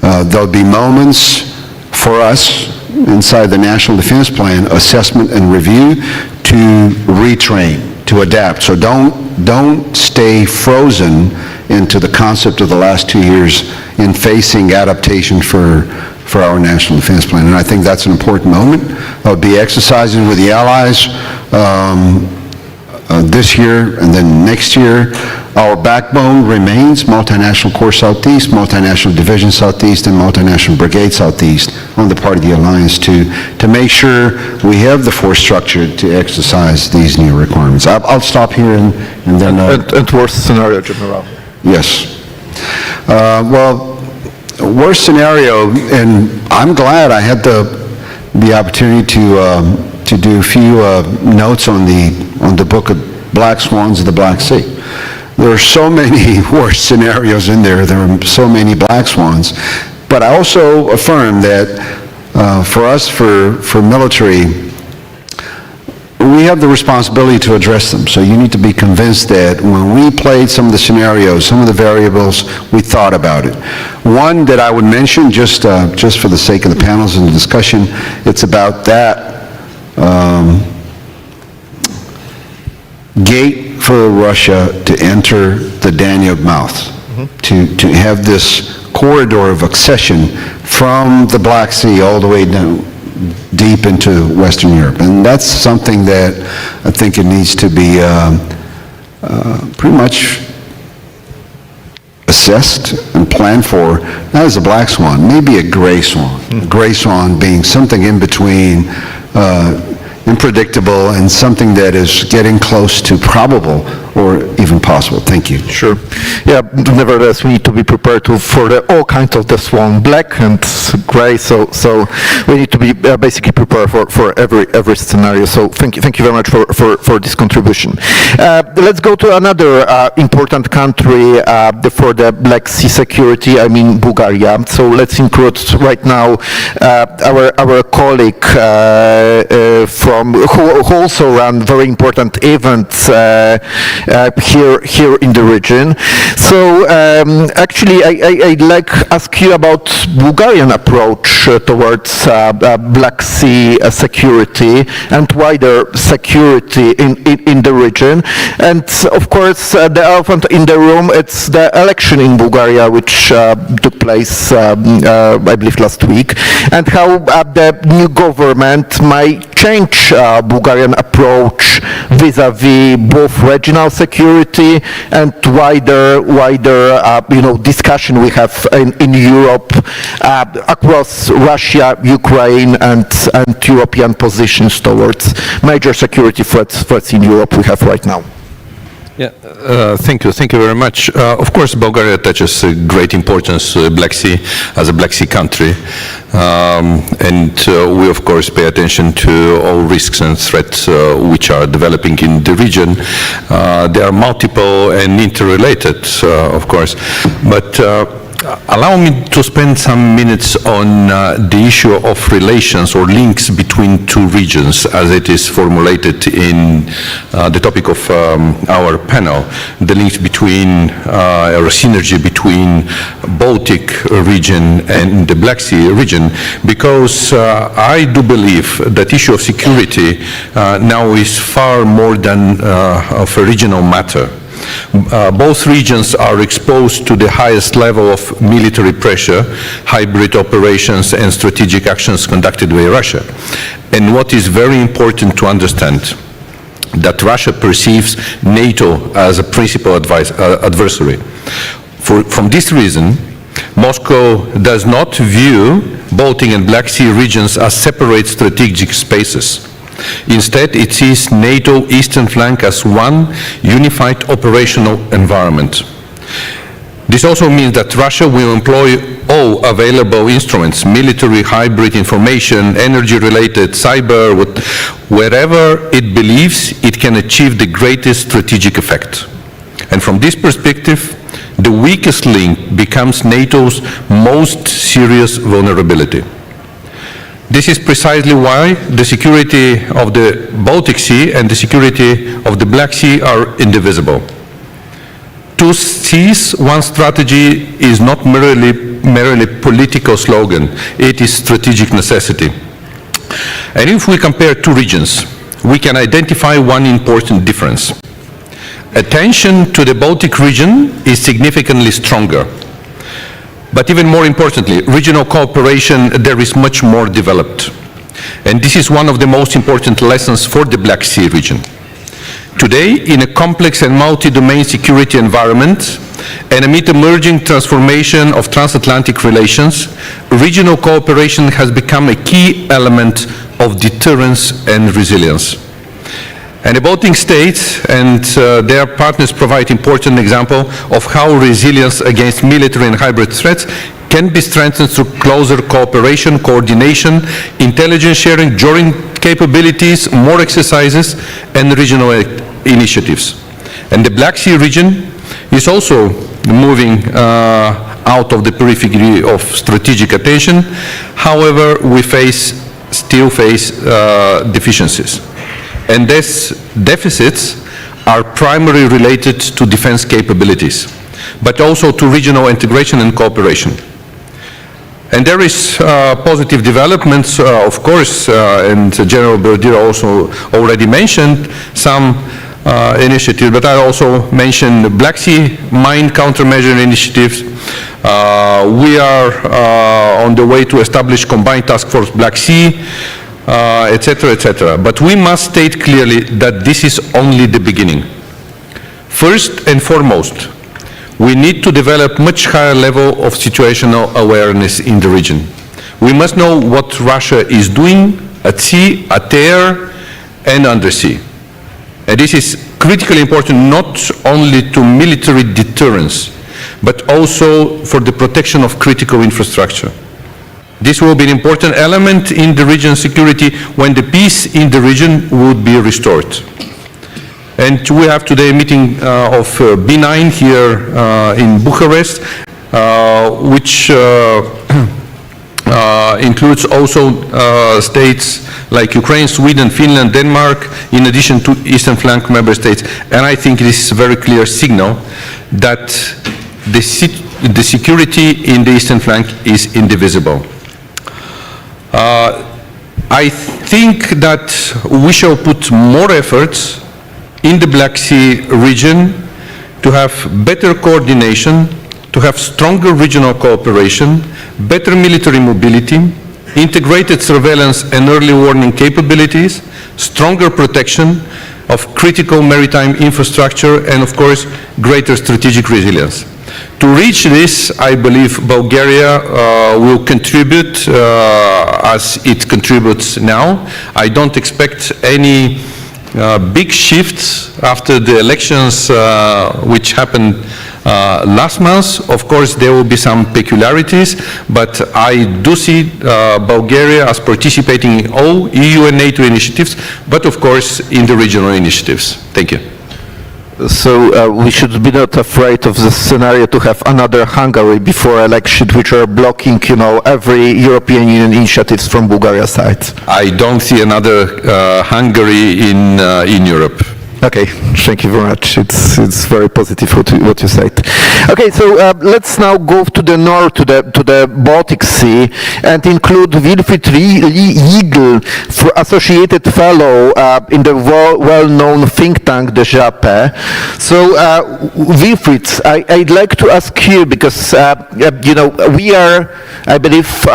there'll be moments for us inside the National Defense Plan, assessment and review, to retrain, to adapt. So don't stay frozen into the concept of the last 2 years in facing adaptation for our National Defense Plan. And I think that's an important moment. I'll be exercising with the allies this year and then next year. Our backbone remains Multinational Corps Southeast, Multinational Division Southeast, and Multinational Brigade Southeast on the part of the alliance to make sure we have the force structure to exercise these new requirements. I'll stop here and then... And worst scenario, General? Yes. Well, worst scenario, and I'm glad I had the opportunity to do a few notes on the book of Black Swans of the Black Sea. There are so many worst scenarios in there. There are so many black swans. But I also affirm that for us, for military, we have the responsibility to address them. So you need to be convinced that when we played some of the scenarios, some of the variables, we thought about it. One that I would mention, just for the sake of the panels and the discussion, it's about that gate for Russia to enter the Danube mouth, to have this corridor of accession from the Black Sea all the way down deep into Western Europe. And that's something that I think it needs to be pretty much assessed and planned for, not as a black swan, maybe a gray swan. A gray swan being something in between unpredictable and something that is getting close to probable or even possible. Thank you. Sure. Yeah, nevertheless, we need to be prepared for all kinds of the swan, black and gray, so we need to be basically prepared for every scenario. So thank you very much for this contribution. Let's go to another important country for the Black Sea security, I mean Bulgaria. So let's include right now our colleague who also ran very important events here in the region. So actually, I'd like to ask you about Bulgarian approach towards Black Sea security and wider security in the region. And of course, the elephant in the room, it's the election in Bulgaria, which took place, I believe, last week, and how the new government might change Bulgarian approach vis-à-vis both regional security and wider discussion we have in Europe across Russia, Ukraine, and European positions towards major security threats in Europe we have right now. Thank you very much. Of course, Bulgaria attaches great importance to the Black Sea as a Black Sea country, and we of course pay attention to all risks and threats which are developing in the region. They are multiple and interrelated, of course, but allow me to spend some minutes on the issue of relations or links between two regions as it is formulated in the topic of our panel, the links between or synergy between Baltic region and the Black Sea region, because I do believe that issue of security now is far more than of a regional matter. Both regions are exposed to the highest level of military pressure, hybrid operations and strategic actions conducted by Russia. And what is very important to understand, that Russia perceives NATO as a principal adversary. From this reason, Moscow does not view Baltic and Black Sea regions as separate strategic spaces. Instead, it sees NATO eastern flank as one unified operational environment. This also means that Russia will employ all available instruments, military, hybrid, information, energy-related, cyber, wherever it believes it can achieve the greatest strategic effect. And from this perspective, the weakest link becomes NATO's most serious vulnerability. This is precisely why the security of the Baltic Sea and the security of the Black Sea are indivisible. Two seas, one strategy is not merely political slogan, it is strategic necessity. And if we compare two regions, we can identify one important difference. Attention to the Baltic region is significantly stronger. But even more importantly, regional cooperation there is much more developed. And this is one of the most important lessons for the Black Sea region. Today, in a complex and multi-domain security environment, and amid emerging transformation of transatlantic relations, regional cooperation has become a key element of deterrence and resilience. And the Baltic states and their partners provide important example of how resilience against military and hybrid threats can be strengthened through closer cooperation, coordination, intelligence sharing, joint capabilities, more exercises, and regional initiatives. And the Black Sea region is also moving out of the periphery of strategic attention. However, we still face deficiencies. And these deficits are primarily related to defense capabilities, but also to regional integration and cooperation. And there is positive developments, of course, and General Brodira also already mentioned some initiatives, but I also mentioned the Black Sea mine countermeasure initiatives. We are on the way to establish combined task force Black Sea, etc., etc. But we must state clearly that this is only the beginning. First and foremost, we need to develop much higher level of situational awareness in the region. We must know what Russia is doing at sea, at air, and undersea. And this is critically important not only to military deterrence, but also for the protection of critical infrastructure. This will be an important element in the region's security when the peace in the region would be restored. And we have today a meeting of B9 here in Bucharest, which includes also states like Ukraine, Sweden, Finland, Denmark, in addition to Eastern Flank member states. And I think this is a very clear signal that the security in the Eastern Flank is indivisible. I think that we shall put more efforts in the Black Sea region to have better coordination, to have stronger regional cooperation, better military mobility, integrated surveillance and early warning capabilities, stronger protection of critical maritime infrastructure, and of course, greater strategic resilience. To reach this, I believe Bulgaria will contribute as it contributes now. I don't expect any big shifts after the elections which happened last month. Of course, there will be some peculiarities, but I do see Bulgaria as participating in all EU and NATO initiatives, but of course in the regional initiatives. Thank you. So we should be not afraid of the scenario to have another Hungary before election, which are blocking, every European Union initiatives from Bulgaria's side. I don't see another Hungary in Europe. Okay, thank you very much. It's very positive what you said. Okay, so let's now go to the north, to the Baltic Sea, and include Wilfried Jiegl, associated fellow in the well-known think tank, the JAPE. So, Wilfried, I'd like to ask you, because we are, I believe,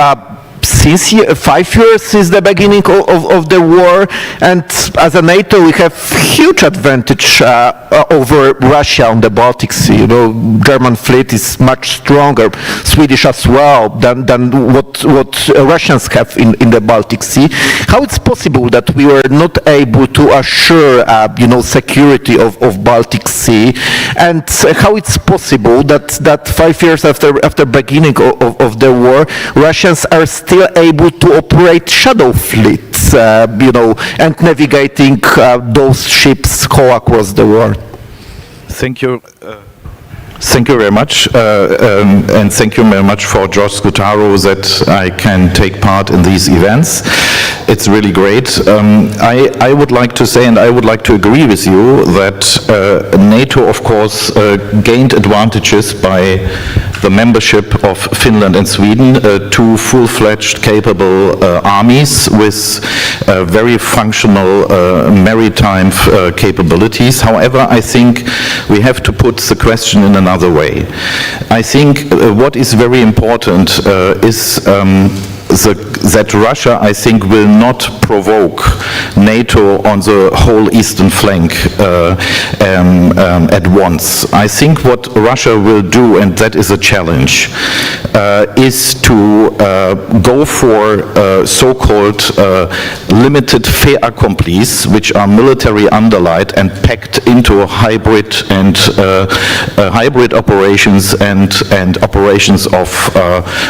since 5 years since the beginning of the war, and as a NATO we have huge advantage over Russia on the Baltic Sea. German fleet is much stronger, Swedish as well, than what Russians have in the Baltic Sea. How it's possible that we were not able to assure security of Baltic Sea, and how it's possible that 5 years after beginning of the war, Russians are still able to operate shadow fleets, and navigating those ships all across the world? Thank you. Thank you very much, and thank you very much for George Scutaro that I can take part in these events. It's really great. I would like to say, and I would like to agree with you, that NATO, of course, gained advantages by the membership of Finland and Sweden, two full-fledged capable armies with very functional maritime capabilities. However, I think we have to put the question in another way. I think what is very important is that Russia, I think, will not provoke NATO on the whole eastern flank at once. I think what Russia will do, and that is a challenge, is to go for so-called limited fait accomplis, which are military underlight and packed into hybrid and hybrid operations and operations of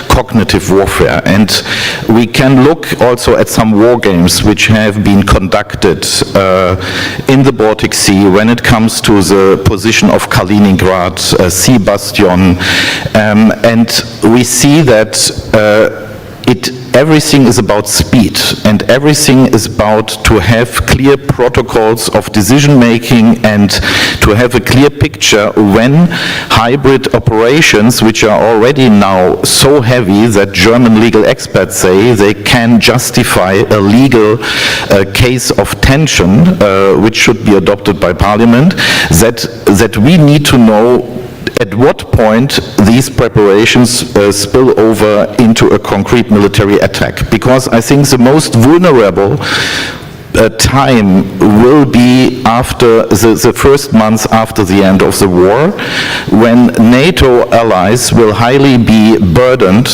cognitive warfare. And we can look also at some war games which have been conducted in the Baltic Sea when it comes to the position of Kaliningrad, Sea Bastion, and we see that everything is about speed, and everything is about to have clear protocols of decision making and to have a clear picture when hybrid operations, which are already now so heavy that German legal experts say they can justify a legal case of tension, which should be adopted by Parliament, that we need to know at what point these preparations spill over into a concrete military attack. Because I think the most vulnerable time will be after the first months after the end of the war, when NATO allies will highly be burdened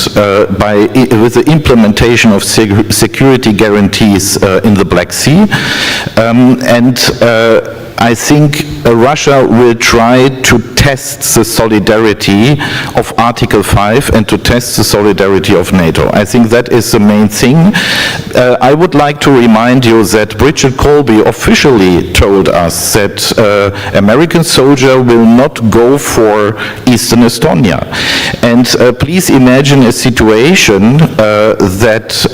with the implementation of security guarantees in the Black Sea, and I think Russia will try to test the solidarity of Article 5 and to test the solidarity of NATO. I think that is the main thing. I would like to remind you that Bridget Colby officially told us that American soldier will not go for Eastern Estonia. And please imagine a situation that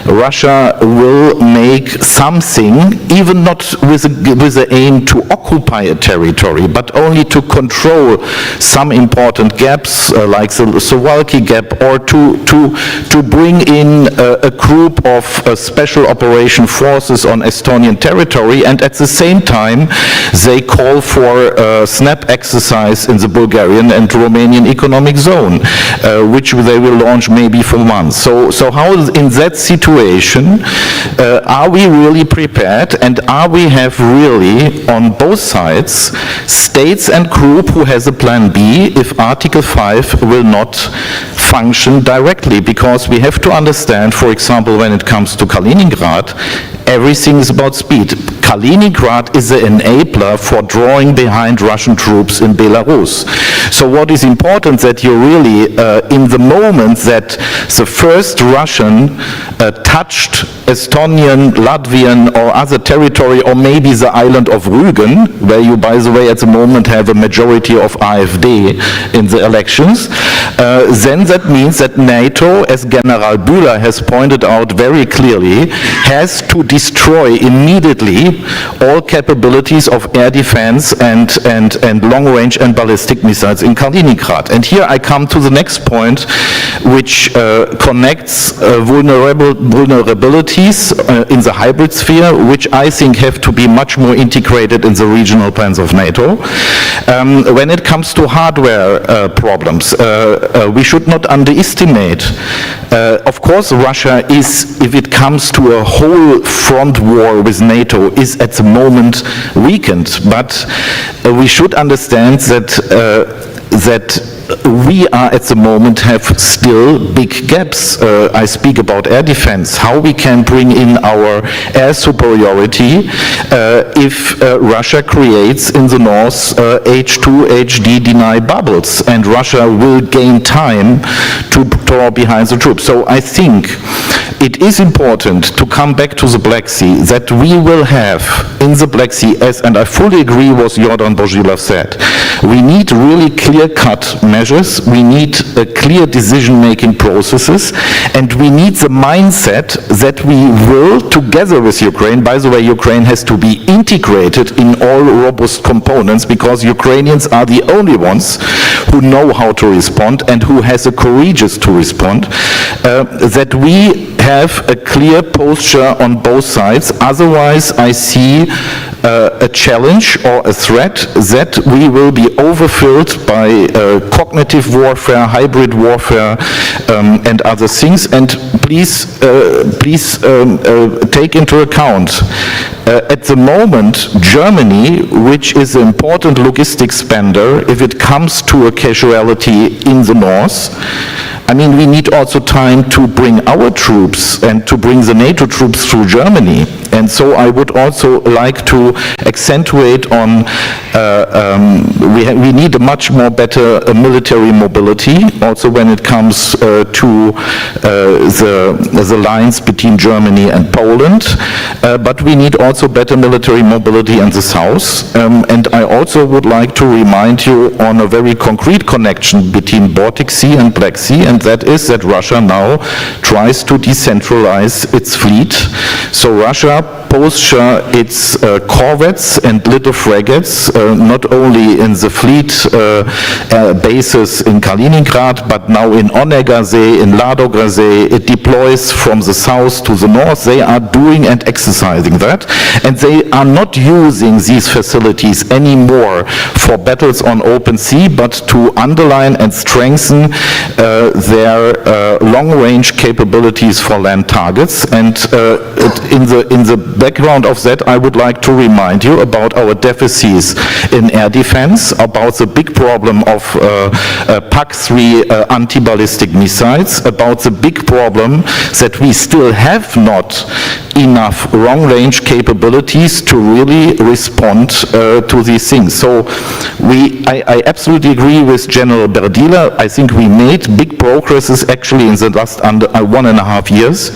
Russia will make something, even not with the aim to occupy a territory, but only to control some important gaps like the Suwalki gap, or to bring in a group of special operation forces on Estonian territory, and at the same time they call for a snap exercise in the Bulgarian and Romanian economic zone, which they will launch maybe for months. So how in that situation are we really prepared, and are we have really on both sides states and group who has a plan B if Article 5 will not function directly? Because we have to understand, for example, when it comes to Kaliningrad, everything is about speed. Kaliningrad is an enabler for drawing behind Russian troops in Belarus. So what is important that you really, in the moment that the first Russian touched Estonian, Latvian or other territory, or maybe the island of Rügen, where you, by the way, at the moment have a majority of AfD in the elections, then that means that NATO, as General Bühler has pointed out very clearly, has to destroy immediately all capabilities of air defense and long-range and ballistic missiles in Kaliningrad. And here I come to the next point, which connects vulnerabilities in the hybrid sphere, which I think have to be much more integrated in the regional plans of NATO. When it comes to hardware problems, we should not underestimate. Of course, Russia is, if it comes to a whole front war with NATO, is at the moment weakened. But we should understand that we are at the moment have still big gaps. I speak about air defense, how we can bring in our air superiority if Russia creates in the north H2, HD deny bubbles, and Russia will gain time to draw behind the troops. So I think it is important to come back to the Black Sea, that we will have in the Black Sea, and I fully agree what Jordan Bozhilov said, we need really clear-cut measures, we need clear decision-making processes, and we need the mindset that we will, together with Ukraine, by the way, Ukraine has to be integrated in all robust components, because Ukrainians are the only ones who know how to respond and who has the courageous to respond, that we have a clear posture on both sides. Otherwise, I see a challenge or a threat that we will be overfilled by cognitive warfare, hybrid warfare, and other things. And please take into account, at the moment, Germany, which is an important logistics spender, if it comes to a casualty in the north, I mean, we need also time to bring our troops and to bring the NATO troops through Germany. And so I would also like to accentuate on, we need a much more better military mobility, also when it comes to the lines between Germany and Poland, but we need also better military mobility in the south. And I also would like to remind you on a very concrete connection between Baltic Sea and Black Sea, and that is that Russia now tries to decentralize its fleet. So Russia posture its corvettes and little frigates, not only in the fleet bases in Kaliningrad, but now in Onega Sea, in Ladoga Sea. It deploys from the south to the north. They are doing and exercising that, and they are not using these facilities anymore for battles on open sea, but to underline and strengthen their long-range capabilities for land targets. And in the background of that, I would like to remind you about our deficits in air defense, about the big problem of PAC-3 anti-ballistic missiles, about the big problem that we still have not enough long-range capabilities to really respond to these things. So I absolutely agree with General Berdila. I think we made big progresses actually in the last 1.5 years,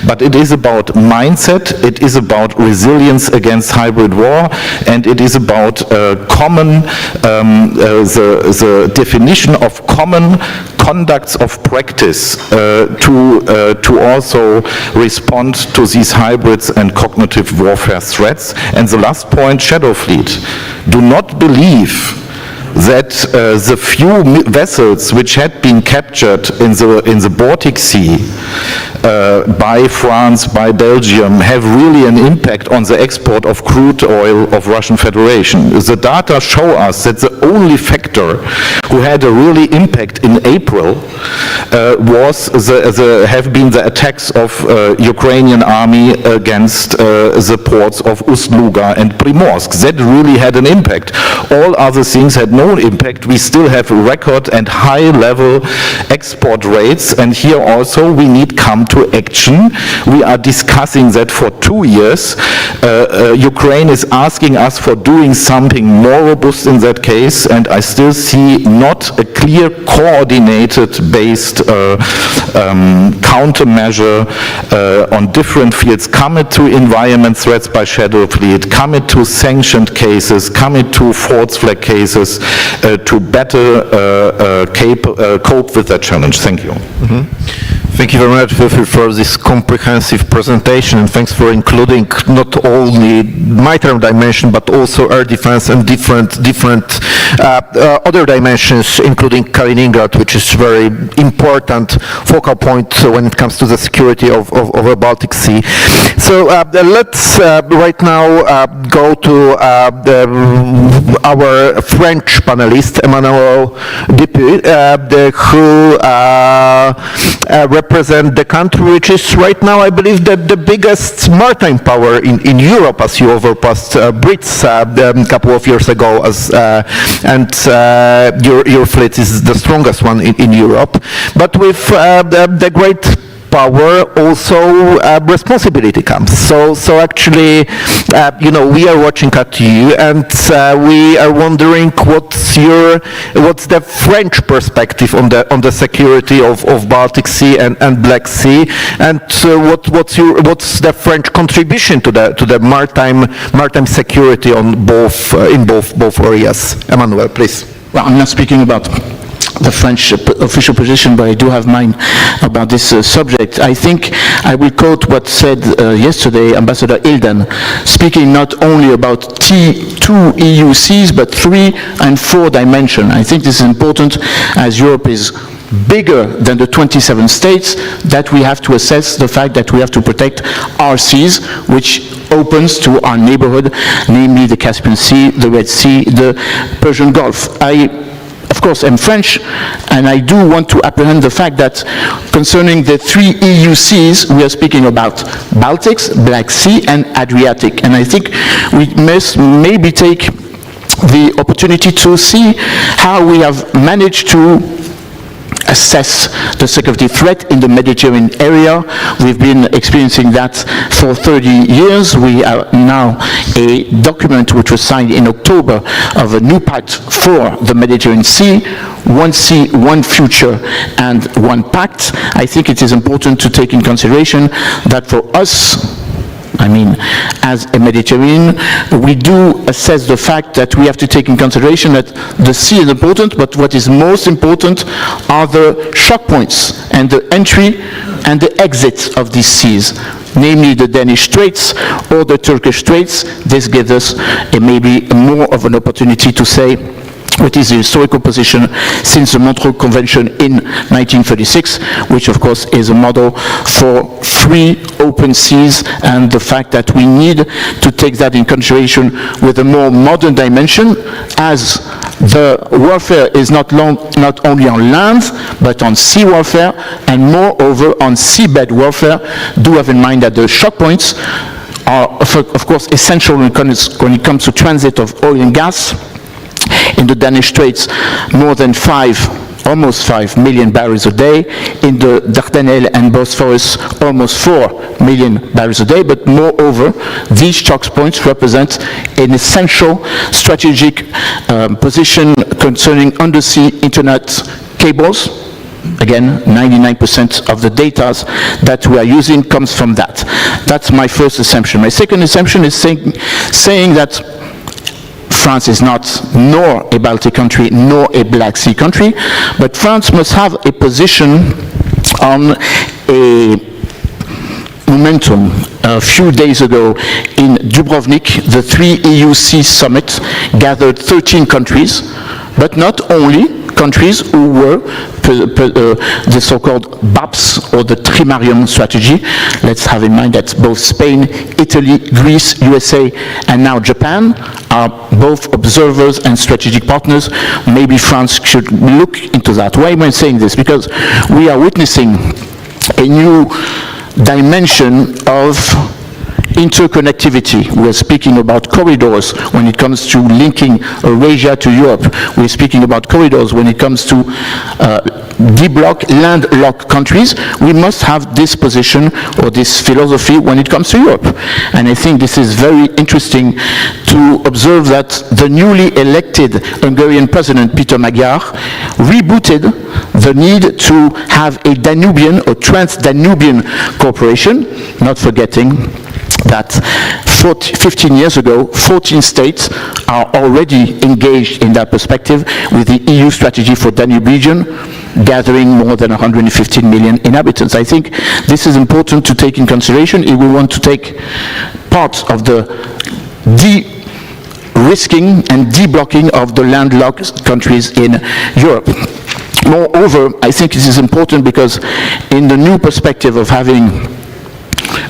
but it is about mindset, it is about resilience against hybrid war, and it is about common, the definition of common conducts of practice to also respond to these hybrids and cognitive warfare threats. And the last point, Shadow Fleet. Do not believe that the few vessels which had been captured in the Baltic Sea by France, by Belgium, have really an impact on the export of crude oil of Russian Federation. The data show us that the only factor who had a really impact in April have been the attacks of Ukrainian army against the ports of Ust-Luga and Primorsk. That really had an impact. All other things had no no impact, we still have record and high level export rates, and here also we need come to action. We are discussing that for 2 years. Ukraine is asking us for doing something more robust in that case, and I still see not a clear coordinated based countermeasure on different fields, commit to environment threats by shadow fleet, commit to sanctioned cases, commit to false flag cases to better cope with that challenge. Thank you. Thank you very much for this comprehensive presentation, and thanks for including not only maritime dimension but also air defense and different other dimensions, including Kaliningrad, which is very important focal point when it comes to the security of the Baltic Sea. So let's right now go to our French panelist, Emmanuel Dupuy, who represent the country which is right now, I believe, the biggest maritime power in Europe, as you overpassed Brits a couple of years ago, and your fleet is the strongest one in Europe. But with the great power also responsibility comes. So actually, we are watching at you, and we are wondering what's the French perspective on the security of Baltic Sea and Black Sea, and what's the French contribution to the maritime security on in both areas. Emmanuel, please. Well, I'm not speaking about the French official position, but I do have mine about this subject. I think I will quote what said yesterday Ambassador Hilden, speaking not only about two EU seas, but 3 and 4 dimension. I think this is important, as Europe is bigger than the 27 states, that we have to assess the fact that we have to protect our seas, which opens to our neighborhood, namely the Caspian Sea, the Red Sea, the Persian Gulf. Of course, I'm French, and I do want to apprehend the fact that concerning the 3 EU seas, we are speaking about Baltics, Black Sea, and Adriatic. And I think we must maybe take the opportunity to see how we have managed to assess the security threat in the Mediterranean area. We've been experiencing that for 30 years. We are now a document which was signed in October of a new pact for the Mediterranean Sea, one sea, one future, and one pact. I think it is important to take in consideration that for us, as a Mediterranean, we do assess the fact that we have to take in consideration that the sea is important, but what is most important are the shock points and the entry and the exit of these seas, namely the Danish Straits or the Turkish Straits. This gives us maybe more of an opportunity to say what is the historical position since the Montreux Convention in 1936, which of course is a model for free open seas, and the fact that we need to take that in consideration with a more modern dimension, as the warfare is not only on land, but on sea warfare, and moreover on seabed warfare. Do have in mind that the shock points are of course essential when it comes to transit of oil and gas. In the Danish Straits, more than almost 5 million barrels a day. In the Dardanelles and Bosphorus, almost 4 million barrels a day. But moreover, these choke points represent an essential strategic position concerning undersea internet cables. Again, 99% of the data that we are using comes from that. That's my first assumption. My second assumption is saying that France is not nor a Baltic country nor a Black Sea country, but France must have a position on a momentum. A few days ago in Dubrovnik, the 3 EU Sea Summit gathered 13 countries, but not only countries who were the so-called BAPS, or the Trimarium strategy. Let's have in mind that both Spain, Italy, Greece, USA, and now Japan are both observers and strategic partners. Maybe France should look into that. Why am I saying this? Because we are witnessing a new dimension of interconnectivity. We're speaking about corridors when it comes to linking Eurasia to Europe. We're speaking about corridors when it comes to landlocked countries. We must have this position or this philosophy when it comes to Europe. And I think this is very interesting to observe that the newly elected Hungarian president, Peter Magyar, rebooted the need to have a Danubian or trans-Danubian cooperation, not forgetting that 15 years ago, 14 states are already engaged in that perspective with the EU strategy for Danube region, gathering more than 115 million inhabitants. I think this is important to take in consideration if we want to take part of the de-risking and deblocking of the landlocked countries in Europe. Moreover, I think this is important because in the new perspective of having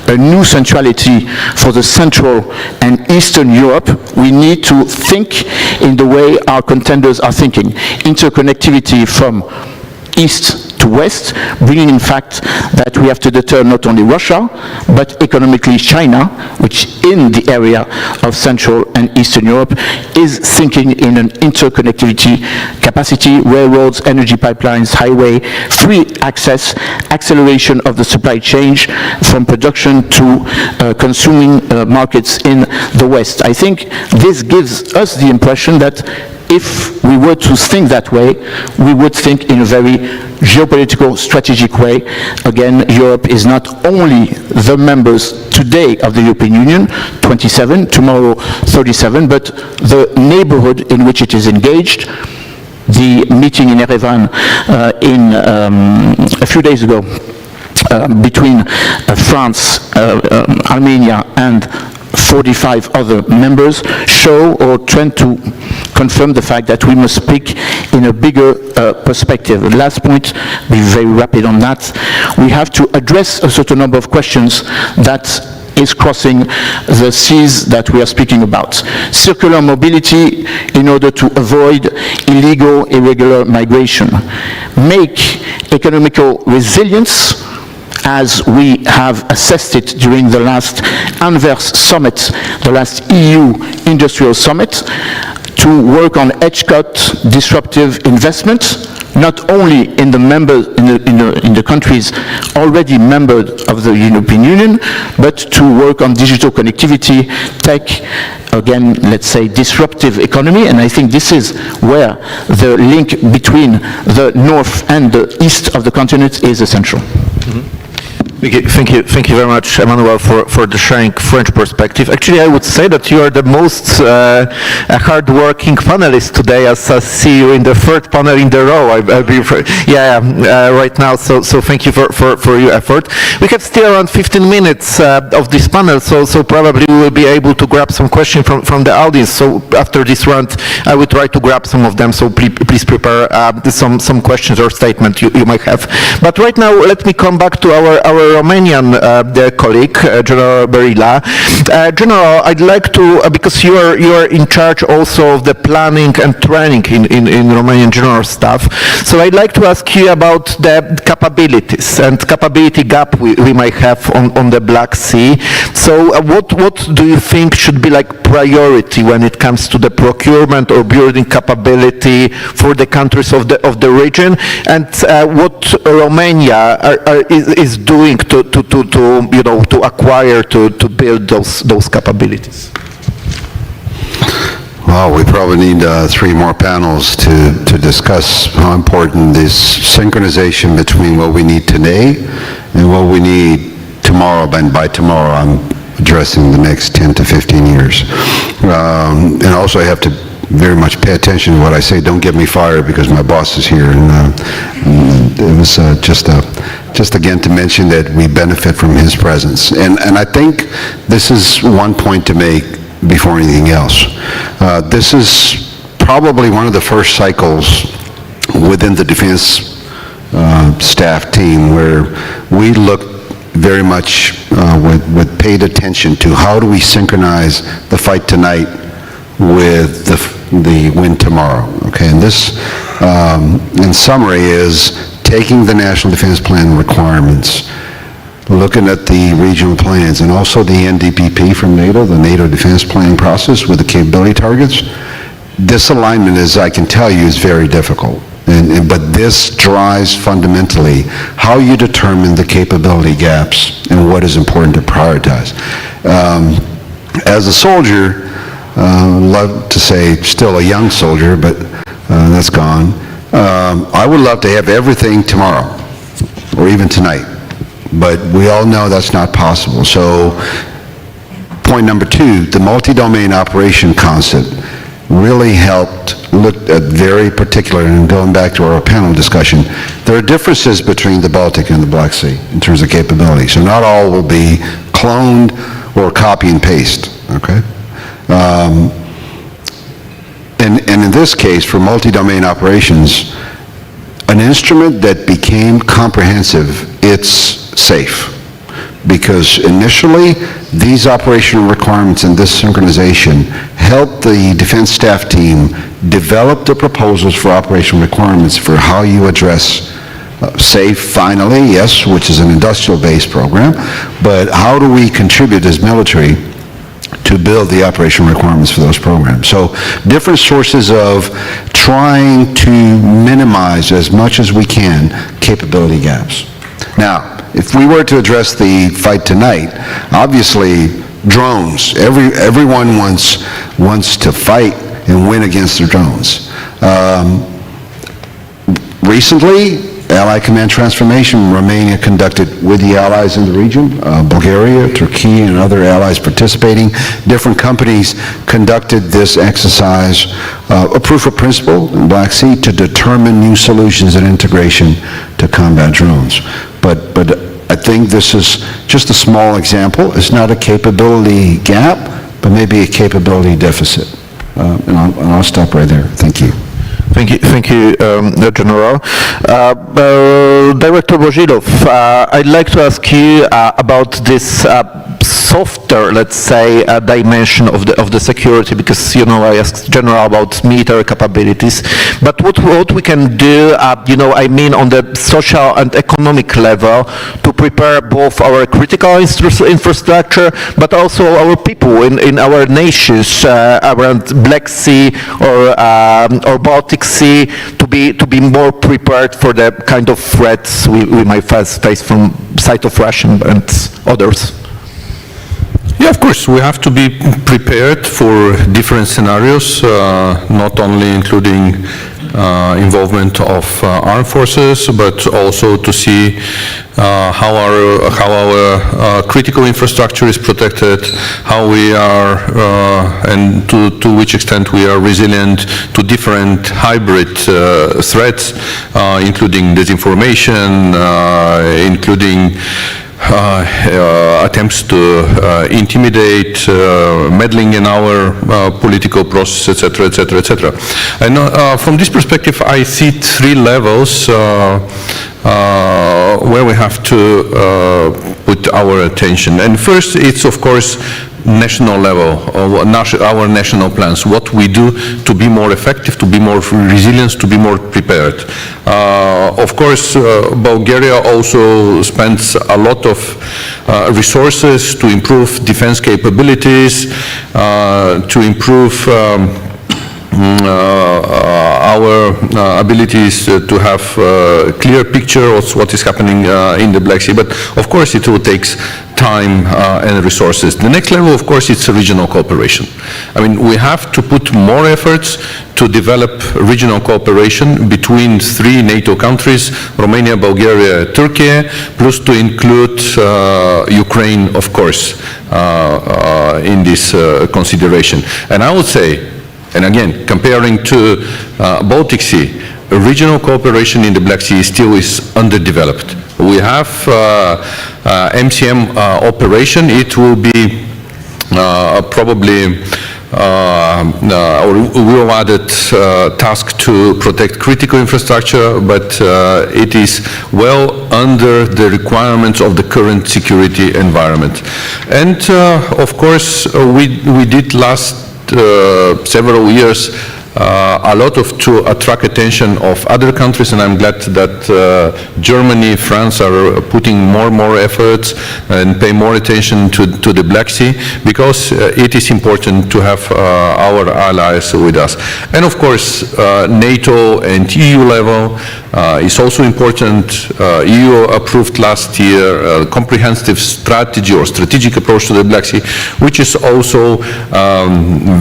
a new centrality for the Central and Eastern Europe, we need to think in the way our contenders are thinking. Interconnectivity from east to west, bringing in fact that we have to deter not only Russia, but economically China, which in the area of Central and Eastern Europe is thinking in an interconnectivity capacity, railroads, energy pipelines, highway, free access, acceleration of the supply chain from production to consuming markets in the West. I think this gives us the impression that if we were to think that way, we would think in a very geopolitical, strategic way. Again, Europe is not only the members today of the European Union, 27, tomorrow 37, but the neighborhood in which it is engaged. The meeting in Yerevan a few days ago between France, Armenia, and 45 other members show or tend to confirm the fact that we must speak in a bigger perspective. The last point, be very rapid on that, we have to address a certain number of questions that is crossing the seas that we are speaking about. Circular mobility in order to avoid illegal, irregular migration. Make economical resilience as we have assessed it during the last Anvers summit, the last EU industrial summit, to work on edge-cut disruptive investment, not only in the members in the countries already members of the European Union, but to work on digital connectivity, tech, again, let's say disruptive economy, and I think this is where the link between the north and the east of the continent is essential. Mm-hmm. Thank you very much, Emmanuel, for the sharing French perspective. Actually, I would say that you are the most hard-working panelist today, as I see you in the third panel in the row. Right now. So thank you for your effort. We have still around 15 minutes of this panel, so probably we will be able to grab some questions from the audience. So after this round, I will try to grab some of them. So please prepare some questions or statements you might have. But right now, let me come back to our Romanian colleague, General Berila. General, I'd like to, because you are in charge also of the planning and training in Romanian general staff, so I'd like to ask you about the capabilities and capability gap we might have on the Black Sea. So what do you think should be like priority when it comes to the procurement or building capability for the countries of the region, and what Romania is doing to acquire, to build those capabilities? Well, we probably need 3 more panels to discuss how important this synchronization between what we need today and what we need tomorrow. And by tomorrow, I'm addressing the next 10 to 15 years. And also I have to very much pay attention to what I say. Don't get me fired because my boss is here. And it was just again to mention that we benefit from his presence. And I think this is one point to make before anything else. This is probably one of the first cycles within the defense staff team where we look very much with paid attention to how do we synchronize the fight tonight with the win tomorrow. Okay, and this, in summary, is taking the National Defense Plan requirements, looking at the regional plans, and also the NDPP from NATO, the NATO defense planning process with the capability targets, this alignment, as I can tell you, is very difficult. But this drives fundamentally how you determine the capability gaps and what is important to prioritize. As a soldier, love to say still a young soldier, but that's gone, I would love to have everything tomorrow or even tonight, but we all know that's not possible. So point number two, the multi-domain operation concept really helped look at very particular, and going back to our panel discussion, there are differences between the Baltic and the Black Sea in terms of capability. So not all will be cloned or copy and paste, okay? And in this case, for multi-domain operations, an instrument that became comprehensive, it's safe. Because initially, these operational requirements and this synchronization helped the defense staff team develop the proposals for operational requirements for how you address SAFE finally, yes, which is an industrial-based program, but how do we contribute as military to build the operational requirements for those programs. So different sources of trying to minimize as much as we can capability gaps. Now, if we were to address the fight tonight, obviously drones, everyone wants to fight and win against the drones. Recently, Allied Command Transformation, Romania conducted with the allies in the region, Bulgaria, Turkey, and other allies participating. Different companies conducted this exercise, a proof of principle in Black Sea to determine new solutions and integration to combat drones. But I think this is just a small example. It's not a capability gap, but maybe a capability deficit. And I'll stop right there. Thank you. Thank you, General. Director Bozhilov, I'd like to ask you about this softer, let's say, dimension of the security, because I asked General about military capabilities. But what we can do, I mean, on the social and economic level, to prepare both our critical infrastructure, but also our people in our nations around Black Sea or Baltic Sea, to be more prepared for the kind of threats we might face from side of Russia and others. Yeah, of course, we have to be prepared for different scenarios, not only including involvement of armed forces, but also to see how our critical infrastructure is protected, how we are, and to which extent we are resilient to different hybrid threats, including disinformation, including attempts to intimidate, meddling in our political process, etc., etc., etc. And from this perspective, I see three levels where we have to put our attention. And first, it's of course national level, our national plans, what we do to be more effective, to be more resilient, to be more prepared. Of course, Bulgaria also spends a lot of resources to improve defense capabilities, to improve our abilities to have a clear picture of what is happening in the Black Sea. But of course it will take time and resources. The next level, of course, it's regional cooperation. I mean, we have to put more efforts to develop regional cooperation between three NATO countries, Romania, Bulgaria, Turkey, plus to include Ukraine, of course, in this consideration. And I would say, and again, comparing to Baltic Sea, regional cooperation in the Black Sea still is underdeveloped. We have MCM operation. It will be probably or we will added task to protect critical infrastructure, but it is well under the requirements of the current security environment. And of course, we did last several years a lot to attract attention of other countries, and I'm glad that Germany, France are putting more and more efforts and pay more attention to the Black Sea, because it is important to have our allies with us. And of course, NATO and EU level is also important. EU approved last year a comprehensive strategy or strategic approach to the Black Sea, which is also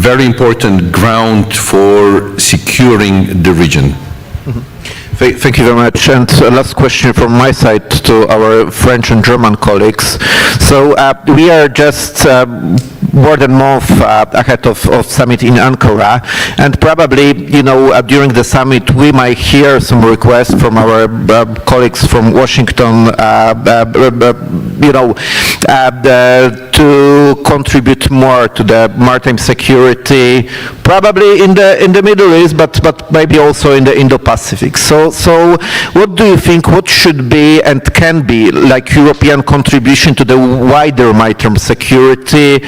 very important ground for securing the region. Thank you very much. And last question from my side to our French and German colleagues. So we are just more than a month ahead of summit in Ankara, and probably, during the summit we might hear some requests from our colleagues from Washington, to contribute more to the maritime security, probably in the Middle East, but maybe also in the Indo-Pacific. So what do you think, what should be and can be like European contribution to the wider maritime security,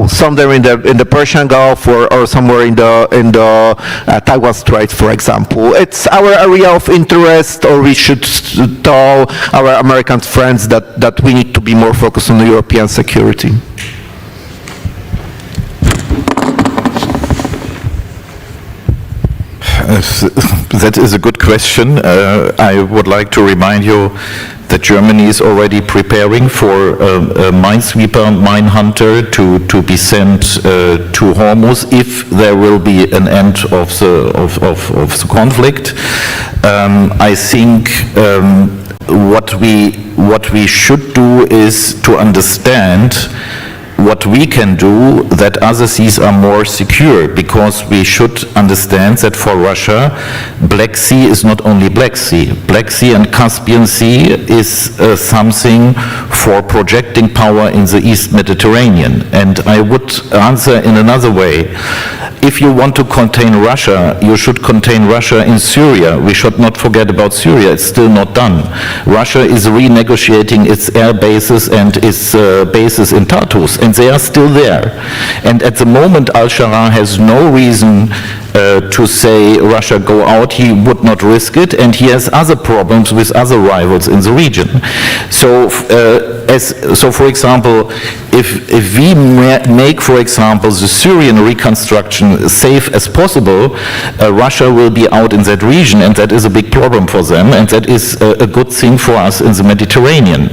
somewhere in the Persian Gulf or somewhere in the Taiwan Strait, for example? It's our area of interest, or we should tell our American friends that we need to be more focused on the European security? That is a good question. I would like to remind you that Germany is already preparing for a minesweeper, mine hunter to be sent to Hormuz if there will be an end of the conflict. I think what we should do is to understand what we can do that other seas are more secure, because we should understand that for Russia, Black Sea is not only Black Sea. Black Sea and Caspian Sea is something for projecting power in the East Mediterranean. And I would answer in another way. If you want to contain Russia, you should contain Russia in Syria. We should not forget about Syria. It's still not done. Russia is renegotiating its air bases and its bases in Tartus, and they are still there. And at the moment, al-Sharaa has no reason to say Russia go out. He would not risk it, and he has other problems with other rivals in the region. So, for example, if we make, for example, the Syrian reconstruction safe as possible, Russia will be out in that region, and that is a big problem for them, and that is a good thing for us in the Mediterranean.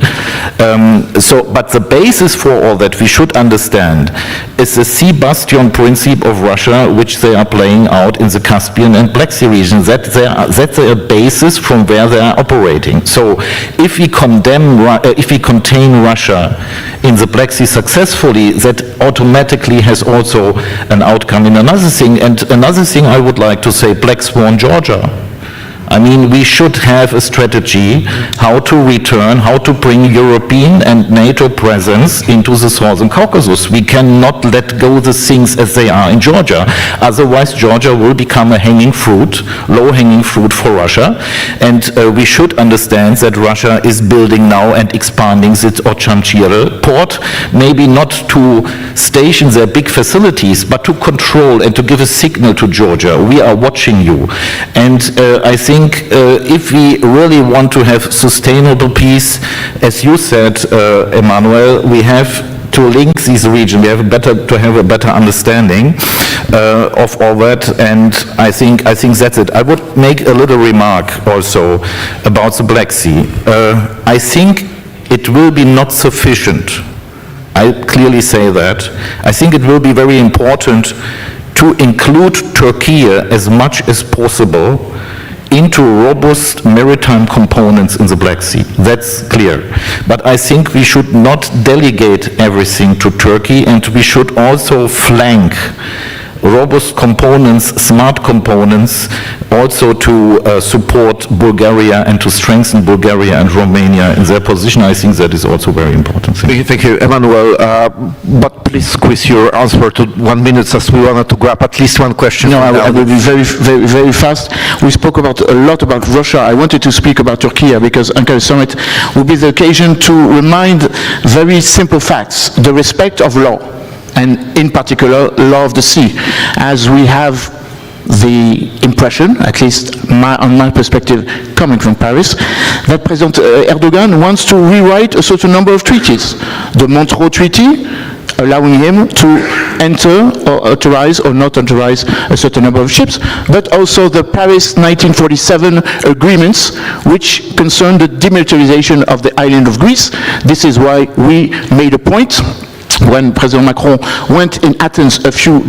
But the basis for all that we should understand is the sea bastion principle of Russia, which they are playing out in the Caspian and Black Sea region. That's their basis from where they are operating. So if we contain Russia in the Black Sea successfully, that automatically has also an outcome in another thing. And another thing I would like to say, Black Swan, Georgia. I mean, we should have a strategy how to return, how to bring European and NATO presence into the Southern Caucasus. We cannot let go the things as they are in Georgia. Otherwise, Georgia will become a hanging fruit, low-hanging fruit for Russia. And we should understand that Russia is building now and expanding its Ochamchire port, maybe not to station their big facilities, but to control and to give a signal to Georgia. We are watching you. And I think if we really want to have sustainable peace, as you said, Emmanuel, we have to link these regions. We have to have a better understanding of all that, and I think that's it. I would make a little remark also about the Black Sea. I think it will be not sufficient. I clearly say that. I think it will be very important to include Turkey as much as possible into robust maritime components in the Black Sea. That's clear. But I think we should not delegate everything to Turkey, and we should also flank robust components, smart components, also to support Bulgaria and to strengthen Bulgaria and Romania in their position. I think that is also very important. Thank you, Emmanuel. But please squeeze your answer to 1 minute, as we wanted to grab at least one question. No, I will be very fast. We spoke a lot about Russia. I wanted to speak about Turkey because Ankara Summit will be the occasion to remind very simple facts: the respect of law, and in particular law of the sea, as we have the impression, at least on my perspective, coming from Paris, that President Erdogan wants to rewrite a certain number of treaties. The Montreux Treaty, allowing him to enter or authorize or not authorize a certain number of ships, but also the Paris 1947 agreements, which concern the demilitarization of the island of Greece. This is why we made a point when President Macron went in Athens a few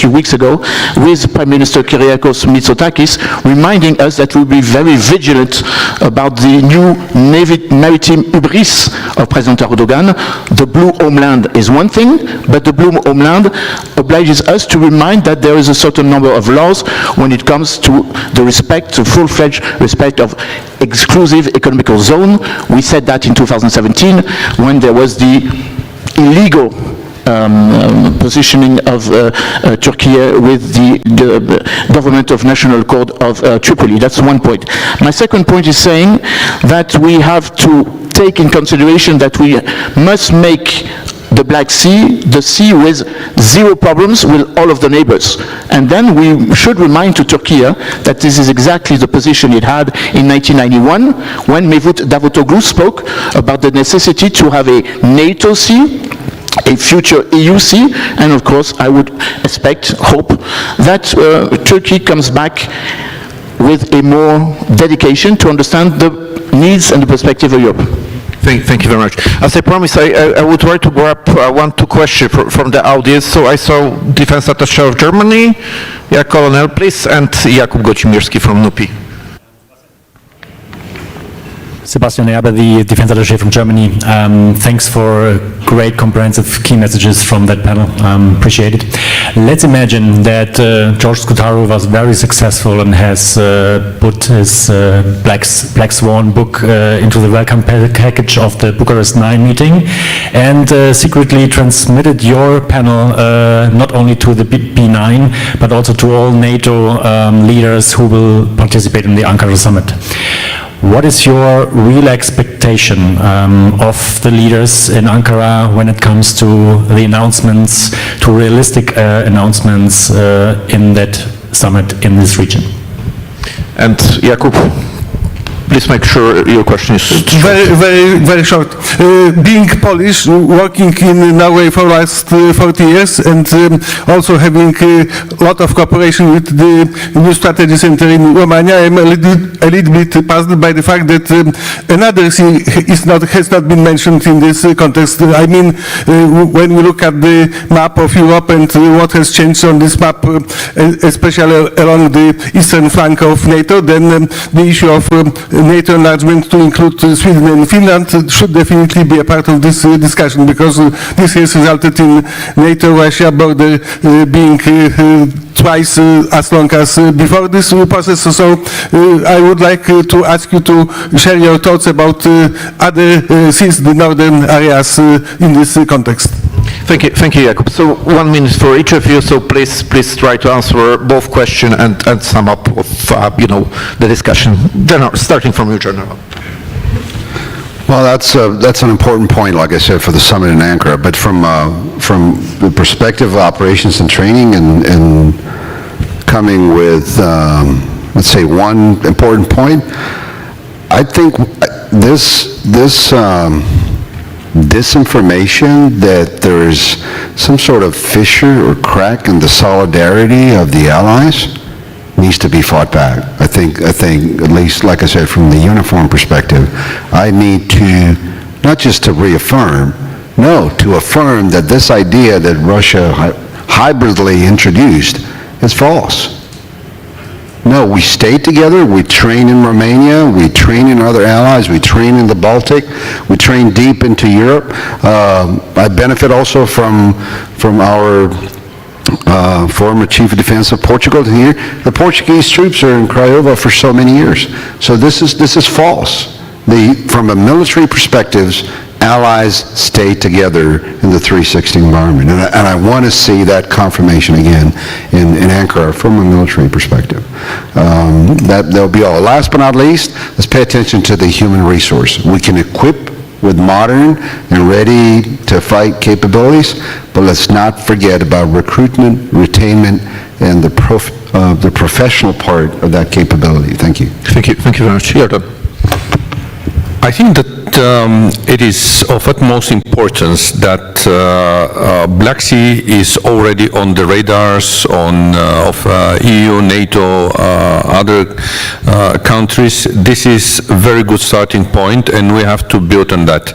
weeks ago, with Prime Minister Kyriakos Mitsotakis, reminding us that we'll be very vigilant about the new maritime hubris of President Erdogan. The blue homeland is one thing, but the blue homeland obliges us to remind that there is a certain number of laws when it comes to the respect, the full-fledged respect of exclusive economical zone. We said that in 2017 when there was the illegal positioning of Turkey with the government of National Accord of Tripoli. That's one point. My second point is saying that we have to take in consideration that we must make the Black Sea, the sea with zero problems with all of the neighbors. And then we should remind to Turkey that this is exactly the position it had in 1991 when Mevlut Davutoglu spoke about the necessity to have a NATO sea, a future EU sea, and of course I would hope that Turkey comes back with a more dedication to understand the needs and the perspective of Europe. Thank you very much. As I promised, I would try to grab two questions from the audience. So I saw Defense Attaché of Germany, Colonel, please, and Jakub Gocimirski from NUPI. Sebastian Erbe, the Defense Attaché from Germany. Thanks for great comprehensive key messages from that panel. Appreciate it. Let's imagine that George Scutaro was very successful and has put his Black Swan book into the welcome package of the Bucharest 9 meeting and secretly transmitted your panel not only to the B9 but also to all NATO leaders who will participate in the Ankara summit. What is your real expectation of the leaders in Ankara when it comes to the announcements, to realistic announcements in that summit in this region? And Jakub, please make sure your question is very short. Being Polish, working in Norway for the last 40 years, and also having a lot of cooperation with the new strategy center in Romania, I'm a little bit puzzled by the fact that another sea has not been mentioned in this context. I mean, when we look at the map of Europe and what has changed on this map, especially along the eastern flank of NATO, then the issue of NATO enlargement to include Sweden and Finland should definitely be a part of this discussion, because this has resulted in NATO-Russia border being twice as long as before this process. So I would like to ask you to share your thoughts about other seas, the northern areas in this context. Thank you, Jakub. So 1 minute for each of you. So please try to answer both questions and sum up of the discussion. Starting from you, General. Well, that's an important point, like I said, for the summit in Ankara. But from the perspective of operations and training, and coming with, let's say, one important point, I think this disinformation that there's some sort of fissure or crack in the solidarity of the allies needs to be fought back. I think at least, like I said, from the uniform perspective, I need to, not just to reaffirm, no, to affirm that this idea that Russia hybridly introduced is false. No, we stay together, we train in Romania, we train in other allies, we train in the Baltic, we train deep into Europe. I benefit also from our former Chief of Defense of Portugal here. The Portuguese troops are in Craiova for so many years. So this is false. From a military perspective, allies stay together in the 360 environment. And I want to see that confirmation again in Ankara from a military perspective. That'll be all. Last but not least, let's pay attention to the human resource. We can equip with modern and ready to fight capabilities, but let's not forget about recruitment, retainment, and the professional part of that capability? Thank you. Thank you very much. Jordan. I think that it is of utmost importance that Black Sea is already on the radars of EU, NATO, other countries. This is a very good starting point, and we have to build on that.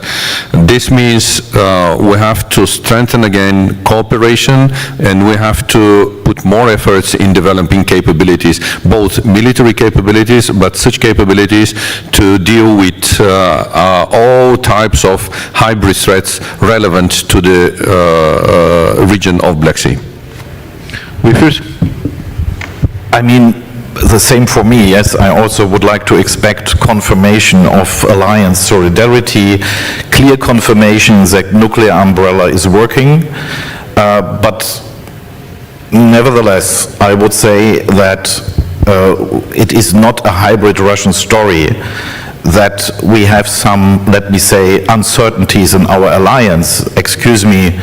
This means we have to strengthen again cooperation, and we have to put more efforts in developing capabilities, both military capabilities, but such capabilities to deal with all types of hybrid threats relevant to the region of Black Sea. I mean, the same for me. Yes, I also would like to expect confirmation of alliance solidarity, clear confirmation that nuclear umbrella is working, but nevertheless, I would say that it is not a hybrid Russian story, that we have some, let me say, uncertainties in our alliance. Excuse me,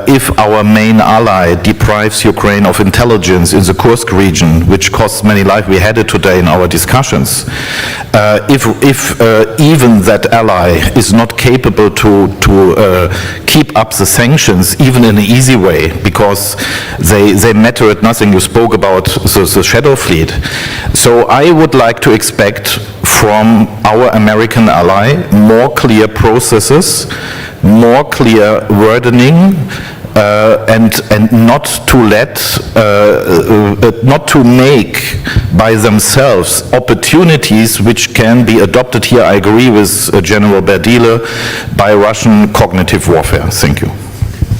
if our main ally deprives Ukraine of intelligence in the Kursk region, which costs many lives, we had it today in our discussions, if even that ally is not capable to keep up the sanctions, even in an easy way, because they matter at nothing. You spoke about the Shadow Fleet. So I would like to expect from our American ally more clear processes, more clear wording, and not to make by themselves opportunities which can be adopted here. I agree with General Berdile, by Russian cognitive warfare. Thank you.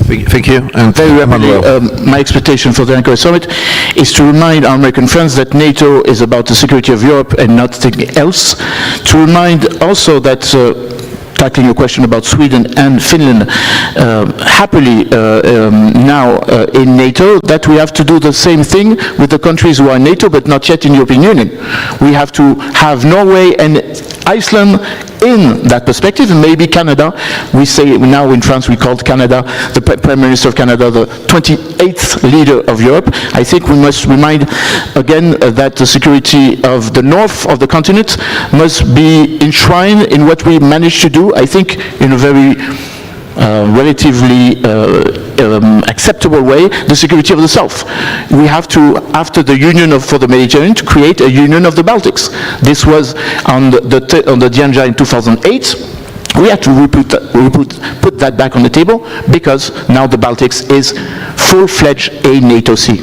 Thank you. And Very rapidly, my expectation for the Ankara summit is to remind our American friends that NATO is about the security of Europe and not anything else. To remind also that tackling your question about Sweden and Finland, happily now in NATO, that we have to do the same thing with the countries who are in NATO but not yet in the European Union. We have to have Norway and Iceland in that perspective, and maybe Canada. We say now in France we called Canada, the Prime Minister of Canada, the 28th leader of Europe. I think we must remind again that the security of the north of the continent must be enshrined in what we managed to do, I think, in a very relatively acceptable way, the security of the South. We have to, after the Union for the Mediterranean, to create a Union of the Baltics. This was on the agenda in 2008. We have to put that back on the table, because now the Baltics is full-fledged a NATO sea.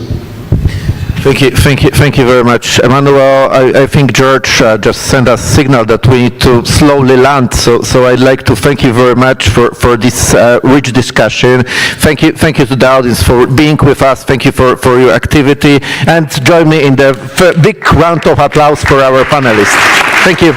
Thank you very much, Emmanuel. I think George just sent us a signal that we need to slowly land. So I'd like to thank you very much for this rich discussion. Thank you to the audience for being with us. Thank you for your activity, and join me in the big round of applause for our panelists. Thank you.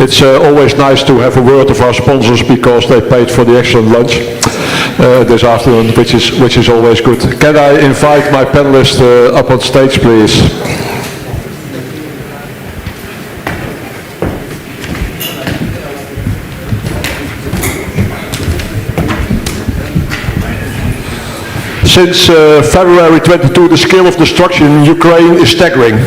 It's always nice to have a word of our sponsors because they paid for the excellent lunch this afternoon, which is always good. Can I invite my panelists up on stage, please? Since February 22, the scale of destruction in Ukraine is staggering.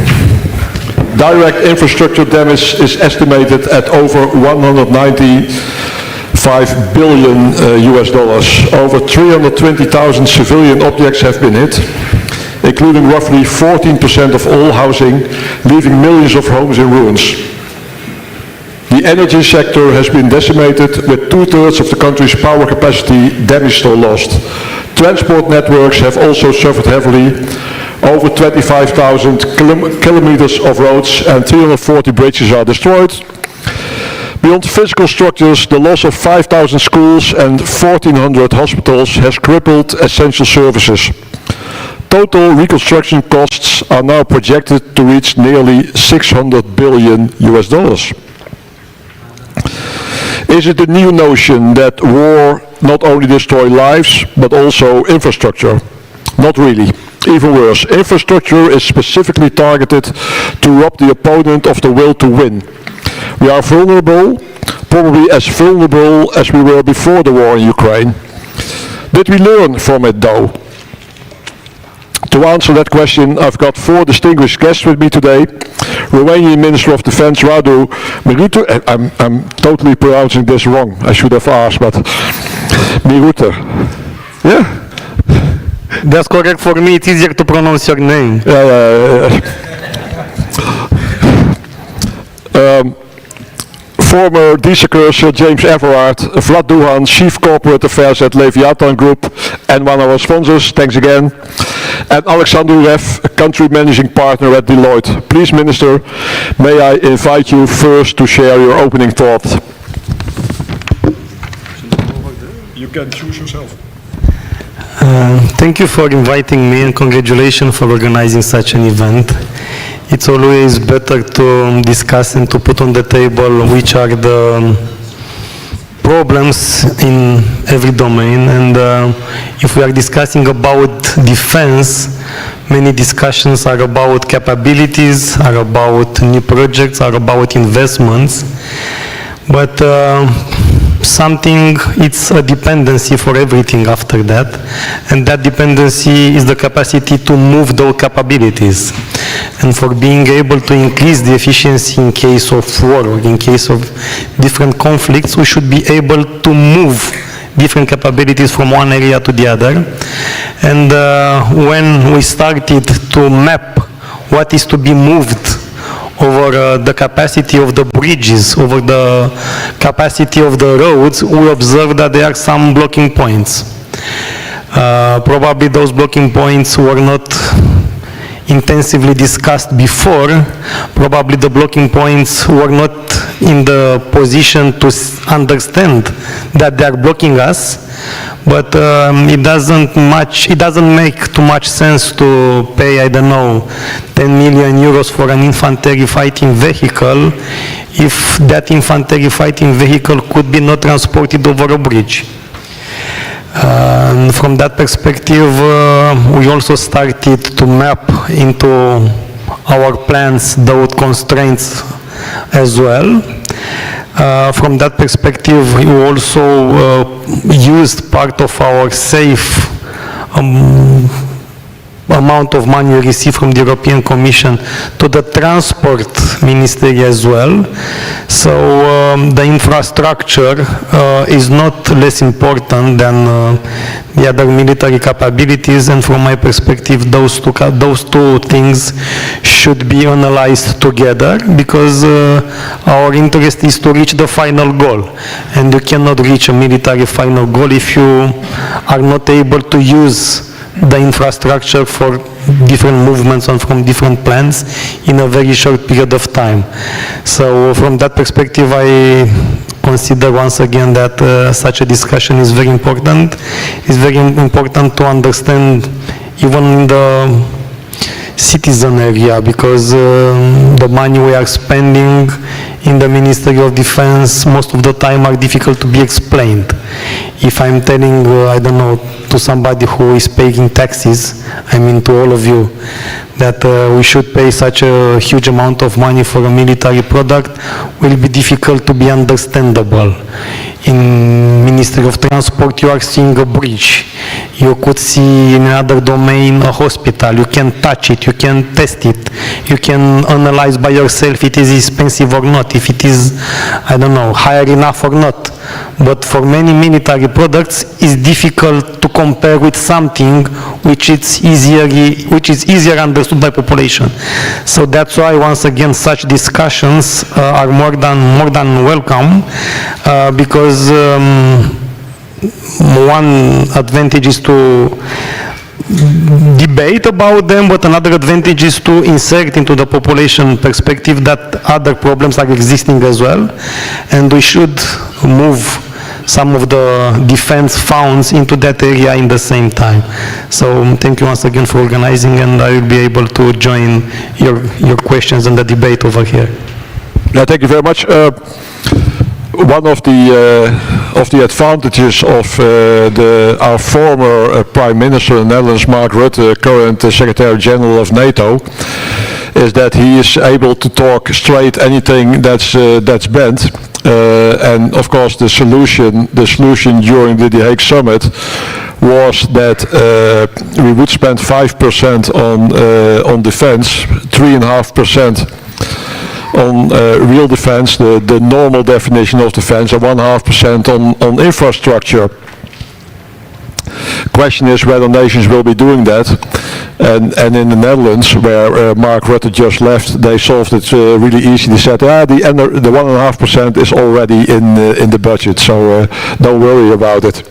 Direct infrastructure damage is estimated at over 195 billion US dollars. Over 320,000 civilian objects have been hit, including roughly 14% of all housing, leaving millions of homes in ruins. The energy sector has been decimated, with 2/3 of the country's power capacity damaged or lost. Transport networks have also suffered heavily. Over 25,000 kilometers of roads and 340 bridges are destroyed. Beyond physical structures, the loss of 5,000 schools and 1,400 hospitals has crippled essential services. Total reconstruction costs are now projected to reach nearly 600 billion US dollars. Is it a new notion that war not only destroys lives, but also infrastructure? Not really. Even worse, infrastructure is specifically targeted to rob the opponent of the will to win. We are vulnerable, probably as vulnerable as we were before the war in Ukraine. Did we learn from it though? To answer that question, I've got four distinguished guests with me today. Romanian Minister of Defense Radu Mirută, I'm totally pronouncing this wrong, I should have asked, but Mirută. Yeah? That's correct for me, it's easier to pronounce your name. Former DSECUR Sir James Everard, Vlad Duhan, Chief Corporate Affairs at Leviathan Group, and one of our sponsors, thanks again, and Alexander Rev, Country Managing Partner at Deloitte. Please, Minister, may I invite you first to share your opening thoughts. You can choose yourself. Thank you for inviting me and congratulations for organizing such an event. It's always better to discuss and to put on the table which are the problems in every domain, and if we are discussing about defense, many discussions are about capabilities, are about new projects, are about investments, but it's a dependency for everything after that, and that dependency is the capacity to move those capabilities. And for being able to increase the efficiency in case of war or in case of different conflicts, we should be able to move different capabilities from one area to the other. And when we started to map what is to be moved over the capacity of the bridges, over the capacity of the roads, we observed that there are some blocking points. Probably those blocking points were not intensively discussed before. Probably the blocking points were not in the position to understand that they are blocking us, but it doesn't make too much sense to pay, I don't know, 10 million euros for an infantry fighting vehicle if that infantry fighting vehicle could be not transported over a bridge. And from that perspective, we also started to map into our plans those constraints as well. From that perspective, we also used part of our safe amount of money we received from the European Commission to the transport ministry as well. So the infrastructure is not less important than the other military capabilities, and from my perspective those two things should be analyzed together, because our interest is to reach the final goal, and you cannot reach a military final goal if you are not able to use the infrastructure for different movements and from different plans in a very short period of time. So from that perspective, I consider once again that such a discussion is very important. It's very important to understand, even in the citizen area, because the money we are spending in the Ministry of Defense most of the time are difficult to be explained. If I'm telling, I don't know, to somebody who is paying taxes, I mean to all of you, that we should pay such a huge amount of money for a military product, will be difficult to be understandable. In Ministry of Transport, you are seeing a bridge. You could see in another domain a hospital. You can touch it, you can test it, you can analyze by yourself if it is expensive or not, if it is, I don't know, higher enough or not. But for many military products, it's difficult to compare with something which is easier understood by population. So that's why, once again, such discussions are more than welcome, because one advantage is to debate about them, but another advantage is to insert into the population perspective that other problems are existing as well, and we should move some of the defense funds into that area in the same time. So thank you once again for organizing, and I will be able to join your questions and the debate over here. Yeah, thank you very much. One of the advantages of our former Prime Minister in the Netherlands, Mark Rutte, current Secretary General of NATO, is that he is able to talk straight anything that's bent. And of course, the solution during the Hague summit was that we would spend 5% on defense, 3.5% on real defense, the normal definition of defense, and 1.5% on infrastructure. Question is whether nations will be doing that, and in the Netherlands, where Mark Rutte just left, they solved it really easy. They said, the 1.5% is already in the budget, so don't worry about it.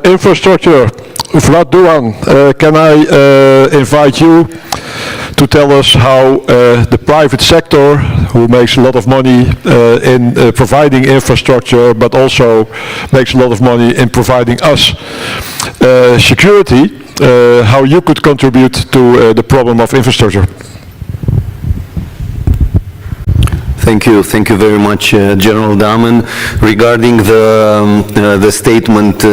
Infrastructure, Vlad Duan, can I invite you to tell us how the private sector, who makes a lot of money in providing infrastructure, but also makes a lot of money in providing us security, how you could contribute to the problem of infrastructure. Thank you very much, General Dahmen. Regarding the statement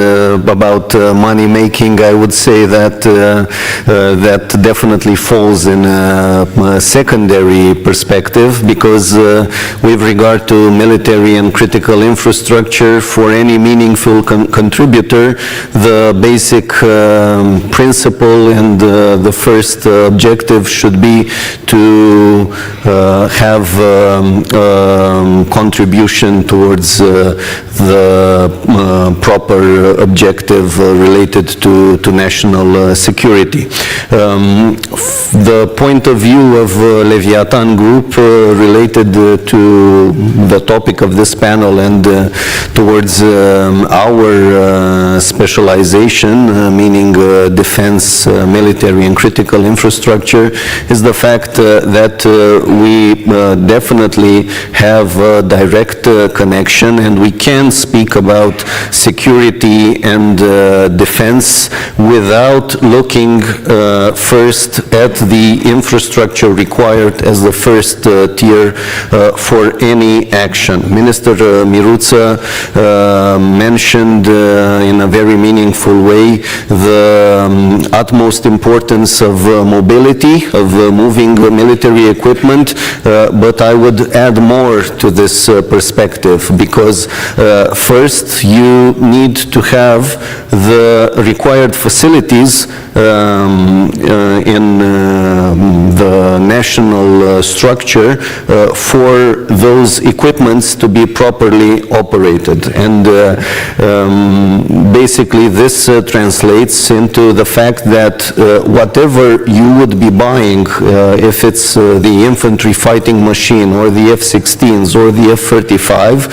about money making, I would say that that definitely falls in a secondary perspective, because with regard to military and critical infrastructure, for any meaningful contributor, the basic principle and the first objective should be to have contribution towards the proper objective related to national security. The point of view of Leviathan Group related to the topic of this panel and towards our specialization, meaning defense, military and critical infrastructure, is the fact that we definitely have a direct connection, and we can speak about security and defense without looking first at the infrastructure required as the first tier for any action. Minister Miruța mentioned in a very meaningful way the utmost importance of mobility, of moving military equipment, but I would add more to this perspective, because first you need to have the required facilities in the national structure for those equipments to be properly operated. And basically this translates into the fact that whatever you would be buying, if it's the infantry fighting machine or the F-16s or the F-35,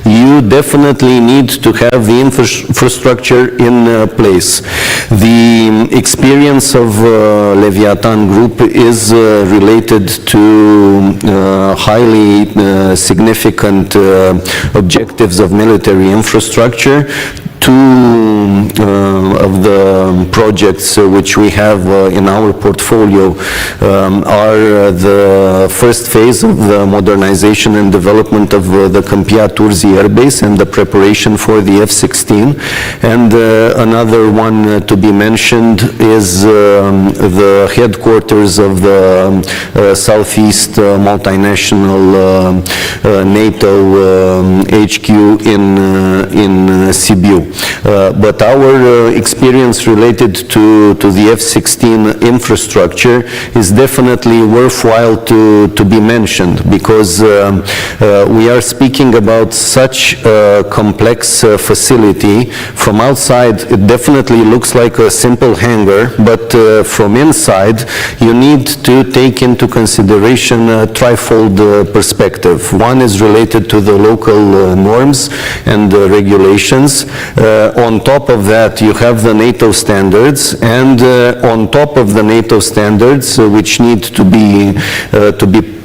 you definitely need to have the infrastructure in place. The experience of Leviathan Group is related to highly significant objectives of military infrastructure. two of the projects which we have in our portfolio are the first phase of the modernization and development of the Câmpia Turzi Air Base and the preparation for the F-16. And another one to be mentioned is the headquarters of the Southeast Multinational NATO HQ in Sibiu. But our experience related to the F-16 infrastructure is definitely worthwhile to be mentioned, because we are speaking about such a complex facility. From outside, it definitely looks like a simple hangar, but from inside, you need to take into consideration a trifold perspective. One is related to the local norms and regulations. On top of that, you have the NATO standards, and on top of the NATO standards, which need to be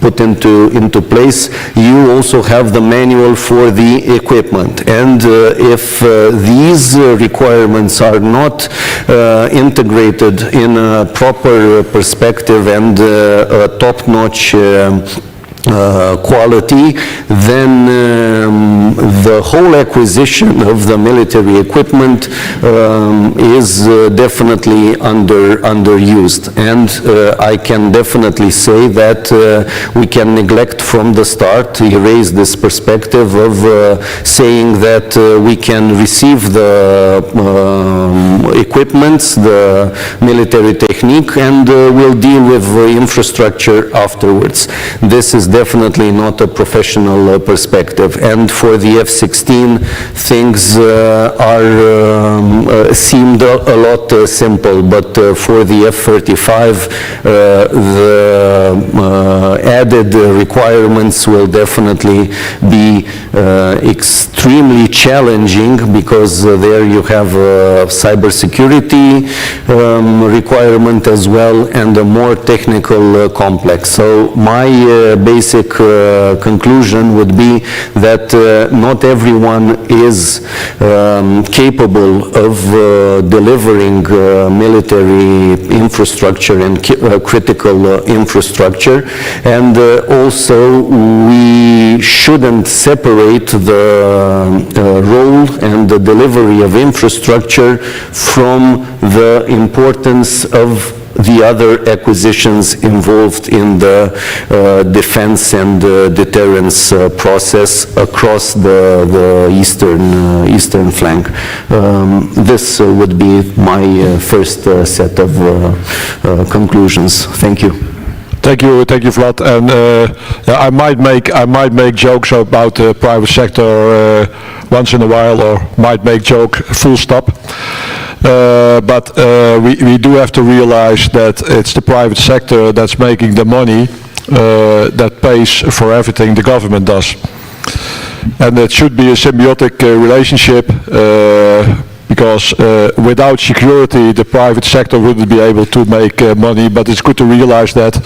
put into place, you also have the manual for the equipment. And if these requirements are not integrated in a proper perspective and a top-notch quality, then the whole acquisition of the military equipment is definitely underused. And I can definitely say that we can neglect from the start, erase this perspective of saying that we can receive the equipments, the military technique, and we'll deal with infrastructure afterwards. This is definitely not a professional perspective. And for the F-16, things seemed a lot simple, but for the F-35, the added requirements will definitely be extremely challenging, because there you have cybersecurity requirement as well, and a more technical complex. So my basic conclusion would be that not everyone is capable of delivering military infrastructure and critical infrastructure, and also we shouldn't separate the role and the delivery of infrastructure from the importance of the other acquisitions involved in the defense and deterrence process across the eastern flank. This would be my first set of conclusions. Thank you. Thank you, Vlad. And I might make jokes about the private sector once in a while, or might make joke full stop. But we do have to realize that it's the private sector that's making the money that pays for everything the government does. And it should be a symbiotic relationship, because without security, the private sector wouldn't be able to make money. But it's good to realize that.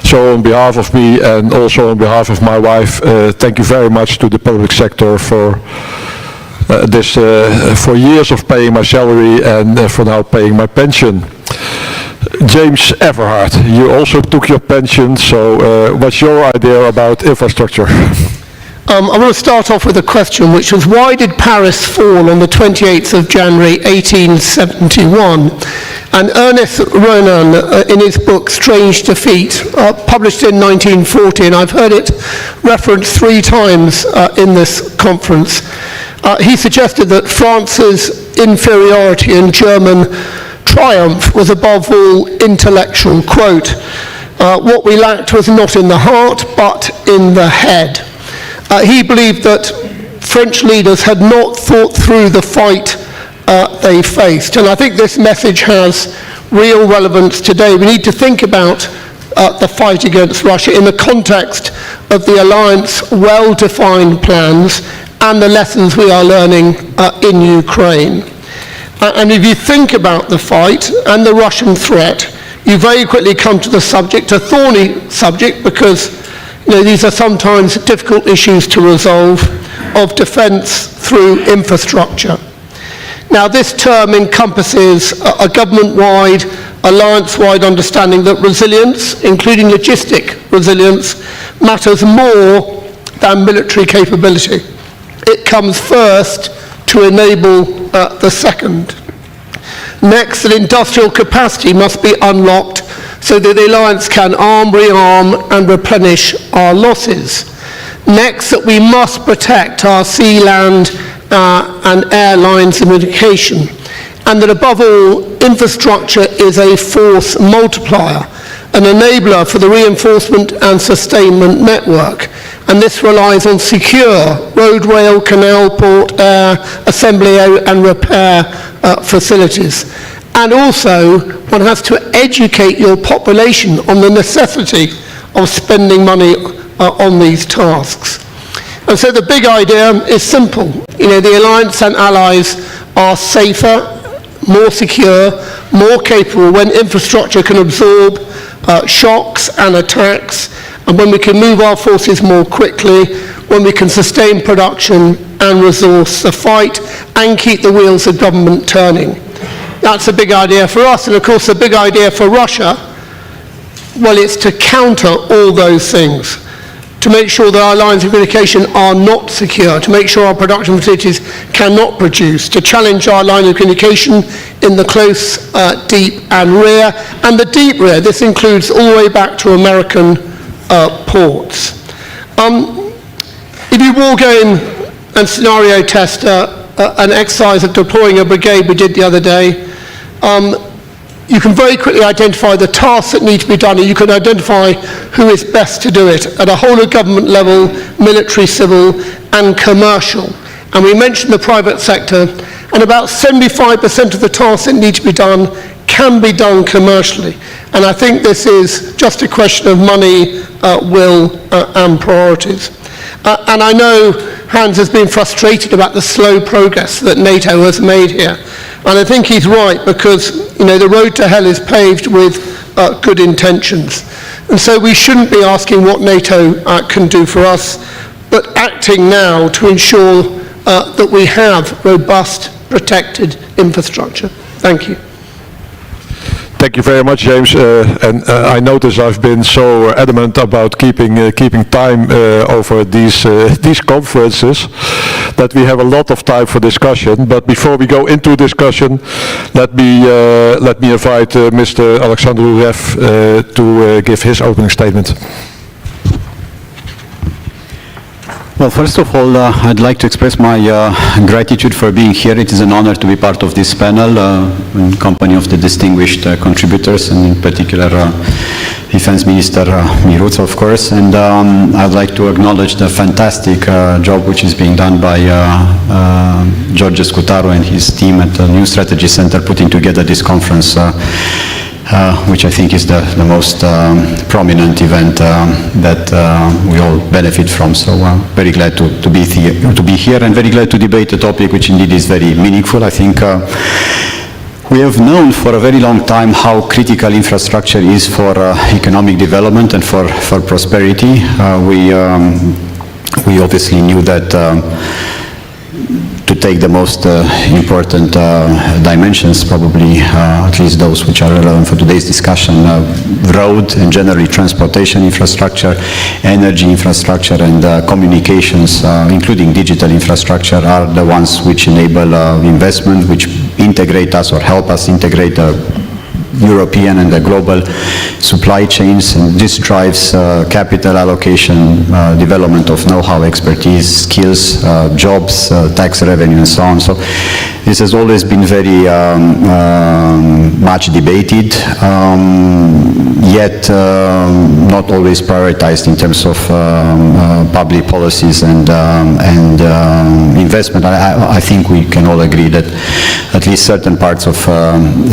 So on behalf of me and also on behalf of my wife, thank you very much to the public sector for for years of paying my salary and for now paying my pension. James Everhart, you also took your pension, so what's your idea about infrastructure? I want to start off with a question, which was, why did Paris fall on the 28th of January 1871? And Ernest Renan, in his book Strange Defeat, published in 1940, and I've heard it referenced 3 times in this conference, he suggested that France's inferiority and German triumph was above all intellectual. Quote, what we lacked was not in the heart, but in the head. He believed that French leaders had not thought through the fight they faced. And I think this message has real relevance today. We need to think about the fight against Russia in the context of the alliance's well-defined plans and the lessons we are learning in Ukraine. And if you think about the fight and the Russian threat, you very quickly come to the subject, a thorny subject, because these are sometimes difficult issues to resolve, of defense through infrastructure. Now, this term encompasses a government-wide, alliance-wide understanding that resilience, including logistic resilience, matters more than military capability. It comes first to enable the second. Next, that industrial capacity must be unlocked so that the alliance can arm, rearm and replenish our losses. Next, that we must protect our sea, land and air lines of communication. And that above all, infrastructure is a force multiplier, an enabler for the reinforcement and sustainment network. And this relies on secure road, rail, canal, port, air, assembly and repair facilities. And also, one has to educate your population on the necessity of spending money on these tasks. And so the big idea is simple. The alliance and allies are safer, more secure, more capable when infrastructure can absorb shocks and attacks, and when we can move our forces more quickly, when we can sustain production and resource the fight and keep the wheels of government turning. That's a big idea for us, and of course the big idea for Russia, well, it's to counter all those things, to make sure that our lines of communication are not secure, to make sure our production facilities cannot produce, to challenge our line of communication in the close, deep and rear, and the deep rear. This includes all the way back to American ports. If you war game and scenario test an exercise of deploying a brigade we did the other day, you can very quickly identify the tasks that need to be done, and you can identify who is best to do it at a whole of government level, military, civil and commercial. And we mentioned the private sector, and about 75% of the tasks that need to be done can be done commercially. And I think this is just a question of money, will and priorities. And I know Hans has been frustrated about the slow progress that NATO has made here. And I think he's right, because the road to hell is paved with good intentions. And so we shouldn't be asking what NATO can do for us, but acting now to ensure that we have robust, protected infrastructure. Thank you. Thank you very much, James. And I notice I've been so adamant about keeping time over these conferences that we have a lot of time for discussion. But before we go into discussion, let me invite Mr. Alexander Rurev to give his opening statement. Well, first of all, I'd like to express my gratitude for being here. It is an honor to be part of this panel in company of the distinguished contributors, and in particular Defense Minister Miruța, of course. And I'd like to acknowledge the fantastic job which is being done by George Scutaru and his team at the New Strategy Center, putting together this conference, which I think is the most prominent event that we all benefit from. So very glad to be here, and very glad to debate a topic which indeed is very meaningful. I think we have known for a very long time how critical infrastructure is for economic development and for prosperity. We obviously knew that to take the most important dimensions, probably at least those which are relevant for today's discussion, road and generally transportation infrastructure, energy infrastructure and communications, including digital infrastructure, are the ones which enable investment, which integrate us or help us integrate European and the global supply chains, and this drives capital allocation, development of know-how, expertise, skills, jobs, tax revenue and so on. So this has always been very much debated, yet not always prioritized in terms of public policies and investment. I think we can all agree that at least certain parts of,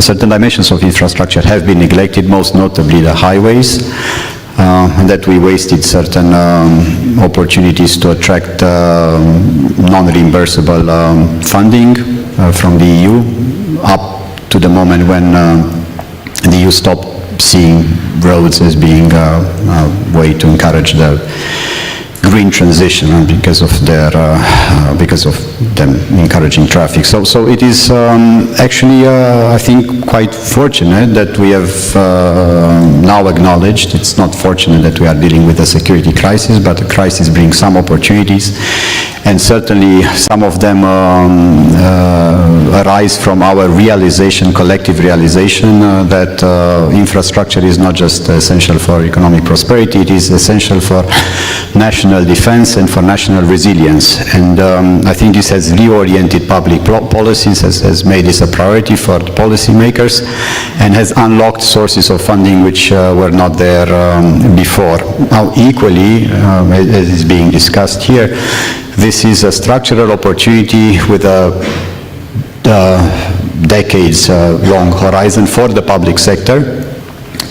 certain dimensions of infrastructure have been neglected, most notably the highways, and that we wasted certain opportunities to attract non-reimbursable funding from the EU, up to the moment when the EU stopped seeing roads as being a way to encourage the green transition and because of them encouraging traffic. So it is actually, I think, quite fortunate that we have now acknowledged. It's not fortunate that we are dealing with a security crisis, but the crisis brings some opportunities, and certainly some of them arise from our realization, collective realization, that infrastructure is not just essential for economic prosperity, it is essential for national defense and for national resilience. And I think this has reoriented public policies, has made this a priority for the policymakers, and has unlocked sources of funding which were not there before. Now, equally, as is being discussed here, this is a structural opportunity with a decades-long horizon for the public sector.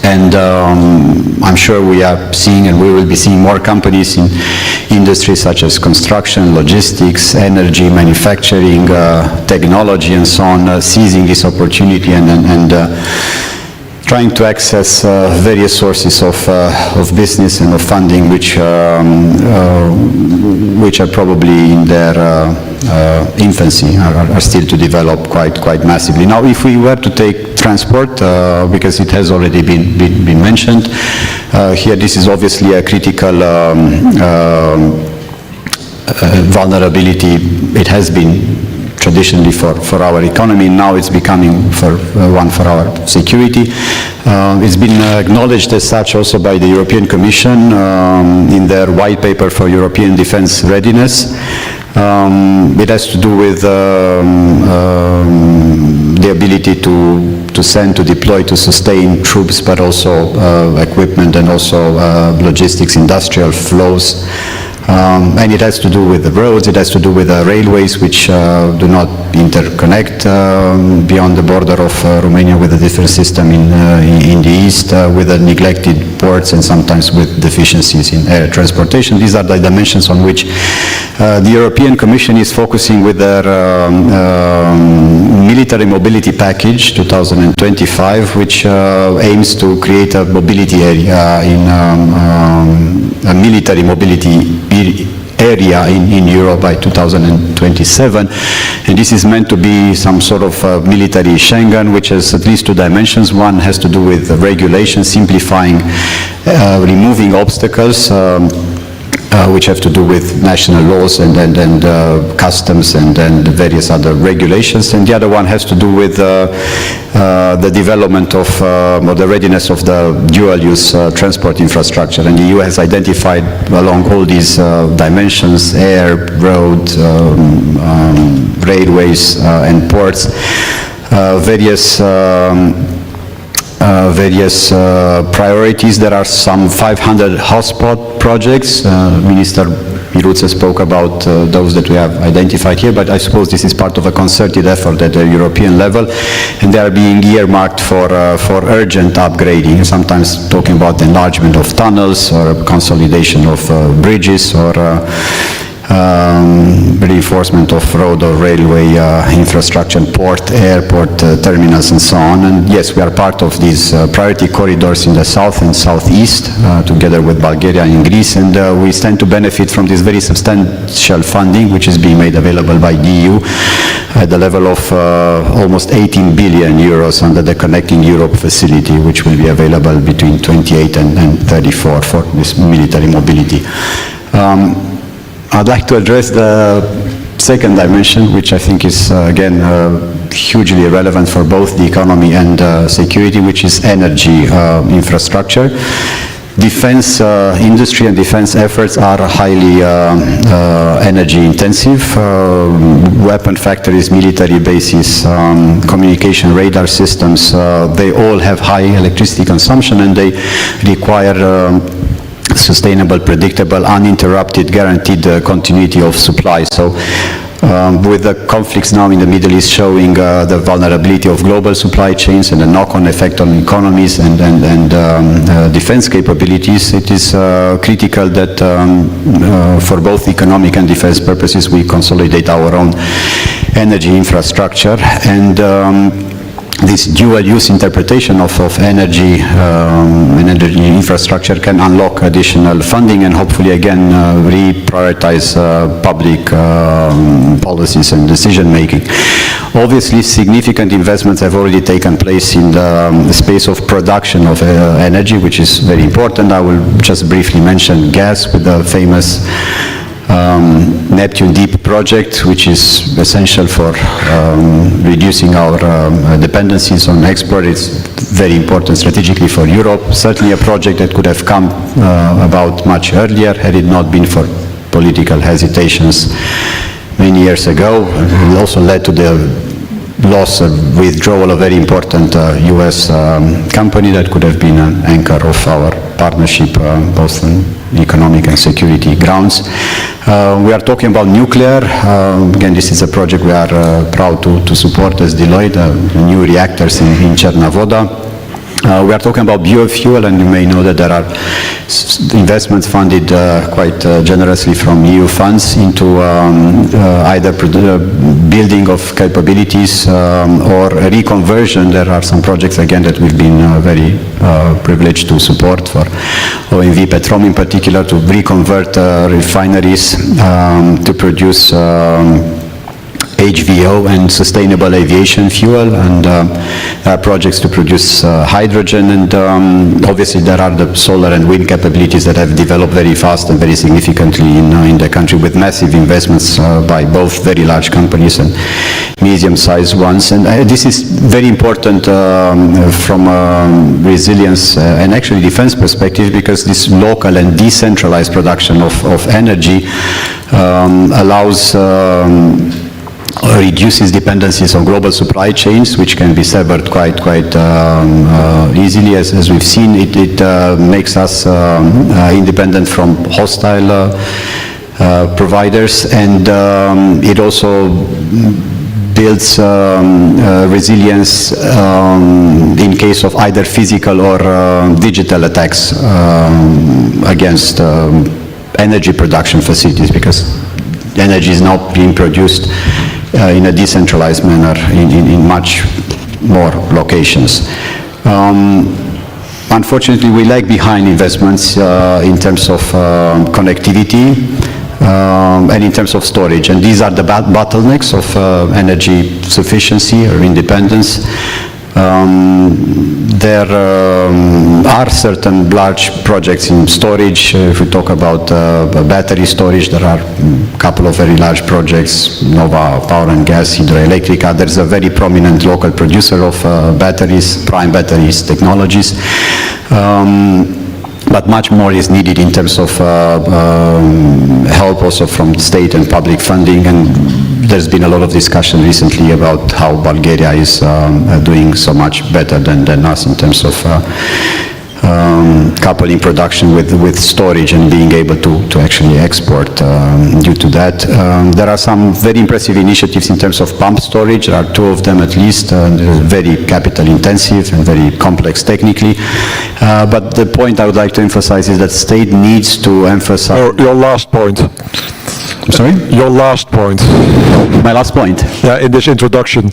And I'm sure we are seeing, and we will be seeing, more companies in industries such as construction, logistics, energy, manufacturing, technology, and so on, seizing this opportunity and trying to access various sources of business and of funding which are probably in their infancy, are still to develop quite massively. Now, if we were to take transport, because it has already been mentioned, here this is obviously a critical vulnerability. It has been traditionally for our economy. Now it's becoming one for our security. It's been acknowledged as such also by the European Commission in their white paper for European defense readiness. It has to do with the ability to send, to deploy, to sustain troops, but also equipment and also logistics, industrial flows. And it has to do with the roads, it has to do with the railways, which do not interconnect beyond the border of Romania with a different system in the east, with the neglected ports and sometimes with deficiencies in air transportation. These are the dimensions on which the European Commission is focusing with their military mobility package 2025, which aims to create a mobility area a military mobility area in Europe by 2027, and this is meant to be some sort of military Schengen, which has at least two dimensions. One has to do with regulation, simplifying, removing obstacles which have to do with national laws and customs and various other regulations, and the other one has to do with the development of or the readiness of the dual-use transport infrastructure. And the EU has identified along all these dimensions, air, road, railways, and ports, various priorities. There are some 500 hotspot projects. Minister Miruță spoke about those that we have identified here, but I suppose this is part of a concerted effort at the European level, and they are being earmarked for urgent upgrading, sometimes talking about enlargement of tunnels or consolidation of bridges or reinforcement of road or railway infrastructure, port, airport, terminals, and so on. And yes, we are part of these priority corridors in the south and southeast, together with Bulgaria and Greece, and we stand to benefit from this very substantial funding, which is being made available by the EU at the level of almost 18 billion euros under the Connecting Europe facility, which will be available between 28 and 34 for this military mobility. I'd like to address the second dimension, which I think is, again, hugely relevant for both the economy and security, which is energy infrastructure. Defense industry and defense efforts are highly energy intensive. Weapon factories, military bases, communication radar systems, they all have high electricity consumption, and they require sustainable, predictable, uninterrupted, guaranteed continuity of supply. So with the conflicts now in the Middle East showing the vulnerability of global supply chains and the knock-on effect on economies and defense capabilities, it is critical that for both economic and defense purposes we consolidate our own energy infrastructure. And this dual-use interpretation of energy and energy infrastructure can unlock additional funding and hopefully again reprioritize public policies and decision-making. Obviously, significant investments have already taken place in the space of production of energy, which is very important. I will just briefly mention gas with the famous Neptune Deep project, which is essential for reducing our dependencies on export. It's very important strategically for Europe. Certainly a project that could have come about much earlier had it not been for political hesitations many years ago. It also led to the loss of withdrawal of a very important US company that could have been an anchor of our partnership both on economic and security grounds. We are talking about nuclear. Again, this is a project we are proud to support as Deloitte, new reactors in Chernavoda. We are talking about biofuel, and you may know that there are investments funded quite generously from EU funds into either building of capabilities or reconversion. There are some projects, again, that we've been very privileged to support for OMV Petrom in particular, to reconvert refineries to produce HVO and sustainable aviation fuel, and projects to produce hydrogen, and obviously there are the solar and wind capabilities that have developed very fast and very significantly in the country, with massive investments by both very large companies and medium-sized ones. And this is very important from a resilience and actually defense perspective, because this local and decentralized production of energy allows reduces dependencies on global supply chains, which can be severed quite easily. As we've seen, it makes us independent from hostile providers, and it also builds resilience in case of either physical or digital attacks against energy production facilities, because energy is now being produced in a decentralized manner in much more locations. Unfortunately, we lag behind investments in terms of connectivity and in terms of storage, and these are the bottlenecks of energy sufficiency or independence. There are certain large projects in storage. If we talk about battery storage, there are a couple of very large projects, Nova Power and Gas, Hydroelectrica. There's a very prominent local producer of batteries, Prime Batteries Technologies. But much more is needed in terms of help also from state and public funding, and there's been a lot of discussion recently about how Bulgaria is doing so much better than us in terms of coupling production with storage and being able to actually export due to that. There are some very impressive initiatives in terms of pump storage. There are two of them at least, very capital intensive and very complex technically. But the point I would like to emphasize is that state needs to emphasize... Your last point. I'm sorry? Your last point. My last point? Yeah, in this introduction.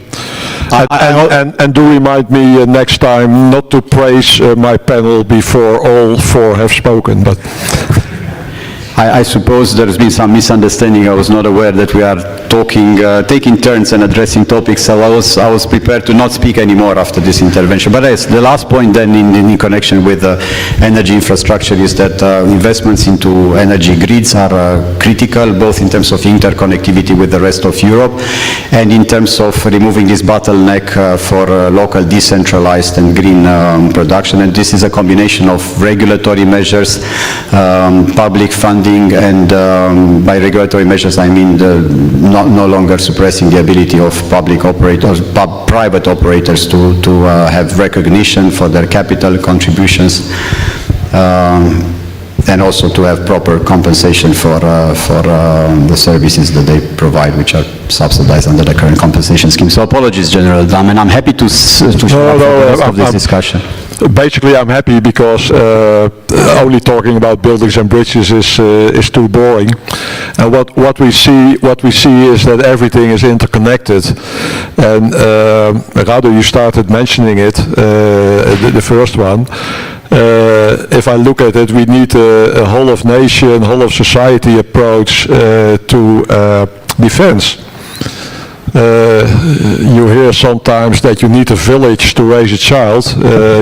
And do remind me next time not to praise my panel before all four have spoken. But I suppose there's been some misunderstanding. I was not aware that we are taking turns and addressing topics, so I was prepared to not speak anymore after this intervention. But yes, the last point then in connection with energy infrastructure is that investments into energy grids are critical, both in terms of interconnectivity with the rest of Europe and in terms of removing this bottleneck for local decentralized and green production. And this is a combination of regulatory measures, public funding, and by regulatory measures I mean no longer suppressing the ability of public operators, private operators to have recognition for their capital contributions, and also to have proper compensation for the services that they provide, which are subsidized under the current compensation scheme. So apologies, General Dam, and I'm happy to show up for the rest of this discussion. basically I'm happy because only talking about buildings and bridges is too boring. And what we see is that everything is interconnected. And Radu, you started mentioning it, the first one. If I look at it, we need a whole of nation, whole of society approach to defense. You hear sometimes that you need a village to raise a child.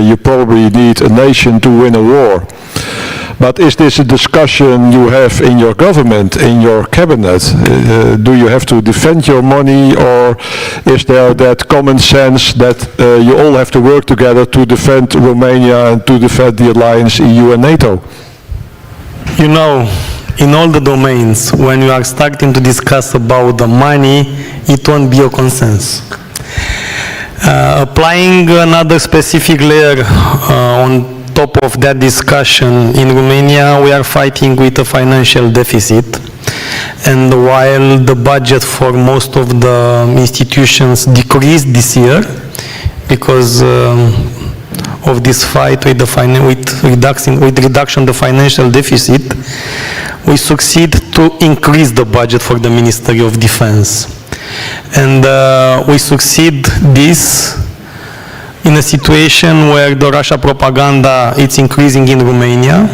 You probably need a nation to win a war. But is this a discussion you have in your government, in your cabinet? Do you have to defend your money, or is there that common sense that you all have to work together to defend Romania and to defend the alliance, EU and NATO? You know, in all the domains, when you are starting to discuss about the money, it won't be a consensus. Applying another specific layer on top of that discussion, in Romania we are fighting with a financial deficit, and while the budget for most of the institutions decreased this year because of this fight with reduction the financial deficit, we succeed to increase the budget for the Ministry of Defense. And we succeed this in a situation where the Russia propaganda is increasing in Romania.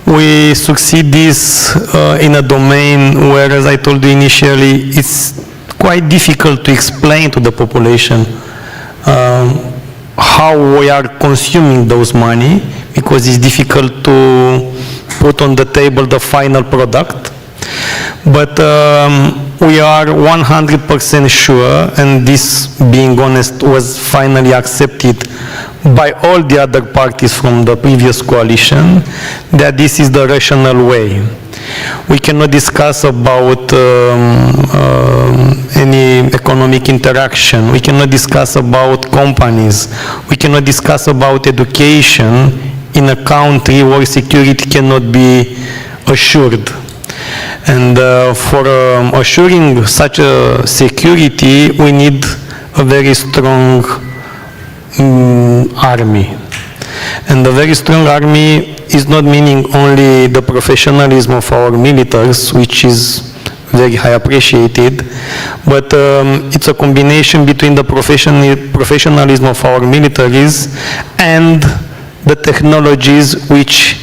We succeed this in a domain where, as I told you initially, it's quite difficult to explain to the population how we are consuming those money, because it's difficult to put on the table the final product. But we are 100% sure, and this, being honest, was finally accepted by all the other parties from the previous coalition, that this is the rational way. We cannot discuss about any economic interaction. We cannot discuss about companies. We cannot discuss about education in a country where security cannot be assured. And for assuring such a security, we need a very strong army. And a very strong army is not meaning only the professionalism of our militaries, which is very high appreciated, but it's a combination between the professionalism of our militaries and the technologies which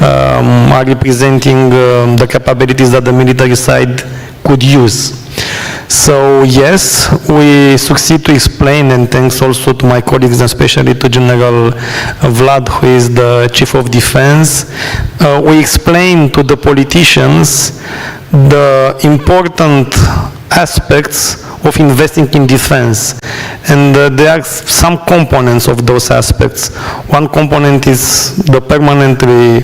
are representing the capabilities that the military side could use. So yes, we succeed to explain, and thanks also to my colleagues, especially to General Vlad, who is the Chief of Defense. We explain to the politicians the important aspects of investing in defense. And there are some components of those aspects. One component is the permanently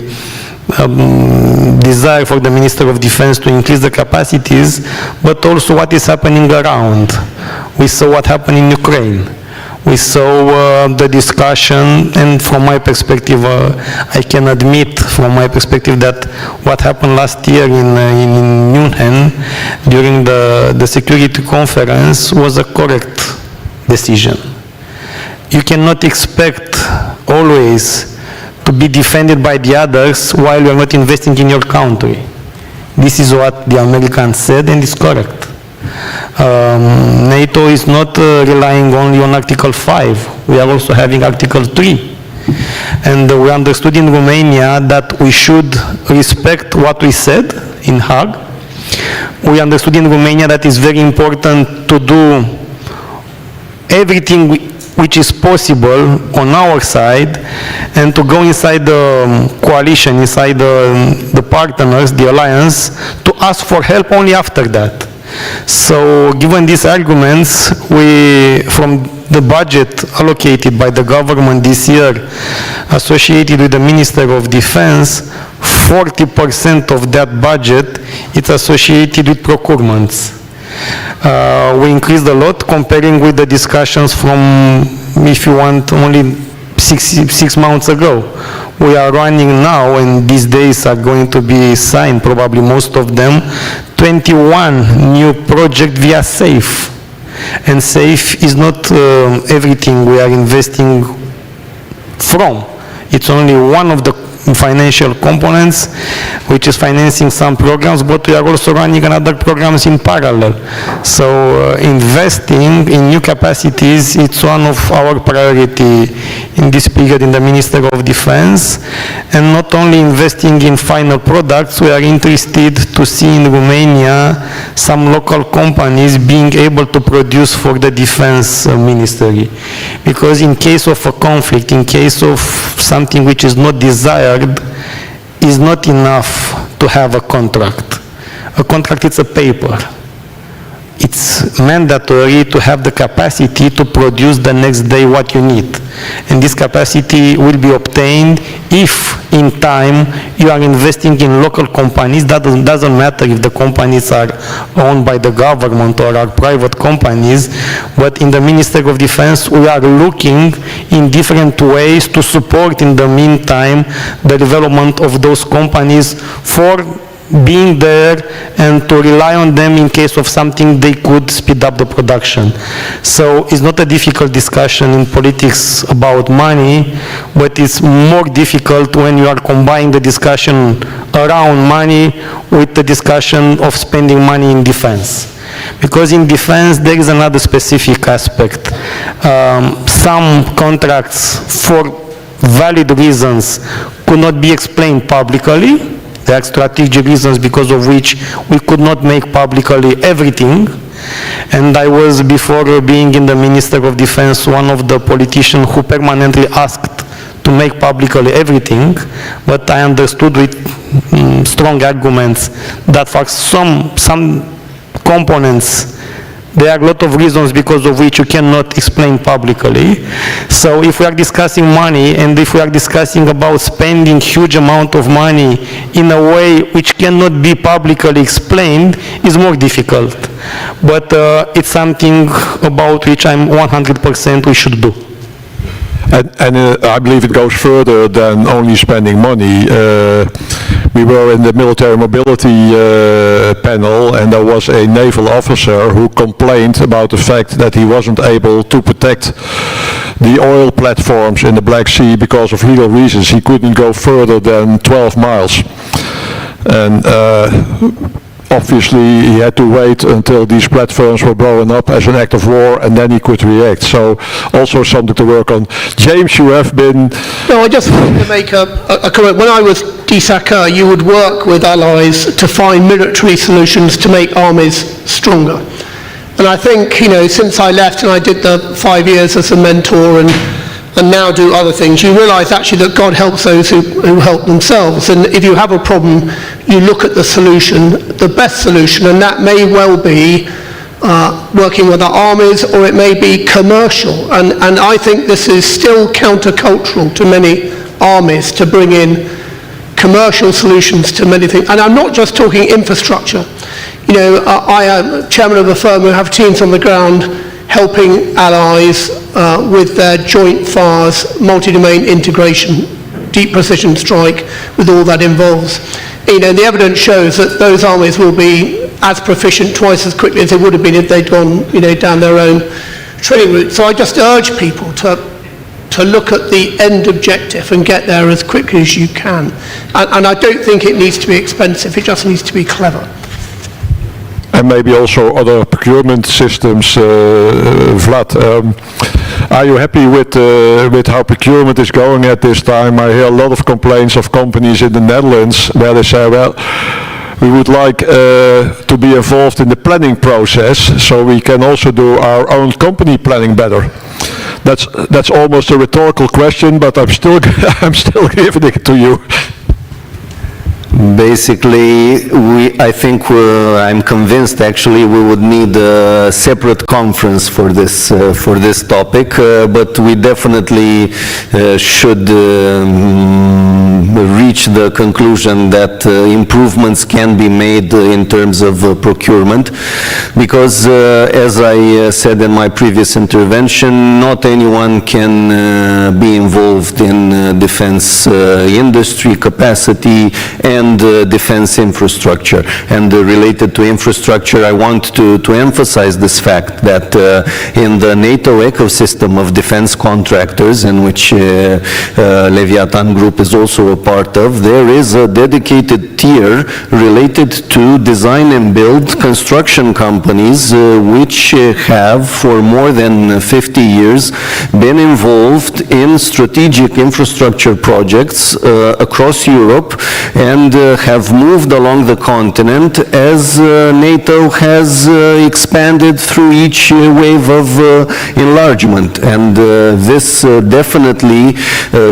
desire for the Minister of Defense to increase the capacities, but also what is happening around. We saw what happened in Ukraine. We saw the discussion, and from my perspective, I can admit from my perspective that what happened last year in Munich during the security conference was a correct decision. You cannot expect always to be defended by the others while you are not investing in your country. This is what the Americans said, and it's correct. NATO is not relying only on Article 5. We are also having Article 3. And we understood in Romania that we should respect what we said in Hague. We understood in Romania that it's very important to do everything which is possible on our side, and to go inside the coalition, inside the partners, the alliance, to ask for help only after that. So given these arguments, we, from the budget allocated by the government this year, associated with the Minister of Defense, 40% of that budget is associated with procurements. We increased a lot comparing with the discussions from, if you want, only six months ago. We are running now, and these days are going to be signed, probably most of them, 21 new projects via SAFE. And SAFE is not everything. We are investing from. It's only one of the financial components, which is financing some programs, but we are also running another programs in parallel. So investing in new capacities, it's one of our priority in this period in the Ministry of Defense. And not only investing in final products, we are interested to see in Romania some local companies being able to produce for the Defense Ministry. Because in case of a conflict, in case of something which is not desired, is not enough to have a contract. A contract is a paper. It's mandatory to have the capacity to produce the next day what you need. And this capacity will be obtained if in time you are investing in local companies. That doesn't matter if the companies are owned by the government or are private companies, but in the Ministry of Defense we are looking in different ways to support in the meantime the development of those companies for being there and to rely on them in case of something they could speed up the production. So it's not a difficult discussion in politics about money, but it's more difficult when you are combining the discussion around money with the discussion of spending money in defense. Because in defense there is another specific aspect. Some contracts for valid reasons could not be explained publicly. There are strategic reasons because of which we could not make publicly everything. And I was, before being in the Ministry of Defense, one of the politicians who permanently asked to make publicly everything, but I understood with strong arguments that for some components there are a lot of reasons because of which you cannot explain publicly. So if we are discussing money and if we are discussing about spending huge amount of money in a way which cannot be publicly explained, is more difficult. But it's something about which I'm 100% we should do. And I believe it goes further than only spending money. We were in the military mobility panel, and there was a naval officer who complained about the fact that he wasn't able to protect the oil platforms in the Black Sea because of legal reasons. He couldn't go further than 12 miles. And obviously he had to wait until these platforms were blown up as an act of war, and then he could react. So also something to work on. James, you have been... No, I just wanted to make a comment. When I was DSACR, you would work with allies to find military solutions to make armies stronger. And I think, since I left and I did the 5 years as a mentor and now do other things, you realise actually that God helps those who help themselves. And if you have a problem, you look at the solution, the best solution, and that may well be working with our armies, or it may be commercial. And I think this is still countercultural to many armies to bring in commercial solutions to many things. And I'm not just talking infrastructure. I am chairman of a firm who have teams on the ground helping allies with their joint fires, multi-domain integration, deep precision strike, with all that involves. The evidence shows that those armies will be as proficient twice as quickly as they would have been if they'd gone, down their own training route. So I just urge people to look at the end objective and get there as quickly as you can. And I don't think it needs to be expensive, it just needs to be clever. And maybe also other procurement systems. Vlad, are you happy with how procurement is going at this time? I hear a lot of complaints of companies in the Netherlands where they say, well, we would like to be involved in the planning process so we can also do our own company planning better. That's almost a rhetorical question, but I'm still giving it to you. Basically, I'm convinced actually we would need a separate conference for this topic, but we definitely should reach the conclusion that improvements can be made in terms of procurement, because as I said in my previous intervention, not anyone can be involved in defense industry capacity and defense infrastructure. And related to infrastructure, I want to emphasize this fact that in the NATO ecosystem of defense contractors, in which Leviathan Group is also a part of, there is a dedicated tier related to design and build construction companies which have for more than 50 years been involved in strategic infrastructure projects across Europe and have moved along the continent as NATO has expanded through each wave of enlargement. And this definitely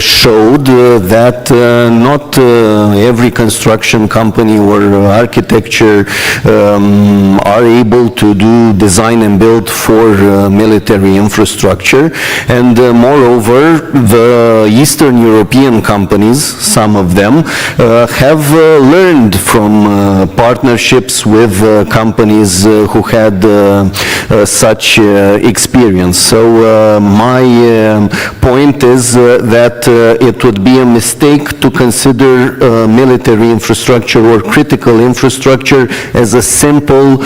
showed that not every construction company or architecture are able to do design and build for military infrastructure. And moreover, the Eastern European companies, some of them, have learned from partnerships with companies who had such experience. So my point is that it would be a mistake to consider military infrastructure or critical infrastructure as a simple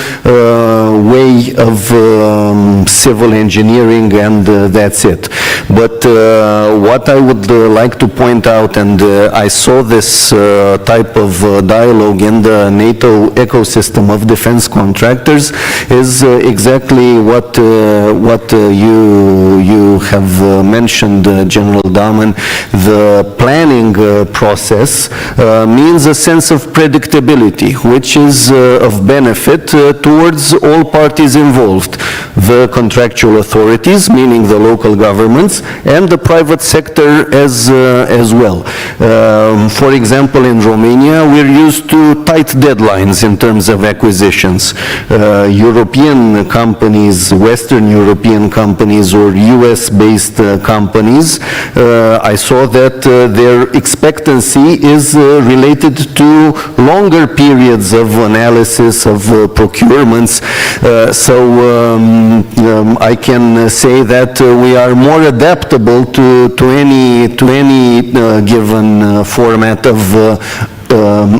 way of civil engineering and that's it. But what I would like to point out, and I saw this type of dialogue in the NATO ecosystem of defense contractors, is exactly what you have mentioned, General Dahmen. The planning process means a sense of predictability, which is of benefit towards all parties involved, the contractual authorities, meaning the local governments, and the private sector as well. For example, in Romania, we're used to tight deadlines in terms of acquisitions. European companies, Western European companies, or US-based companies, I saw that their expectancy is related to longer periods of analysis of procurements. So I can say that we are more adaptable to any given format of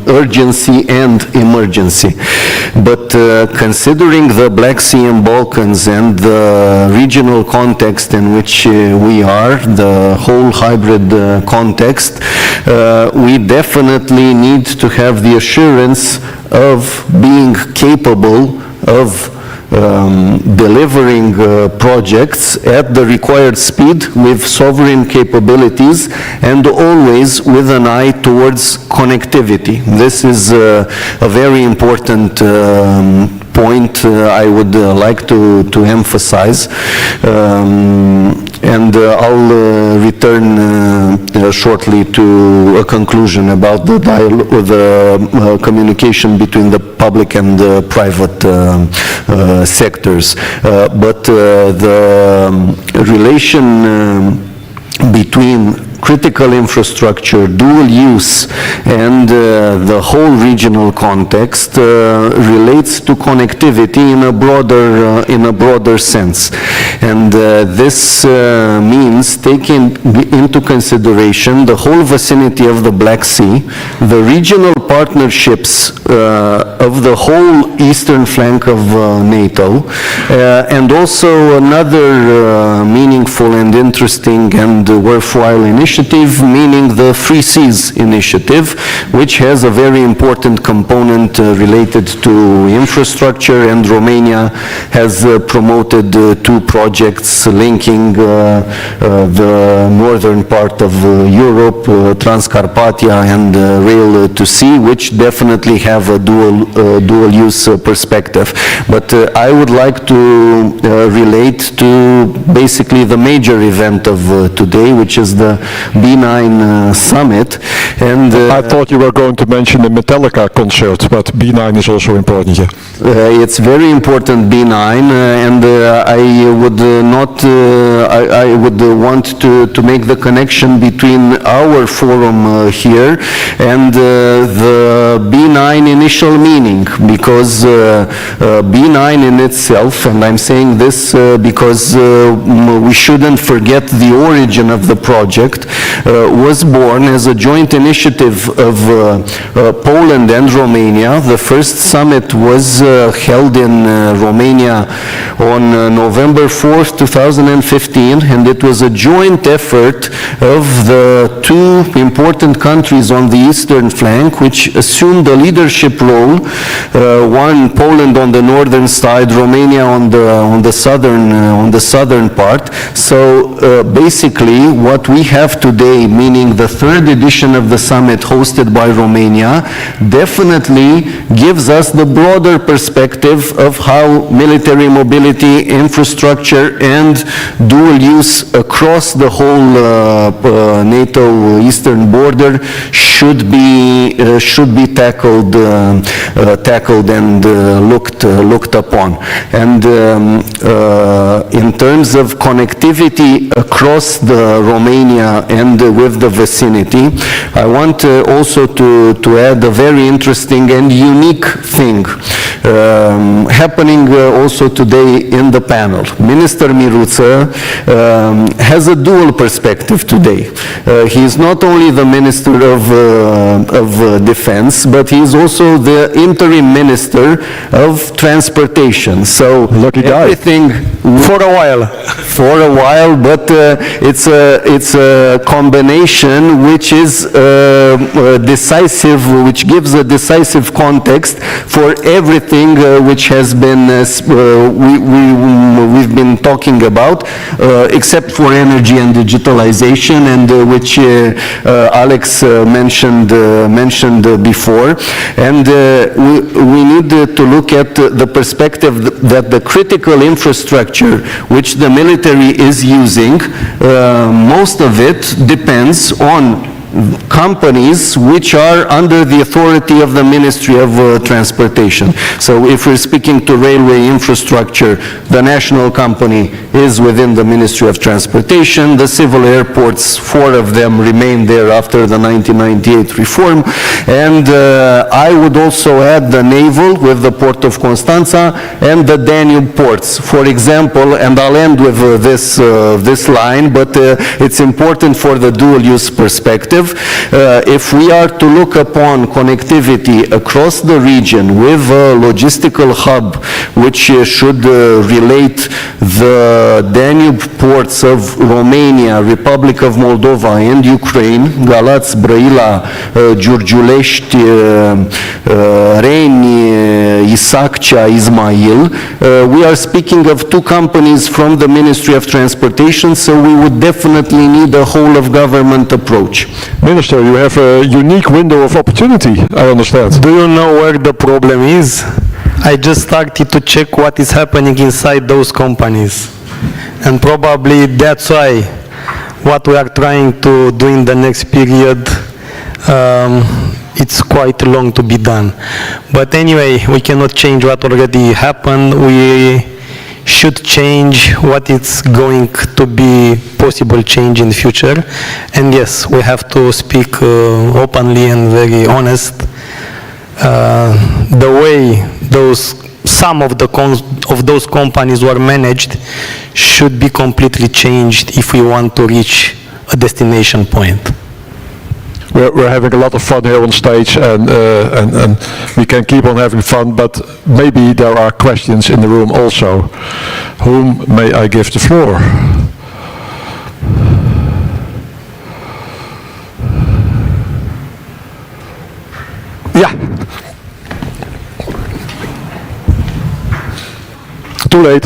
urgency and emergency. But considering the Black Sea and Balkans and the regional context in which we are, the whole hybrid context, we definitely need to have the assurance of being capable of delivering projects at the required speed with sovereign capabilities and always with an eye towards connectivity. This is a very important point I would like to emphasize. And I'll return shortly to a conclusion about the communication between the public and the private sectors. But the relation between critical infrastructure, dual use, and the whole regional context relates to connectivity in a broader sense. And this means taking into consideration the whole vicinity of the Black Sea, the regional partnerships of the whole eastern flank of NATO, and also another meaningful and interesting and worthwhile initiative, meaning the Free Seas Initiative, which has a very important component related to infrastructure, and Romania has promoted two projects linking the northern part of Europe, Transcarpathia and Rail to Sea, which definitely have a dual use perspective. But I would like to relate to basically the major event of today, which is the B9 summit. And I thought you were going to mention the Metallica concert, but B9 is also important, yeah. It's very important, B9, and I would I would want to make the connection between our forum here and the B9 initial meaning, because B9 in itself, and I'm saying this because we shouldn't forget the origin of the project, was born as a joint initiative of Poland and Romania. The first summit was held in Romania on November 4th, 2015, and it was a joint effort of the two important countries on the eastern flank, which assumed a leadership role, one Poland on the northern side, Romania on the southern part. So basically what we have today, meaning the third edition of the summit hosted by Romania, definitely gives us the broader perspective of how military mobility, infrastructure, and dual use across the whole NATO eastern border should be tackled and looked upon. And in terms of connectivity across the Romania and with the vicinity, I want also to add a very interesting and unique thing happening also today in the panel. Minister Miruță has a dual perspective today. He is not only the Minister of Defense, but he is also the interim Minister of Transportation. So everything for a while, but it's a combination which is decisive, which gives a decisive context for everything which has been we've been talking about, except for energy and digitalization, and which Alex mentioned before. And we need to look at the perspective that the critical infrastructure which the military is using, most of it depends on companies which are under the authority of the Ministry of Transportation. So if we're speaking to railway infrastructure, the national company is within the Ministry of Transportation. The civil airports, 4 of them remain there after the 1998 reform. And I would also add the naval with the Port of Constanța and the Danube ports, for example, and I'll end with this line, but it's important for the dual use perspective. If we are to look upon connectivity across the region with a logistical hub which should relate the Danube ports of Romania, Republic of Moldova, and Ukraine, Galați, Brăila, Giurgiulești, Reni, Isaccea, Ismail, we are speaking of 2 companies from the Ministry of Transportation, so we would definitely need a whole of government approach. Minister, you have a unique window of opportunity, I understand. Do you know where the problem is? I just started to check what is happening inside those companies. And probably that's why what we are trying to do in the next period, it's quite long to be done. But anyway, we cannot change what already happened. We should change what is going to be possible change in the future. And yes, we have to speak openly and very honest. The way some of those companies were managed should be completely changed if we want to reach a destination point. We're having a lot of fun here on stage, and we can keep on having fun, but maybe there are questions in the room also. Whom may I give the floor? Yeah. Too late.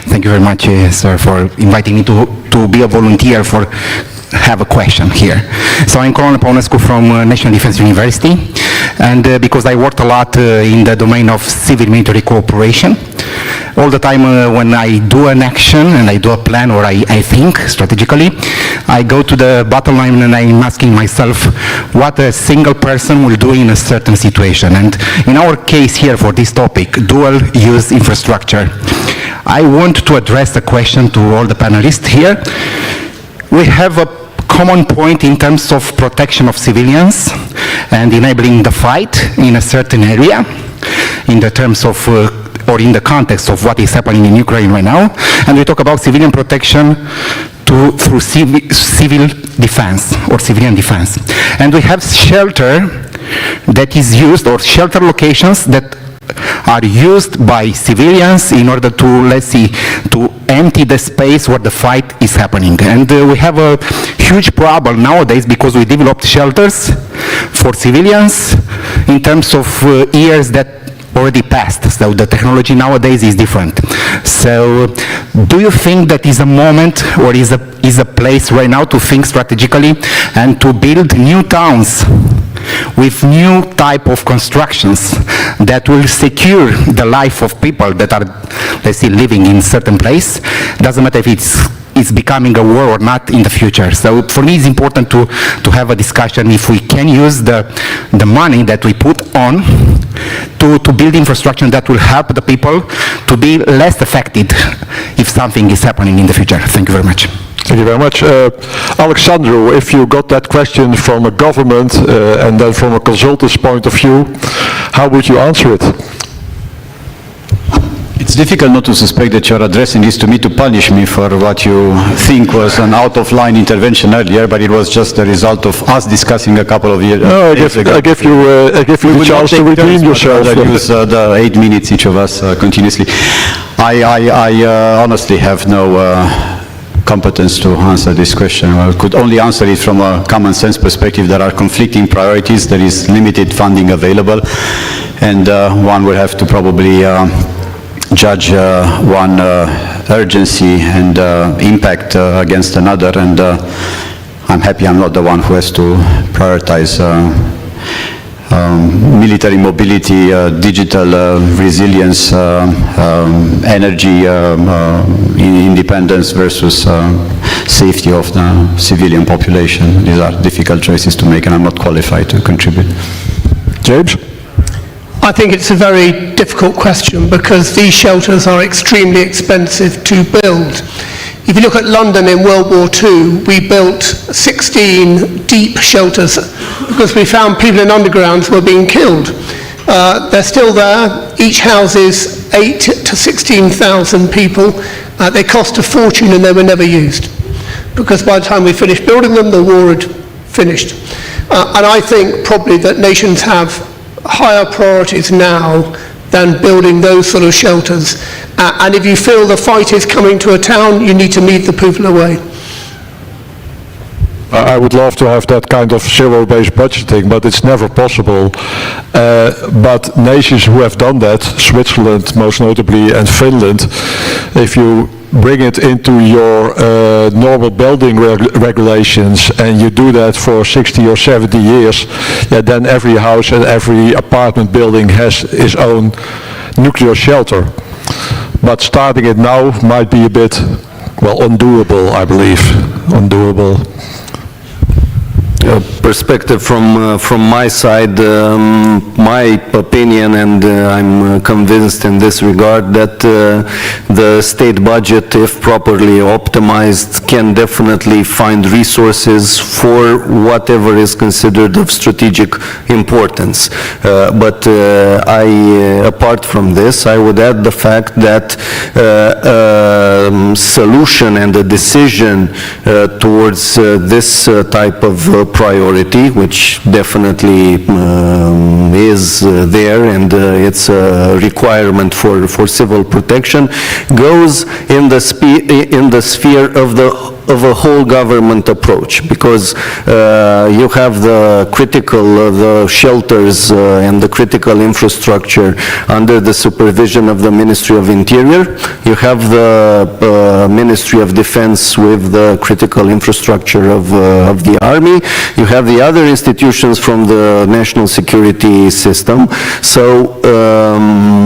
Thank you very much, sir, for inviting me to be a volunteer for have a question here. So I'm Colonel Paunescu from National Defense University, and because I worked a lot in the domain of civil-military cooperation, all the time when I do an action and I do a plan or I think strategically, I go to the bottom line and I'm asking myself what a single person will do in a certain situation. And in our case here for this topic, dual use infrastructure, I want to address the question to all the panelists here. We have a common point in terms of protection of civilians and enabling the fight in a certain area in the terms of or in the context of what is happening in Ukraine right now. And we talk about civilian protection through civil defense or civilian defense. And we have shelter that is used, or shelter locations that are used by civilians in order to, let's see, to empty the space where the fight is happening. And we have a huge problem nowadays because we developed shelters for civilians in terms of years that already passed. So the technology nowadays is different. So do you think that is a moment or is a place right now to think strategically and to build new towns with new type of constructions that will secure the life of people that are, let's say, living in certain place? Doesn't matter if it's becoming a war or not in the future. So for me it's important to have a discussion if we can use the money that we put on to build infrastructure that will help the people to be less affected if something is happening in the future. Thank you very much. Thank you very much. Alexandru, if you got that question from a government and then from a consultant's point of view, how would you answer it? It's difficult not to suspect that you're addressing this to me to punish me for what you think was an out-of-line intervention earlier, but it was just the result of us discussing a couple of years No, I give you the chance to redeem yourself. I use the 8 minutes each of us continuously. I honestly have no competence to answer this question. I could only answer it from a common sense perspective. There are conflicting priorities, there is limited funding available, and one will have to probably judge one urgency and impact against another, and I'm happy I'm not the one who has to prioritize military mobility, digital resilience, energy independence versus safety of the civilian population. These are difficult choices to make, and I'm not qualified to contribute. James? I think it's a very difficult question because these shelters are extremely expensive to build. If you look at London in World War II, we built 16 deep shelters because we found people in undergrounds were being killed. They're still there. Each houses 8,000 to 16,000 people. They cost a fortune and they were never used because by the time we finished building them, the war had finished. And I think probably that nations have higher priorities now than building those sort of shelters. And if you feel the fight is coming to a town, you need to move the people away. I would love to have that kind of zero-based budgeting, but it's never possible. But nations who have done that, Switzerland most notably and Finland, if you bring it into your normal building regulations and you do that for 60 or 70 years, then every house and every apartment building has its own nuclear shelter. But starting it now might be a bit, well, undoable, I believe. Undoable. Perspective from my side, my opinion, and I'm convinced in this regard that the state budget, if properly optimized, can definitely find resources for whatever is considered of strategic importance. But apart from this, I would add the fact that solution and a decision towards this type of priority, which definitely is there and it's a requirement for civil protection, goes in the sphere of the of a whole government approach, because you have the critical, the shelters and the critical infrastructure under the supervision of the Ministry of Interior. You have the Ministry of Defense with the critical infrastructure of the Army. You have the other institutions from the national security system. So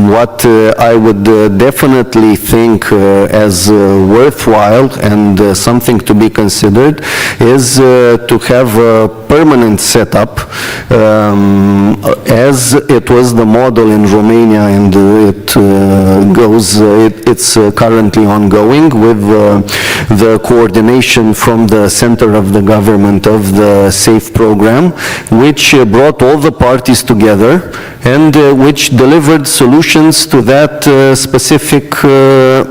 what I would definitely think as worthwhile and something to be considered is to have a permanent setup as it was the model in Romania, and it's currently ongoing with the coordination from the center of the government of the SAFE program, which brought all the parties together and which delivered solutions to that specific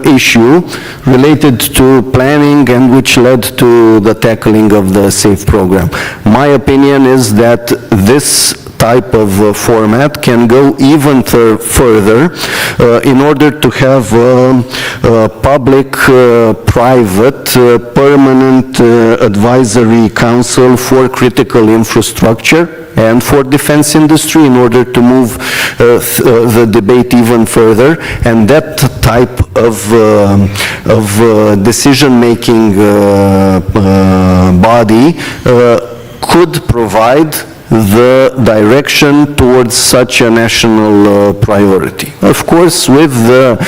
issue related to planning and which led to the tackling of the SAFE program. My opinion is that this type of format can go even further in order to have a public-private permanent advisory council for critical infrastructure and for defense industry in order to move the debate even further. And that type of decision-making body could provide the direction towards such a national priority. Of course, with the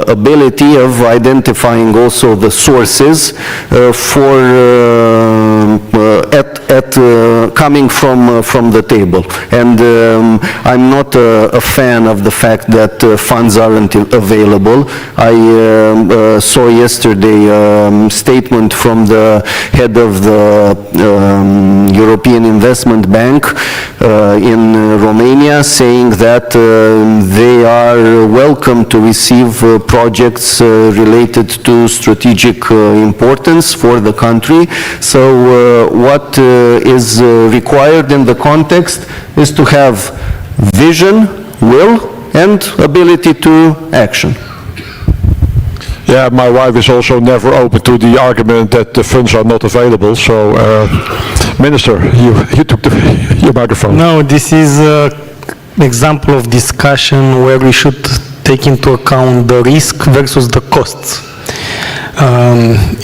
ability of identifying also the sources coming from the table. And I'm not a fan of the fact that funds aren't available. I saw yesterday a statement from the head of the European Investment Bank in Romania, saying that they are welcome to receive projects related to strategic importance for the country. So what is required in the context is to have vision, will, and ability to action. Yeah, my wife is also never open to the argument that the funds are not available. So, Minister, you took your microphone. No, this is an example of discussion where we should take into account the risk versus the costs.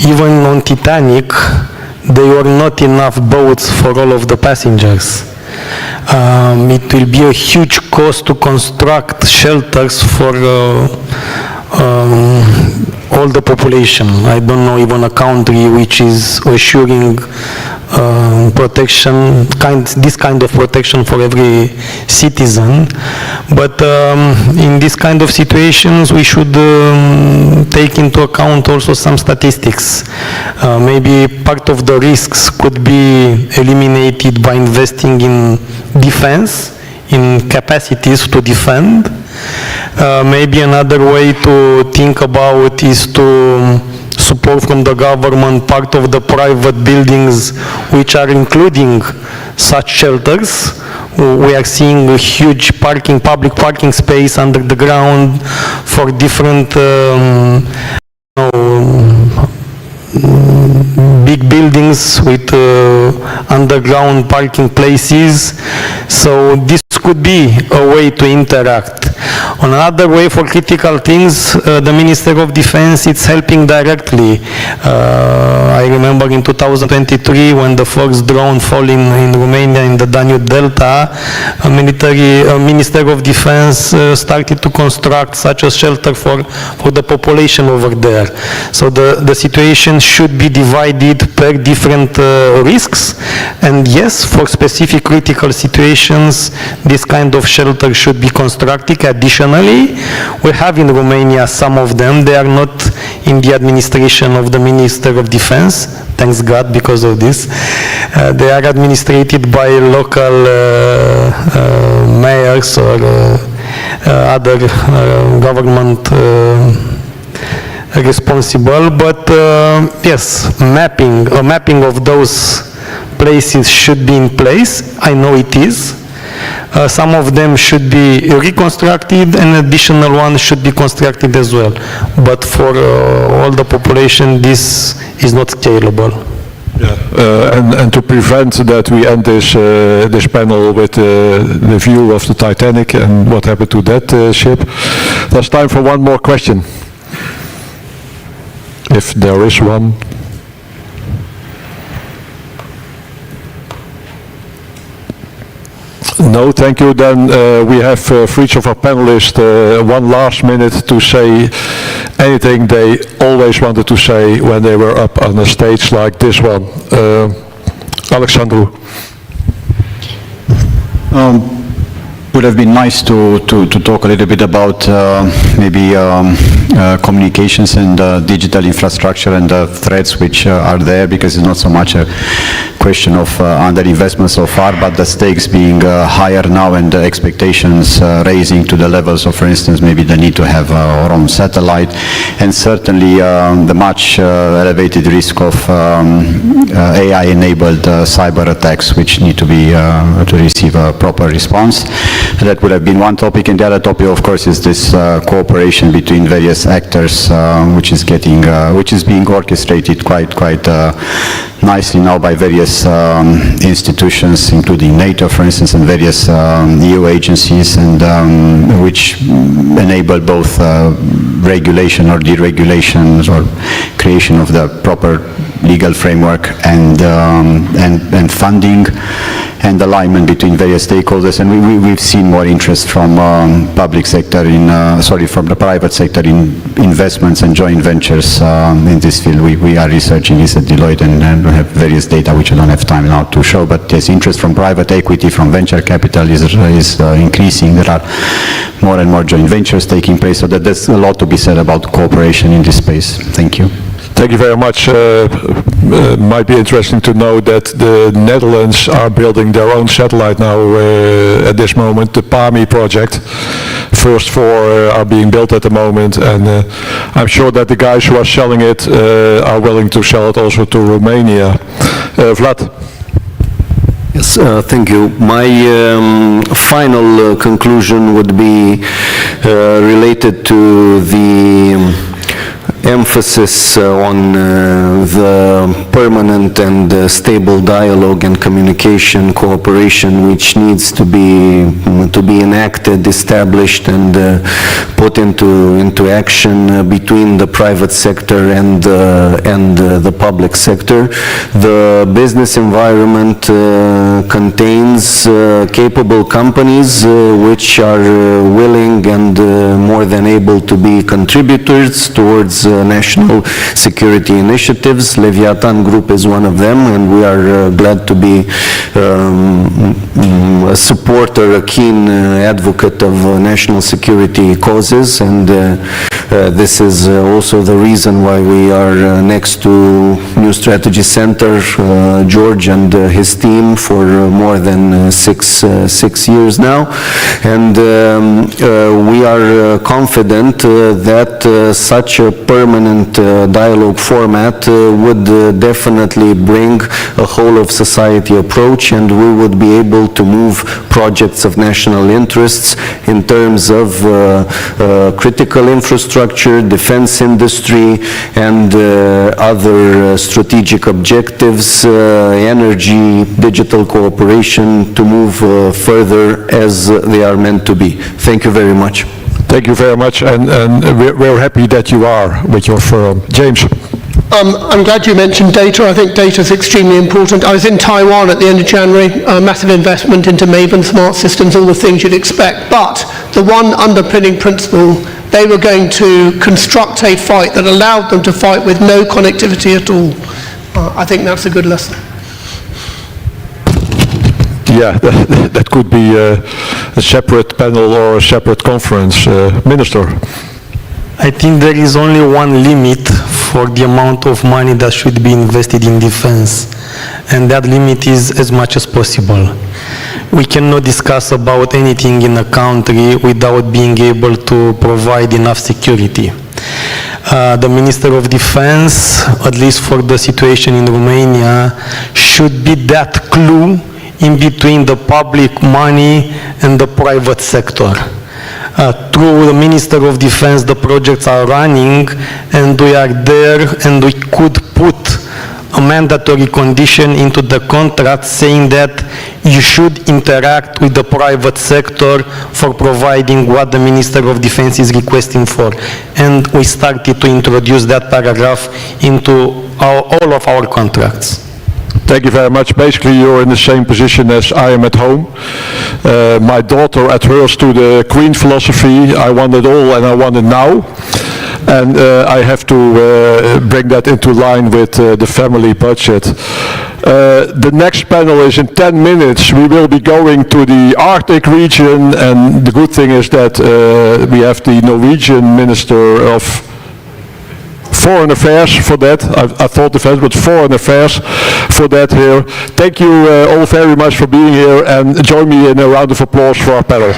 Even on Titanic, there were not enough boats for all of the passengers. It will be a huge cost to construct shelters for all the population. I don't know even a country which is assuring protection, this kind of protection for every citizen. But in this kind of situations, we should take into account also some statistics. Maybe part of the risks could be eliminated by investing in defense, in capacities to defend. Maybe another way to think about is to support from the government part of the private buildings which are including such shelters. We are seeing a huge public parking space under the ground for different big buildings with underground parking places. So this could be a way to interact. On another way for critical things, the Minister of Defense is helping directly. I remember in 2023 when the first drone fell in Romania in the Danube Delta, a Minister of Defense started to construct such a shelter for the population over there. So the situation should be divided per different risks, and yes, for specific critical situations, this kind of shelter should be constructed. Additionally, we have in Romania some of them. They are not in the administration of the Minister of Defense, thanks God because of this. They are administrated by local mayors or other government responsible, but yes, a mapping of those places should be in place. I know it is. Some of them should be reconstructed, and additional one should be constructed as well. But for all the population, this is not scalable. Yeah, and to prevent that, we end this panel with the view of the Titanic and what happened to that ship. There's time for one more question, if there is one. No, thank you. Then we have for each of our panelists 1 last minute to say anything they always wanted to say when they were up on a stage like this one. Alexandru. Would have been nice to talk a little bit about maybe communications and digital infrastructure and the threats which are there, because it's not so much a question of underinvestment so far, but the stakes being higher now and the expectations raising to the levels of, for instance, maybe the need to have our own satellite, and certainly the much elevated risk of AI-enabled cyber attacks, which need to be to receive a proper response. That would have been one topic, and the other topic, of course, is this cooperation between various actors, which is being orchestrated quite nicely now by various institutions, including NATO, for instance, and various EU agencies, and which enable both regulation or deregulation or creation of the proper legal framework and funding and alignment between various stakeholders. And we've seen more interest from public sector from the private sector in investments and joint ventures in this field. We are researching this at Deloitte, and we have various data which I don't have time now to show, but there's interest from private equity, from venture capital is increasing. There are more and more joint ventures taking place, so that there's a lot to be said about cooperation in this space. Thank you. Thank you very much. Might be interesting to know that the Netherlands are building their own satellite now at this moment, the PAMI project. First 4 are being built at the moment, and I'm sure that the guys who are selling it are willing to sell it also to Romania. Vlad. Yes, thank you. My final conclusion would be related to the emphasis on the permanent and stable dialogue and communication cooperation, which needs to be enacted, established, and put into action between the private sector and the public sector. The business environment contains capable companies which are willing and more than able to be contributors towards national security initiatives. Leviathan Group is one of them, and we are glad to be a supporter, a keen advocate of national security causes, and this is also the reason why we are next to New Strategy Center, George and his team, for more than six years now, and we are confident that such a permanent dialogue format would definitely bring a whole of society approach, and we would be able to move projects of national interests in terms of critical infrastructure, defense industry, and other strategic objectives, energy, digital cooperation, to move further as they are meant to be. Thank you very much. Thank you very much, and we're happy that you are with your firm. James. I'm glad you mentioned data. I think data is extremely important. I was in Taiwan at the end of January, massive investment into Maven smart systems, all the things you'd expect. But the one underpinning principle, they were going to construct a fight that allowed them to fight with no connectivity at all. I think that's a good lesson. Yeah, that could be a separate panel or a separate conference. Minister. I think there is only one limit for the amount of money that should be invested in defense, and that limit is as much as possible. We cannot discuss about anything in a country without being able to provide enough security. The Minister of Defense, at least for the situation in Romania, should be that clue in between the public money and the private sector. Through the Minister of Defense, the projects are running, and we are there, and we could put a mandatory condition into the contract saying that you should interact with the private sector for providing what the Minister of Defense is requesting for. And we started to introduce that paragraph into all of our contracts. Thank you very much. Basically, you're in the same position as I am at home. My daughter adheres to the Queen philosophy. I want it all and I want it now. And I have to bring that into line with the family budget. The next panel is in 10 minutes. We will be going to the Arctic region, and the good thing is that we have the Norwegian Minister of Foreign Affairs for that. I thought defense, but Foreign Affairs for that here. Thank you all very much for being here, and join me in a round of applause for our panel.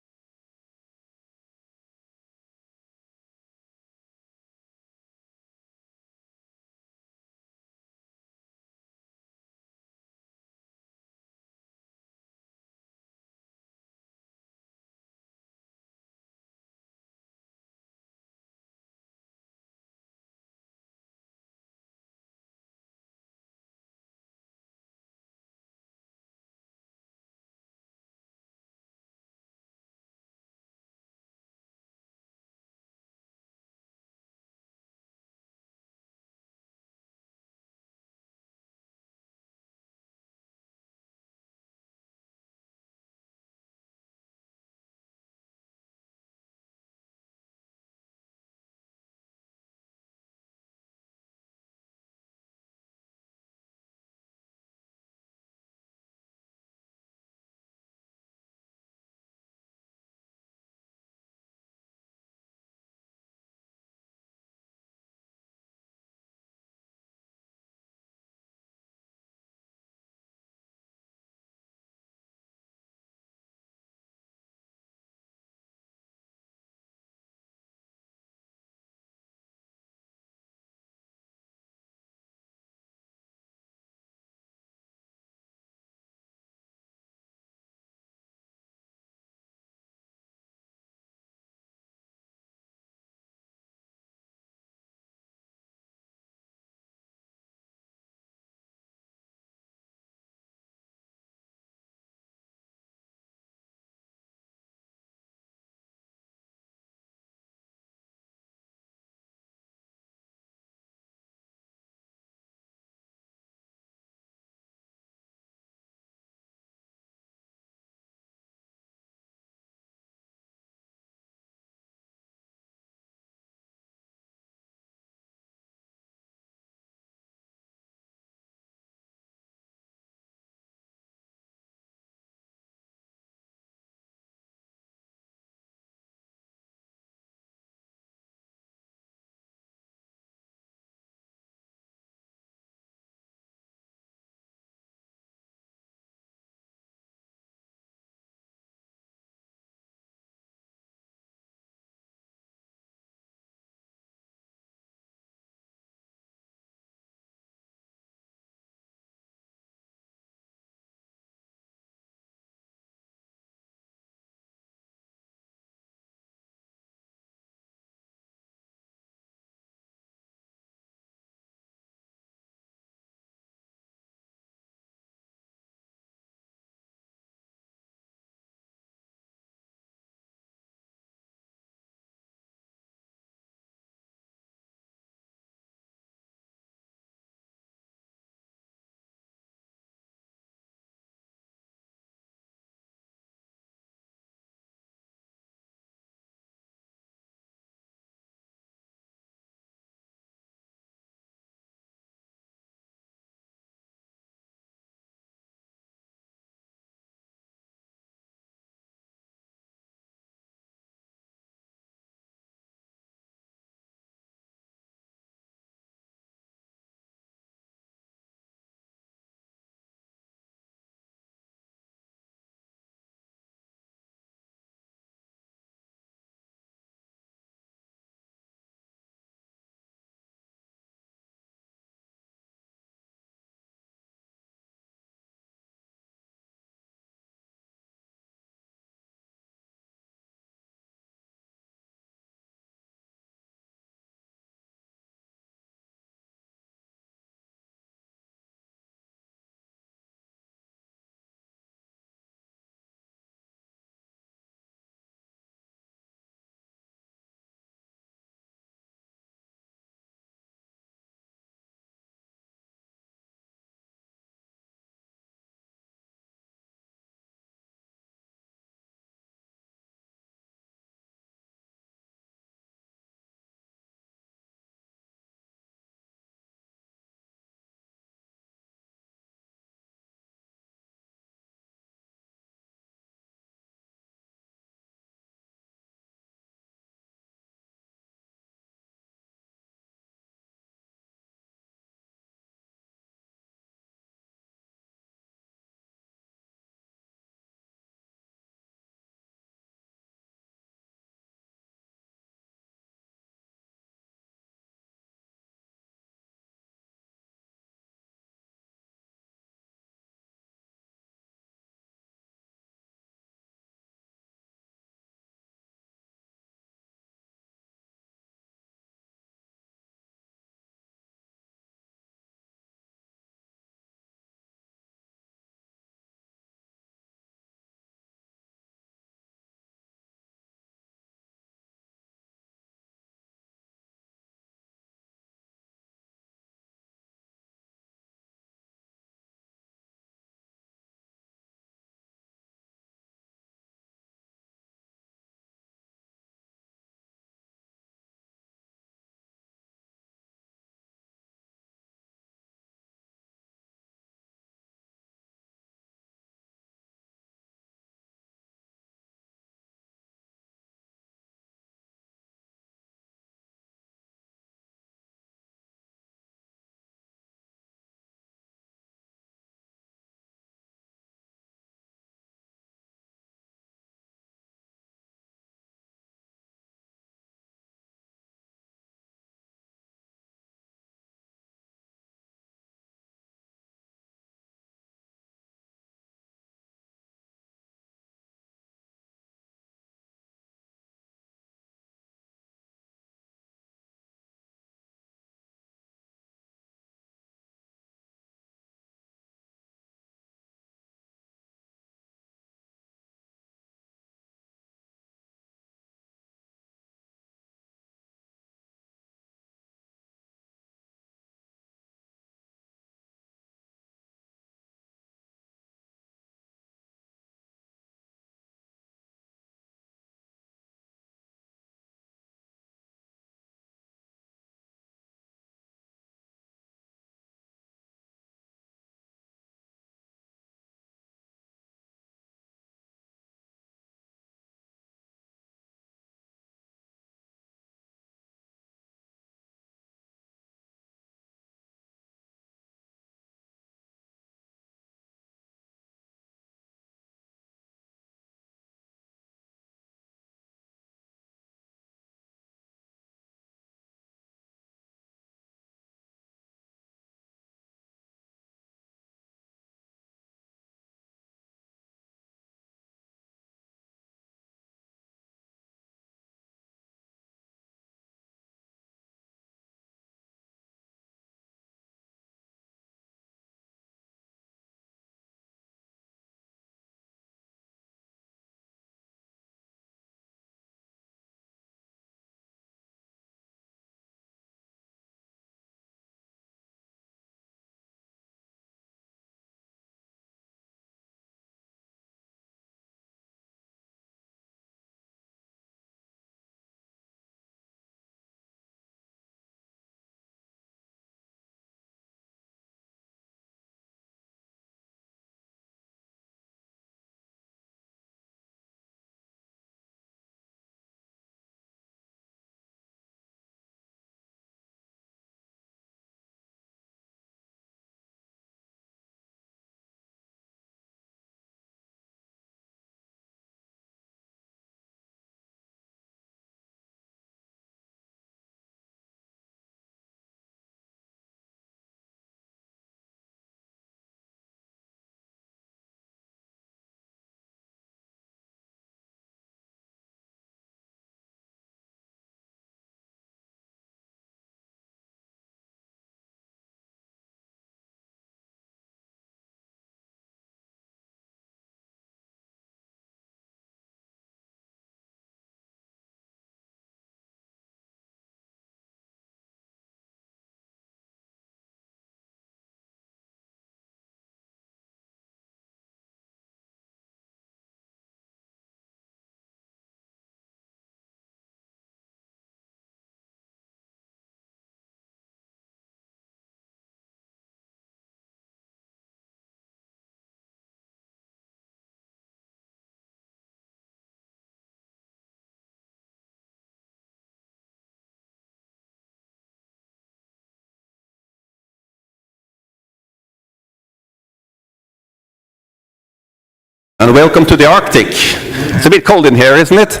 welcome to the Arctic. It's a bit cold in here, isn't it?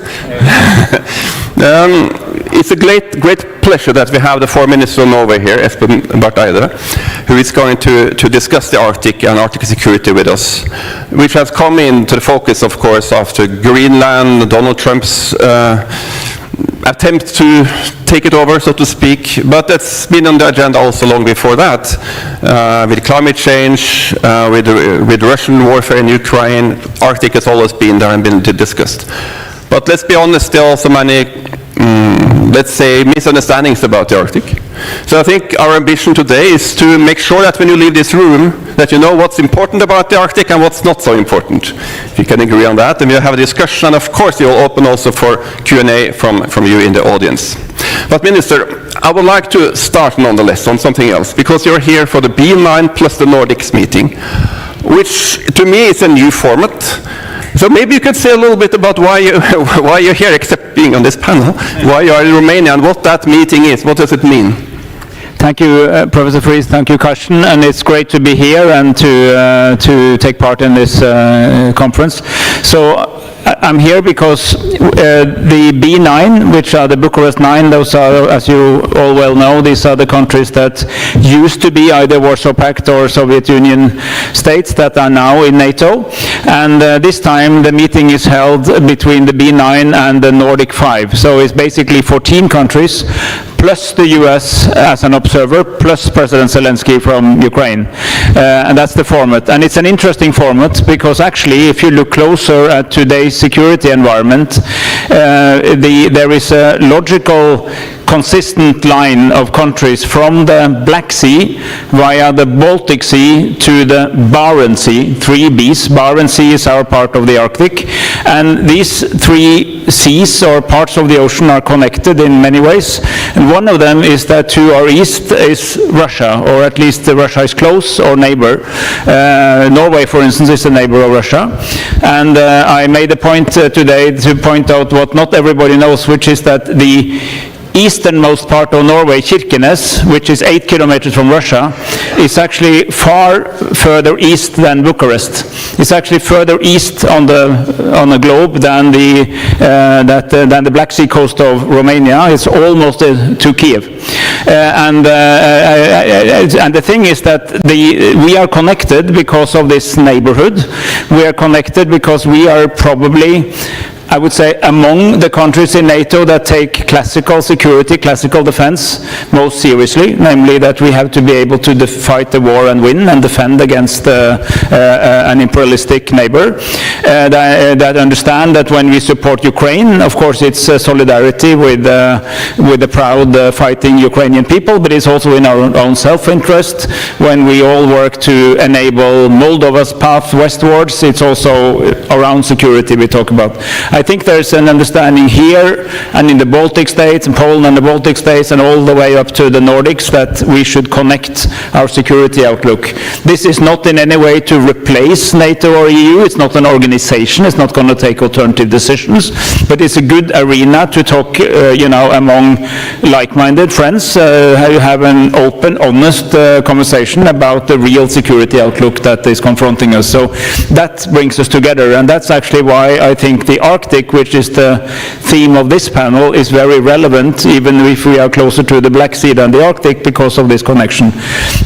It's a great pleasure that we have the Foreign Minister of Norway here, Espen Barth Eide, who is going to discuss the Arctic and Arctic security with us, which has come into the focus, of course, after Greenland, Donald Trump's attempt to take it over, so to speak, but it's been on the agenda also long before that, with climate change, with Russian warfare in Ukraine. Arctic has always been there and been discussed. But let's be honest, there are also many, let's say, misunderstandings about the Arctic. So I think our ambition today is to make sure that when you leave this room, that you know what's important about the Arctic and what's not so important. If you can agree on that, then we'll have a discussion, and of course you'll open also for Q&A from you in the audience. But Minister, I would like to start nonetheless on something else, because you're here for the B9 plus the Nordics meeting, which to me is a new format. So maybe you could say a little bit about why you're here, except being on this panel, why you are in Romania and what that meeting is. What does it mean? Thank you, Professor Friis. Thank you, Karsten. And it's great to be here and to take part in this conference. So I'm here because the B9, which are the Bucharest 9, those are, as you all well know, these are the countries that used to be either Warsaw Pact or Soviet Union states that are now in NATO. And this time the meeting is held between the B9 and the Nordic 5. So it's basically 14 countries, plus the US as an observer, plus President Zelensky from Ukraine. And that's the format. And it's an interesting format because actually, if you look closer at today's security environment, there is a logical, consistent line of countries from the Black Sea via the Baltic Sea to the Barents Sea, 3 Bs. Barents Sea is our part of the Arctic, and these 3 seas or parts of the ocean are connected in many ways, and one of them is that to our east is Russia, or at least Russia is close or neighbor. Norway, for instance, is a neighbor of Russia, and I made a point today to point out what not everybody knows, which is that the easternmost part of Norway, Kirkenes, which is 8 kilometers from Russia, is actually far further east than Bucharest. It's actually further east on the globe than the Black Sea coast of Romania. It's almost to Kiev. And the thing is that we are connected because of this neighborhood. We are connected because we are probably, I would say, among the countries in NATO that take classical security, classical defense most seriously, namely that we have to be able to fight the war and win and defend against an imperialistic neighbor, that understand that when we support Ukraine, of course it's solidarity with the proud fighting Ukrainian people, but it's also in our own self-interest. When we all work to enable Moldova's path westwards, it's also around security we talk about. I think there's an understanding here and in the Baltic states, and Poland and the Baltic states, and all the way up to the Nordics, that we should connect our security outlook. This is not in any way to replace NATO or EU. It's not an organization. It's not going to take alternative decisions, but it's a good arena to talk, among like-minded friends, how you have an open, honest conversation about the real security outlook that is confronting us. So that brings us together, and that's actually why I think the Arctic, which is the theme of this panel, is very relevant, even if we are closer to the Black Sea than the Arctic, because of this connection.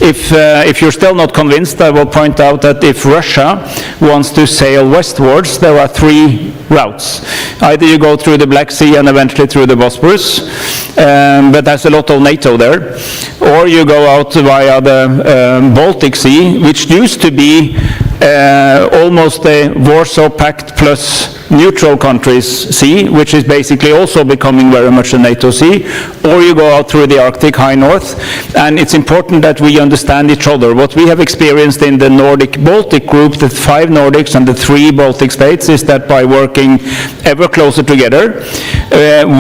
If you're still not convinced, I will point out that if Russia wants to sail westwards, there are 3 routes. Either you go through the Black Sea and eventually through the Bosporus, but there's a lot of NATO there, or you go out via the Baltic Sea, which used to be almost a Warsaw Pact plus neutral countries sea, which is basically also becoming very much a NATO sea, or you go out through the Arctic high north. And it's important that we understand each other. What we have experienced in the Nordic-Baltic group, the 5 Nordics and the 3 Baltic states, is that by working ever closer together,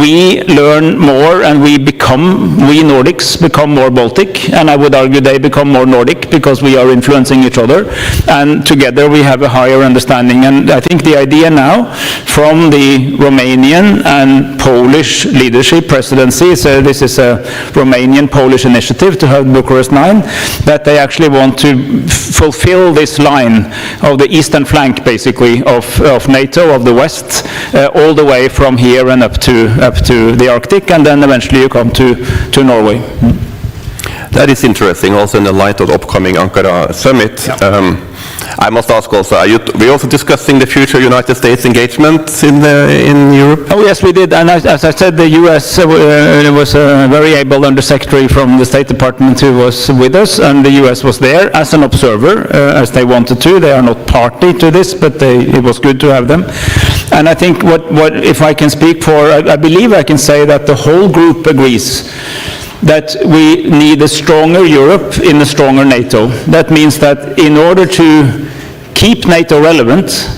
we learn more, and we Nordics become more Baltic, and I would argue they become more Nordic because we are influencing each other. And together we have a higher understanding. And I think the idea now from the Romanian and Polish leadership presidency, so this is a Romanian-Polish initiative to have Bucharest 9, that they actually want to fulfill this line of the eastern flank, basically, of NATO, of the West, all the way from here and up to the Arctic, and then eventually you come to Norway. That is interesting, also in the light of the upcoming Ankara summit. Yeah. I must ask also, are we also discussing the future United States engagement in Europe? Oh yes, we did, and as I said, the U.S. Was a very able undersecretary from the State Department who was with us, and the U.S. was there as an observer, as they wanted to. They are not party to this, but it was good to have them. And I think what if I can speak for, I believe I can say that the whole group agrees that we need a stronger Europe in a stronger NATO. That means that in order to keep NATO relevant,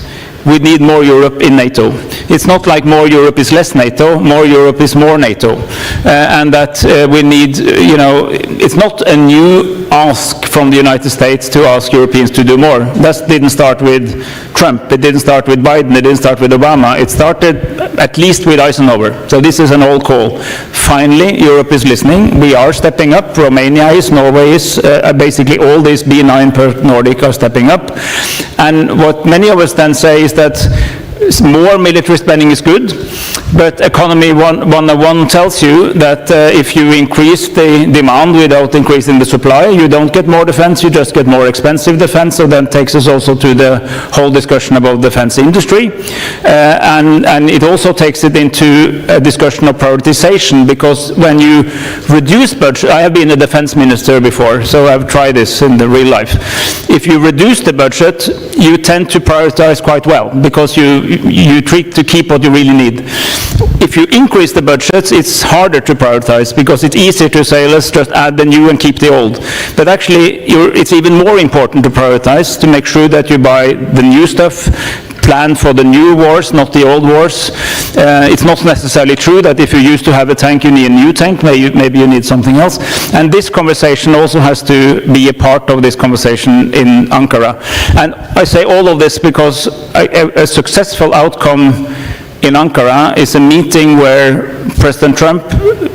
we need more Europe in NATO. It's not like more Europe is less NATO, more Europe is more NATO. And that we need, it's not a new ask from the United States to ask Europeans to do more. That didn't start with Trump, it didn't start with Biden, it didn't start with Obama. It started at least with Eisenhower. So this is an old call. Finally, Europe is listening. We are stepping up. Romania is, Norway is, basically all these B9 per Nordic are stepping up. And what many of us then say is that more military spending is good, but Economy 101 tells you that if you increase the demand without increasing the supply, you don't get more defense, you just get more expensive defense. So that takes us also to the whole discussion about defense industry. And it also takes it into a discussion of prioritization, because when you reduce budget, I have been a defense minister before, so I've tried this in the real life. If you reduce the budget, you tend to prioritize quite well, because you try to keep what you really need. If you increase the budgets, it's harder to prioritize, because it's easier to say, let's just add the new and keep the old. But actually, it's even more important to prioritize, to make sure that you buy the new stuff, plan for the new wars, not the old wars. It's not necessarily true that if you used to have a tank, you need a new tank. Maybe you need something else. And this conversation also has to be a part of this conversation in Ankara. And I say all of this because a successful outcome in Ankara is a meeting where President Trump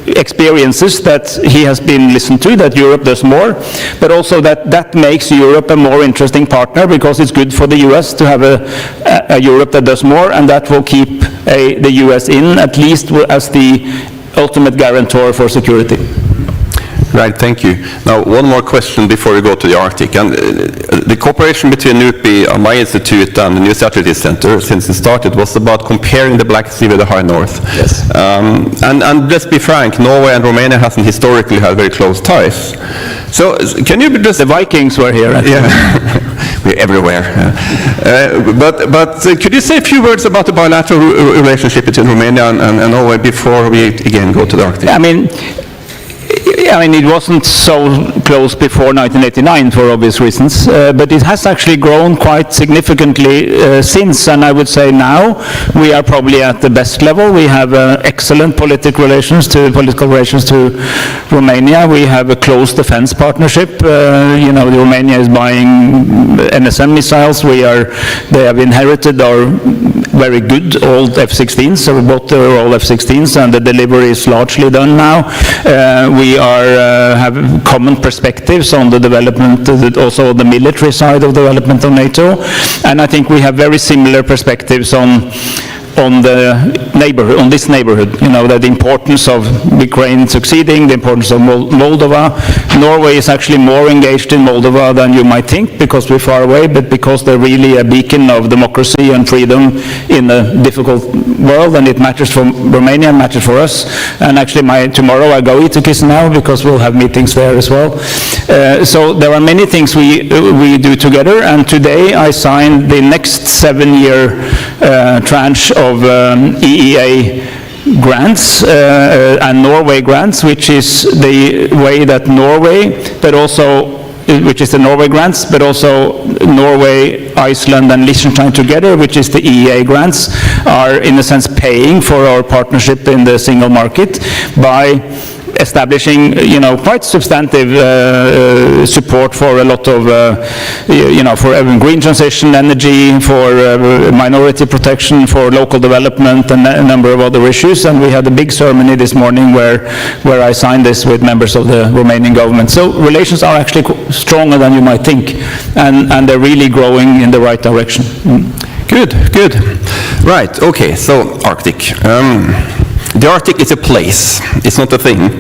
experiences that he has been listened to, that Europe does more, but also that makes Europe a more interesting partner, because it's good for the US to have a Europe that does more, and that will keep the US in, at least as the ultimate guarantor for security. Right, thank you. Now, one more question before we go to the Arctic. And the cooperation between NUPI, my institute, and the New Strategy Center, since it started, was about comparing the Black Sea with the High North. Yes. And let's be frank, Norway and Romania hasn't historically had very close ties. So, can you just... The Vikings were here. Yeah, we're everywhere. But could you say a few words about the bilateral relationship between Romania and Norway before we again go to the Arctic? I mean, it wasn't so close before 1989 for obvious reasons, but it has actually grown quite significantly since, and I would say now we are probably at the best level. We have excellent political relations to Romania. We have a close defense partnership. Romania is buying NSM missiles. They have inherited our very good old F-16s, so we bought their old F-16s, and the delivery is largely done now. We have common perspectives on the development, also the military side of development of NATO, and I think we have very similar perspectives on the neighborhood, on this neighborhood, that the importance of Ukraine succeeding, the importance of Moldova. Norway is actually more engaged in Moldova than you might think, because we're far away, but because they're really a beacon of democracy and freedom in a difficult world, and it matters for Romania, and matters for us. And actually tomorrow I go to Chisinau, because we'll have meetings there as well. So there are many things we do together, and today I signed the next 7-year tranche of EEA grants and Norway grants, which is the way that Norway, which is the Norway grants, but also Norway, Iceland, and Liechtenstein together, which is the EEA grants, are in a sense paying for our partnership in the single market by establishing, quite substantive support for a lot of, for green transition, energy, for minority protection, for local development, and a number of other issues. And we had a big ceremony this morning where I signed this with members of the Romanian government. So relations are actually stronger than you might think, and they're really growing in the right direction. Good. Right, okay, so Arctic. The Arctic is a place, it's not a thing.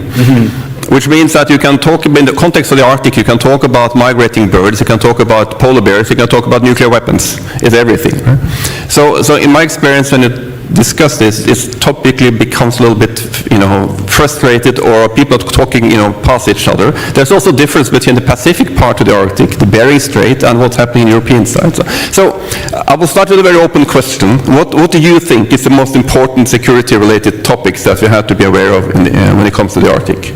Which means that you can talk, in the context of the Arctic, you can talk about migrating birds, you can talk about polar bears, you can talk about nuclear weapons. It's everything. So in my experience, when you discuss this, it topically becomes a little bit, frustrated, or people talking, past each other. There's also a difference between the Pacific part of the Arctic, the Bering Strait, and what's happening in the European side. So I will start with a very open question. What do you think is the most important security-related topics that we have to be aware of when it comes to the Arctic?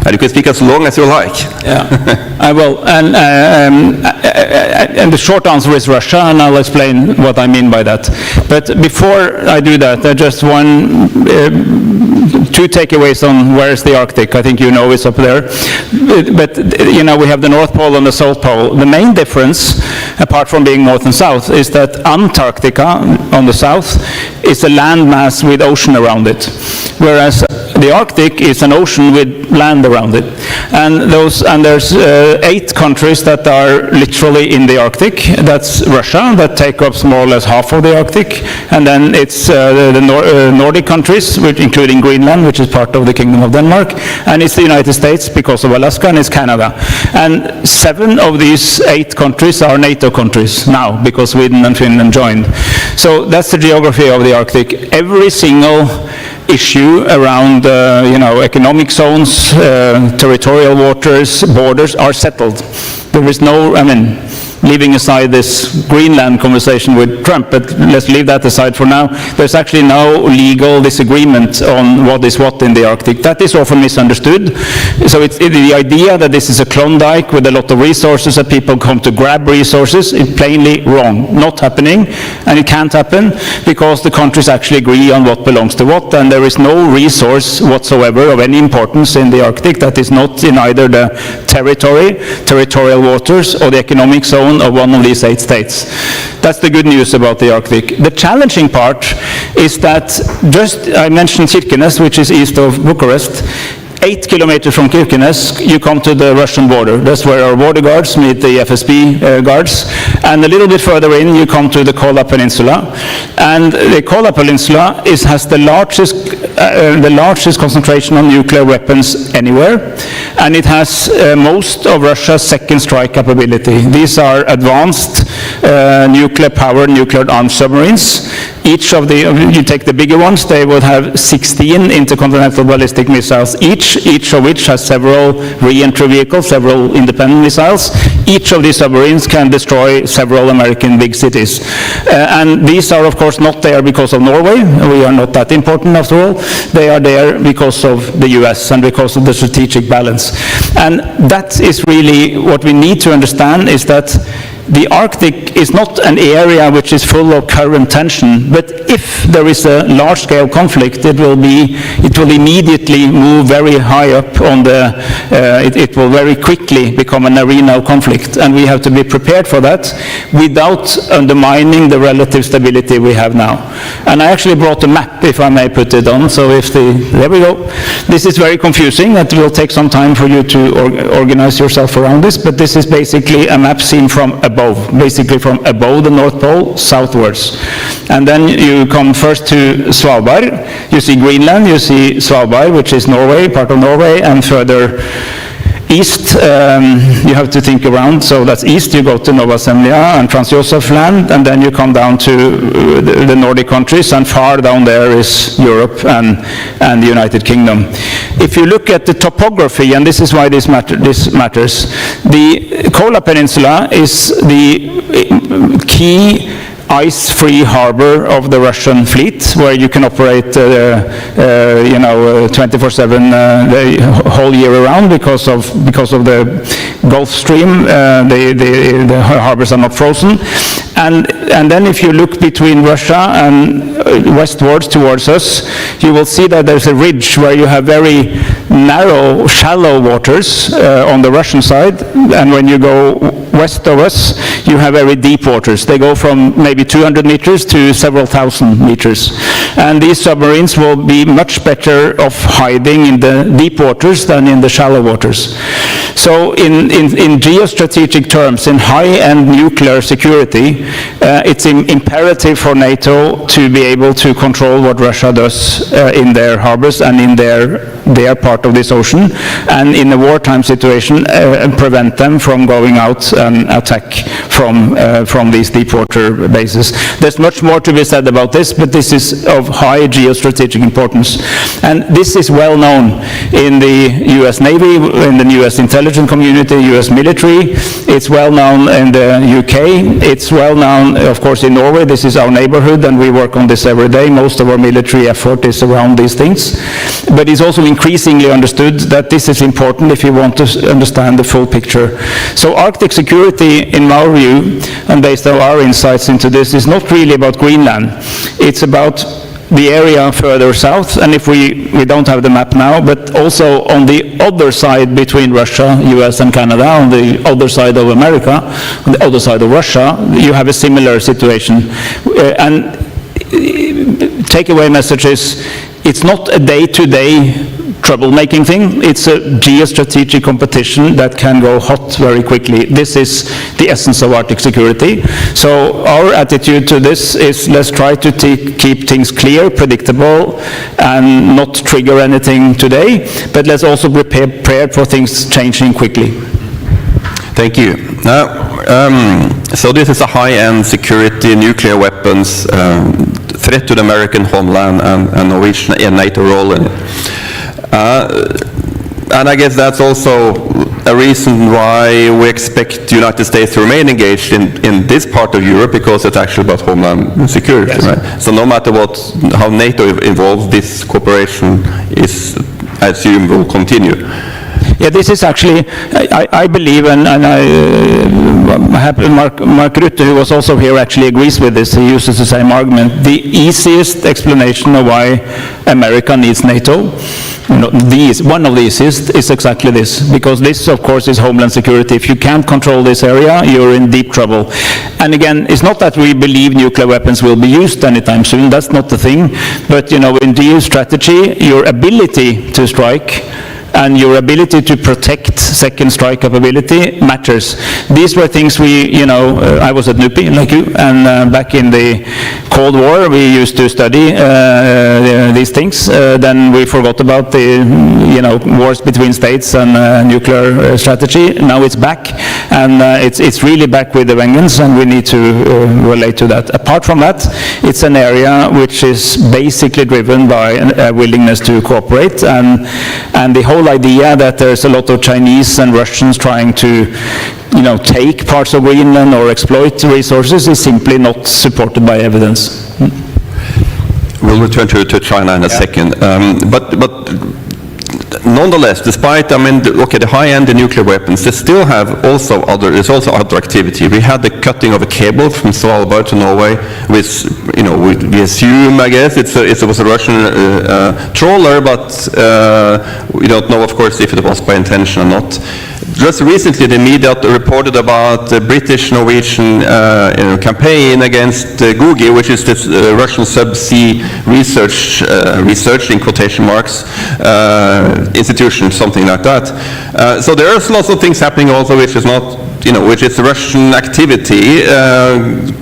And you can speak as long as you like. Yeah, I will. And the short answer is Russia, and I'll explain what I mean by that. But before I do that, just two takeaways on where is the Arctic. I think it's up there. But, we have the North Pole and the South Pole. The main difference, apart from being north and south, is that Antarctica on the south is a landmass with ocean around it, whereas the Arctic is an ocean with land around it. And there's 8 countries that are literally in the Arctic. That's Russia, that take up more or less half of the Arctic. And then it's the Nordic countries, including Greenland, which is part of the Kingdom of Denmark. And it's the United States because of Alaska, and it's Canada. And 7 of these 8 countries are NATO countries now, because Sweden and Finland joined. So that's the geography of the Arctic. Every single issue around, economic zones, territorial waters, borders are settled. There is no, leaving aside this Greenland conversation with Trump, but let's leave that aside for now. There's actually no legal disagreement on what is what in the Arctic. That is often misunderstood. So the idea that this is a Klondike with a lot of resources, that people come to grab resources, is plainly wrong. Not happening, and it can't happen because the countries actually agree on what belongs to what, and there is no resource whatsoever of any importance in the Arctic that is not in either the territorial waters, or the economic zone of one of these 8 states. That's the good news about the Arctic. The challenging part is that I mentioned Kirkenes, which is east of Bucharest. 8 kilometers from Kirkenes, you come to the Russian border. That's where our border guards meet the FSB guards. And a little bit further in, you come to the Kola Peninsula. And the Kola Peninsula has the largest concentration of nuclear weapons anywhere. And it has most of Russia's second strike capability. These are advanced nuclear-powered, nuclear-armed submarines. Each of you take the bigger ones, they will have 16 intercontinental ballistic missiles each of which has several re-entry vehicles, several independent missiles. Each of these submarines can destroy several American big cities. And these are, of course, not there because of Norway. We are not that important after all. They are there because of the US and because of the strategic balance. And that is really what we need to understand, is that the Arctic is not an area which is full of current tension, but if there is a large-scale conflict, it will immediately move very high up on it will very quickly become an arena of conflict, and we have to be prepared for that without undermining the relative stability we have now. And I actually brought a map, if I may put it on, so there we go. This is very confusing. It will take some time for you to organize yourself around this, but this is basically a map seen from above, basically from above the North Pole southwards. And then you come first to Svalbard. You see Greenland, you see Svalbard, which is Norway, part of Norway, and further east, you have to think around. So that's east, you go to Nova Zemlya and Franz Josef Land, and then you come down to the Nordic countries, and far down there is Europe and the United Kingdom. If you look at the topography, and this is why this matters, the Kola Peninsula is the key ice-free harbor of the Russian fleet, where you can operate 24/7 the whole year around because of the Gulf Stream. The harbors are not frozen. And then if you look between Russia and westwards towards us, you will see that there's a ridge where you have very narrow, shallow waters on the Russian side, and when you go west of us, you have very deep waters. They go from maybe 200 meters to several thousand meters. And these submarines will be much better off hiding in the deep waters than in the shallow waters. So in geostrategic terms, in high-end nuclear security, it's imperative for NATO to be able to control what Russia does in their harbors and in their part of this ocean, and in a wartime situation, prevent them from going out and attack from these deep water bases. There's much more to be said about this, but this is of high geostrategic importance. And this is well known in the US Navy, in the US intelligence community, US military. It's well known in the UK. It's well known, of course, in Norway. This is our neighborhood, and we work on this every day. Most of our military effort is around these things. But it's also increasingly understood that this is important if you want to understand the full picture. So Arctic security, in our view, and based on our insights into this, is not really about Greenland. It's about the area further south, and if we don't have the map now, but also on the other side between Russia, US and Canada, on the other side of America, on the other side of Russia, you have a similar situation. And takeaway message is, it's not a day-to-day troublemaking thing. It's a geostrategic competition that can go hot very quickly. This is the essence of Arctic security. So our attitude to this is, let's try to keep things clear, predictable, and not trigger anything today, but let's also be prepared for things changing quickly. Thank you. So this is a high-end security, nuclear weapons, threat to the American homeland and Norwegian and NATO role in it. And I guess that's also a reason why we expect the United States to remain engaged in this part of Europe, because it's actually about homeland security, yes. Right? So no matter how NATO involves, this cooperation is, I assume, will continue. Yeah, this is actually, I believe, and Mark Rutte, who was also here, actually agrees with this. He uses the same argument. The easiest explanation of why America needs NATO, one of the easiest, is exactly this. Because this, of course, is homeland security. If you can't control this area, you're in deep trouble. And again, it's not that we believe nuclear weapons will be used anytime soon. That's not the thing. But, in geostrategy, your ability to strike and your ability to protect second strike capability matters. These were things I was at NUPI, like you, and back in the Cold War, we used to study these things. Then we forgot about the, wars between states and nuclear strategy. Now it's back, and it's really back with the vengeance, and we need to relate to that. Apart from that, it's an area which is basically driven by a willingness to cooperate, and the whole idea that there's a lot of Chinese and Russians trying to take parts of Greenland or exploit resources is simply not supported by evidence. We'll return to China in a second. But nonetheless, despite, the high-end nuclear weapons, they still have there's also other activity. We had the cutting of a cable from Svalbard to Norway, which, we assume, I guess, it was a Russian trawler, but we don't know, of course, if it was by intention or not. Just recently, the media reported about the British-Norwegian campaign against Gugi, which is this Russian subsea research in quotation marks, institution, something like that. So there are lots of things happening also, which is not, which is Russian activity,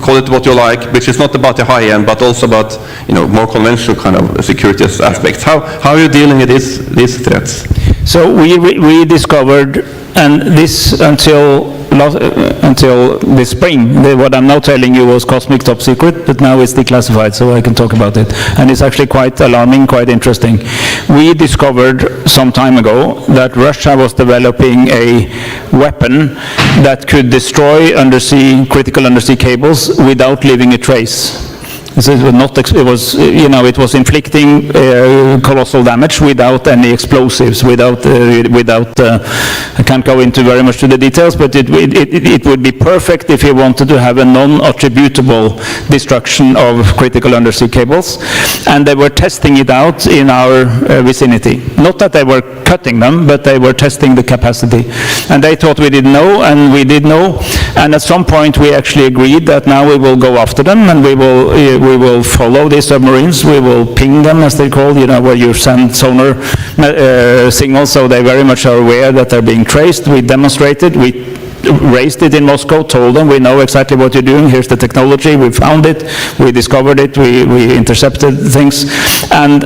call it what you like, which is not about the high end, but also about, more conventional kind of security aspects. How are you dealing with these threats? So we discovered, and this until this spring, what I'm now telling you was cosmic top secret, but now it's declassified, so I can talk about it. And it's actually quite alarming, quite interesting. We discovered some time ago that Russia was developing a weapon that could destroy critical undersea cables without leaving a trace. So it was not, it was inflicting colossal damage without any explosives, without, I can't go into very much to the details, but it would be perfect if you wanted to have a non-attributable destruction of critical undersea cables. And they were testing it out in our vicinity. Not that they were cutting them, but they were testing the capacity. And they thought we didn't know, and we did know. And at some point we actually agreed that now we will go after them, and we will follow these submarines. We will ping them, as they call, where you send sonar signals, so they very much are aware that they're being traced. We demonstrated, we raised it in Moscow, told them we know exactly what you're doing, here's the technology, we found it, we discovered it, we intercepted things, and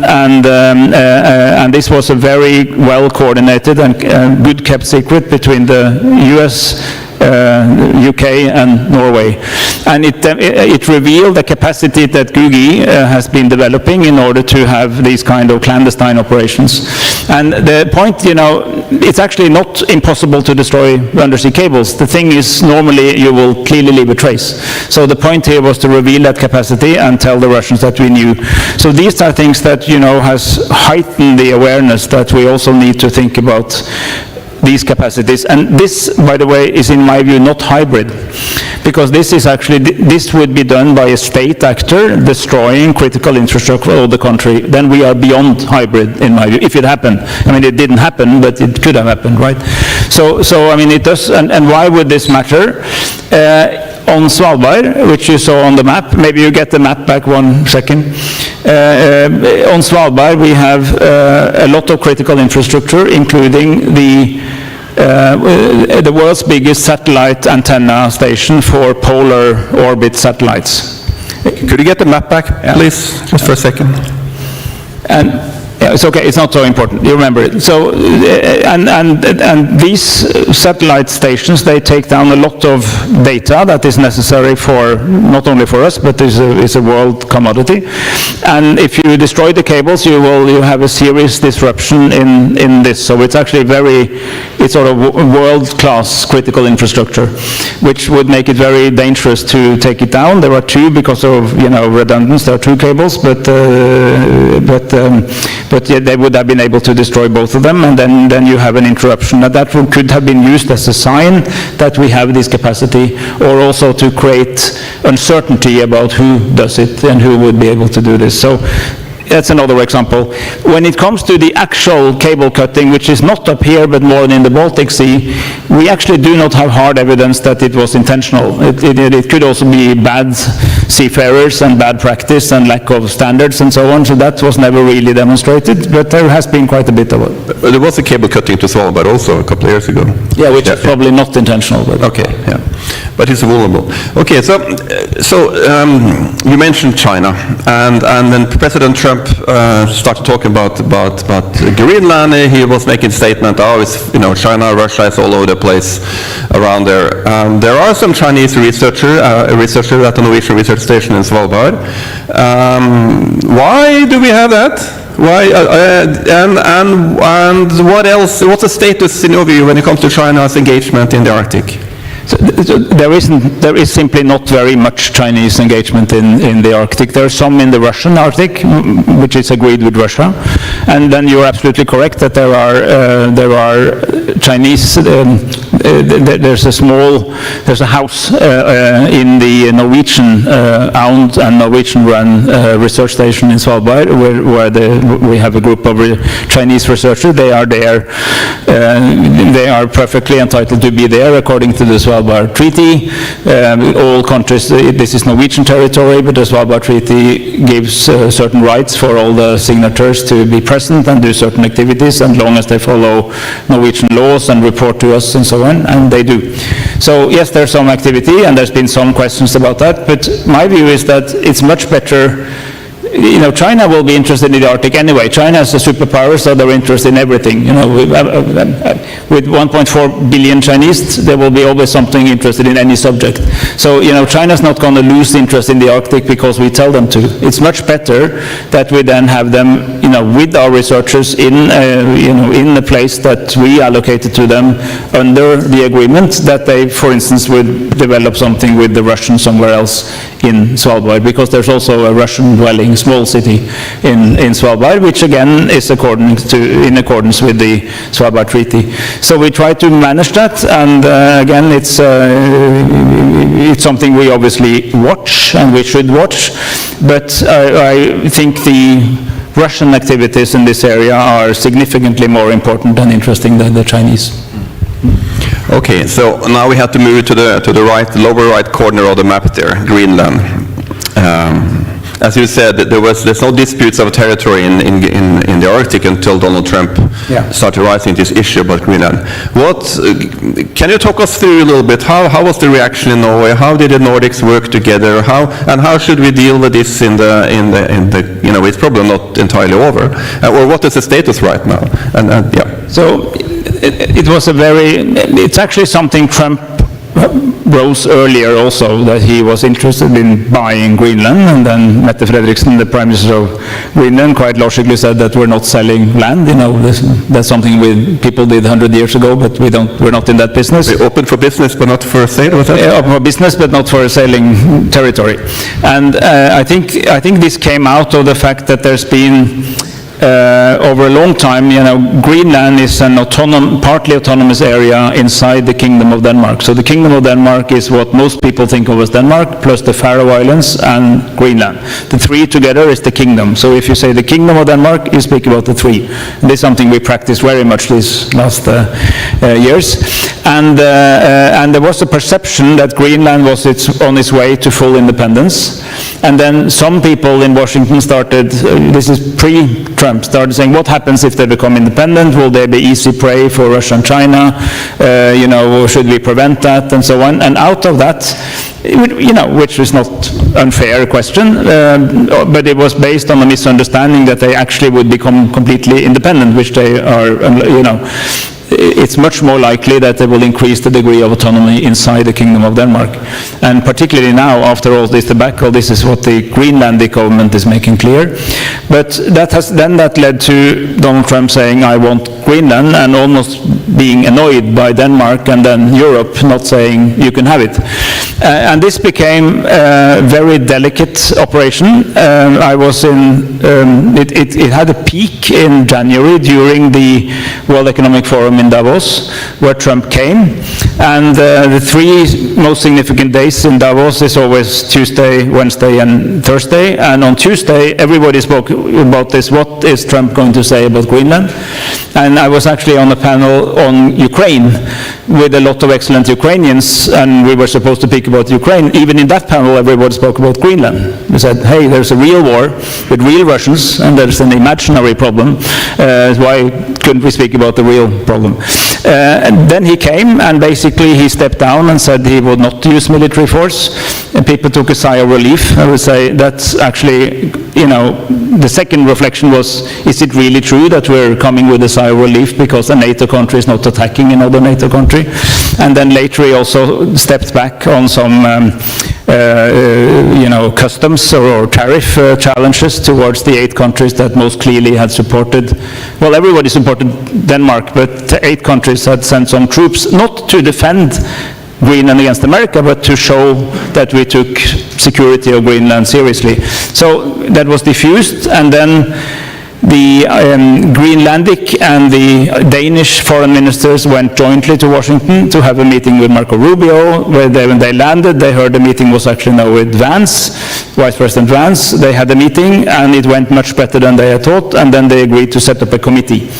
this was a very well coordinated and good kept secret between the US, UK and Norway. And it revealed the capacity that GUGI has been developing in order to have these kind of clandestine operations. And the point, it's actually not impossible to destroy undersea cables. The thing is, normally you will clearly leave a trace. So the point here was to reveal that capacity and tell the Russians that we knew. So these are things that, has heightened the awareness that we also need to think about these capacities. And this, by the way, is in my view not hybrid, because this is actually, this would be done by a state actor destroying critical infrastructure of the country. Then we are beyond hybrid, in my view, if it happened. I mean, it didn't happen, but it could have happened, right? So I mean, it does, and why would this matter? On Svalbard, which you saw on the map, maybe you get the map back 1 second. On Svalbard, we have a lot of critical infrastructure, including the world's biggest satellite antenna station for polar orbit satellites. Could you get the map back, please, just for a second? And yeah, it's okay. It's not so important. You remember it. So, and these satellite stations, they take down a lot of data that is necessary for not only for us, but is a world commodity. And if you destroy the cables, you have a serious disruption in this. So it's actually it's sort of world-class critical infrastructure, which would make it very dangerous to take it down. There are two because of redundance. There are two cables, but yet they would have been able to destroy both of them, and then you have an interruption. And that could have been used as a sign that we have this capacity, or also to create uncertainty about who does it and who would be able to do this. So that's another example. When it comes to the actual cable cutting, which is not up here but more in the Baltic Sea, we actually do not have hard evidence that it was intentional. It could also be bad seafarers and bad practice and lack of standards and so on, so that was never really demonstrated, but there has been quite a bit of it. There was a cable cutting to Svalbard also a couple of years ago. Yeah, which is probably not intentional. But okay, yeah. But it's vulnerable. Okay, so you mentioned China, and then President Trump started talking about Greenland. He was making a statement, China, Russia is all over the place around there. There are some Chinese researchers at the Norwegian research station in Svalbard. Why do we have that? Why, and what else? What's the status in your view when it comes to China's engagement in the Arctic? So there is simply not very much Chinese engagement in the Arctic. There are some in the Russian Arctic, which is agreed with Russia, and then you're absolutely correct that there are Chinese. There's a house in the Norwegian-owned and Norwegian-run research station in Svalbard, where we have a group of Chinese researchers. They are there. They are perfectly entitled to be there according to the Svalbard Treaty. All countries, this is Norwegian territory, but the Svalbard Treaty gives certain rights for all the signatories to be present and do certain activities, as long as they follow Norwegian laws and report to us and so on, and they do. So yes, there's some activity, and there's been some questions about that, but my view is that it's much better China will be interested in the Arctic anyway. China is a superpower, so they're interested in everything. With 1.4 billion Chinese, there will be always something interested in any subject. So, China's not going to lose interest in the Arctic because we tell them to. It's much better that we then have them, with our researchers in the place that we allocated to them under the agreement, that they, for instance, would develop something with the Russians somewhere else in Svalbard, because there's also a Russian dwelling, small city in Svalbard, which again is in accordance with the Svalbard Treaty. So we try to manage that, and again, it's something we obviously watch, and we should watch, but I think the Russian activities in this area are significantly more important and interesting than the Chinese. Okay, so now we have to move to the right, lower right corner of the map there, Greenland. As you said, there's no disputes of territory in the Arctic until Donald Trump started raising this issue about Greenland. Can you talk us through a little bit? How was the reaction in Norway? How did the Nordics work together? How should we deal with this in the it's probably not entirely over. Or what is the status right now? So it's actually something Trump rose earlier also, that he was interested in buying Greenland, and then Mette Frederiksen, the Prime Minister of Greenland, quite logically said that we're not selling land. That's something people did 100 years ago, but we're not in that business. We're open for business, but not for sale, was that? Open for business, but not for selling territory. And I think this came out of the fact that there's been over a long time, Greenland is an partly autonomous area inside the Kingdom of Denmark. So the Kingdom of Denmark is what most people think of as Denmark, plus the Faroe Islands and Greenland. The three together is the kingdom. So if you say the Kingdom of Denmark, you speak about the three. And this is something we practiced very much these last years. And there was a perception that Greenland was on its way to full independence. And then some people in Washington started, this is pre-Trump, started saying, what happens if they become independent? Will they be easy prey for Russia and China? Should we prevent that? And so on. And out of that, which is not unfair question, but it was based on a misunderstanding that they actually would become completely independent, which they are, it's much more likely that they will increase the degree of autonomy inside the Kingdom of Denmark. And particularly now, after all this debacle, this is what the Greenlandic government is making clear. But that led to Donald Trump saying, I want Greenland, and almost being annoyed by Denmark and then Europe not saying, you can have it. And this became a very delicate operation. I was it had a peak in January during the World Economic Forum in Davos, where Trump came. And the three most significant days in Davos is always Tuesday, Wednesday, and Thursday. And on Tuesday, everybody spoke about this. What is Trump going to say about Greenland? And I was actually on a panel on Ukraine with a lot of excellent Ukrainians, and we were supposed to speak about Ukraine. Even in that panel, everybody spoke about Greenland. We said, hey, there's a real war with real Russians, and there's an imaginary problem. Why couldn't we speak about the real problem? And then he came, and basically he stepped down and said he would not use military force. And people took a sigh of relief. I would say that's actually, the second reflection was, is it really true that we're coming with a sigh of relief because a NATO country is not attacking another NATO country? And then later he also stepped back on some customs or tariff challenges towards the 8 countries that most clearly had supported, well, everybody supported Denmark, but 8 countries had sent some troops, not to defend Greenland against America, but to show that we took security of Greenland seriously. So that was diffused, and then the Greenlandic and the Danish foreign ministers went jointly to Washington to have a meeting with Marco Rubio. When they landed, they heard the meeting was actually now with Vance, Vice President Vance. They had a meeting, and it went much better than they had thought, and then they agreed to set up a committee.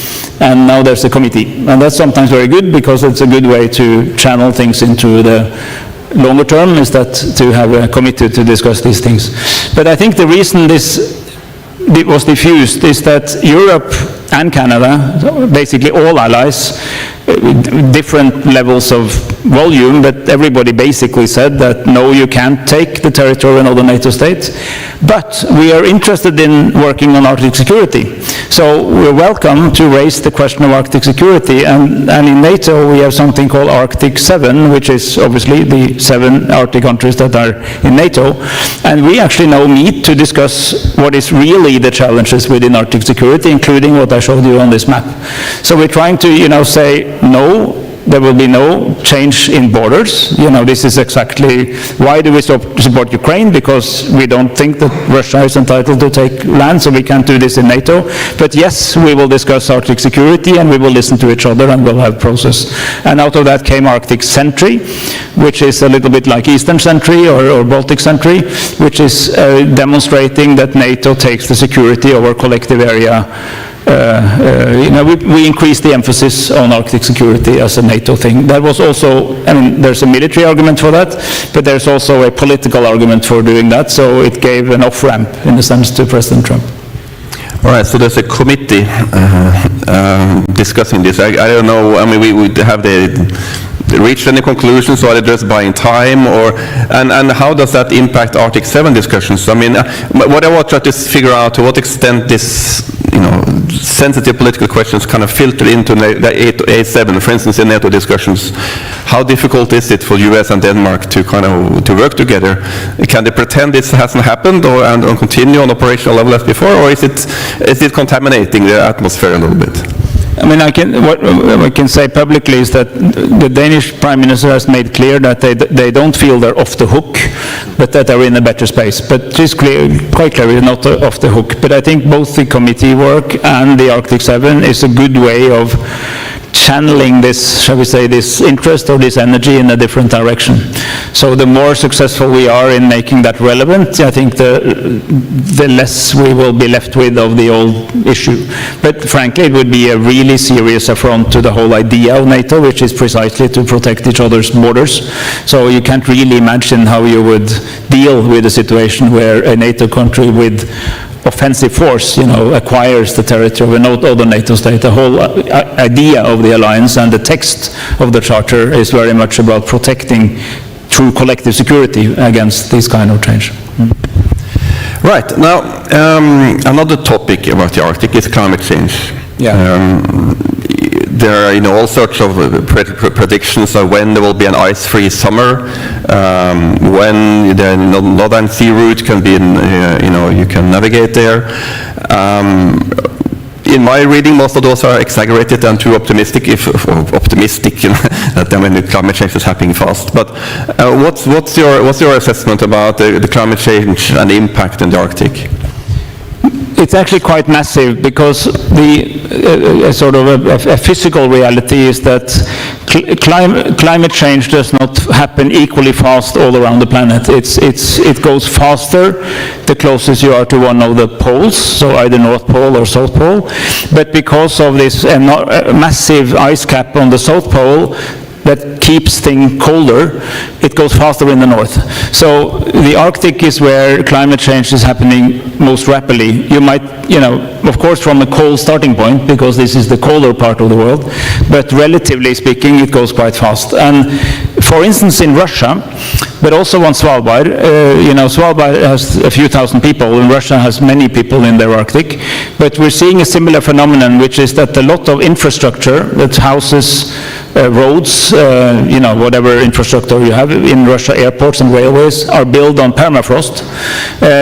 And now there's a committee. And that's sometimes very good, because it's a good way to channel things into the longer term, is that to have a committee to discuss these things. But I think the reason it was diffused is that Europe and Canada, basically all allies, different levels of volume, but everybody basically said that no, you can't take the territory of another NATO state. But we are interested in working on Arctic security. So we're welcome to raise the question of Arctic security. And in NATO, we have something called Arctic 7, which is obviously the 7 Arctic countries that are in NATO. And we actually now meet to discuss what is really the challenges within Arctic security, including what I showed you on this map. So we're trying to, say, no, there will be no change in borders. This is exactly why do we support Ukraine? Because we don't think that Russia is entitled to take land, so we can't do this in NATO. But yes, we will discuss Arctic security, and we will listen to each other, and we'll have process. And out of that came Arctic Sentry, which is a little bit like Eastern Sentry or Baltic Sentry, which is demonstrating that NATO takes the security of our collective area. We increased the emphasis on Arctic security as a NATO thing. That was also, there's a military argument for that, but there's also a political argument for doing that, so it gave an off-ramp, in a sense, to President Trump. All right, so there's a committee discussing this. I don't know, we have reached any conclusions, or are they just buying time, and how does that impact Arctic 7 discussions? What I want to try to figure out to what extent this, sensitive political questions kind of filter into the A7, for instance, in NATO discussions. How difficult is it for US and Denmark to work together? Can they pretend this hasn't happened and continue on operational level as before, or is it contaminating the atmosphere a little bit? What I can say publicly is that the Danish Prime Minister has made clear that they don't feel they're off the hook, but that they're in a better space. But it's quite clearly not off the hook. But I think both the committee work and the Arctic 7 is a good way of channeling this, shall we say, this interest or this energy in a different direction. So the more successful we are in making that relevant, I think the less we will be left with of the old issue. But frankly, it would be a really serious affront to the whole idea of NATO, which is precisely to protect each other's borders. So you can't really imagine how you would deal with a situation where a NATO country with offensive force, acquires the territory of another NATO state. The whole idea of the alliance and the text of the charter is very much about protecting through collective security against this kind of change. Right. Now, another topic about the Arctic is climate change. Yeah. There are all sorts of predictions of when there will be an ice-free summer, when the northern sea route can be, you can navigate there. In my reading, most of those are exaggerated and too optimistic, that climate change is happening fast. But what's your assessment about the climate change and the impact in the Arctic? It's actually quite massive, because a physical reality is that climate change does not happen equally fast all around the planet. It goes faster the closest you are to one of the poles, so either North Pole or South Pole. But because of this massive ice cap on the South Pole, that keeps things colder, it goes faster in the north. So the Arctic is where climate change is happening most rapidly. You might, of course from a cold starting point, because this is the colder part of the world, but relatively speaking, it goes quite fast. And for instance, in Russia, but also on Svalbard, Svalbard has a few thousand people, and Russia has many people in their Arctic, but we're seeing a similar phenomenon, which is that a lot of infrastructure, that houses, roads, whatever infrastructure you have in Russia, airports and railways, are built on permafrost,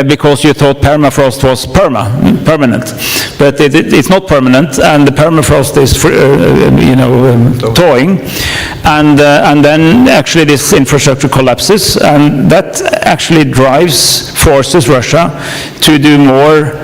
because you thought permafrost was permanent. But it's not permanent, and the permafrost is thawing, and then actually this infrastructure collapses, and that actually forces Russia to do more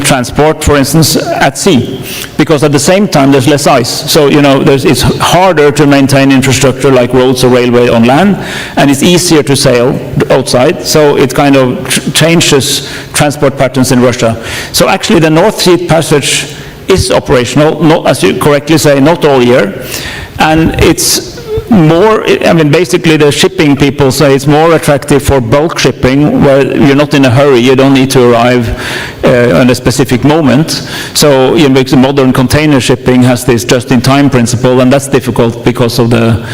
transport, for instance, at sea, because at the same time there's less ice. So it's harder to maintain infrastructure like roads or railway on land, and it's easier to sail outside. So it kind of changes transport patterns in Russia. So actually the North Sea Passage is operational, not, as you correctly say, not all year, and it's more, I mean, basically the shipping people say it's more attractive for bulk shipping, where you're not in a hurry, you don't need to arrive on a specific moment. So, you know, the modern container shipping has this just-in-time principle, and that's difficult because of the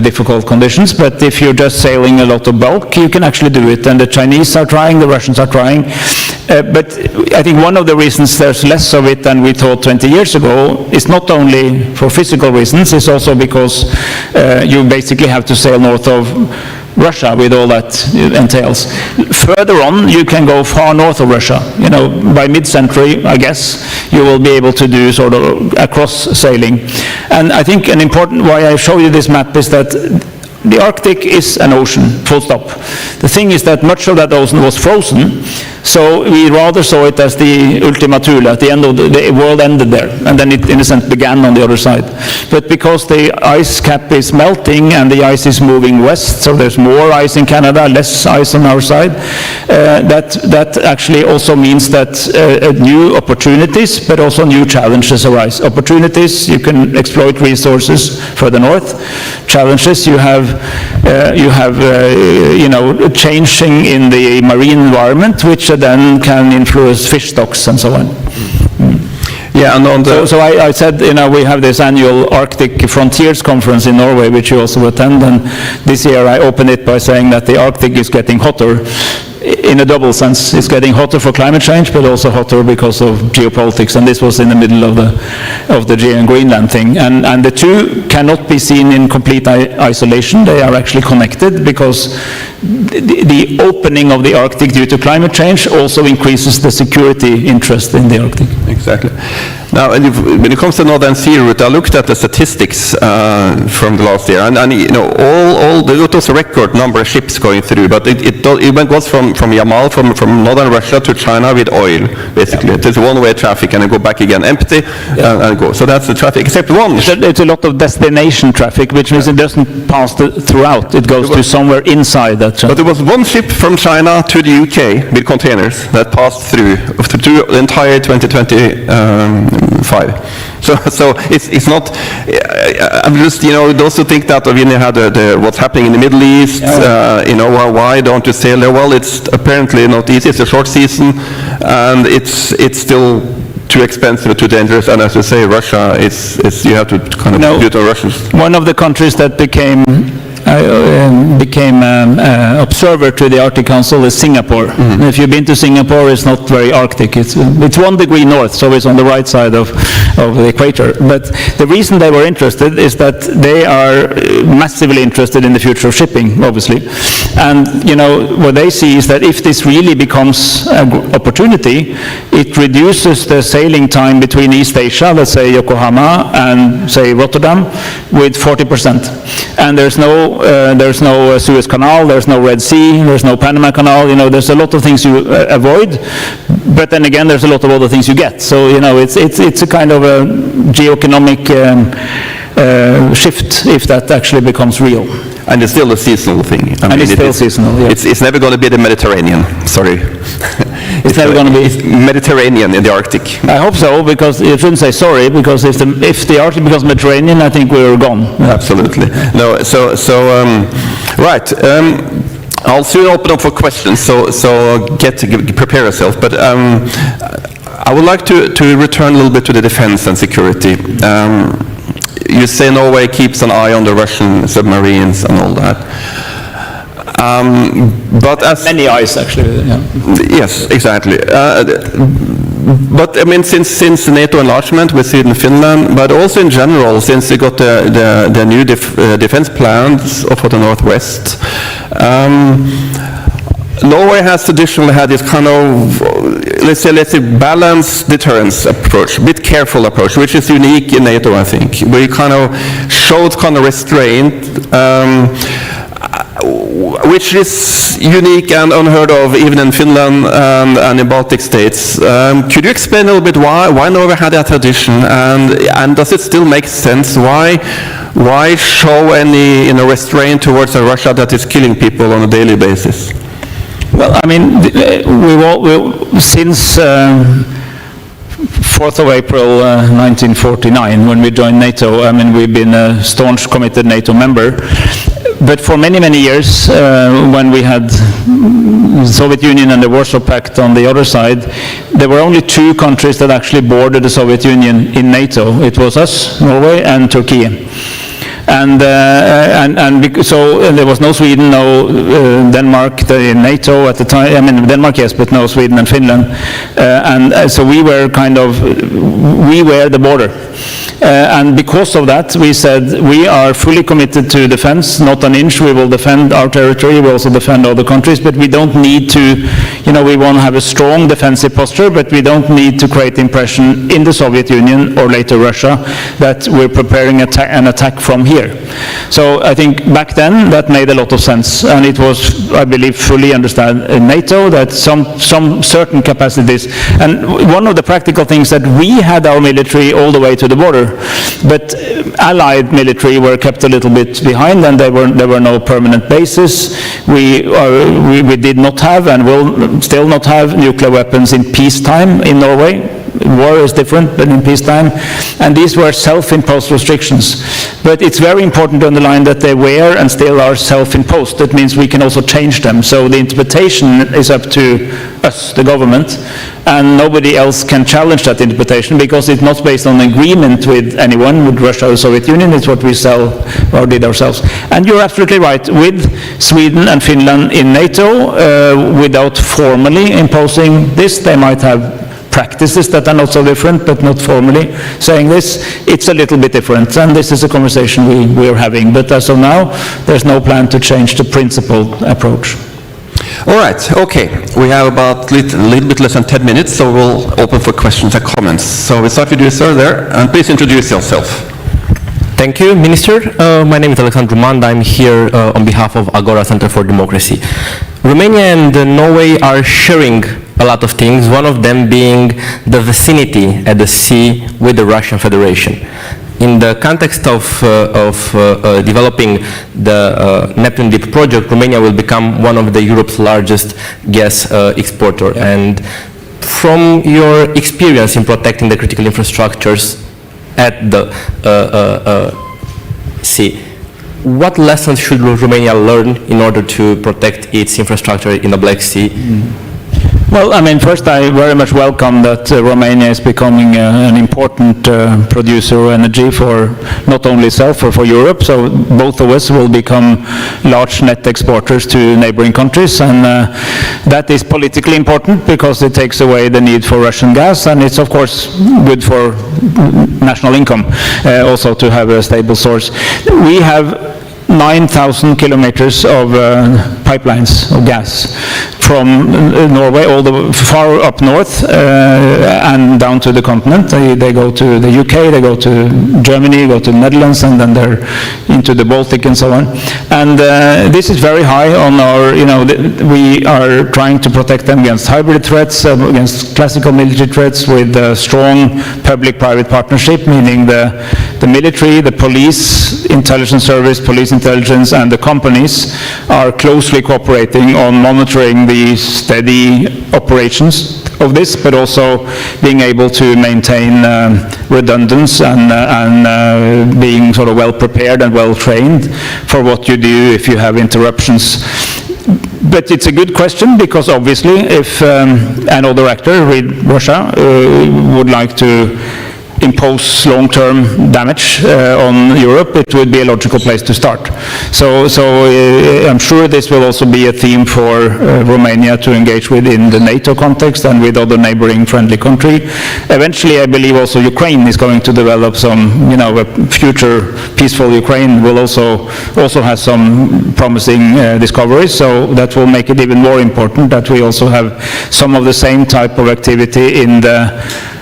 difficult conditions. But if you're just sailing a lot of bulk, you can actually do it, and the Chinese are trying, the Russians are trying. But I think one of the reasons there's less of it than we thought 20 years ago is not only for physical reasons, it's also because you basically have to sail north of Russia with all that entails. Further on, you can go far north of Russia. You know, by mid-century, I guess, you will be able to do sort of across sailing. And I think an important, why I show you this map is that the Arctic is an ocean, full stop. The thing is that much of that ocean was frozen, so we rather saw it as the Ultima Thule, at the end of the world ended there, and then it, in a sense, began on the other side. But because the ice cap is melting and the ice is moving west, so there's more ice in Canada, less ice on our side, that actually also means that new opportunities, but also new challenges arise. Opportunities, you can exploit resources further north. Challenges, you have you know, changing in the marine environment, which then can influence fish stocks and so on. Yeah, and on the... So I said, you know, we have this annual Arctic Frontiers Conference in Norway, which you also attend, and this year I opened it by saying that the Arctic is getting hotter in a double sense. It's getting hotter for climate change, but also hotter because of geopolitics, and this was in the middle of the Greenland thing. And the two cannot be seen in complete isolation. They are actually connected, because the opening of the Arctic due to climate change also increases the security interest in the Arctic. Exactly. Now, when it comes to Northern Sea route, I looked at the statistics from the last year, and you know, it was a record number of ships going through, but it goes from Yamal, from northern Russia to China with oil, basically. It's one-way traffic, and then go back again empty, and go. So that's the traffic, except one. It's a lot of destination traffic, which means it doesn't pass throughout. It goes to somewhere inside that. But there was one ship from China to the UK with containers that passed through the entire 2025. So it's not. I'm just, you know, those who think that when you had what's happening in the Middle East, you know, why don't you sail there? Well, it's apparently not easy. It's a short season, and it's still too expensive, too dangerous. And as you say, Russia is you have to kind of do it on Russians. One of the countries that became observer to the Arctic Council is Singapore. Mm-hmm. If you've been to Singapore, it's not very Arctic. It's 1 degree north, so it's on the right side of the equator. But the reason they were interested is that they are massively interested in the future of shipping, obviously. And, you know, what they see is that if this really becomes an opportunity, it reduces the sailing time between East Asia, let's say Yokohama, and say Rotterdam, with 40%. And there's no Suez Canal, there's no Red Sea, there's no Panama Canal. You know, there's a lot of things you avoid, but then again, there's a lot of other things you get. So, you know, it's a kind of a geoeconomic shift if that actually becomes real. And it's still a seasonal thing. It's still seasonal, yeah. It's never going to be the Mediterranean, sorry. It's never going to be Mediterranean in the Arctic. I hope so, because you shouldn't say sorry, because if the Arctic becomes Mediterranean, I think we're gone. Absolutely. No, right. I'll soon open up for questions, so prepare yourself. But I would like to return a little bit to the defense and security. You say Norway keeps an eye on the Russian submarines and all that. But as many eyes, actually. Yeah. Yes, exactly. But I mean, since the NATO enlargement with Sweden and Finland, but also in general, since we got the new defense plans for the Northwest, Norway has traditionally had this kind of, let's say balanced deterrence approach, a bit careful approach, which is unique in NATO, I think. We kind of showed kind of restraint, which is unique and unheard of even in Finland and in Baltic states. Could you explain a little bit why Norway had that tradition, and does it still make sense? Why show any restraint towards a Russia that is killing people on a daily basis? Well, I mean, since 4th of April 1949, when we joined NATO. I mean, we've been a staunch, committed NATO member. But for many, many years, when we had the Soviet Union and the Warsaw Pact on the other side, there were only two countries that actually bordered the Soviet Union in NATO. It was us, Norway, and Turkey. And so there was no Sweden, no Denmark in NATO at the time. I mean, Denmark, yes, but no Sweden and Finland. So we were the border. And because of that, we said we are fully committed to defense, not an inch. We will defend our territory. We also defend other countries, but we don't need to, we want to have a strong defensive posture, but we don't need to create the impression in the Soviet Union or later Russia that we're preparing an attack from here. So I think back then that made a lot of sense, and it was, I believe, fully understood in NATO that some certain capacities, and one of the practical things that we had our military all the way to the border, but Allied military were kept a little bit behind, and there were no permanent bases. We did not have and will still not have nuclear weapons in peacetime in Norway. War is different, but in peacetime. And these were self-imposed restrictions. But it's very important to underline that they were and still are self-imposed. That means we can also change them. So the interpretation is up to us, the government, and nobody else can challenge that interpretation because it's not based on agreement with anyone, with Russia or the Soviet Union. It's what we did ourselves. And you're absolutely right. With Sweden and Finland in NATO, without formally imposing this, they might have practices that are not so different, but not formally saying this, it's a little bit different. And this is a conversation we are having. But as of now, there's no plan to change the principled approach. All right, okay. We have about a little bit less than 10 minutes, so we'll open for questions and comments. So we'll start with you, sir, there, and please introduce yourself. Thank you, Minister. My name is Alexandru Mand. I'm here on behalf of Agora Center for Democracy. Romania and Norway are sharing a lot of things, one of them being the vicinity at the sea with the Russian Federation. In the context of developing the Neptune Deep project, Romania will become one of Europe's largest gas exporter. And from your experience in protecting the critical infrastructures at the sea, what lessons should Romania learn in order to protect its infrastructure in the Black Sea? Well, I mean, first I very much welcome that Romania is becoming an important producer of energy for not only itself, but for Europe. So both of us will become large net exporters to neighboring countries, and that is politically important because it takes away the need for Russian gas, and it's of course good for national income also to have a stable source. We have 9,000 kilometers of pipelines of gas from Norway all the far up north and down to the continent. They go to the UK, they go to Germany, go to the Netherlands, and then they're into the Baltic and so on. And this is very high on our, we are trying to protect them against hybrid threats, against classical military threats with strong public-private partnership, meaning the military, the police, intelligence service, police intelligence, and the companies are closely cooperating on monitoring the steady operations of this, but also being able to maintain redundancy and being sort of well prepared and well trained for what you do if you have interruptions. But it's a good question because obviously if another actor, Russia, would like to impose long-term damage on Europe, it would be a logical place to start. So I'm sure this will also be a theme for Romania to engage with in the NATO context and with other neighboring friendly country. Eventually, I believe also Ukraine is going to develop some, a future peaceful Ukraine will also has some promising discoveries. So that will make it even more important that we also have some of the same type of activity in the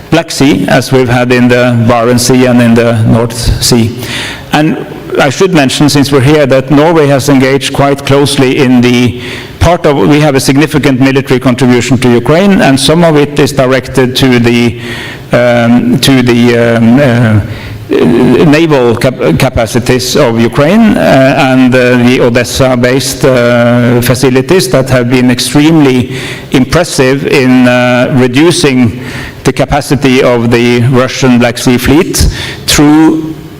Black Sea as we've had in the Barents Sea and in the North Sea. And I should mention, since we're here, that Norway has engaged quite closely in the part of, we have a significant military contribution to Ukraine, and some of it is directed to the naval capacities of Ukraine and the Odessa-based facilities that have been extremely impressive in reducing the capacity of the Russian Black Sea Fleet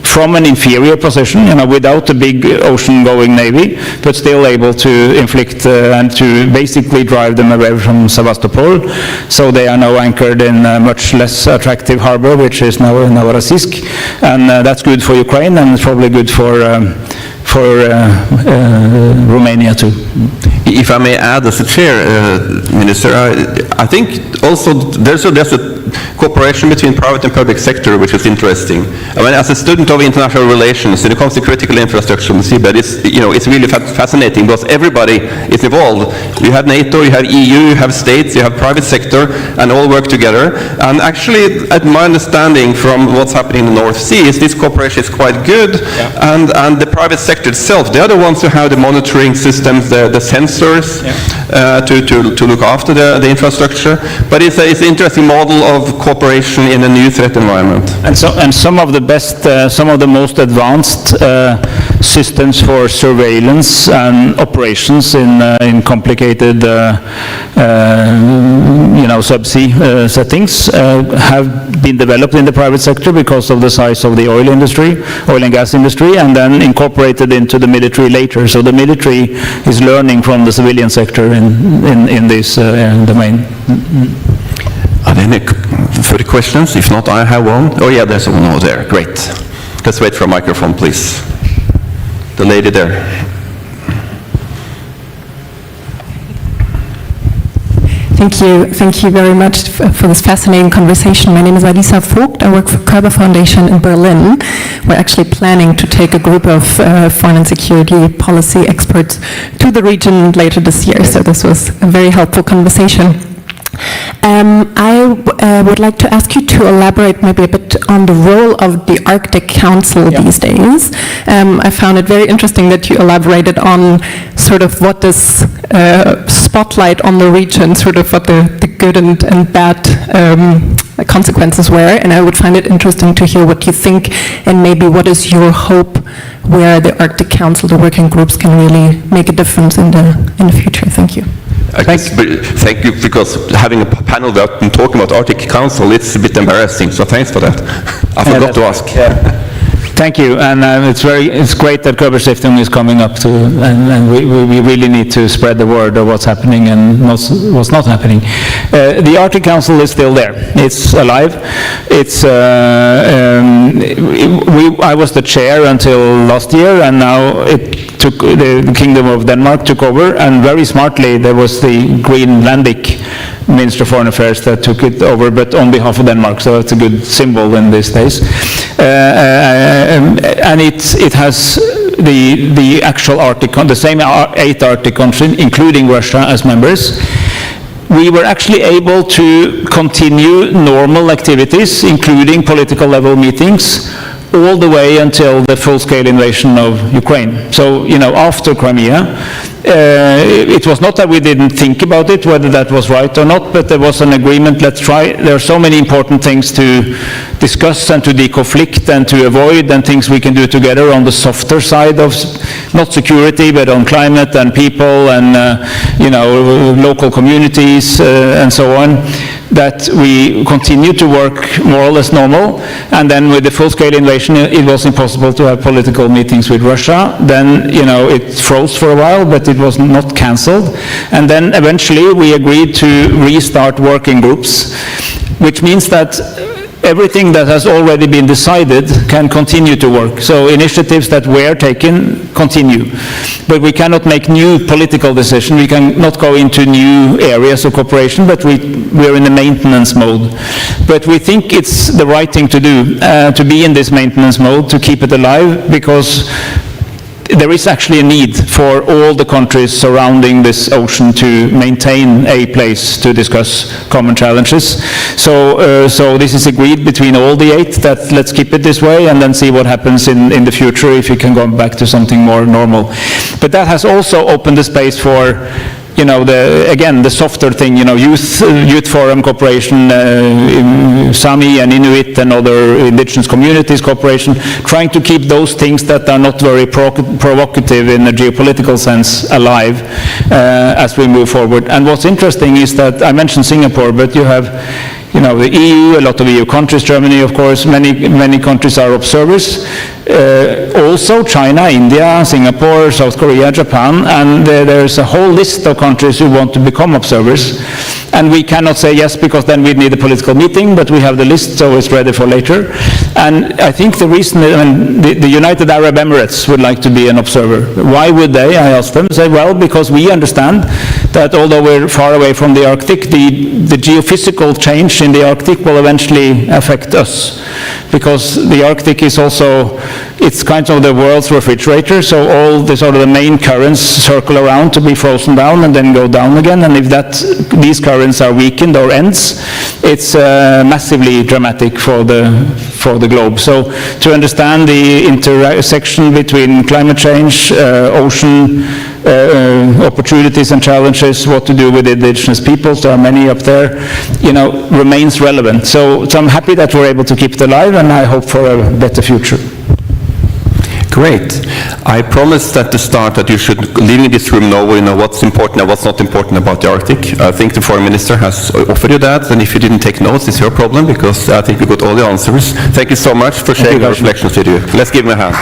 from an inferior position, without a big ocean-going navy, but still able to inflict and to basically drive them away from Sevastopol. So they are now anchored in a much less attractive harbor, which is now Novorossiysk, and that's good for Ukraine and probably good for Romania too. If I may add as a chair, Minister, I think also there's a cooperation between private and public sector, which is interesting. I mean, as a student of international relations, when it comes to critical infrastructure on the seabed, it's really fascinating because everybody is involved. You have NATO, you have EU, you have states, you have private sector, and all work together. And actually, at my understanding from what's happening in the North Sea, is this cooperation is quite good, and the private sector itself, they are the ones who have the monitoring systems, the sensors, to look after the infrastructure. But it's an interesting model of cooperation in a new threat environment. And some of the best, some of the most advanced systems for surveillance and operations in complicated, subsea settings have been developed in the private sector because of the size of the oil and gas industry, and then incorporated into the military later. So the military is learning from the civilian sector in this domain. Are there any further questions? If not, I have one. Oh yeah, there's one over there. Great. Let's wait for a microphone, please. The lady there. Thank you very much for this fascinating conversation. My name is Alisa Vogt. I work for Körber Foundation in Berlin. We're actually planning to take a group of foreign and security policy experts to the region later this year, so this was a very helpful conversation. I would like to ask you to elaborate maybe a bit on the role of the Arctic Council these days. I found it very interesting that you elaborated on sort of what this spotlight on the region, sort of what the good and bad consequences were, and I would find it interesting to hear what you think and maybe what is your hope where the Arctic Council, the working groups, can really make a difference in the future. Thank you. Thank you, because having a panel without talking about Arctic Council, it's a bit embarrassing, so thanks for that. I forgot to ask. Thank you, and it's great that Körber Stiftung is coming up to, and we really need to spread the word of what's happening and what's not happening. The Arctic Council is still there. It's alive. I was the chair until last year, and now the Kingdom of Denmark took over, and very smartly there was the Greenlandic Minister of Foreign Affairs that took it over, but on behalf of Denmark, so it's a good symbol in these days. And it has the actual Arctic, the same 8 Arctic countries, including Russia, as members. We were actually able to continue normal activities, including political level meetings, all the way until the full-scale invasion of Ukraine. So, after Crimea, it was not that we didn't think about it, whether that was right or not, but there was an agreement, let's try. There are so many important things to discuss and to deconflict and to avoid, and things we can do together on the softer side of, not security, but on climate and people and, local communities and so on, that we continue to work more or less normal. And then with the full-scale invasion, it was impossible to have political meetings with Russia. Then, it froze for a while, but it was not cancelled. And then eventually we agreed to restart working groups, which means that everything that has already been decided can continue to work. So initiatives that were taken continue. But we cannot make new political decisions. We cannot go into new areas of cooperation, but we're in a maintenance mode. But we think it's the right thing to do, to be in this maintenance mode, to keep it alive, because there is actually a need for all the countries surrounding this ocean to maintain a place to discuss common challenges. So this is agreed between all the 8 that let's keep it this way and then see what happens in the future if you can go back to something more normal. But that has also opened the space for you know, again, the softer thing, you know, youth forum cooperation, Sami and Inuit and other indigenous communities cooperation, trying to keep those things that are not very provocative in a geopolitical sense alive as we move forward. And what's interesting is that I mentioned Singapore, but you have, you know, the EU, a lot of EU countries, Germany, of course, many countries are observers. Also China, India, Singapore, South Korea, Japan, and there's a whole list of countries who want to become observers. And we cannot say yes, because then we'd need a political meeting, but we have the list, so it's ready for later. And I think the reason, I mean, the United Arab Emirates would like to be an observer. Why would they? I asked them, say, well, because we understand that although we're far away from the Arctic, the geophysical change in the Arctic will eventually affect us. Because the Arctic is also, it's kind of the world's refrigerator, so all the sort of the main currents circle around to be frozen down and then go down again, and if these currents are weakened or ends, it's massively dramatic for the globe. So to understand the intersection between climate change, ocean opportunities and challenges, what to do with indigenous peoples, there are many up there, you know, remains relevant. So I'm happy that we're able to keep it alive, and I hope for a better future. Great. I promised at the start that you should, leaving this room, know, you know what's important and what's not important about the Arctic. I think the Foreign Minister has offered you that, and if you didn't take notes, it's your problem, because I think we got all the answers. Thank you so much for sharing your reflections with you. Let's give him a hand.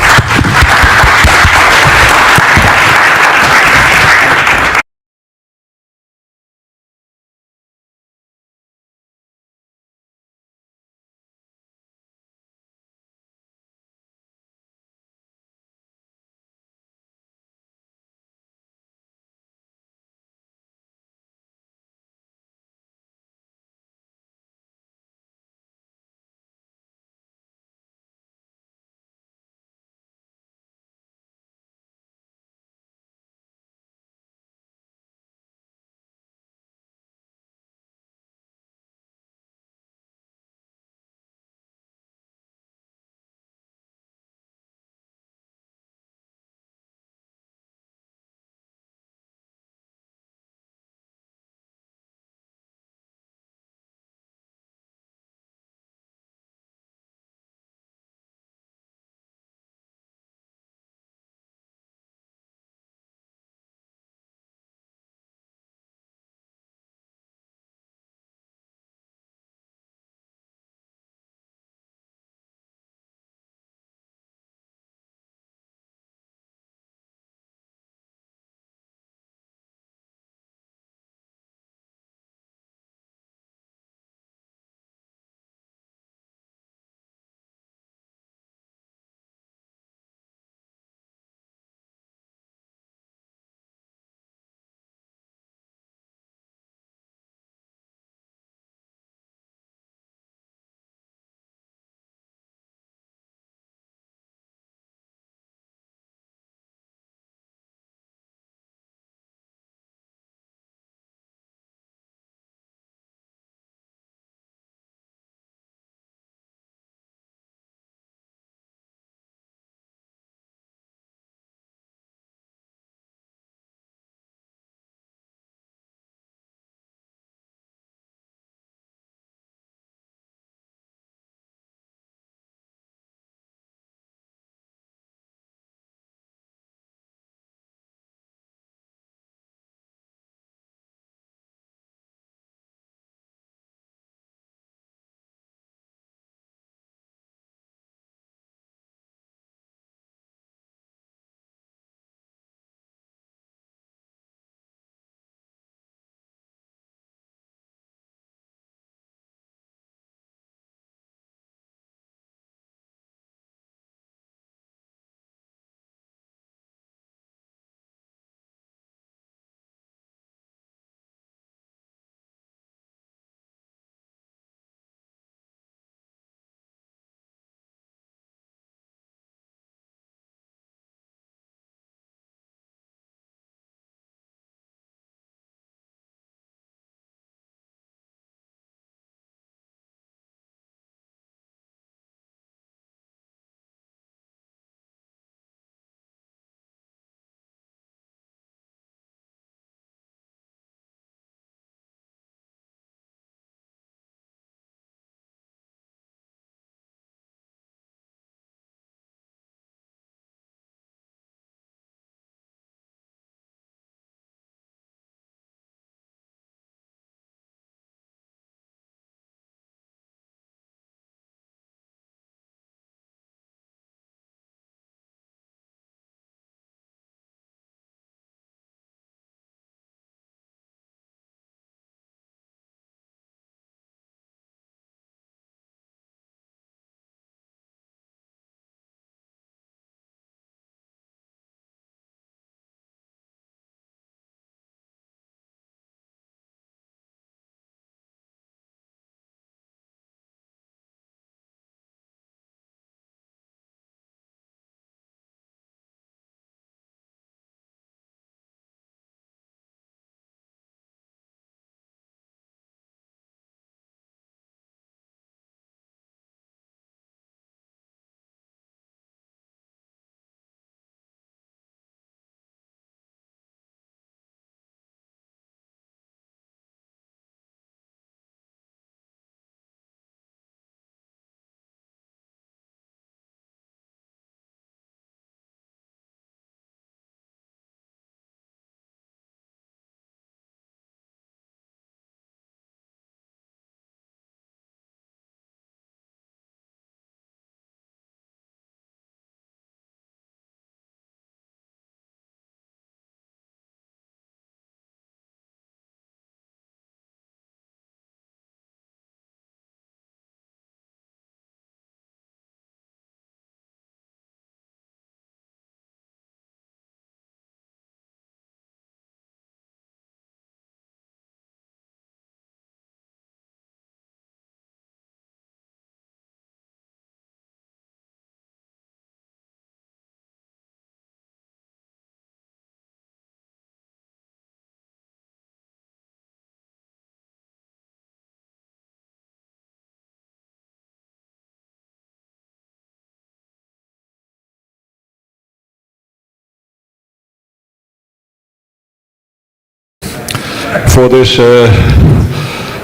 for this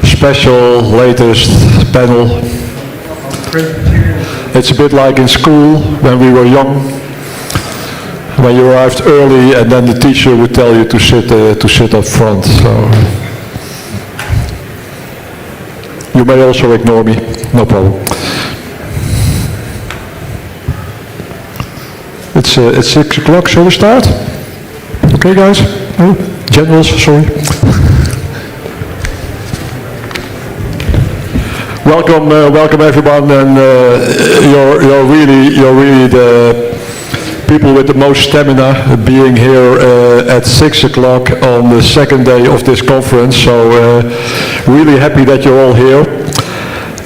special latest panel. It's a bit like in school when we were young, when you arrived early and then the teacher would tell you to sit up front. So you may also ignore me, no problem. It's 6 o'clock, shall we start? Okay, guys? Oh, generals, sorry. Welcome everyone, and you're really the people with the most stamina being here at 6 o'clock on the second day of this conference. So really happy that you're all here.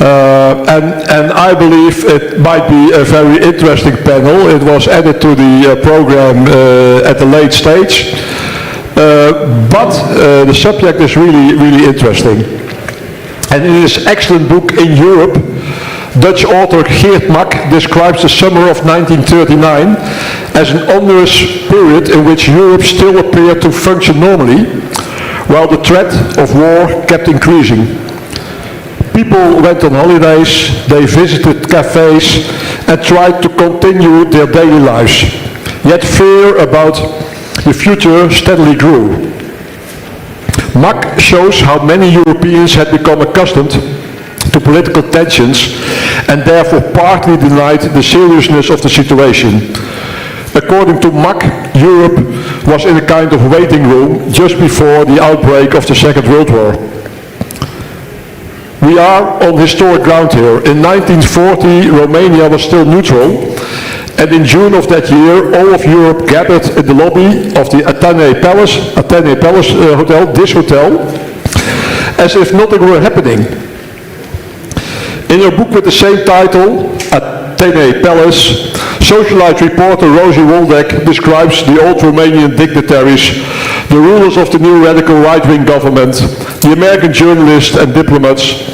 And I believe it might be a very interesting panel. It was added to the program at a late stage, but the subject is really interesting. And in his excellent book In Europe, Dutch author Geert Mak describes the summer of 1939 as an onerous period in which Europe still appeared to function normally, while the threat of war kept increasing. People went on holidays, they visited cafes and tried to continue their daily lives. Yet fear about the future steadily grew. Mak shows how many Europeans had become accustomed to political tensions and therefore partly denied the seriousness of the situation. According to Mak, Europe was in a kind of waiting room just before the outbreak of the Second World War. We are on historic ground here. In 1940, Romania was still neutral, and in June of that year, all of Europe gathered in the lobby of the Athene Palace Hotel, this hotel, as if nothing were happening. In her book with the same title, Athene Palace, socialite reporter Rosie Waldeck describes the old Romanian dignitaries, the rulers of the new radical right-wing government, the American journalists and diplomats,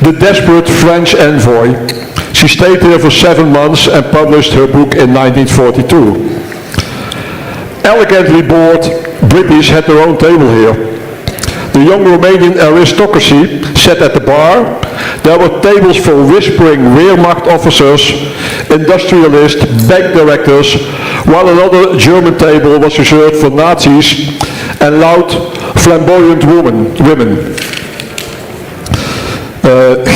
the desperate French envoy. She stayed here for 7 months and published her book in 1942. Elegantly bored British had their own table here. The young Romanian aristocracy sat at the bar. There were tables for whispering Wehrmacht officers, industrialists, bank directors, while another German table was reserved for Nazis and loud, flamboyant women.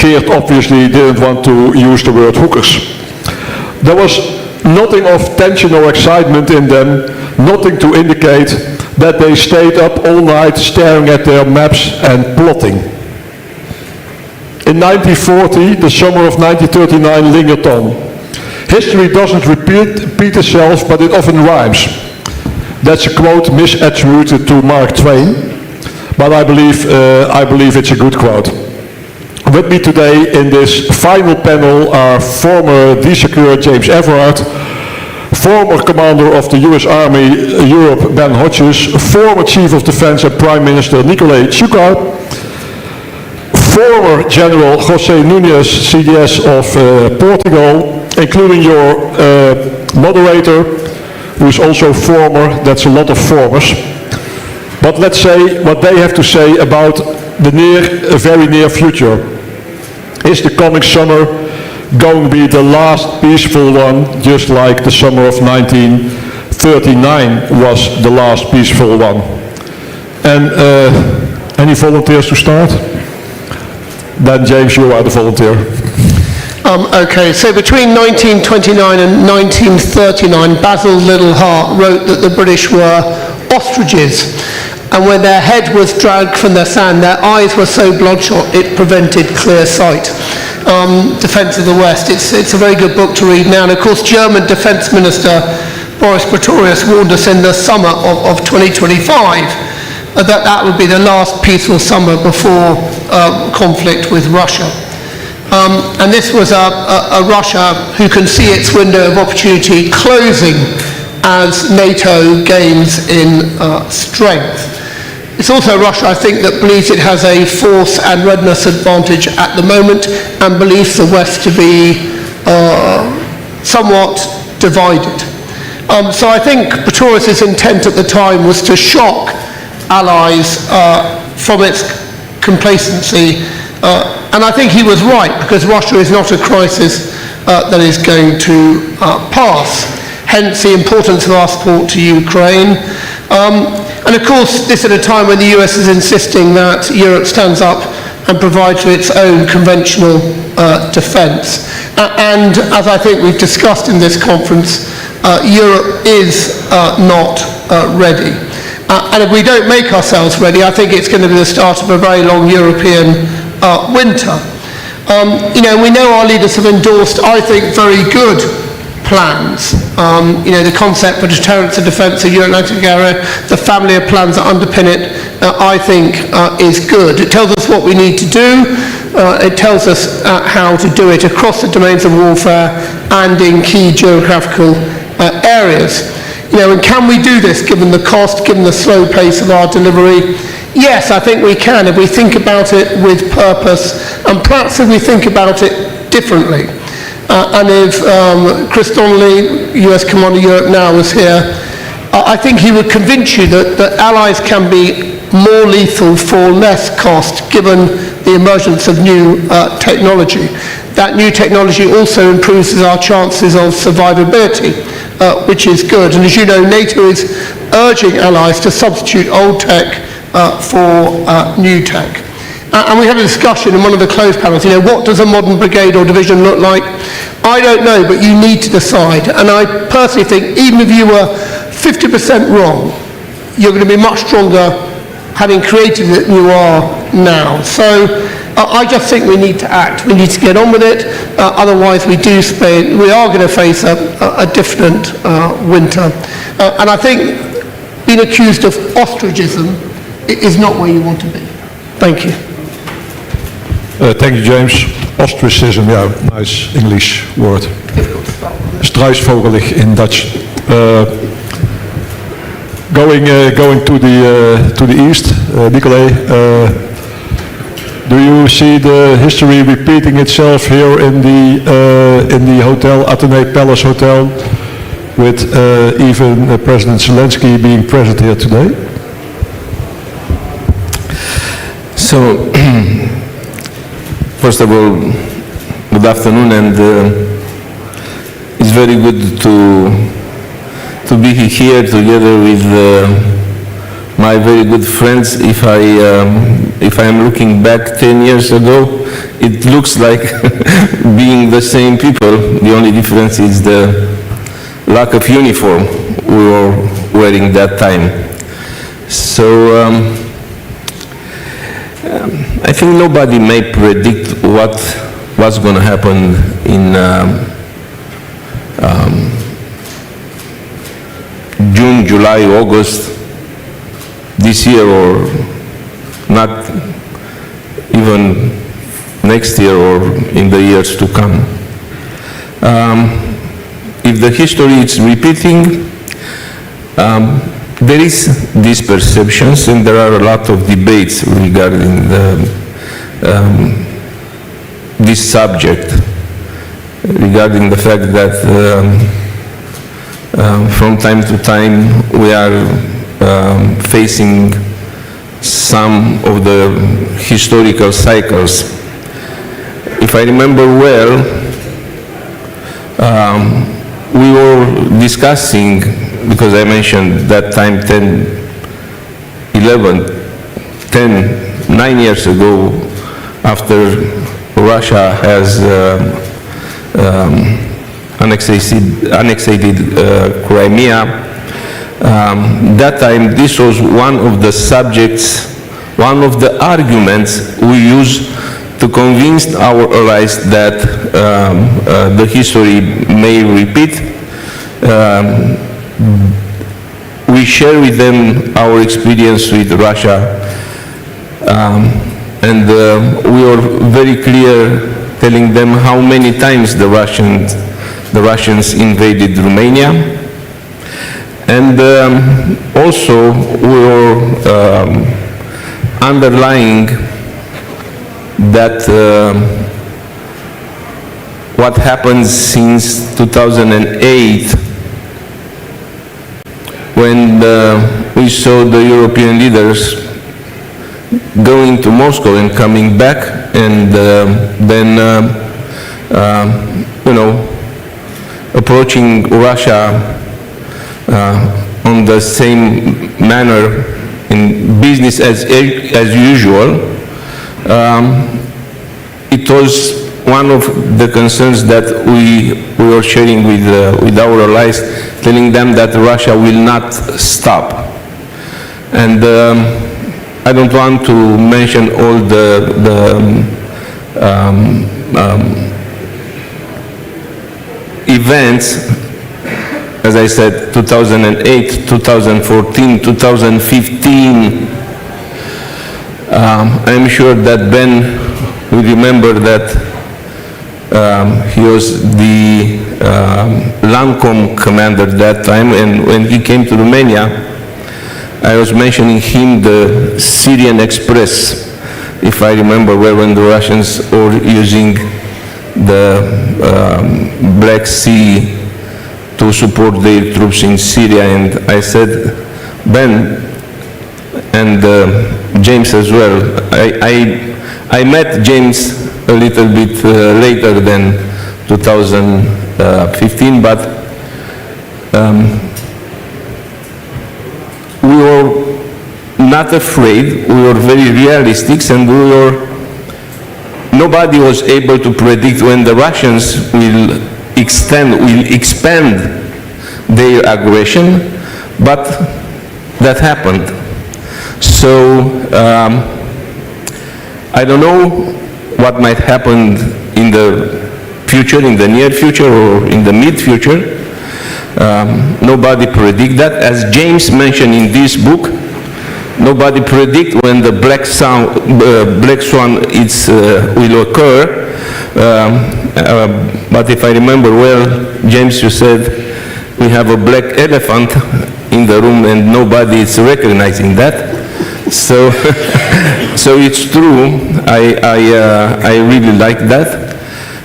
Geert obviously didn't want to use the word hookers. There was nothing of tension or excitement in them, nothing to indicate that they stayed up all night staring at their maps and plotting. In 1940, the summer of 1939 lingered on. History doesn't repeat itself, but it often rhymes. That's a quote misattributed to Mark Twain, but I believe it's a good quote. With me today in this final panel are former D-Secure James Everard, former commander of the US Army Europe Ben Hodges, former Chief of Defense and Prime Minister Nicolae Ciucă, former General José Núñez, CDS of Portugal, including your moderator, who is also former. That's a lot of formers. But let's say what they have to say about the very near future. Is the coming summer going to be the last peaceful one, just like the summer of 1939 was the last peaceful one? And any volunteers to start? Then James, you are the volunteer. Okay, so between 1929 and 1939, Basil Littlehart wrote that the British were ostriches, and when their head was dragged from the sand, their eyes were so bloodshot it prevented clear sight. Defence of the West, it's a very good book to read now, and of course German Defence Minister Boris Pistorius warned us in the summer of 2025 that would be the last peaceful summer before conflict with Russia. And this was a Russia who can see its window of opportunity closing as NATO gains in strength. It's also Russia, I think, that believes it has a force and readiness advantage at the moment and believes the West to be somewhat divided. So I think Pistorius' intent at the time was to shock allies from its complacency. And I think he was right, because Russia is not a crisis that is going to pass. Hence the importance of our support to Ukraine. And of course, this at a time when the US is insisting that Europe stands up and provides for its own conventional defence. And as I think we've discussed in this conference, Europe is not ready. And if we don't make ourselves ready, I think it's going to be the start of a very long European winter. We know our leaders have endorsed, I think, very good plans. The concept for deterrence and defence of Euro-Atlantic area, the family of plans that underpin it, I think is good. It tells us what we need to do. It tells us how to do it across the domains of warfare and in key geographical areas. And can we do this given the cost, given the slow pace of our delivery? Yes, I think we can if we think about it with purpose, and perhaps if we think about it differently. And if Chris Donnelly, US Commander Europe now, was here, I think he would convince you that allies can be more lethal for less cost given the emergence of new technology. That new technology also improves our chances of survivability, which is good. And as you know, NATO is urging allies to substitute old tech for new tech. And we had a discussion in one of the closed panels, what does a modern brigade or division look like? I don't know, but you need to decide. And I personally think even if you were 50% wrong, you're going to be much stronger having created it than you are now. So I just think we need to act. We need to get on with it. Otherwise we are going to face a different winter. And I think being accused of ostracism is not where you want to be. Thank you. Thank you, James. Ostracism, yeah, nice English word. Struisvogelig in Dutch. Going to the east, Nicolai, do you see the history repeating itself here in the hotel, Athénée Palace Hotel, with even President Zelensky being present here today? So, first of all, good afternoon, and it's very good to be here together with my very good friends. If I am looking back 10 years ago, it looks like being the same people. The only difference is the lack of uniform we were wearing that time. So I think nobody may predict what's going to happen in June, July, August this year, or not even next year or in the years to come. If the history is repeating, there is these perceptions, and there are a lot of debates regarding this subject, regarding the fact that from time to time we are facing some of the historical cycles. If I remember well, we were discussing, because I mentioned that time 9 years ago, after Russia has annexated Crimea. That time this was one of the subjects, one of the arguments we used to convince our allies that the history may repeat. We share with them our experience with Russia, and we were very clear telling them how many times the Russians invaded Romania, and also we were underlying that what happened since 2008, when we saw the European leaders going to Moscow and coming back, and then, approaching Russia on the same manner in business as usual. It was one of the concerns that we were sharing with our allies, telling them that Russia will not stop. And I don't want to mention all the events, as I said, 2008, 2014, 2015. I'm sure that Ben will remember that he was the Lancom commander that time, and when he came to Romania, I was mentioning him the Syrian Express, if I remember well, when the Russians were using the Black Sea to support their troops in Syria. And I said, Ben, and James as well, I met James a little bit later than 2015, but we were not afraid, we were very realistic, and nobody was able to predict when the Russians will expand their aggression, but that happened. So I don't know what might happen in the future, in the near future or in the mid-future. Nobody predict that. As James mentioned in this book, nobody predict when the black swan will occur. But if I remember well, James, you said we have a black elephant in the room and nobody is recognizing that. So, so it's true. I really like that.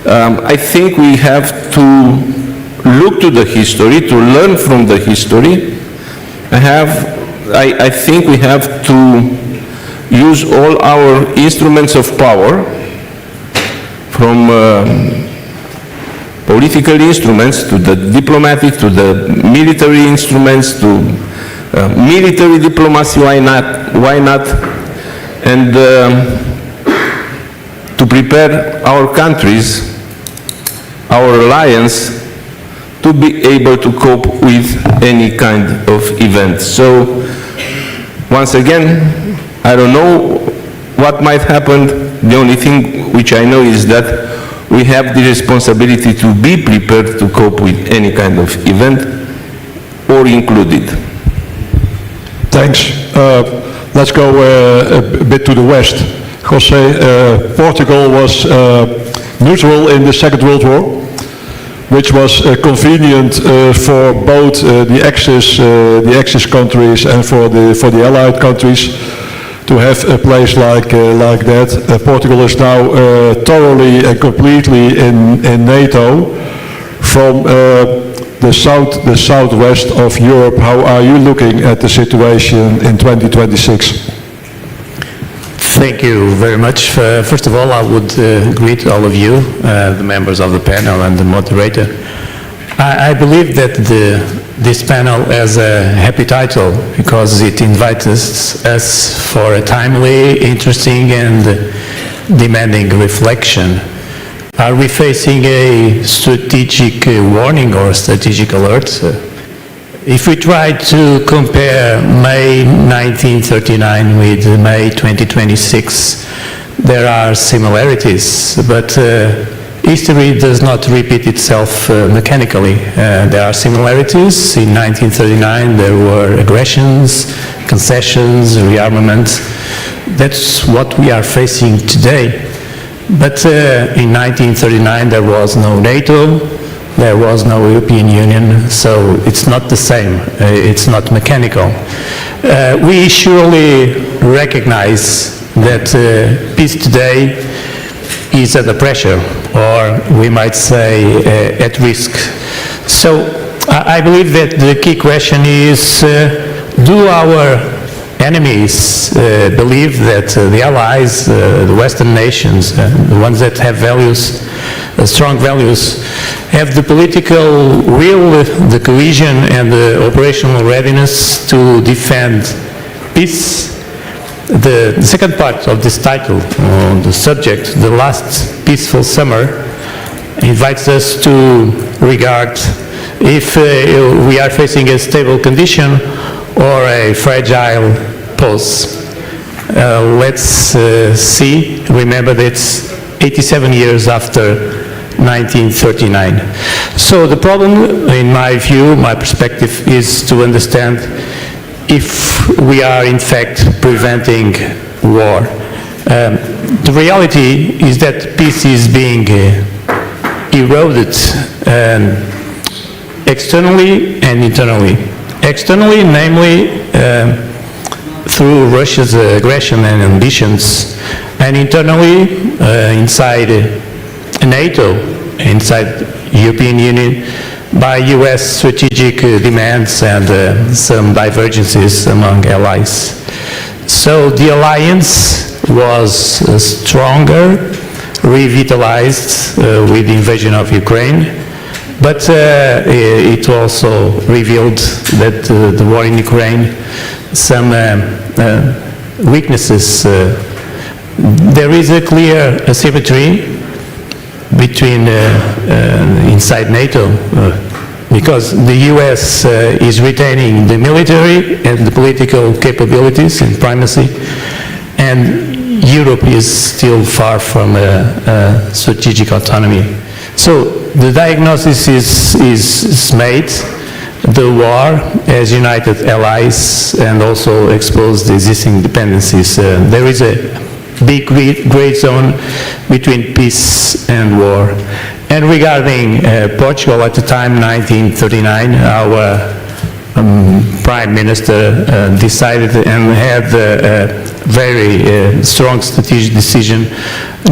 I think we have to look to the history, to learn from the history. I think we have to use all our instruments of power, from political instruments to the diplomatic, to the military instruments, to military diplomacy, why not? And to prepare our countries, our alliance, to be able to cope with any kind of event. So, once again, I don't know what might happen. The only thing which I know is that we have the responsibility to be prepared to cope with any kind of event, or included. Thanks. Let's go a bit to the west. Jose, Portugal was neutral in the Second World War, which was convenient for both the Axis countries and for the Allied countries to have a place like that. Portugal is now thoroughly and completely in NATO. From the southwest of Europe, how are you looking at the situation in 2026? Thank you very much. First of all, I would greet all of you, the members of the panel and the moderator. I believe that this panel has a happy title because it invites us for a timely, interesting and demanding reflection. Are we facing a strategic warning or strategic alert? If we try to compare May 1939 with May 2026, there are similarities, but history does not repeat itself mechanically. There are similarities. In 1939 there were aggressions, concessions, rearmaments. That's what we are facing today. But in 1939 there was no NATO, there was no European Union, so it's not the same, it's not mechanical. We surely recognize that peace today is under pressure, or we might say at risk. So I believe that the key question is, do our enemies believe that the allies, the Western nations, the ones that have values, strong values, have the political will, the cohesion, and the operational readiness to defend peace. The second part of this title, on the subject, The Last Peaceful Summer, invites us to regard if we are facing a stable condition or a fragile pause. Let's see, remember that it's 87 years after 1939. So the problem, in my view, my perspective, is to understand if we are in fact preventing war. The reality is that peace is being eroded externally and internally. Externally, namely, through Russia's aggression and ambitions, and internally, inside NATO, inside European Union, by US strategic demands and some divergences among allies. So the alliance was stronger, revitalized with the invasion of Ukraine, but it also revealed that the war in Ukraine, some weaknesses. There is a clear asymmetry between inside NATO, because the US is retaining the military and the political capabilities and primacy, and Europe is still far from strategic autonomy. So the diagnosis is made. The war has united allies and also exposed the existing dependencies. There is a big gray zone between peace and war. And regarding Portugal, at the time, 1939, our Prime Minister decided and had a very strong strategic decision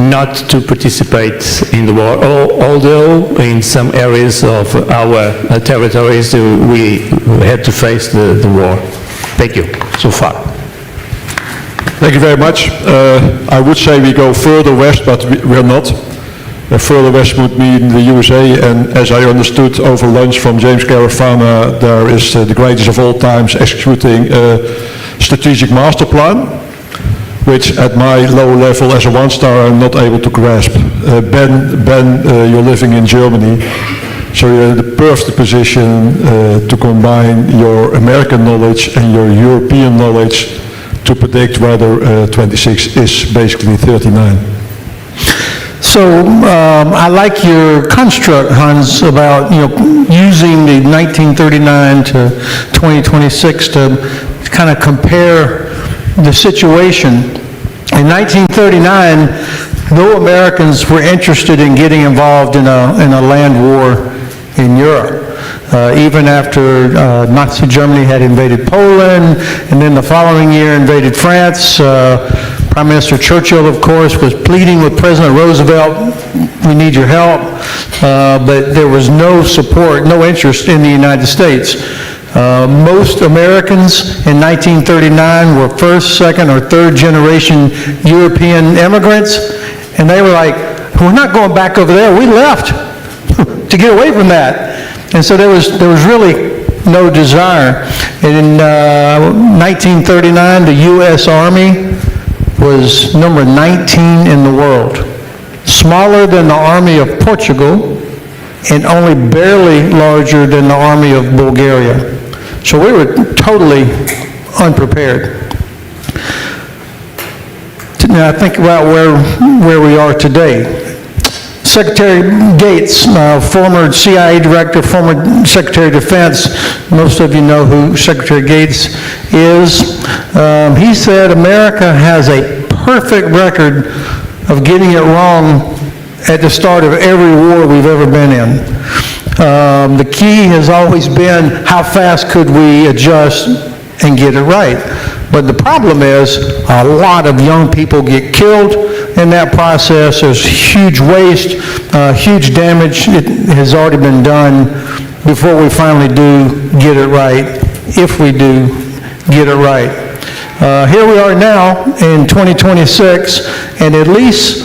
not to participate in the war, although in some areas of our territories we had to face the war. Thank you, so far. Thank you very much. I would say we go further west, but we're not. Further west would mean the USA, and as I understood over lunch from James Garofana, there is the greatest of all times executing a strategic master plan, which at my low level as a one-star I'm not able to grasp. Ben, you're living in Germany, so you're in the perfect position to combine your American knowledge and your European knowledge to predict whether 26 is basically 39. So I like your construct, Hans, about using the 1939 to 2026 to kind of compare the situation. In 1939, no Americans were interested in getting involved in a land war in Europe. Even after Nazi Germany had invaded Poland, and then the following year invaded France, Prime Minister Churchill, of course, was pleading with President Roosevelt, we need your help, but there was no support, no interest in the United States. Most Americans in 1939 were first, second, or third generation European immigrants, and they were like, we're not going back over there, we left to get away from that. And so there was really no desire. And in 1939, the U.S. Army was number 19 in the world, smaller than the Army of Portugal and only barely larger than the Army of Bulgaria. So we were totally unprepared. Now think about where we are today. Secretary Gates, former CIA director, former Secretary of Defense, most of you know who Secretary Gates is. He said America has a perfect record of getting it wrong at the start of every war we've ever been in. The key has always been how fast could we adjust and get it right. But the problem is a lot of young people get killed in that process. There's huge waste, huge damage. It has already been done before we finally do get it right, if we do get it right. Here we are now in 2026, and at least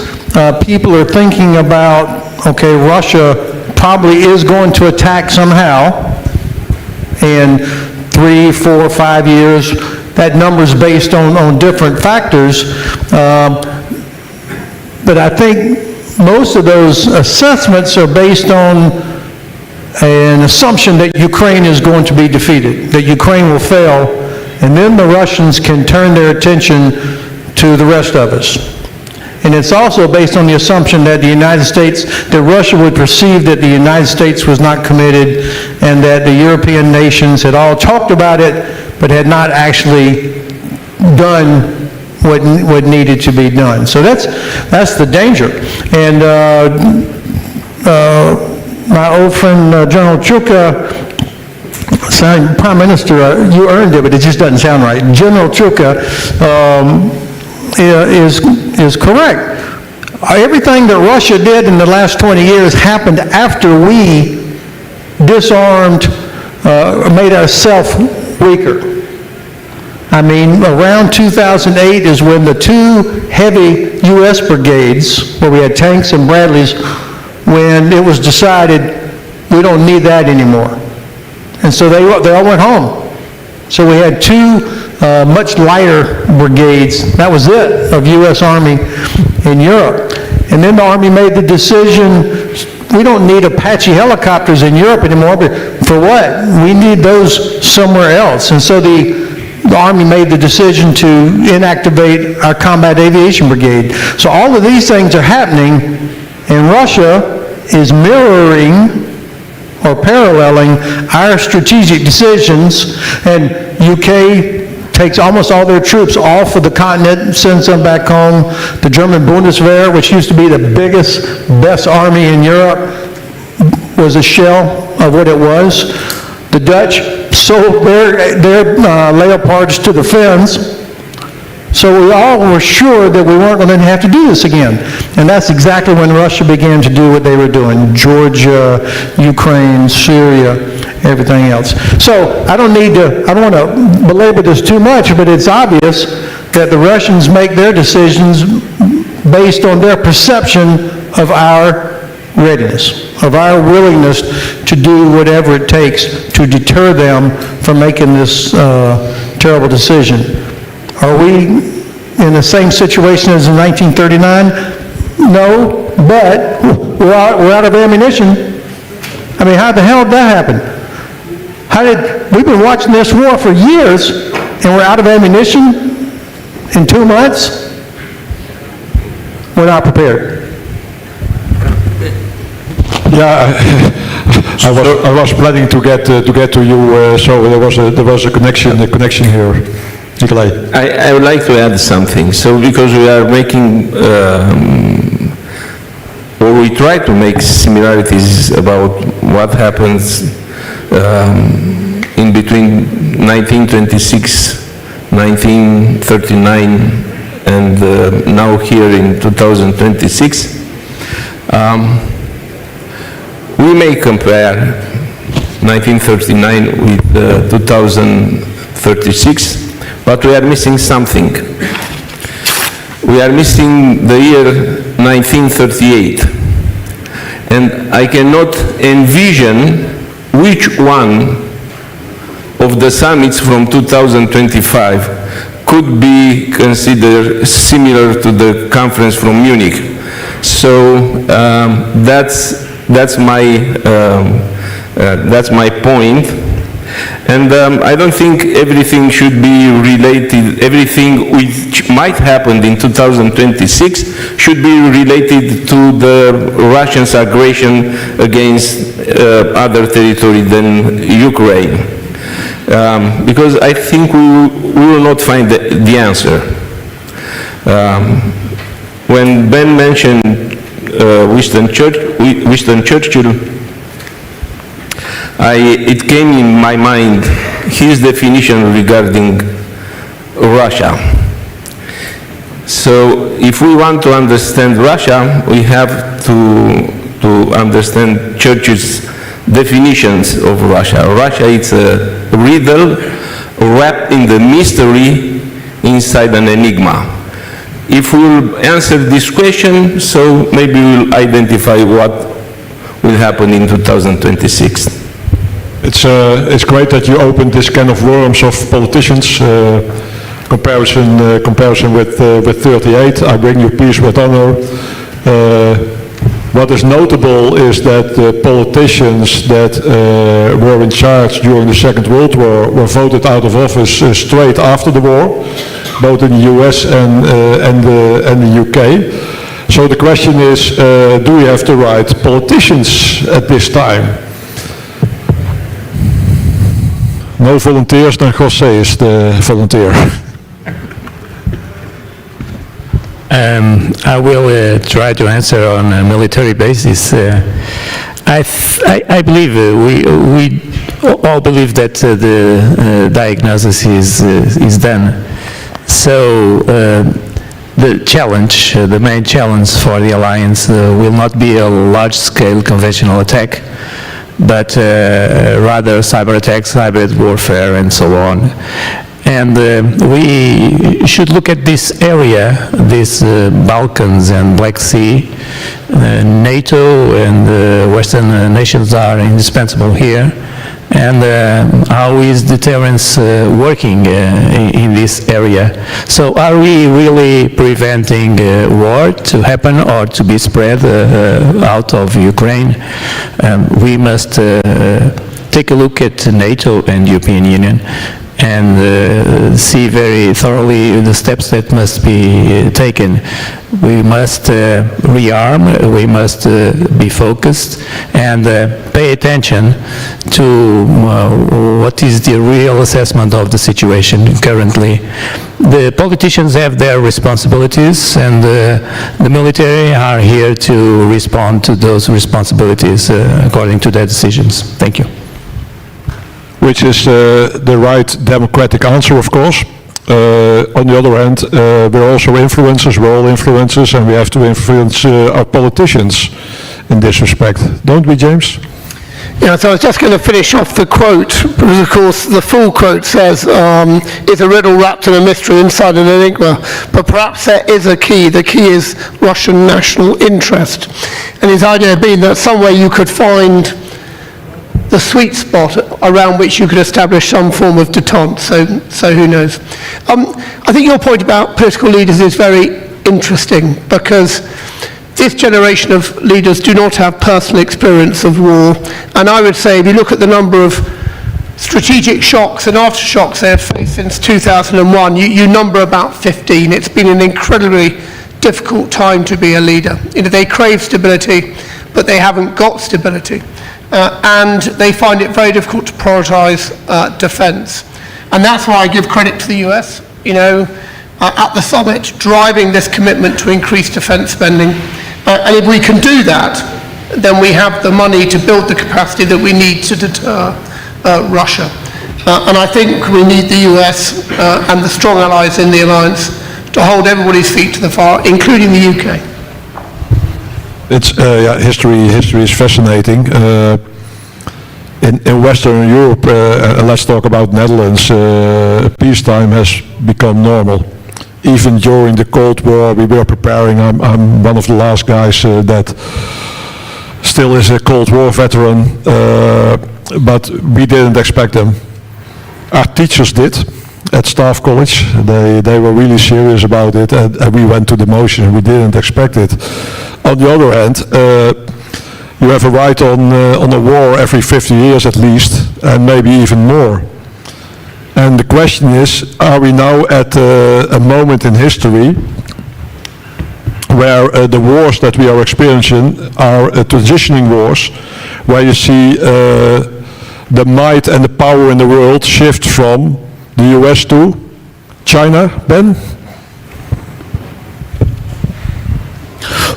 people are thinking about, okay, Russia probably is going to attack somehow in 3, 4, 5 years. That number's based on different factors. But I think most of those assessments are based on an assumption that Ukraine is going to be defeated, that Ukraine will fail, and then the Russians can turn their attention to the rest of us. And it's also based on the assumption that the United States, that Russia would perceive that the United States was not committed and that the European nations had all talked about it but had not actually done what needed to be done. So that's the danger. And my old friend General Chuka, Prime Minister, you earned it, but it just doesn't sound right. General Chuka is correct. Everything that Russia did in the last 20 years happened after we disarmed, made ourselves weaker. I mean, around 2008 is when the 2 heavy U.S. brigades, where we had tanks and Bradleys, when it was decided we don't need that anymore. And so they all went home. So we had 2 much lighter brigades, that was it, of U.S. Army in Europe. And then the Army made the decision, we don't need Apache helicopters in Europe anymore, but for what? We need those somewhere else. And so the Army made the decision to inactivate our combat aviation brigade. So all of these things are happening, and Russia is mirroring or paralleling our strategic decisions, and UK takes almost all their troops off of the continent, sends them back home. The German Bundeswehr, which used to be the biggest, best army in Europe, was a shell of what it was. The Dutch sold their Leopards to the Finns. So we all were sure that we weren't going to have to do this again. And that's exactly when Russia began to do what they were doing. Georgia, Ukraine, Syria, everything else. So I don't want to belabor this too much, but it's obvious that the Russians make their decisions based on their perception of our readiness, of our willingness to do whatever it takes to deter them from making this terrible decision. Are we in the same situation as in 1939? No, but we're out of ammunition. I mean, how the hell did that happen? We've been watching this war for years, and we're out of ammunition in 2 months? We're not prepared. Yeah, I was planning to get to you, so there was a connection here. Nikolai. I would like to add something. So because we are making, or we try to make similarities about what happens in between 1926, 1939, and now here in 2026, we may compare 1939 with 2036, but we are missing something. We are missing the year 1938. And I cannot envision which one of the summits from 2025 could be considered similar to the conference from Munich. So that's my point. And I don't think everything should be related, everything which might happen in 2026 should be related to the Russians' aggression against other territory than Ukraine. Because I think we will not find the answer. When Ben mentioned Winston Churchill, it came in my mind his definition regarding Russia. So if we want to understand Russia, we have to understand Churchill's definitions of Russia. Russia is a riddle wrapped in the mystery inside an enigma. If we will answer this question, so maybe we'll identify what will happen in 2026. It's great that you opened this kind of worms of politicians. Comparison with 38. I bring you peace with honor. What is notable is that the politicians that were in charge during the Second World War were voted out of office straight after the war, both in the US and the UK. So the question is, do we have the right politicians at this time? No volunteers, then José is the volunteer. I will try to answer on a military basis. I believe we all believe that the diagnosis is done. So the challenge, the main challenge for the alliance will not be a large-scale conventional attack, but rather cyber attacks, hybrid warfare, and so on. And we should look at this area, this Balkans and Black Sea. NATO and Western nations are indispensable here. And how is deterrence working in this area? So are we really preventing war to happen or to be spread out of Ukraine? We must take a look at NATO and European Union and see very thoroughly the steps that must be taken. We must rearm, we must be focused and pay attention to what is the real assessment of the situation currently. The politicians have their responsibilities and the military are here to respond to those responsibilities according to their decisions. Thank you. Which is the right democratic answer, of course. On the other hand, we're also influencers, we're all influencers, and we have to influence our politicians in this respect. Don't we, James? Yeah, so I was just going to finish off the quote, because of course the full quote says, it's a riddle wrapped in a mystery inside an enigma, but perhaps there is a key. The key is Russian national interest. And his idea being that somewhere you could find the sweet spot around which you could establish some form of detente, so who knows. I think your point about political leaders is very interesting, because this generation of leaders do not have personal experience of war, and I would say if you look at the number of strategic shocks and aftershocks they have faced since 2001, you number about 15. It's been an incredibly difficult time to be a leader. You know, they crave stability, but they haven't got stability. And they find it very difficult to prioritize defense. And that's why I give credit to the US, you know, at the summit, driving this commitment to increase defense spending. And if we can do that, then we have the money to build the capacity that we need to deter Russia. And I think we need the US and the strong allies in the alliance to hold everybody's feet to the fire, including the UK. It's history is fascinating. In Western Europe, let's talk about Netherlands, peacetime has become normal. Even during the Cold War, we were preparing. I'm one of the last guys that still is a Cold War veteran, but we didn't expect them. Our teachers did. At Staff College, they were really serious about it, and we went to the motion. We didn't expect it. On the other hand, you have a right on a war every 50 years at least, and maybe even more. And the question is, are we now at a moment in history where the wars that we are experiencing are transitioning wars, where you see the might and the power in the world shift from the US to China, Ben?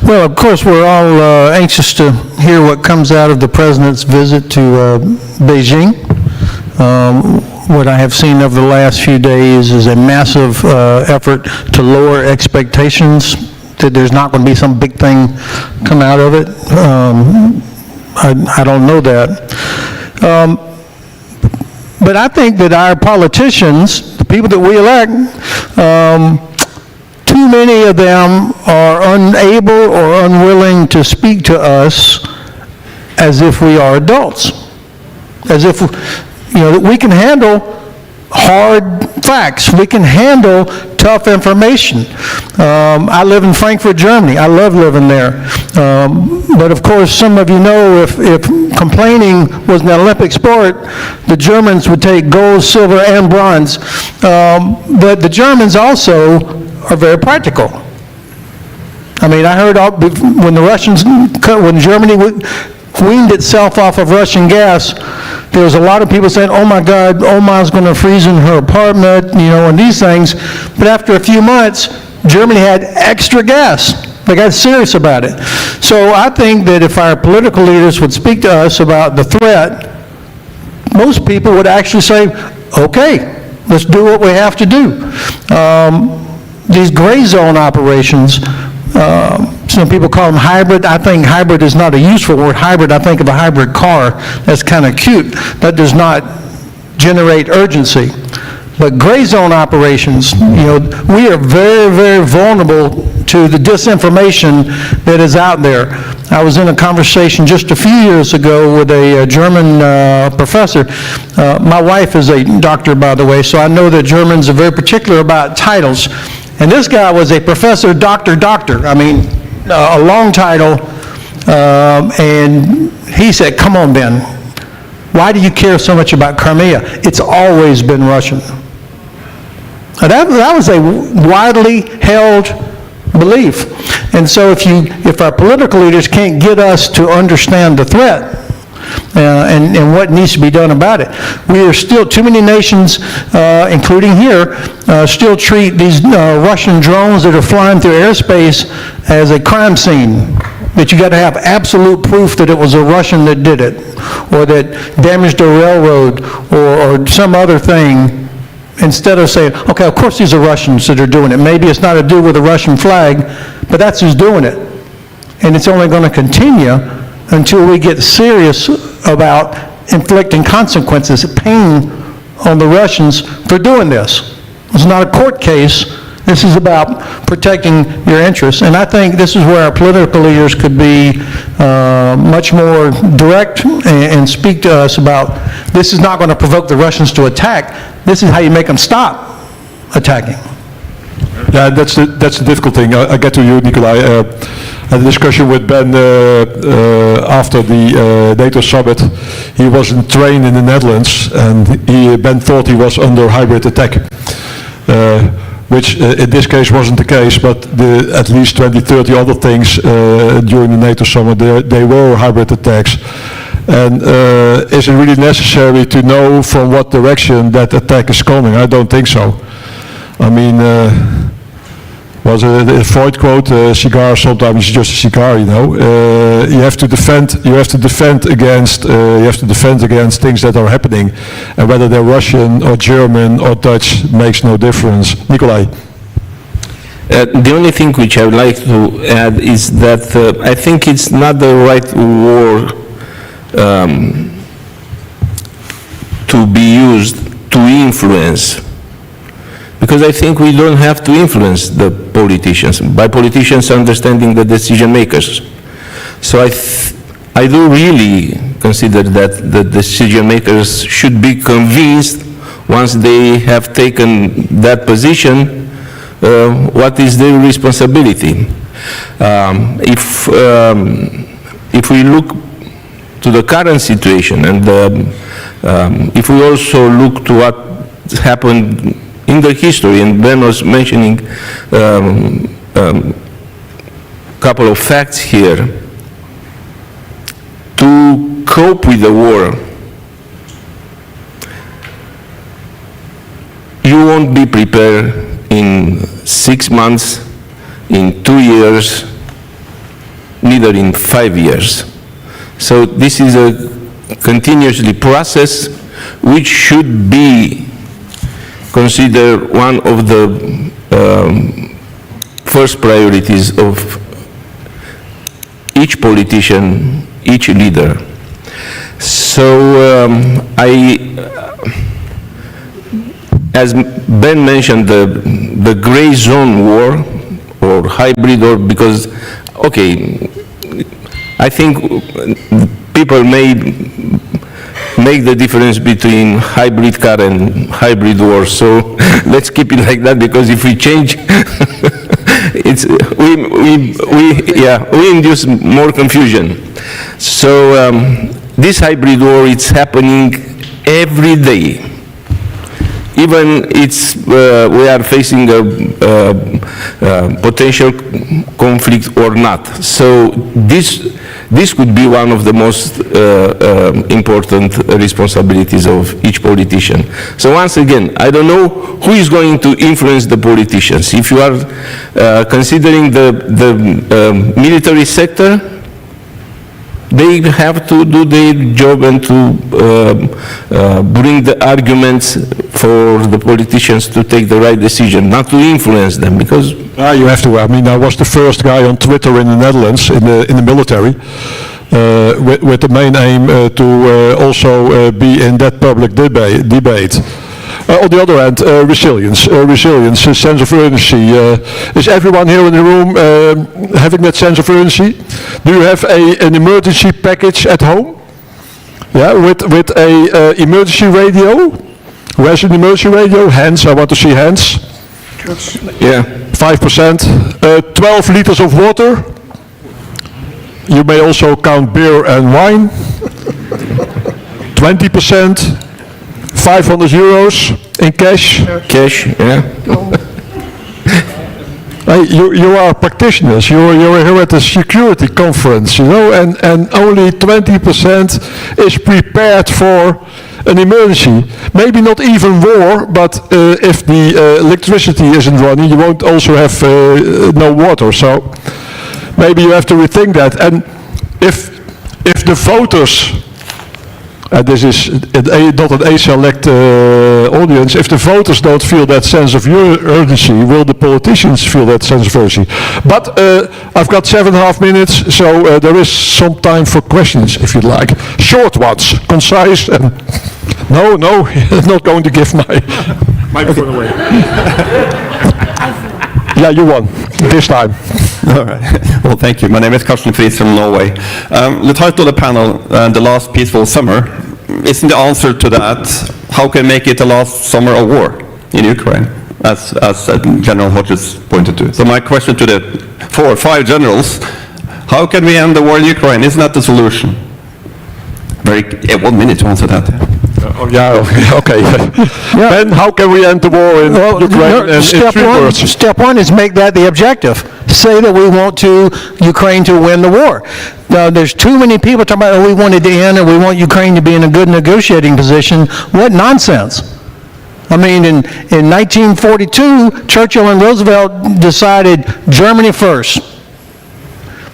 Well, of course, we're all anxious to hear what comes out of the President's visit to Beijing. What I have seen over the last few days is a massive effort to lower expectations, that there's not going to be some big thing come out of it. I don't know that. But I think that our politicians, the people that we elect, too many of them are unable or unwilling to speak to us as if we are adults. As if, that we can handle hard facts. We can handle tough information. I live in Frankfurt, Germany. I love living there. But of course, some of you know if complaining was an Olympic sport, the Germans would take gold, silver, and bronze. But the Germans also are very practical. I mean, I heard when when Germany weaned itself off of Russian gas, there was a lot of people saying, oh my God, Oma's going to freeze in her apartment, and these things. But after a few months, Germany had extra gas. They got serious about it. So I think that if our political leaders would speak to us about the threat, most people would actually say, okay, let's do what we have to do. These gray zone operations, some people call them hybrid. I think hybrid is not a useful word. Hybrid, I think of a hybrid car. That's kind of cute. That does not generate urgency. But gray zone operations, we are very, very vulnerable to the disinformation that is out there. I was in a conversation just a few years ago with a German professor. My wife is a doctor, by the way, so I know that Germans are very particular about titles. And this guy was a professor, doctor. I mean, a long title. And he said, come on, Ben, why do you care so much about Crimea? It's always been Russian. That was a widely held belief. And so if our political leaders can't get us to understand the threat and what needs to be done about it, we are still, too many nations, including here, still treat these Russian drones that are flying through airspace as a crime scene. That you got to have absolute proof that it was a Russian that did it, or that damaged a railroad, or some other thing, instead of saying, okay, of course these are Russians that are doing it. Maybe it's not to do with a Russian flag, but that's who's doing it. And it's only going to continue until we get serious about inflicting consequences, pain on the Russians for doing this. It's not a court case. This is about protecting your interests. And I think this is where our political leaders could be much more direct and speak to us about, this is not going to provoke the Russians to attack. This is how you make them stop attacking. Yeah, that's the difficult thing. I get to you, Nikolai. I had a discussion with Ben after the NATO summit. He was in train in the Netherlands, and Ben thought he was under hybrid attack. Which in this case wasn't the case, but at least 20, 30 other things during the NATO summit, they were hybrid attacks. And is it really necessary to know from what direction that attack is coming? I don't think so. I mean, was a Freud quote, a cigar sometimes is just a cigar, you have to defend against things that are happening, and whether they're Russian or German or Dutch makes no difference. Nikolai. The only thing which I would like to add is that I think it's not the right word to be used to influence. Because I think we don't have to influence the politicians, by politicians understanding the decision makers. So I do really consider that the decision makers should be convinced, once they have taken that position, what is their responsibility. If we look to the current situation, and if we also look to what happened in the history, and Ben was mentioning couple of facts here, to cope with the war, you won't be prepared in 6 months, in 2 years, neither in 5 years. So this is a continuously process which should be considered one of the first priorities of each politician, each leader. as Ben mentioned, the gray zone war or hybrid war, because, okay, I think people may make the difference between hybrid car and hybrid war, so let's keep it like that, because if we change, it's, we induce more confusion. So this hybrid war, it's happening every day. Even we are facing a potential conflict or not. So this could be one of the most important responsibilities of each politician. So once again, I don't know who is going to influence the politicians. If you are considering the military sector, they have to do their job and to bring the arguments for the politicians to take the right decision, not to influence them, because... You have to. I mean, I was the first guy on Twitter in the Netherlands, in the military, with the main aim to also be in that public debate. On the other hand, resilience, a sense of urgency. Is everyone here in the room having that sense of urgency? Do you have an emergency package at home? Yeah, with a emergency radio? Who has an emergency radio? Hands, I want to see hands. Yeah. 5%. 12 liters of water. You may also count beer and wine. 20%. 500 euros in cash. Cash, yeah. You are practitioners. You're here at a security conference, you know, and only 20% is prepared for an emergency. Maybe not even war, but if the electricity isn't running, you won't also have no water. So maybe you have to rethink that. And if the voters, and this is not an A-select audience, if the voters don't feel that sense of urgency, will the politicians feel that sense of urgency? But I've got 7.5 minutes, so there is some time for questions, if you'd like. Short ones, concise, and no, I'm not going to give my microphone away. Yeah, you won, this time. All right. Well, thank you. My name is Karsten Friis from Norway. The title of the panel, The Last Peaceful Summer, isn't the answer to that, how can we make it the last summer of war in Ukraine, as General Hodges pointed to. So my question to the 4 or 5 generals, how can we end the war in Ukraine? Isn't that the solution? 1 minute to answer that. Okay. Ben, how can we end the war in Ukraine? And Step one is make that the objective. Say that we want Ukraine to win the war. Now, there's too many people talking about, we want it to end and we want Ukraine to be in a good negotiating position. What nonsense. I mean, in 1942, Churchill and Roosevelt decided Germany first.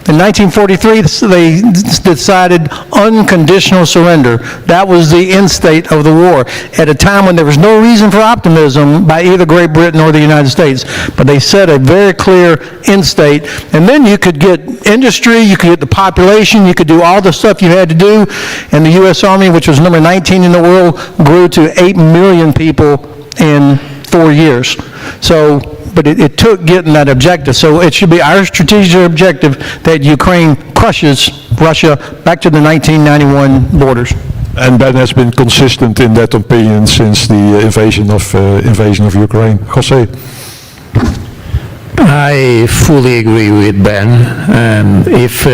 In 1943, they decided unconditional surrender. That was the end state of the war, at a time when there was no reason for optimism by either Great Britain or the United States. But they set a very clear end state. And then you could get industry, you could get the population, you could do all the stuff you had to do. And the U.S. Army, which was number 19 in the world, grew to 8 million people in 4 years. So, but it took getting that objective. So it should be our strategic objective that Ukraine crushes Russia back to the 1991 borders. And Ben has been consistent in that opinion since the invasion of Ukraine. Jose. I fully agree with Ben. If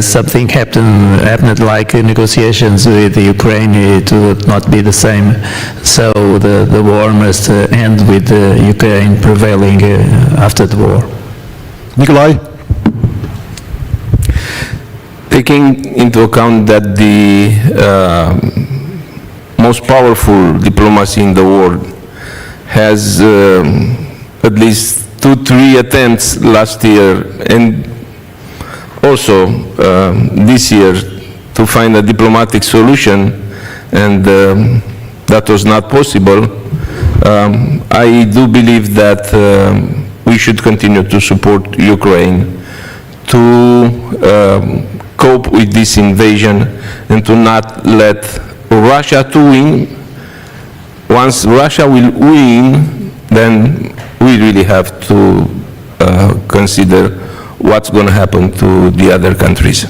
something happened like negotiations with Ukraine, it would not be the same. So the war must end with Ukraine prevailing after the war. Nikolai? Taking into account that the most powerful diplomacy in the world has at least 2-3 attempts last year and also this year to find a diplomatic solution, and that was not possible. I do believe that we should continue to support Ukraine to cope with this invasion and to not let Russia to win, once Russia will win, then we really have to consider what's going to happen to the other countries.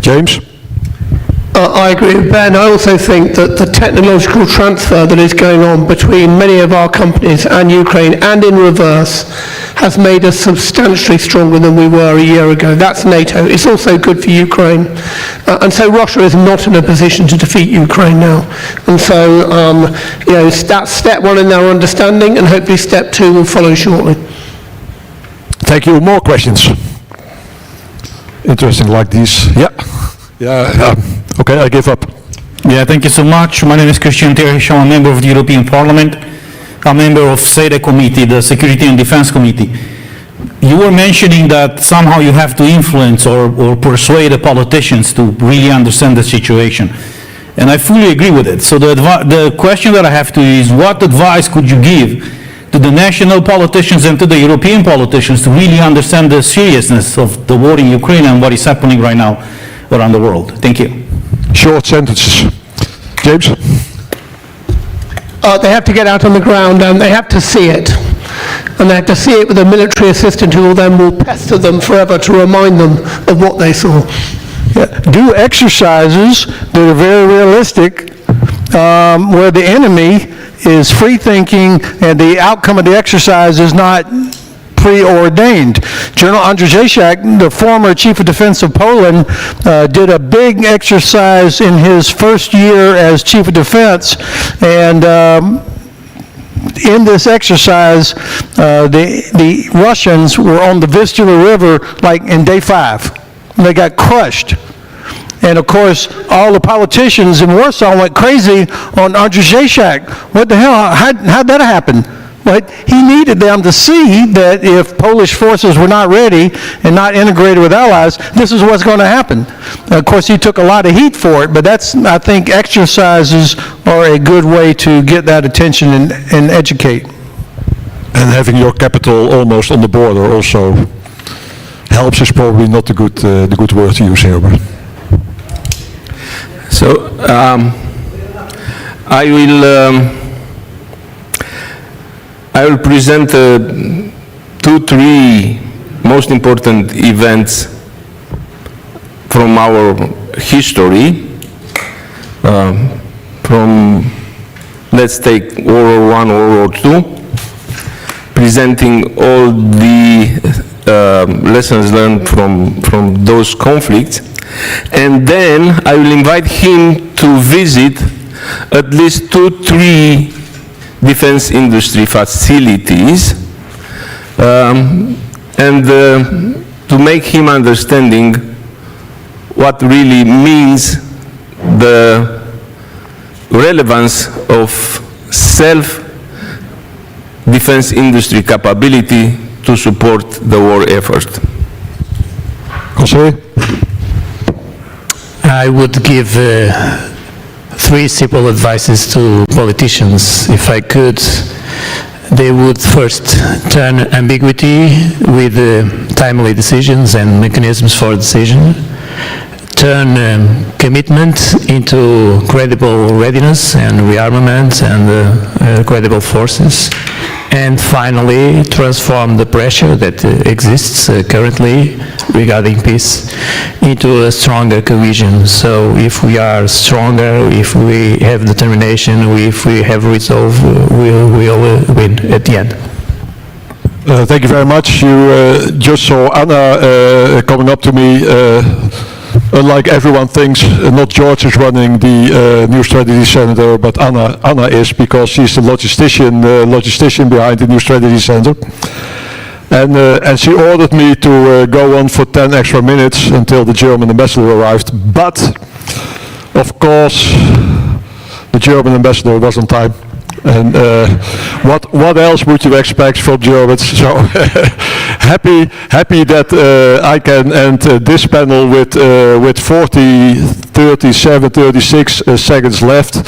James? I agree with Ben. I also think that the technological transfer that is going on between many of our companies and Ukraine, and in reverse, has made us substantially stronger than we were a year ago. That's NATO. It's also good for Ukraine. And so Russia is not in a position to defeat Ukraine now. And so, that's step one in our understanding, and hopefully step two will follow shortly. Thank you. More questions? Interesting like these. Yeah. Okay, I give up. Yeah, thank you so much. My name is Christian Terhish. I'm a member of the European Parliament. I'm a member of SEDE Committee, the Security and Defense Committee. You were mentioning that somehow you have to influence or persuade the politicians to really understand the situation. And I fully agree with it. So the question that I have to you is, what advice could you give to the national politicians and to the European politicians to really understand the seriousness of the war in Ukraine and what is happening right now around the world? Thank you. Short sentences. James? They have to get out on the ground and they have to see it. And they have to see it with a military assistant who will pester them forever to remind them of what they saw. Yeah. Do exercises that are very realistic, where the enemy is free-thinking and the outcome of the exercise is not preordained. General Andrzejczak, the former Chief of Defense of Poland, did a big exercise in his first year as Chief of Defense, and in this exercise, the Russians were on the Vistula River like in day 5. They got crushed. And of course, all the politicians in Warsaw went crazy on Andrzejczak. What the hell? How'd that happen? But he needed them to see that if Polish forces were not ready and not integrated with allies, this is what's going to happen. Of course, he took a lot of heat for it, but I think exercises are a good way to get that attention and educate. And having your capital almost on the border also helps is probably not the good word to use here. But. So, I will present 2-3 most important events from our history, from, let's take World War I, World War II, presenting all the lessons learned from those conflicts, and then I will invite him to visit at least 2-3 defense industry facilities, and to make him understanding what really means the relevance of self-defense industry capability to support the war effort. Jose? I would give 3 simple advices to politicians. If I could, they would first turn ambiguity with timely decisions and mechanisms for decision, turn commitment into credible readiness and rearmament and credible forces, and finally transform the pressure that exists currently regarding peace into a stronger cohesion. So if we are stronger, if we have determination, if we have resolve, we'll win at the end. Thank you very much. You just saw Anna coming up to me. Unlike everyone thinks, not George is running the New Strategy Center, but Anna is, because she's the logistician behind the New Strategy Center. And she ordered me to go on for 10 extra minutes until the German ambassador arrived. But, of course, the German ambassador was on time. And what else would you expect from Germans? So happy that I can end this panel with 37, 36 seconds left.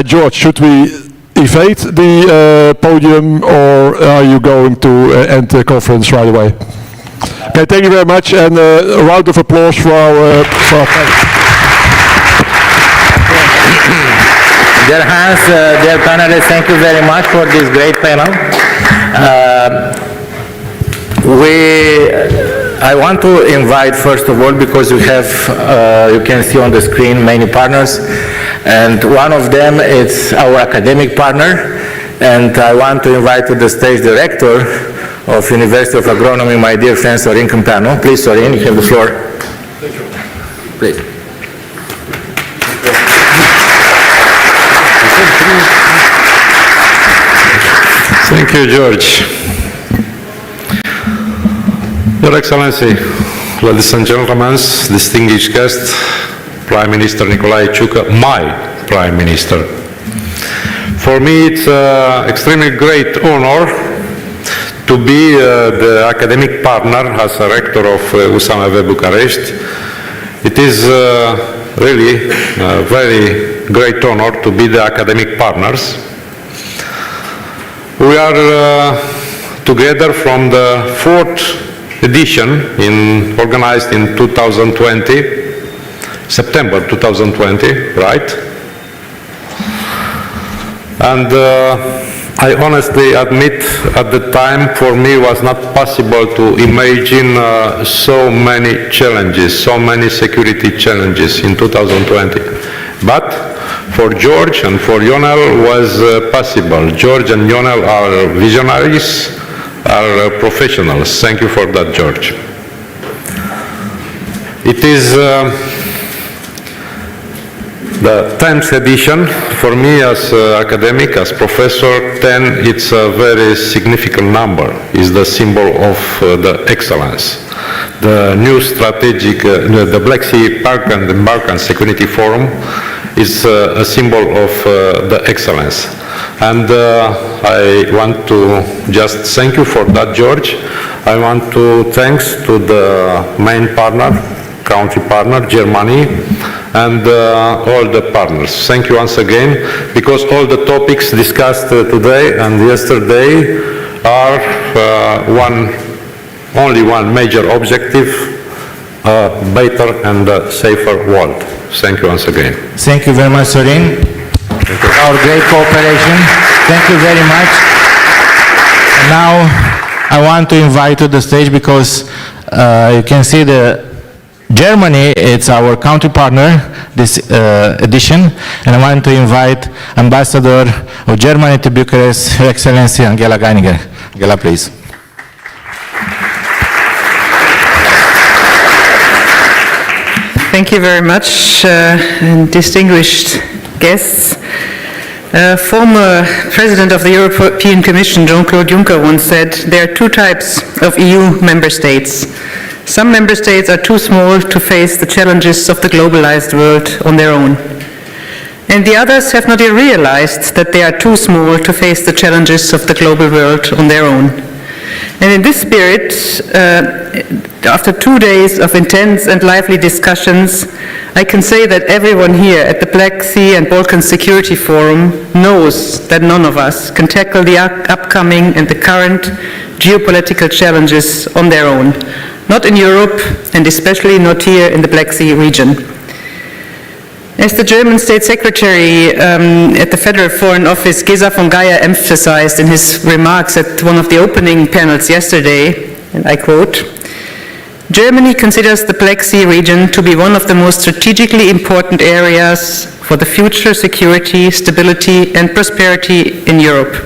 George, should we evade the podium, or are you going to end the conference right away? Okay, thank you very much, and a round of applause for our panel. Dear Hans, dear panelists, thank you very much for this great panel. I want to invite, first of all, because we have, you can see on the screen, many partners, and one of them is our academic partner, and I want to invite to the stage director of University of Agronomy, my dear friend Sorin Câmpeanu. Please, Sorin, you have the floor. Thank you. Please. Thank you, George. Your Excellency, ladies and gentlemen, distinguished guest, Prime Minister Nicolae Ciucă, my Prime Minister. For me, it's an extremely great honor to be the academic partner as a rector of USAMV Bucharest. It is really a very great honor to be the academic partners. We are together from the 4th edition organized in 2020, September 2020, right? And I honestly admit at the time for me was not possible to imagine so many challenges, so many security challenges in 2020. But for George and for Ionel was possible. George and Ionel are visionaries, are professionals. Thank you for that, George. It is the 10th edition. For me as academic, as professor, 10, it's a very significant number. It's the symbol of the excellence. The new strategic, the Black Sea and Balkans Security Forum is a symbol of the excellence. And I want to just thank you for that, George. I want to thanks to the main partner, country partner, Germany, and all the partners. Thank you once again, because all the topics discussed today and yesterday are only one major objective, a better and safer world. Thank you once again. Thank you very much, Sorin. Our great cooperation. Thank you very much. And now I want to invite to the stage, because you can see Germany, it's our country partner this edition, and I want to invite Ambassador of Germany to Bucharest, Her Excellency Angela Geiniger. Angela, please. Thank you very much, distinguished guests. Former President of the European Commission, Jean-Claude Juncker, once said, there are two types of EU member states. Some member states are too small to face the challenges of the globalized world on their own. And the others have not yet realized that they are too small to face the challenges of the global world on their own. And in this spirit, after 2 days of intense and lively discussions, I can say that everyone here at the Black Sea and Balkans Security Forum knows that none of us can tackle the upcoming and the current geopolitical challenges on their own, not in Europe, and especially not here in the Black Sea region. As the German State Secretary at the Federal Foreign Office, Gesa von Geyer, emphasized in his remarks at one of the opening panels yesterday, and I quote, Germany considers the Black Sea region to be one of the most strategically important areas for the future security, stability, and prosperity in Europe.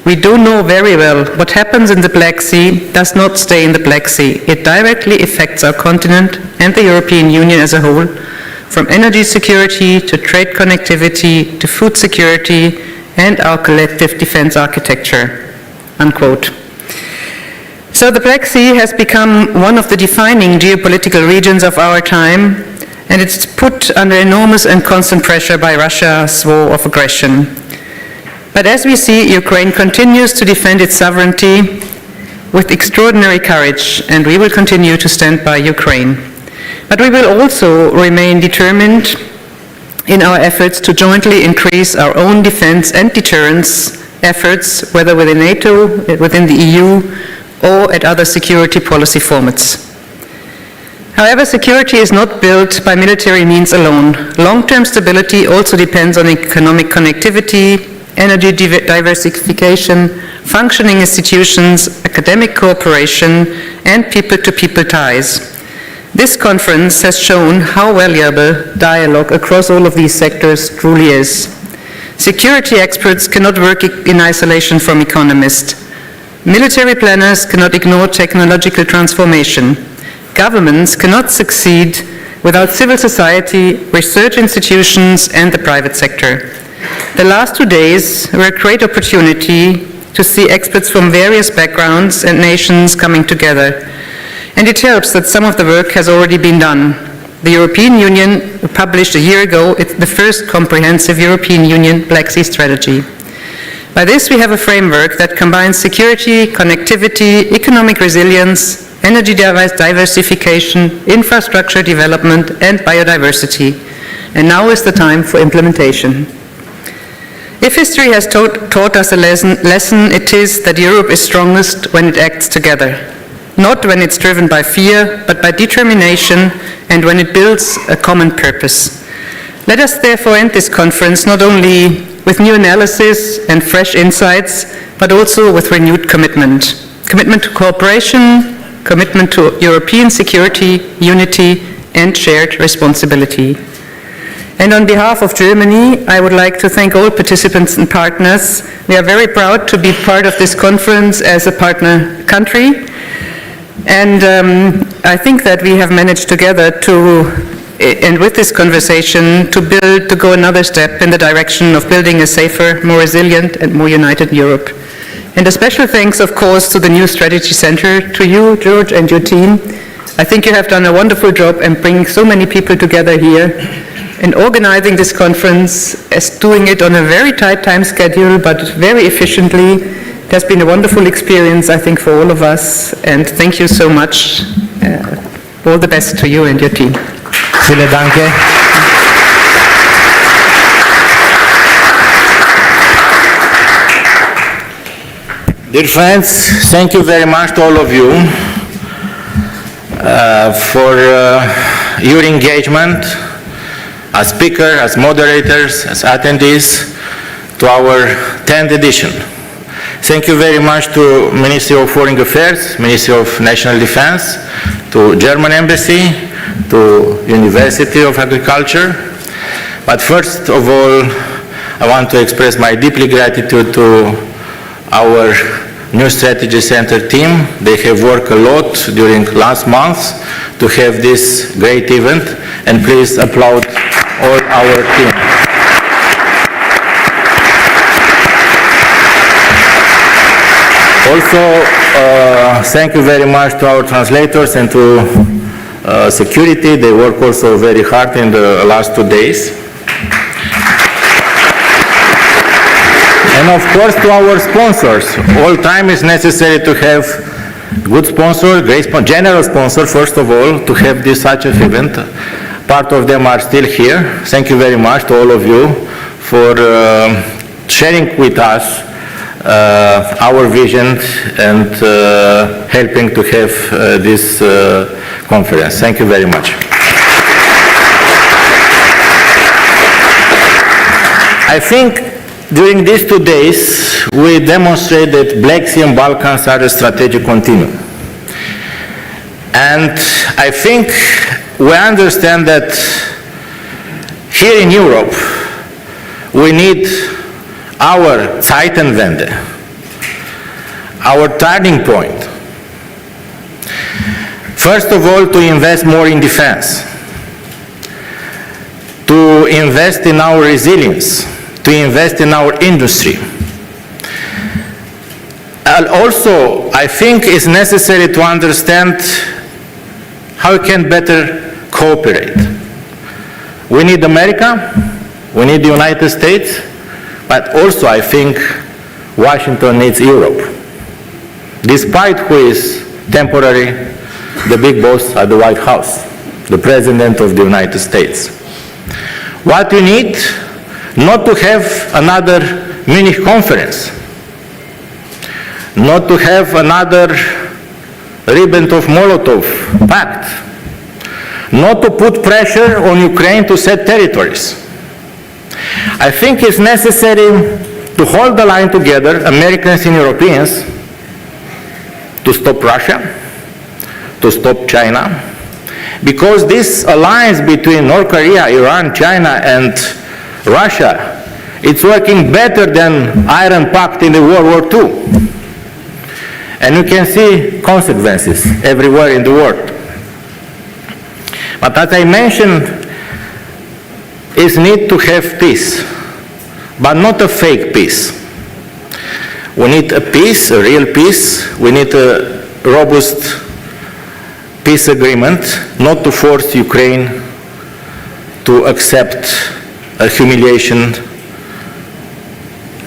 We do know very well what happens in the Black Sea does not stay in the Black Sea. It directly affects our continent and the European Union as a whole, from energy security to trade connectivity to food security and our collective defense architecture, unquote. So the Black Sea has become one of the defining geopolitical regions of our time, and it's put under enormous and constant pressure by Russia's war of aggression. But as we see, Ukraine continues to defend its sovereignty with extraordinary courage, and we will continue to stand by Ukraine. But we will also remain determined in our efforts to jointly increase our own defense and deterrence efforts, whether within NATO, within the EU, or at other security policy formats. However, security is not built by military means alone. Long-term stability also depends on economic connectivity, energy diversification, functioning institutions, academic cooperation, and people-to-people ties. This conference has shown how valuable dialogue across all of these sectors truly is. Security experts cannot work in isolation from economists. Military planners cannot ignore technological transformation. Governments cannot succeed without civil society, research institutions, and the private sector. The last 2 days were a great opportunity to see experts from various backgrounds and nations coming together. And it helps that some of the work has already been done. The European Union published a year ago the first comprehensive European Union Black Sea strategy. By this, we have a framework that combines security, connectivity, economic resilience, energy diversification, infrastructure development, and biodiversity. And now is the time for implementation. If history has taught us a lesson, it is that Europe is strongest when it acts together. Not when it's driven by fear, but by determination, and when it builds a common purpose. Let us therefore end this conference not only with new analysis and fresh insights, but also with renewed commitment. Commitment to cooperation, commitment to European security, unity, and shared responsibility. And on behalf of Germany, I would like to thank all participants and partners. We are very proud to be part of this conference as a partner country. And I think that we have managed together and with this conversation, to go another step in the direction of building a safer, more resilient, and more united Europe. And a special thanks, of course, to the new Strategy Center, to you, George, and your team. I think you have done a wonderful job in bringing so many people together here and organizing this conference, as doing it on a very tight time schedule, but very efficiently. It has been a wonderful experience, I think, for all of us, and thank you so much. All the best to you and your team. Vielen Dank. Dear friends, thank you very much to all of you for your engagement as speakers, as moderators, as attendees to our 10th edition. Thank you very much to Ministry of Foreign Affairs, Ministry of National Defense, to German Embassy, to University of Agriculture. But first of all, I want to express my deeply gratitude to our new Strategy Center team. They have worked a lot during last month to have this great event, and please applaud all our team. Also, thank you very much to our translators and to security. They work also very hard in the last 2 days. And of course to our sponsors. All time is necessary to have good sponsor, great sponsor, general sponsor, first of all, to have this such an event. Part of them are still here. Thank you very much to all of you for sharing with us our vision and helping to have this conference. Thank you very much. I think during these 2 days we demonstrate that Black Sea and Balkans are a strategic continuum. And I think we understand that here in Europe we need our Zeitenwende, our turning point. First of all, to invest more in defense, to invest in our resilience, to invest in our industry. And also, I think it's necessary to understand how we can better cooperate. We need America, we need the United States, but also I think Washington needs Europe. Despite who is temporarily the big boss at the White House, the President of the United States. What we need, not to have another Munich conference, not to have another Ribbentrop-Molotov pact, not to put pressure on Ukraine to cede territories. I think it's necessary to hold the line together, Americans and Europeans, to stop Russia, to stop China, because this alliance between North Korea, Iran, China, and Russia, it's working better than Iron Pact in the World War II. And you can see consequences everywhere in the world. But as I mentioned, is need to have peace, but not a fake peace. We need a peace, a real peace. We need a robust peace agreement, not to force Ukraine to accept a humiliation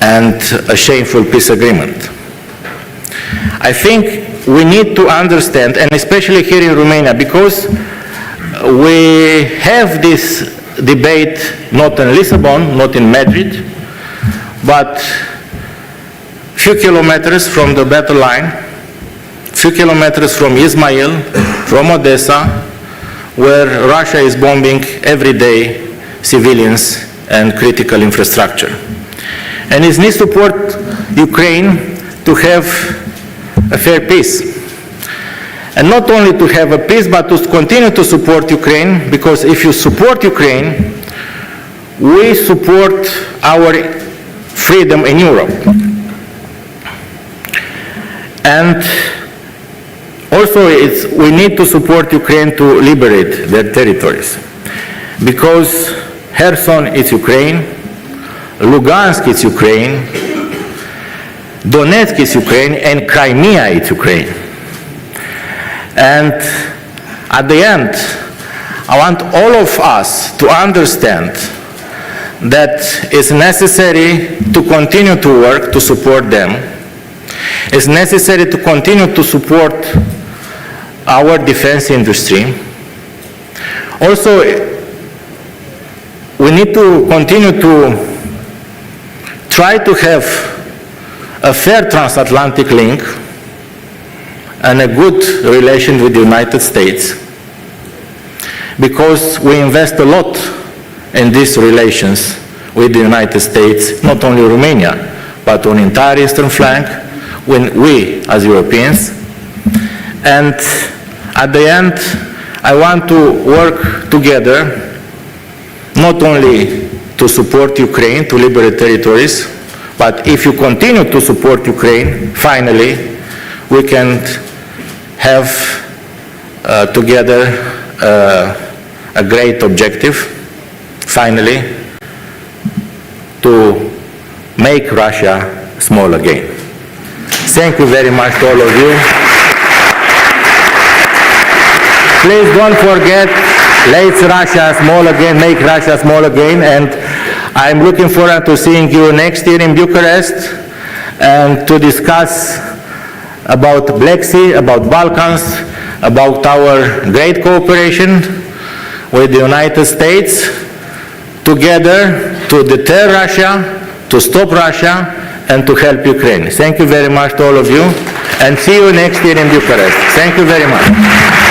and a shameful peace agreement. I think we need to understand, and especially here in Romania, because we have this debate not in Lisbon, not in Madrid, but few kilometers from the battle line, few kilometers from Ismail, from Odessa, where Russia is bombing every day civilians and critical infrastructure. And it needs to support Ukraine to have a fair peace. And not only to have a peace, but to continue to support Ukraine, because if you support Ukraine, we support our freedom in Europe. And also we need to support Ukraine to liberate their territories, because Kherson is Ukraine, Lugansk is Ukraine, Donetsk is Ukraine, and Crimea is Ukraine. And at the end, I want all of us to understand that it's necessary to continue to work to support them. It's necessary to continue to support our defense industry. Also, we need to continue to try to have a fair transatlantic link and a good relation with the United States, because we invest a lot in these relations with the United States, not only Romania, but on the entire eastern flank, when we as Europeans. And at the end, I want to work together, not only to support Ukraine to liberate territories, but if you continue to support Ukraine, finally, we can have together a great objective, finally, to make Russia small again. Thank you very much to all of you. Please don't forget, let's Russia small again, make Russia small again, and I'm looking forward to seeing you next year in Bucharest and to discuss about Black Sea, about Balkans, about our great cooperation with the United States, together to deter Russia, to stop Russia, and to help Ukraine. Thank you very much to all of you, and see you next year in Bucharest. Thank you very much.